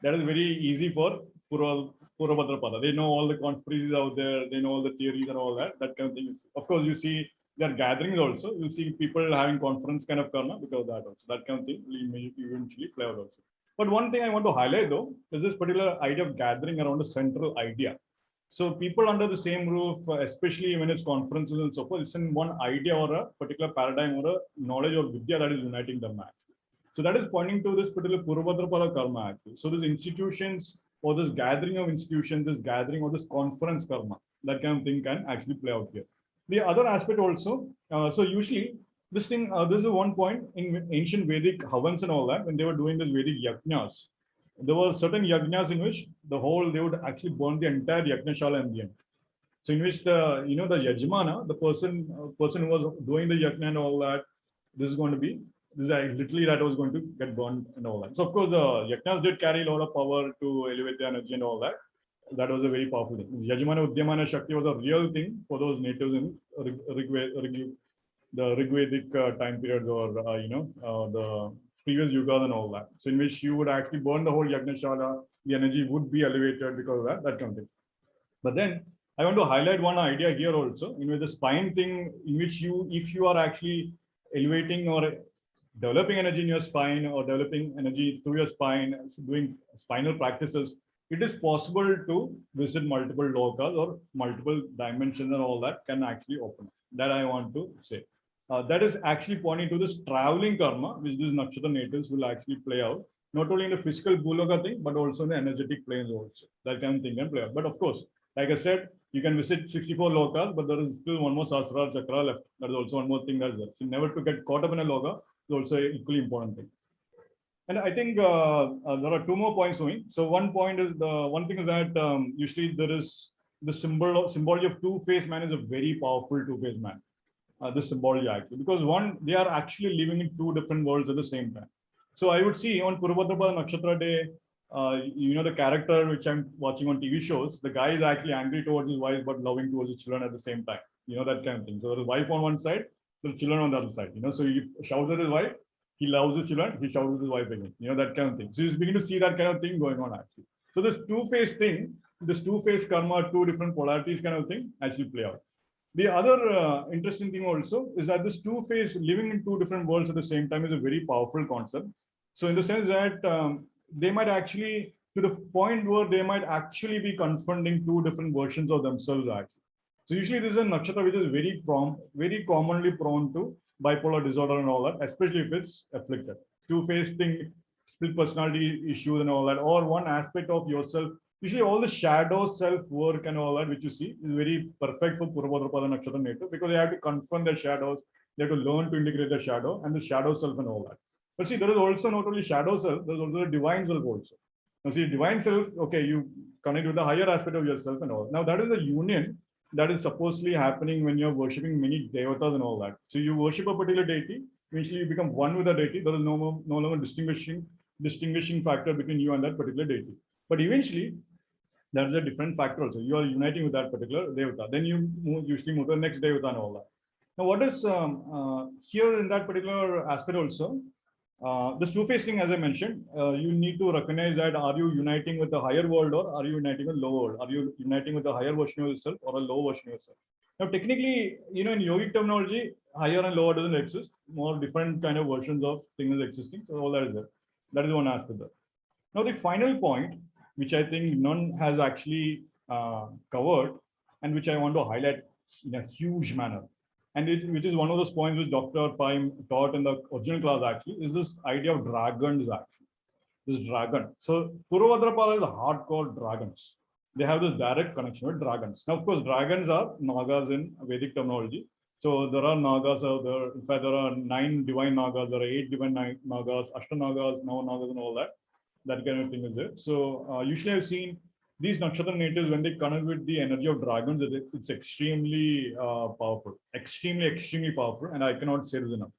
that is very easy for Purva Bhadrapada. They know all the conspiracies out there. They know all the theories and all that. That kind of thing. Of course, you see there are gatherings also. You'll see people having conference kind of karma because of that also. That kind of thing will eventually play out also. But one thing I want to highlight though is this particular idea of gathering around a central idea. So people under the same roof, especially when it's conferences and so forth, it's in one idea or a particular paradigm or a knowledge or vidya that is uniting them actually. So that is pointing to this particular Purva Bhadrapada karma actually. So these institutions or this gathering of institutions, this gathering or this conference karma, that kind of thing can actually play out here. The other aspect also, so usually this thing, this is one point in ancient Vedic havans and all that, when they were doing this Vedic yajnas, there were certain yajnas in which they would actually burn the entire yajnashala in the end. So in which the yajmana, the person who was doing the yajna and all that, this is literally that was going to get burned and all that. So of course the yajnas did carry a lot of power to elevate the energy and all that. That was a very powerful thing. Yajmana Udyamana Shakti was a real thing for those natives in the Rigvedic time periods or the previous yugas and all that. So in which you would actually burn the whole Yagnashala, the energy would be elevated because of that kind of thing. But then I want to highlight one idea here also, the spine thing, in which if you are actually elevating or developing energy in your spine or developing energy through your spine, doing spinal practices, it is possible to visit multiple lokas or multiple dimensions and all that can actually open. That I want to say. That is actually pointing to this traveling karma, which these nakshatra natives will actually play out, not only in the physical bhuloka thing, but also in the energetic planes also. That kind of thing can play out. But of course, like I said, you can visit 64 lokas, but there is still one more Sahasrara Chakra left. That is also one more thing that's there. So never to get caught up in a loka is also an equally important thing. And I think there are two more points going. So one point is one thing is that usually there is the symbology of two-faced man is a very powerful two-faced man. This symbology actually, because they are actually living in two different worlds at the same time. So I would see on Purva Bhadrapada Nakshatra day, the character which I'm watching on TV shows, the guy is actually angry towards his wife but loving towards his children at the same time. That kind of thing. So the wife on one side, the children on the other side. So he shouts at his wife, he loves his children, he shouts at his wife again. That kind of thing. So you begin to see that kind of thing going on actually. So this two-faced thing, this two-faced karma, two different polarities kind of thing actually play out. The other interesting thing also is that this two-faced living in two different worlds at the same time is a very powerful concept. So in the sense that they might actually, to the point where they might actually be confronting two different versions of themselves actually. So usually this is a nakshatra which is very commonly prone to bipolar disorder and all that, especially if it's afflicted. Two-faced thing, split personality issues and all that, or one aspect of yourself. Usually all the shadow self-work and all that which you see is very perfect for Purva Bhadrapada Nakshatra native because they have to confront their shadows, they have to learn to integrate the shadow and the shadow self and all that. But see, there is also not only shadow self, there's also a divine self also. Now see, divine self, okay, you connect with the higher aspect of yourself and all. Now that is the union that is supposedly happening when you're worshipping many devatas and all that. So you worship a particular deity, eventually you become one with the deity. There is no longer distinguishing factor between you and that particular deity. But eventually, there is a different factor also. You are uniting with that particular devata. Then you usually move to the next devata and all that. Now, what is here in that particular aspect also? This two-faced thing, as I mentioned, you need to recognize that are you uniting with the higher world or are you uniting with lower world? Are you uniting with a higher version of yourself or a low version of yourself? Now, technically, in yogic terminology, higher and lower doesn't exist. More different kind of versions of things are existing. So all that is there. That is one aspect there. Now, the final point, which I think none has actually covered and which I want to highlight in a huge manner, and which is one of those points which Dr. Pai taught in the original class actually, is this idea of dragons actually. This dragon. So Purva Bhadrapada is a hardcore dragons. They have this direct connection with dragons. Now, of course, dragons are nagas in Vedic terminology. So there are nagas out there. In fact, there are 9 divine nagas, there are 8 divine nagas, Ashtanagas, Navanagas, and all that. That kind of thing is there. So usually I've seen these nakshatra natives, when they connect with the energy of dragons, it's extremely powerful, extremely powerful, and I cannot say this enough.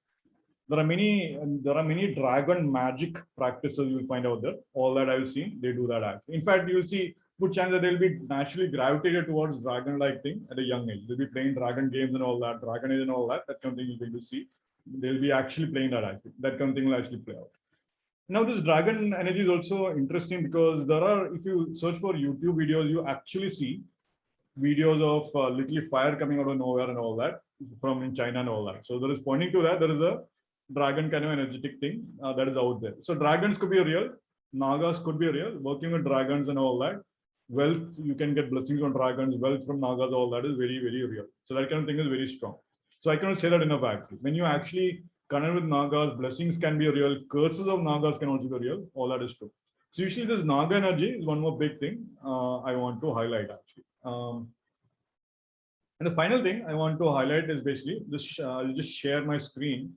There are many dragon magic practices you will find out there. All that I've seen, they do that actually. In fact, you will see good chance that they'll be naturally gravitated towards dragon-like thing at a young age. They'll be playing dragon games and all that, dragon age and all that. That kind of thing you're going to see. They'll be actually playing that actually. That kind of thing will actually play out. Now, this dragon energy is also interesting because there are, if you search for YouTube videos, you actually see videos of literally fire coming out of nowhere and all that from in China and all that. So there is pointing to that. There is a dragon kind of energetic thing that is out there. So dragons could be real, nagas could be real. Working with dragons and all that, wealth, you can get blessings on dragons, wealth from nagas, all that is very, very real. So that kind of thing is very strong. So I cannot say that enough actually. When you actually connect with nagas, blessings can be real, curses of nagas can also be real. All that is true. So usually this naga energy is one more big thing I want to highlight actually. And the final thing I want to highlight is basically this. I'll just share my screen.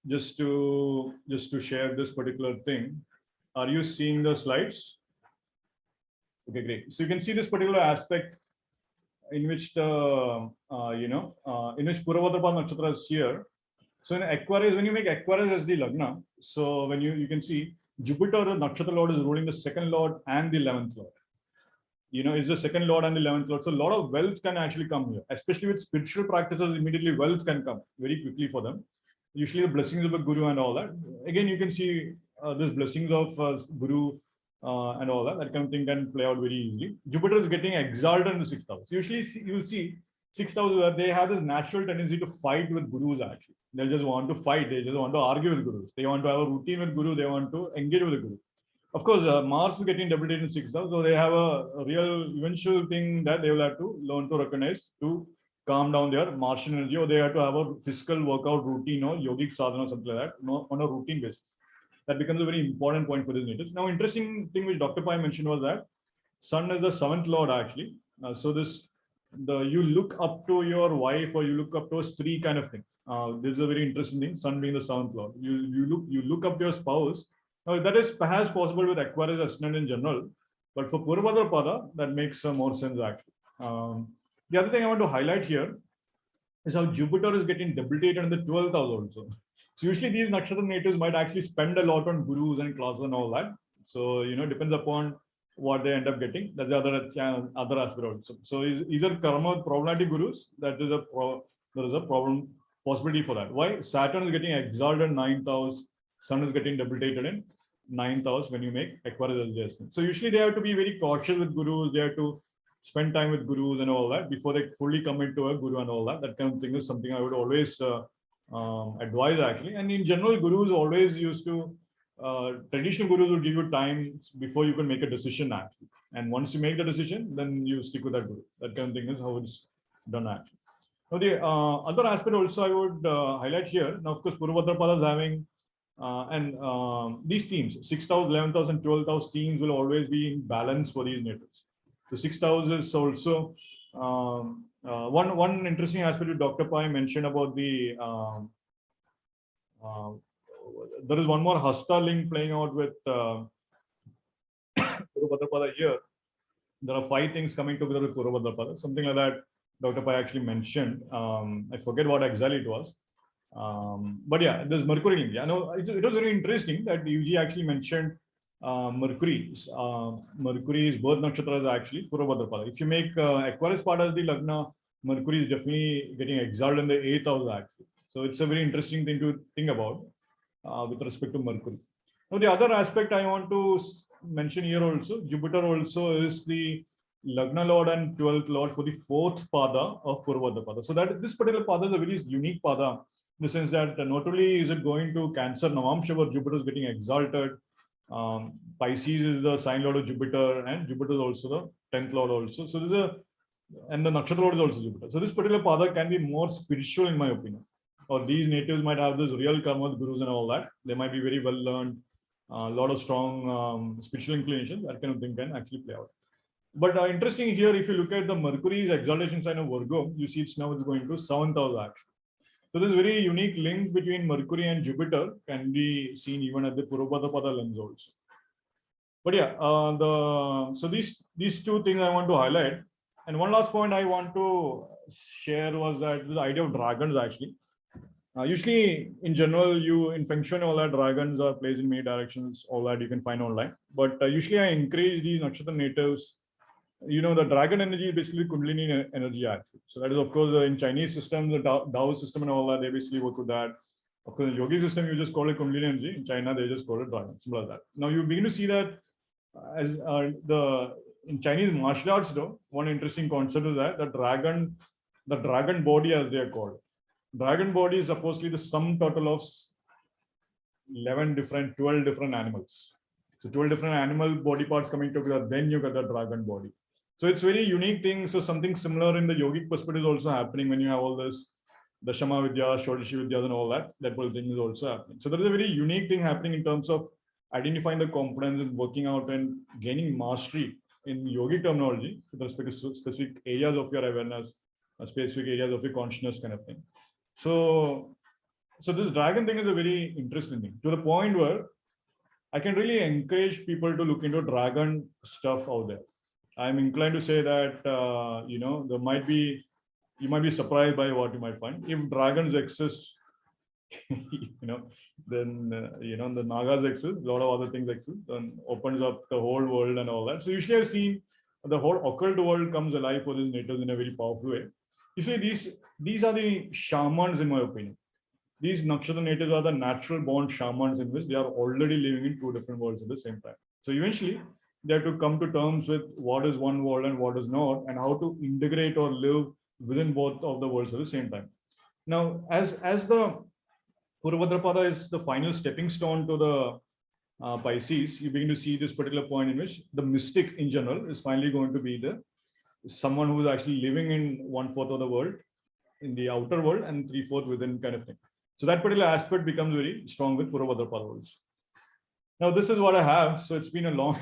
Just to share this particular thing. Are you seeing the slides? Okay, great. So you can see this particular aspect in which the in which Purva Bhadrapada Nakshatra is here. So in Aquarius, when you make Aquarius as the Lagna, so when you can see Jupiter, the Nakshatra Lord, is ruling the second Lord and the 11th Lord. Is the second Lord and the 11th Lord. So a lot of wealth can actually come here, especially with spiritual practices. Immediately wealth can come very quickly for them. Usually the blessings of a guru and all that. Again, you can see this blessings of guru and all that. That kind of thing can play out very easily. Jupiter is getting exalted in the 6th house. Usually you will see 6th house where they have this natural tendency to fight with gurus actually. They'll just want to fight. They just want to argue with gurus. They want to have a routine with guru. They want to engage with the guru. Of course, Mars is getting debilitated in 6th house. So they have a real eventual thing that they will have to learn to recognize to calm down their Martian energy, or they have to have a physical workout routine or yogic sadhana or something like that, on a routine basis. That becomes a very important point for these natives. Now, interesting thing which Dr. Pai mentioned was that Sun is the 7th Lord actually. So you look up to your wife or you look up to a Stree kind of thing. This is a very interesting thing. Sun being the 7th Lord, you look up to your spouse. Now that is perhaps possible with Aquarius ascendant in general, but for Purva Bhadrapada that makes more sense actually. The other thing I want to highlight here is how Jupiter is getting debilitated in the 12th house also. So usually these nakshatra natives might actually spend a lot on gurus and classes and all that. So depends upon what they end up getting. That's the other aspect also. So either karma problematic gurus, there is a problem possibility for that. Why? Saturn is getting exalted in 9th house, Sun is getting debilitated in 9th house when you make Aquarius adjustment. So usually they have to be very cautious with gurus. They have to spend time with gurus and all that before they fully commit to a guru and all that. That kind of thing is something I would always advise actually. And in general, gurus always used to, traditional gurus will give you time before you can make a decision actually. And once you make the decision, then you stick with that guru. That kind of thing is how it's done actually. Now the other aspect also I would highlight here. Now, of course, Purva Bhadrapada is having, these teams, 6th house, 11th house and 12th house teams will always be in balance for these natives. So 6th house is also one interesting aspect that Dr. Pai mentioned about the there is one more Hasta link playing out with Purva Bhadrapada here. There are 5 things coming together with Purva Bhadrapada, something like that Dr. Pai actually mentioned. I forget what exactly it was. But yeah, there's Mercury link. Yeah, no, it was very interesting that UG actually mentioned Mercury. Mercury's birth nakshatra is actually Purva Bhadrapada. If you make Aquarius part as the Lagna, Mercury is definitely getting exalted in the 8th house actually. So it's a very interesting thing to think about with respect to Mercury. Now the other aspect I want to mention here also, Jupiter also is the Lagna Lord and 12th Lord for the 4th pada of Purva Bhadrapada. So that this particular pada is a very unique pada in the sense that not only is it going to Cancer Navamsha where Jupiter is getting exalted, Pisces is the sign lord of Jupiter, and Jupiter is also the 10th lord also. So there's and the nakshatra lord is also Jupiter. So this particular pada can be more spiritual in my opinion. Or these natives might have this real karma with gurus and all that. They might be very well learned, a lot of strong spiritual inclinations. That kind of thing can actually play out. But interesting here, if you look at the Mercury's exaltation sign of Virgo, you see it's now it's going to 7th house actually. So this very unique link between Mercury and Jupiter can be seen even at the Purva Bhadrapada lens also. But yeah, so these two things I want to highlight. And one last point I want to share was that the idea of dragons actually. Usually, in general, in Feng Shui and all that, dragons are placed in many directions, all that you can find online. But usually I encourage these nakshatra natives. The dragon energy is basically Kundalini energy actually. So that is, of course, in Chinese system, the Tao system and all that, they basically work with that. Of course, in yogic system, you just call it Kundalini energy. In China, they just call it dragon, similar to that. Now you begin to see that as in Chinese martial arts, though, one interesting concept is that the dragon body, as they are called. Dragon body is supposedly the sum total of 12 different animals. So 12 different animal body parts coming together, then you get the dragon body. So it's very unique thing. So something similar in the yogic perspective is also happening when you have all this, the Shama Vidya, Shodashi Vidyas and all that. That whole thing is also happening. So there is a very unique thing happening in terms of identifying the components and working out and gaining mastery in yogic terminology with respect to specific areas of your awareness, specific areas of your consciousness kind of thing. So this dragon thing is a very interesting thing, to the point where I can really encourage people to look into dragon stuff out there. I'm inclined to say that you might be surprised by what you might find. If dragons exist, then the nagas exist, a lot of other things exist, and opens up the whole world and all that. So usually I've seen the whole occult world comes alive for these natives in a very powerful way. Usually these are the shamans, in my opinion. These nakshatra natives are the natural born shamans in which they are already living in two different worlds at the same time. So eventually they have to come to terms with what is one world and what is not, and how to integrate or live within both of the worlds at the same time. Now, as the Purva Bhadrapada is the final stepping stone to the Pisces, you begin to see this particular point in which the mystic in general is finally going to be someone who is actually living in 1/4 of the world, in the outer world, and 3/4 within kind of thing. So that particular aspect becomes very strong with Purva Bhadrapada also. Now, this is what I have. So it's been a long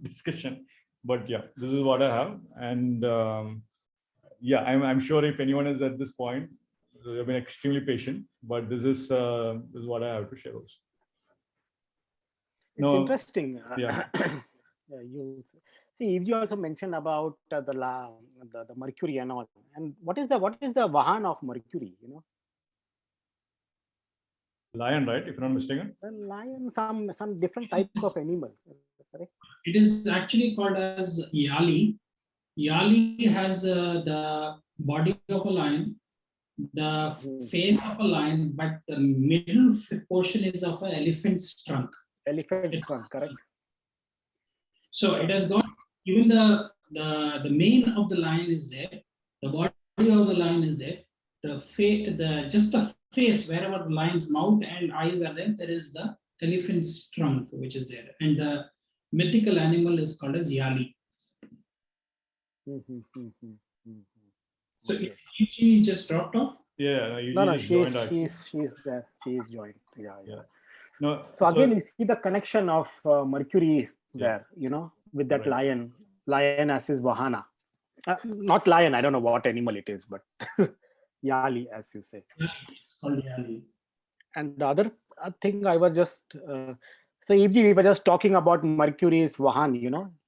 discussion, but yeah, this is what I have. And yeah, I'm sure if anyone is at this point, they've been extremely patient, but this is what I have to share also. It's interesting. Yeah. You see, if you also mentioned about the Mercury and all, and what is the Vahan of Mercury? Lion, right? If I'm not mistaken. The lion, some different types of animal. Correct? It is actually called as Yali. Yali has the body of a lion, the face of a lion, but the middle portion is of an elephant's trunk. Elephant's trunk, correct? So it has got, even the mane of the lion is there, the body of the lion is there, just the face, wherever the lion's mouth and eyes are there, there is the elephant's trunk which is there, and the mythical animal is called as Yali. So Okay. if she just dropped off? Yeah, No, she's there. She is joined. Yeah. No. So again, you see the connection of Mercury there, with that Right. lion as his Vahana. Not lion, I don't know what animal it is, but Yali, as you say. It's called Yali. And the other thing I was just, so if we were just talking about Mercury's Vahan,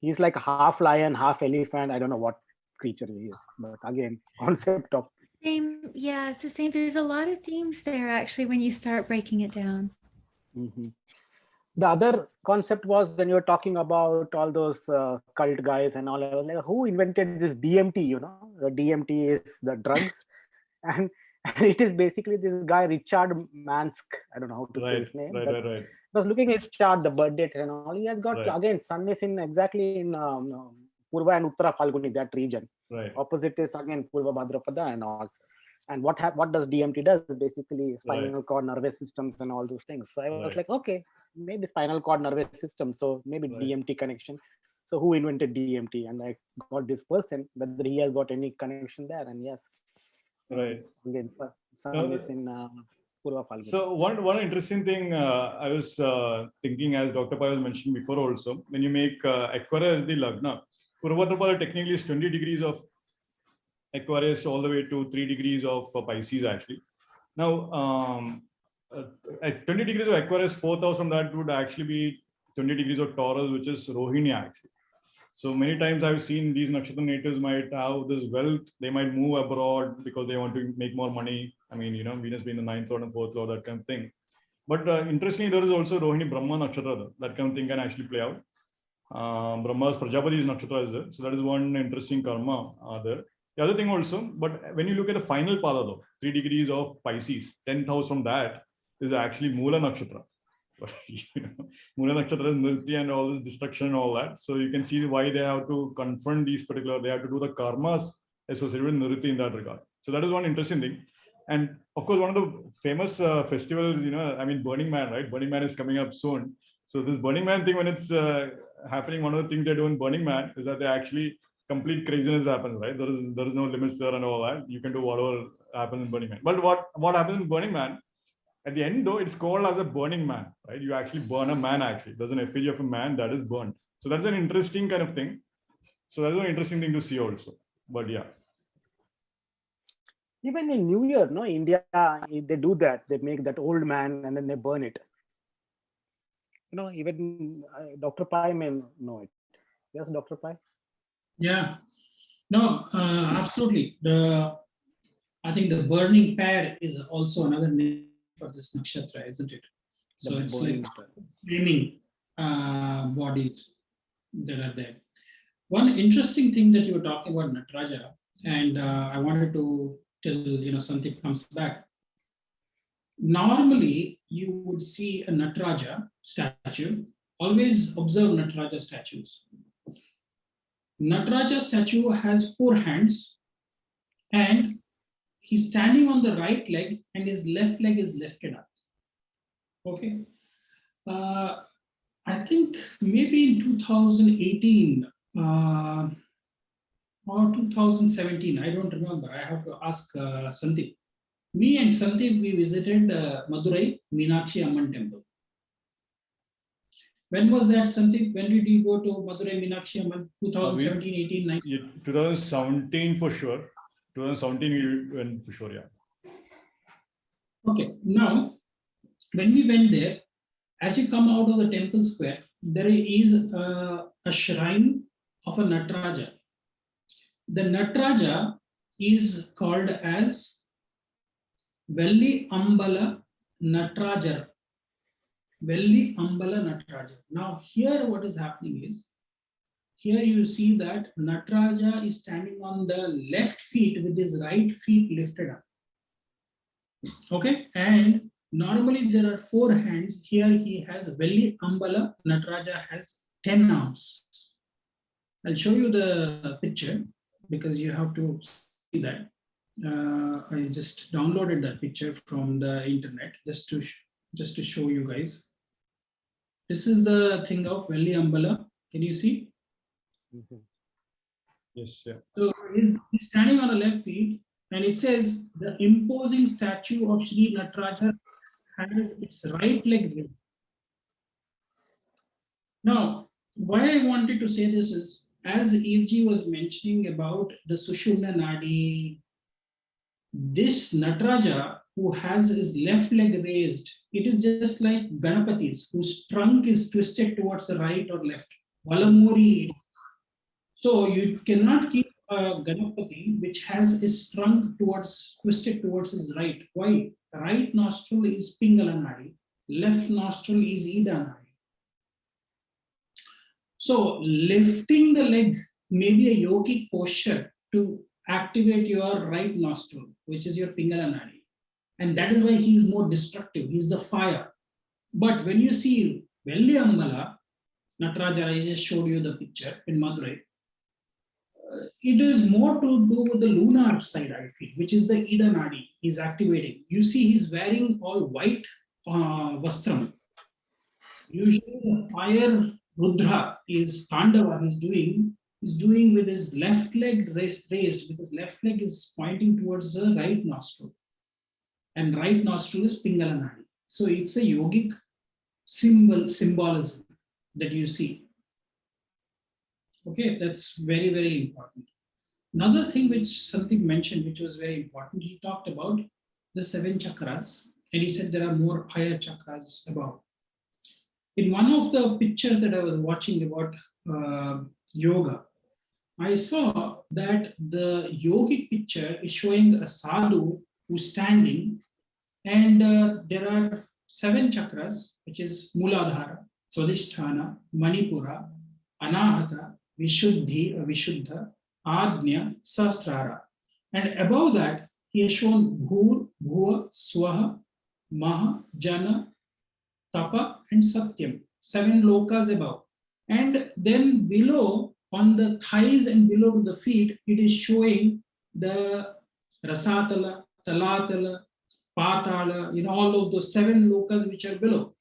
he's like half lion, half elephant. I don't know what creature he is, but again, concept of. Same, yeah, it's the same. There's a lot of themes there actually when you start breaking it down. The other concept was when you were talking about all those cult guys and all, I was like, who invented this DMT? The DMT is the drugs, and it is basically this guy Richard Mansk. I don't know how to say his name. Right. I was looking at his chart, the birth dates and all. He has got again sun is in exactly in Purva and Uttara Falguni, that region. Right. Opposite is again Purva Bhadrapada and all. And what does DMT does? Basically spinal cord, nervous systems and all those things. So I was like, okay, maybe spinal cord, nervous system. So maybe DMT connection. So who invented DMT? And I got this person, whether he has got any connection there. And yes, Right. again, some is in Purva Bhadrapada. So one interesting thing I was thinking, as Dr. Pai was mentioned before also, when you make Aquarius the Lagna, Purva Bhadrapada technically is 20 degrees of Aquarius all the way to 3 degrees of Pisces actually. Now, at 20 degrees of Aquarius, 4,000 that would actually be 20 degrees of Taurus, which is Rohini actually. So many times I've seen these nakshatra natives might have this wealth. They might move abroad because they want to make more money. I mean, Venus being the 9th lord and 4th lord, that kind of thing. But interestingly, there is also Rohini Brahma nakshatra. That kind of thing can actually play out. Brahma's Prajapati's nakshatra is there. So that is one interesting karma there. The other thing also, but when you look at the final pada though, 3 degrees of Pisces, 10th house from that is actually Mula nakshatra. Mula nakshatra is Nirti and all this destruction and all that. So you can see why they have to confront these particular, they have to do the karmas associated with Nirti in that regard. So that is one interesting thing. And of course, one of the famous festivals, Burning Man, right? Burning Man is coming up soon. So this Burning Man thing, when it's happening, one of the things they do in Burning Man is that they actually complete craziness happens, right? There is no limits there and all that. You can do whatever happens in Burning Man. But what happens in Burning Man? At the end, though, it's called as a burning man, right? You actually burn a man, actually. There's an effigy of a man that is burnt. So that's an interesting kind of thing. So that's an interesting thing to see also. But yeah. Even in New Year, no, India, they do that. They make that old man and then they burn it. Even Dr. Pai may know it. Yes, Dr. Pai? Yeah. No, absolutely. I think the burning pair is also another name for this nakshatra, isn't it? So it's like flaming bodies that are there. One interesting thing that you were talking about Nataraja, and I wanted to till Santhip comes back. Normally, you would see a Nataraja statue. Always observe Nataraja statues. Nataraja statue has 4 hands, and he's standing on the right leg and his left leg is lifted up. Okay. I think maybe in 2018 or 2017, I don't remember. I have to ask Santhip. Me and Santhip, we visited Madurai Meenakshi Amman temple. When was that, Santhip? When did you go to Madurai Meenakshi Amman? 2017, 18, 19? 2017 for sure. 2017 we went for sure, yeah. Okay, now when we went there, as you come out of the temple square, there is a shrine of a Nataraja. The Nataraja is called as Velli Ambala Nataraja. Velli Ambala Nataraja. Now here what is happening is, here you see that Nataraja is standing on the left feet with his right feet lifted up. Okay, and normally there are 4 hands. Here he has Velli Ambala Nataraja has 10 arms. I'll show you the picture because you have to see that. I just downloaded that picture from the internet just to show you guys. This is the thing of Velli Ambala. Can you see? Mm-hmm. Yes, yeah. So he's standing on the left feet, and it says the imposing statue of Sri Nataraja has its right leg raised. Now, why I wanted to say this is, as Evji was mentioning about the Sushumna Nadi, this Nataraja who has his left leg raised, it is just like Ganapati's, whose trunk is twisted towards the right or left. Valamuri. So you cannot keep a Ganapati which has his trunk twisted towards his right. Why? Right nostril is Pingala Nadi, left nostril is Ida Nadi. So lifting the leg may be a yogic posture to activate your right nostril, which is your Pingala Nadi. And that is why he is more destructive. He is the fire. But when you see Velli Ambala, Nataraja, I just showed you the picture in Madurai. It is more to do with the lunar side, I feel, which is the Ida Nadi. He's activating. You see, he's wearing all white vastram. Usually, the fire Rudra is Tandava, he's doing with his left leg raised, because left leg is pointing towards the right nostril. And right nostril is Pingala Nadi. So it's a yogic symbolism that you see. Okay, that's very, very important. Another thing which Santhip mentioned, which was very important, he talked about the 7 chakras, and he said there are more higher chakras above. In one of the pictures that I was watching about yoga, I saw that the yogic picture is showing a sadhu who's standing, and there are 7 chakras, which is Muladhara, Swadhisthana, Manipura, Anahata, Vishuddha, Ajna, Sahasrara. And above that, he has shown Bhur, Bhuva, Swaha, Maha, Jana, Tapa, and Satyam, 7 lokas above. And then below, on the thighs and below the feet, it is showing the Rasatala, Talatala, Patala, all of those 7 lokas which are below.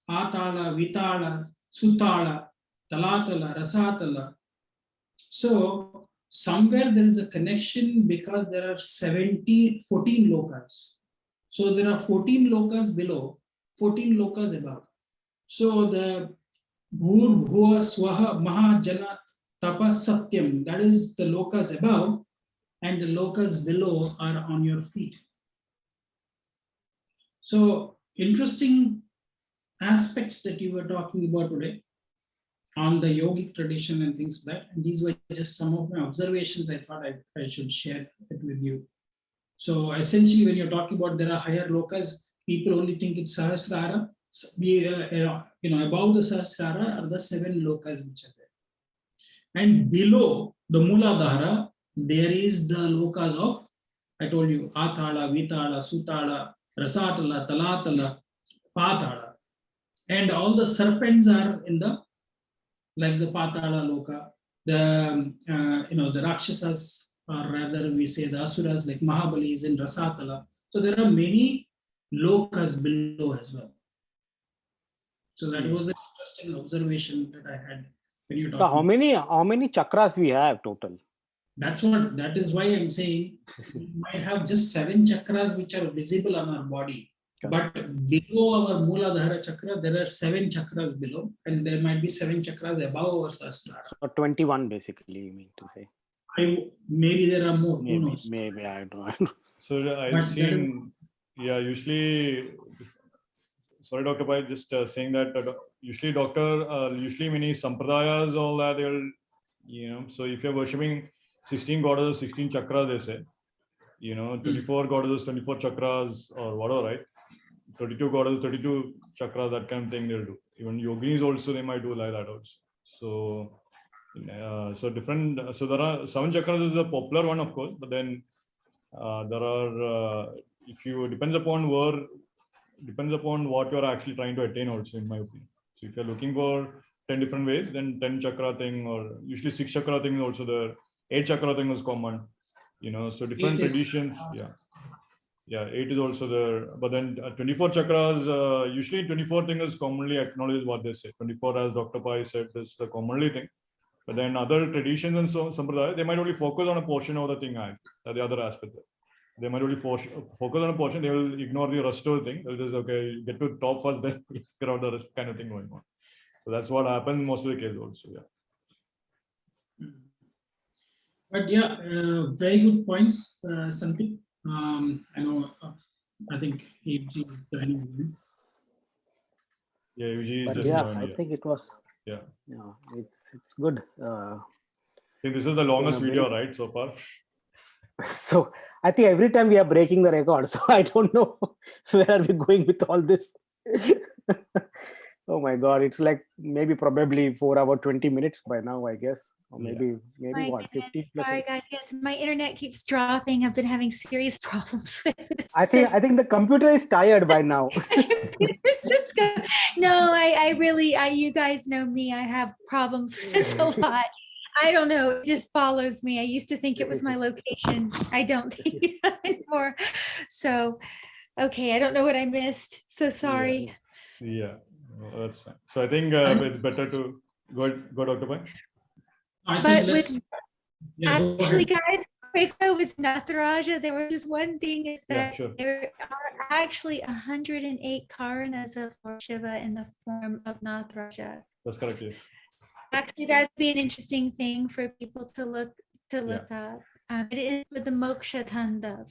Atala, Vitala, Sutala, Talatala, Rasatala. So somewhere there is a connection because there are 14 lokas. So there are 14 lokas below, 14 lokas above. So the Bhur, Bhuva, Swaha, Maha, Jana, Tapa, Satyam, that is the lokas above, and the lokas below are on your feet. So interesting aspects that you were talking about today on the yogic tradition and things like that. And these were just some of my observations I thought I should share it with you. So essentially, when you're talking about there are higher lokas, people only think it's Sahasrara. Above the Sahasrara are the 7 lokas which are there. And below the Muladhara, there is the lokas of, I told you, Atala, Vitala, Sutala, Rasatala, Talatala, Patala. And all the serpents are in the, like the Patala Loka, the Rakshasas, or rather we say the Asuras, like Mahabali is in Rasatala. So there are many lokas below as well. So that was an interesting observation that I had when you talked. So how many chakras we have total? That is why I'm saying we might have just 7 chakras which are visible on our body. But below our Muladhara chakra, there are 7 chakras below, and there might be 7 chakras above our Sahasrara. So 21 basically, you mean to say? Maybe there are more. Maybe I don't know. So I've seen, usually, sorry, Dr. Pai, just saying that usually many sampradayas, all that, they'll, so if you're worshipping 16 goddesses, 16 chakras, they say, 24 goddesses, 24 chakras, or whatever, right? 32 goddesses, 32 chakras, that kind of thing they'll do. Even yoginis also, they might do like that also. So, so there are 7 chakras is a popular one, of course, but then there are, depends upon what you're actually trying to attain also, in my opinion. So if you're looking for 10 different ways, then 10 chakra thing, or usually 6 chakra thing is also there. 8 chakra thing is common, so different traditions. Yeah, 8 is also there. But then 24 chakras, usually 24 thing is commonly acknowledged what they say. 24, as Dr. Pai said, is the commonly thing. But then other traditions and so sampradaya, they might only focus on a portion of the thing, the other aspect. They might only focus on a portion, they will ignore the rest of the thing. They'll just, okay, get to the top first, then figure out the rest kind of thing going on. So that's what happens in most of the cases also, yeah. But yeah, very good points, Santhip. I know, I think he's joining. Yeah, Eugene But just joined, I think it was. Yeah, it's good. I think this is the longest video, right, so far. So I think every time we are breaking the record, so I don't know where are we going with all this. Oh my God, it's like probably 4 hours 20 minutes by now, I guess, or maybe what, 15 plus. Sorry guys, yes, my internet keeps dropping. I've been having serious problems with it. I think the computer is tired by now. It's just no, I really, you guys know me. I have problems with this a lot. I don't know. It just follows me. I used to think it was my location. I don't think anymore. So, okay, I don't know what I missed. So sorry. Yeah. That's fine. So I think it's better to go, Dr. Pai. I But said with let's. Yeah, go actually, ahead. guys, quick though, with Natharaja, there was just one thing is Yeah, that sure. there are actually 108 Karanas of Lord Shiva in the form of Natharaja. That's correct. Yes. Actually, that'd be an interesting thing for people to look up. It is with the Moksha Tandav,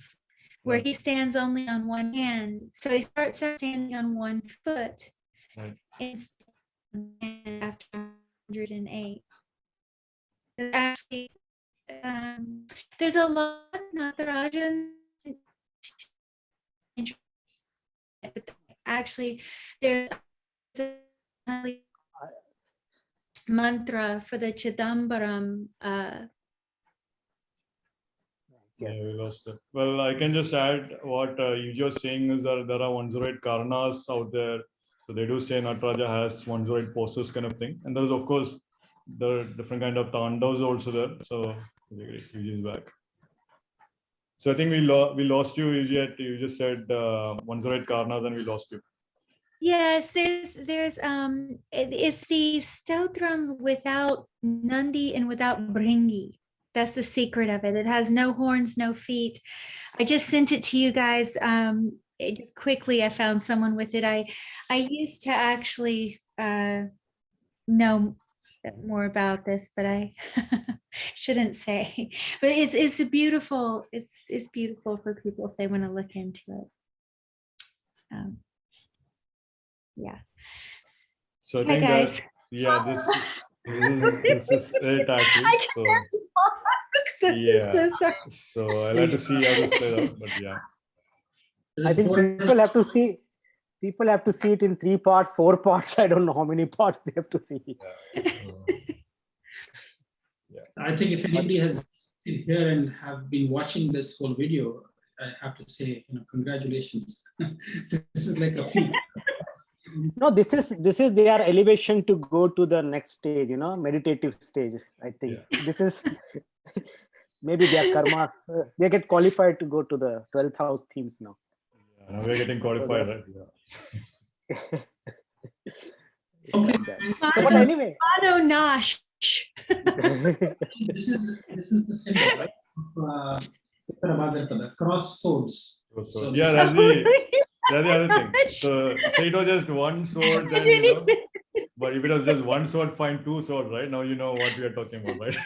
where Right. he stands only on one hand. So he starts out standing on one foot. Right. After 108. Actually, there's a lot of Natharajan. Actually, there's a mantra for the Chidambaram. Yeah, we lost it. Well, I can just add what you just saying is that there are 108 Karanas out there. So they do say Nataraja has 108 poses kind of thing. And there's, of course, the different kind of tandavas also there. So Yuji is back. So I think we lost you, Yuji. You just said 108 Karanas and we lost you. Yes, there's it's the stotram without Nandi and without Bringi. That's the secret of it. It has no horns, no feet. I just sent it to you guys. Just quickly, I found someone with it. I used to actually know more about this, but I shouldn't say. But it's a beautiful. It's beautiful for people if they want to look into it. Yeah. So I Hi, think guys. that, yeah, this is it actually. So yeah. So I'll have to see how this plays out, but yeah. I think people have to see it in 3 parts, 4 parts. I don't know how many parts they have to see. Yeah. I think if anybody has been here and have been watching this whole video, I have to say, congratulations. This is like a feat. No, this is their elevation to go to the next stage, meditative stage. I think this is maybe their karmas. They get qualified to go to the 12th house themes now. Yeah, now we're getting qualified, right? Yeah. Okay. But anyway, Nash. This is the symbol, right? Purva Bhadrapada, cross swords. So yeah, that's the other thing. So say it was just one sword, then but if it was just one sword, find 2 swords, right? Now you know what we are talking about, right?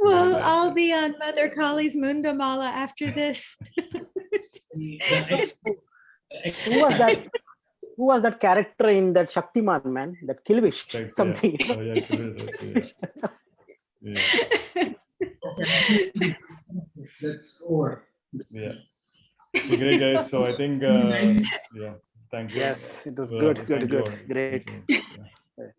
Well, I'll be on Mother Kali's Mundamala after this. Who was that character in that Shaktiman, man? That Kilvish, something. Yeah. Oh, yeah, Kilvish. Yeah. That's over. Yeah. Great, guys. So I think, yeah, thank you. Yes, it was good. Great. Thank you.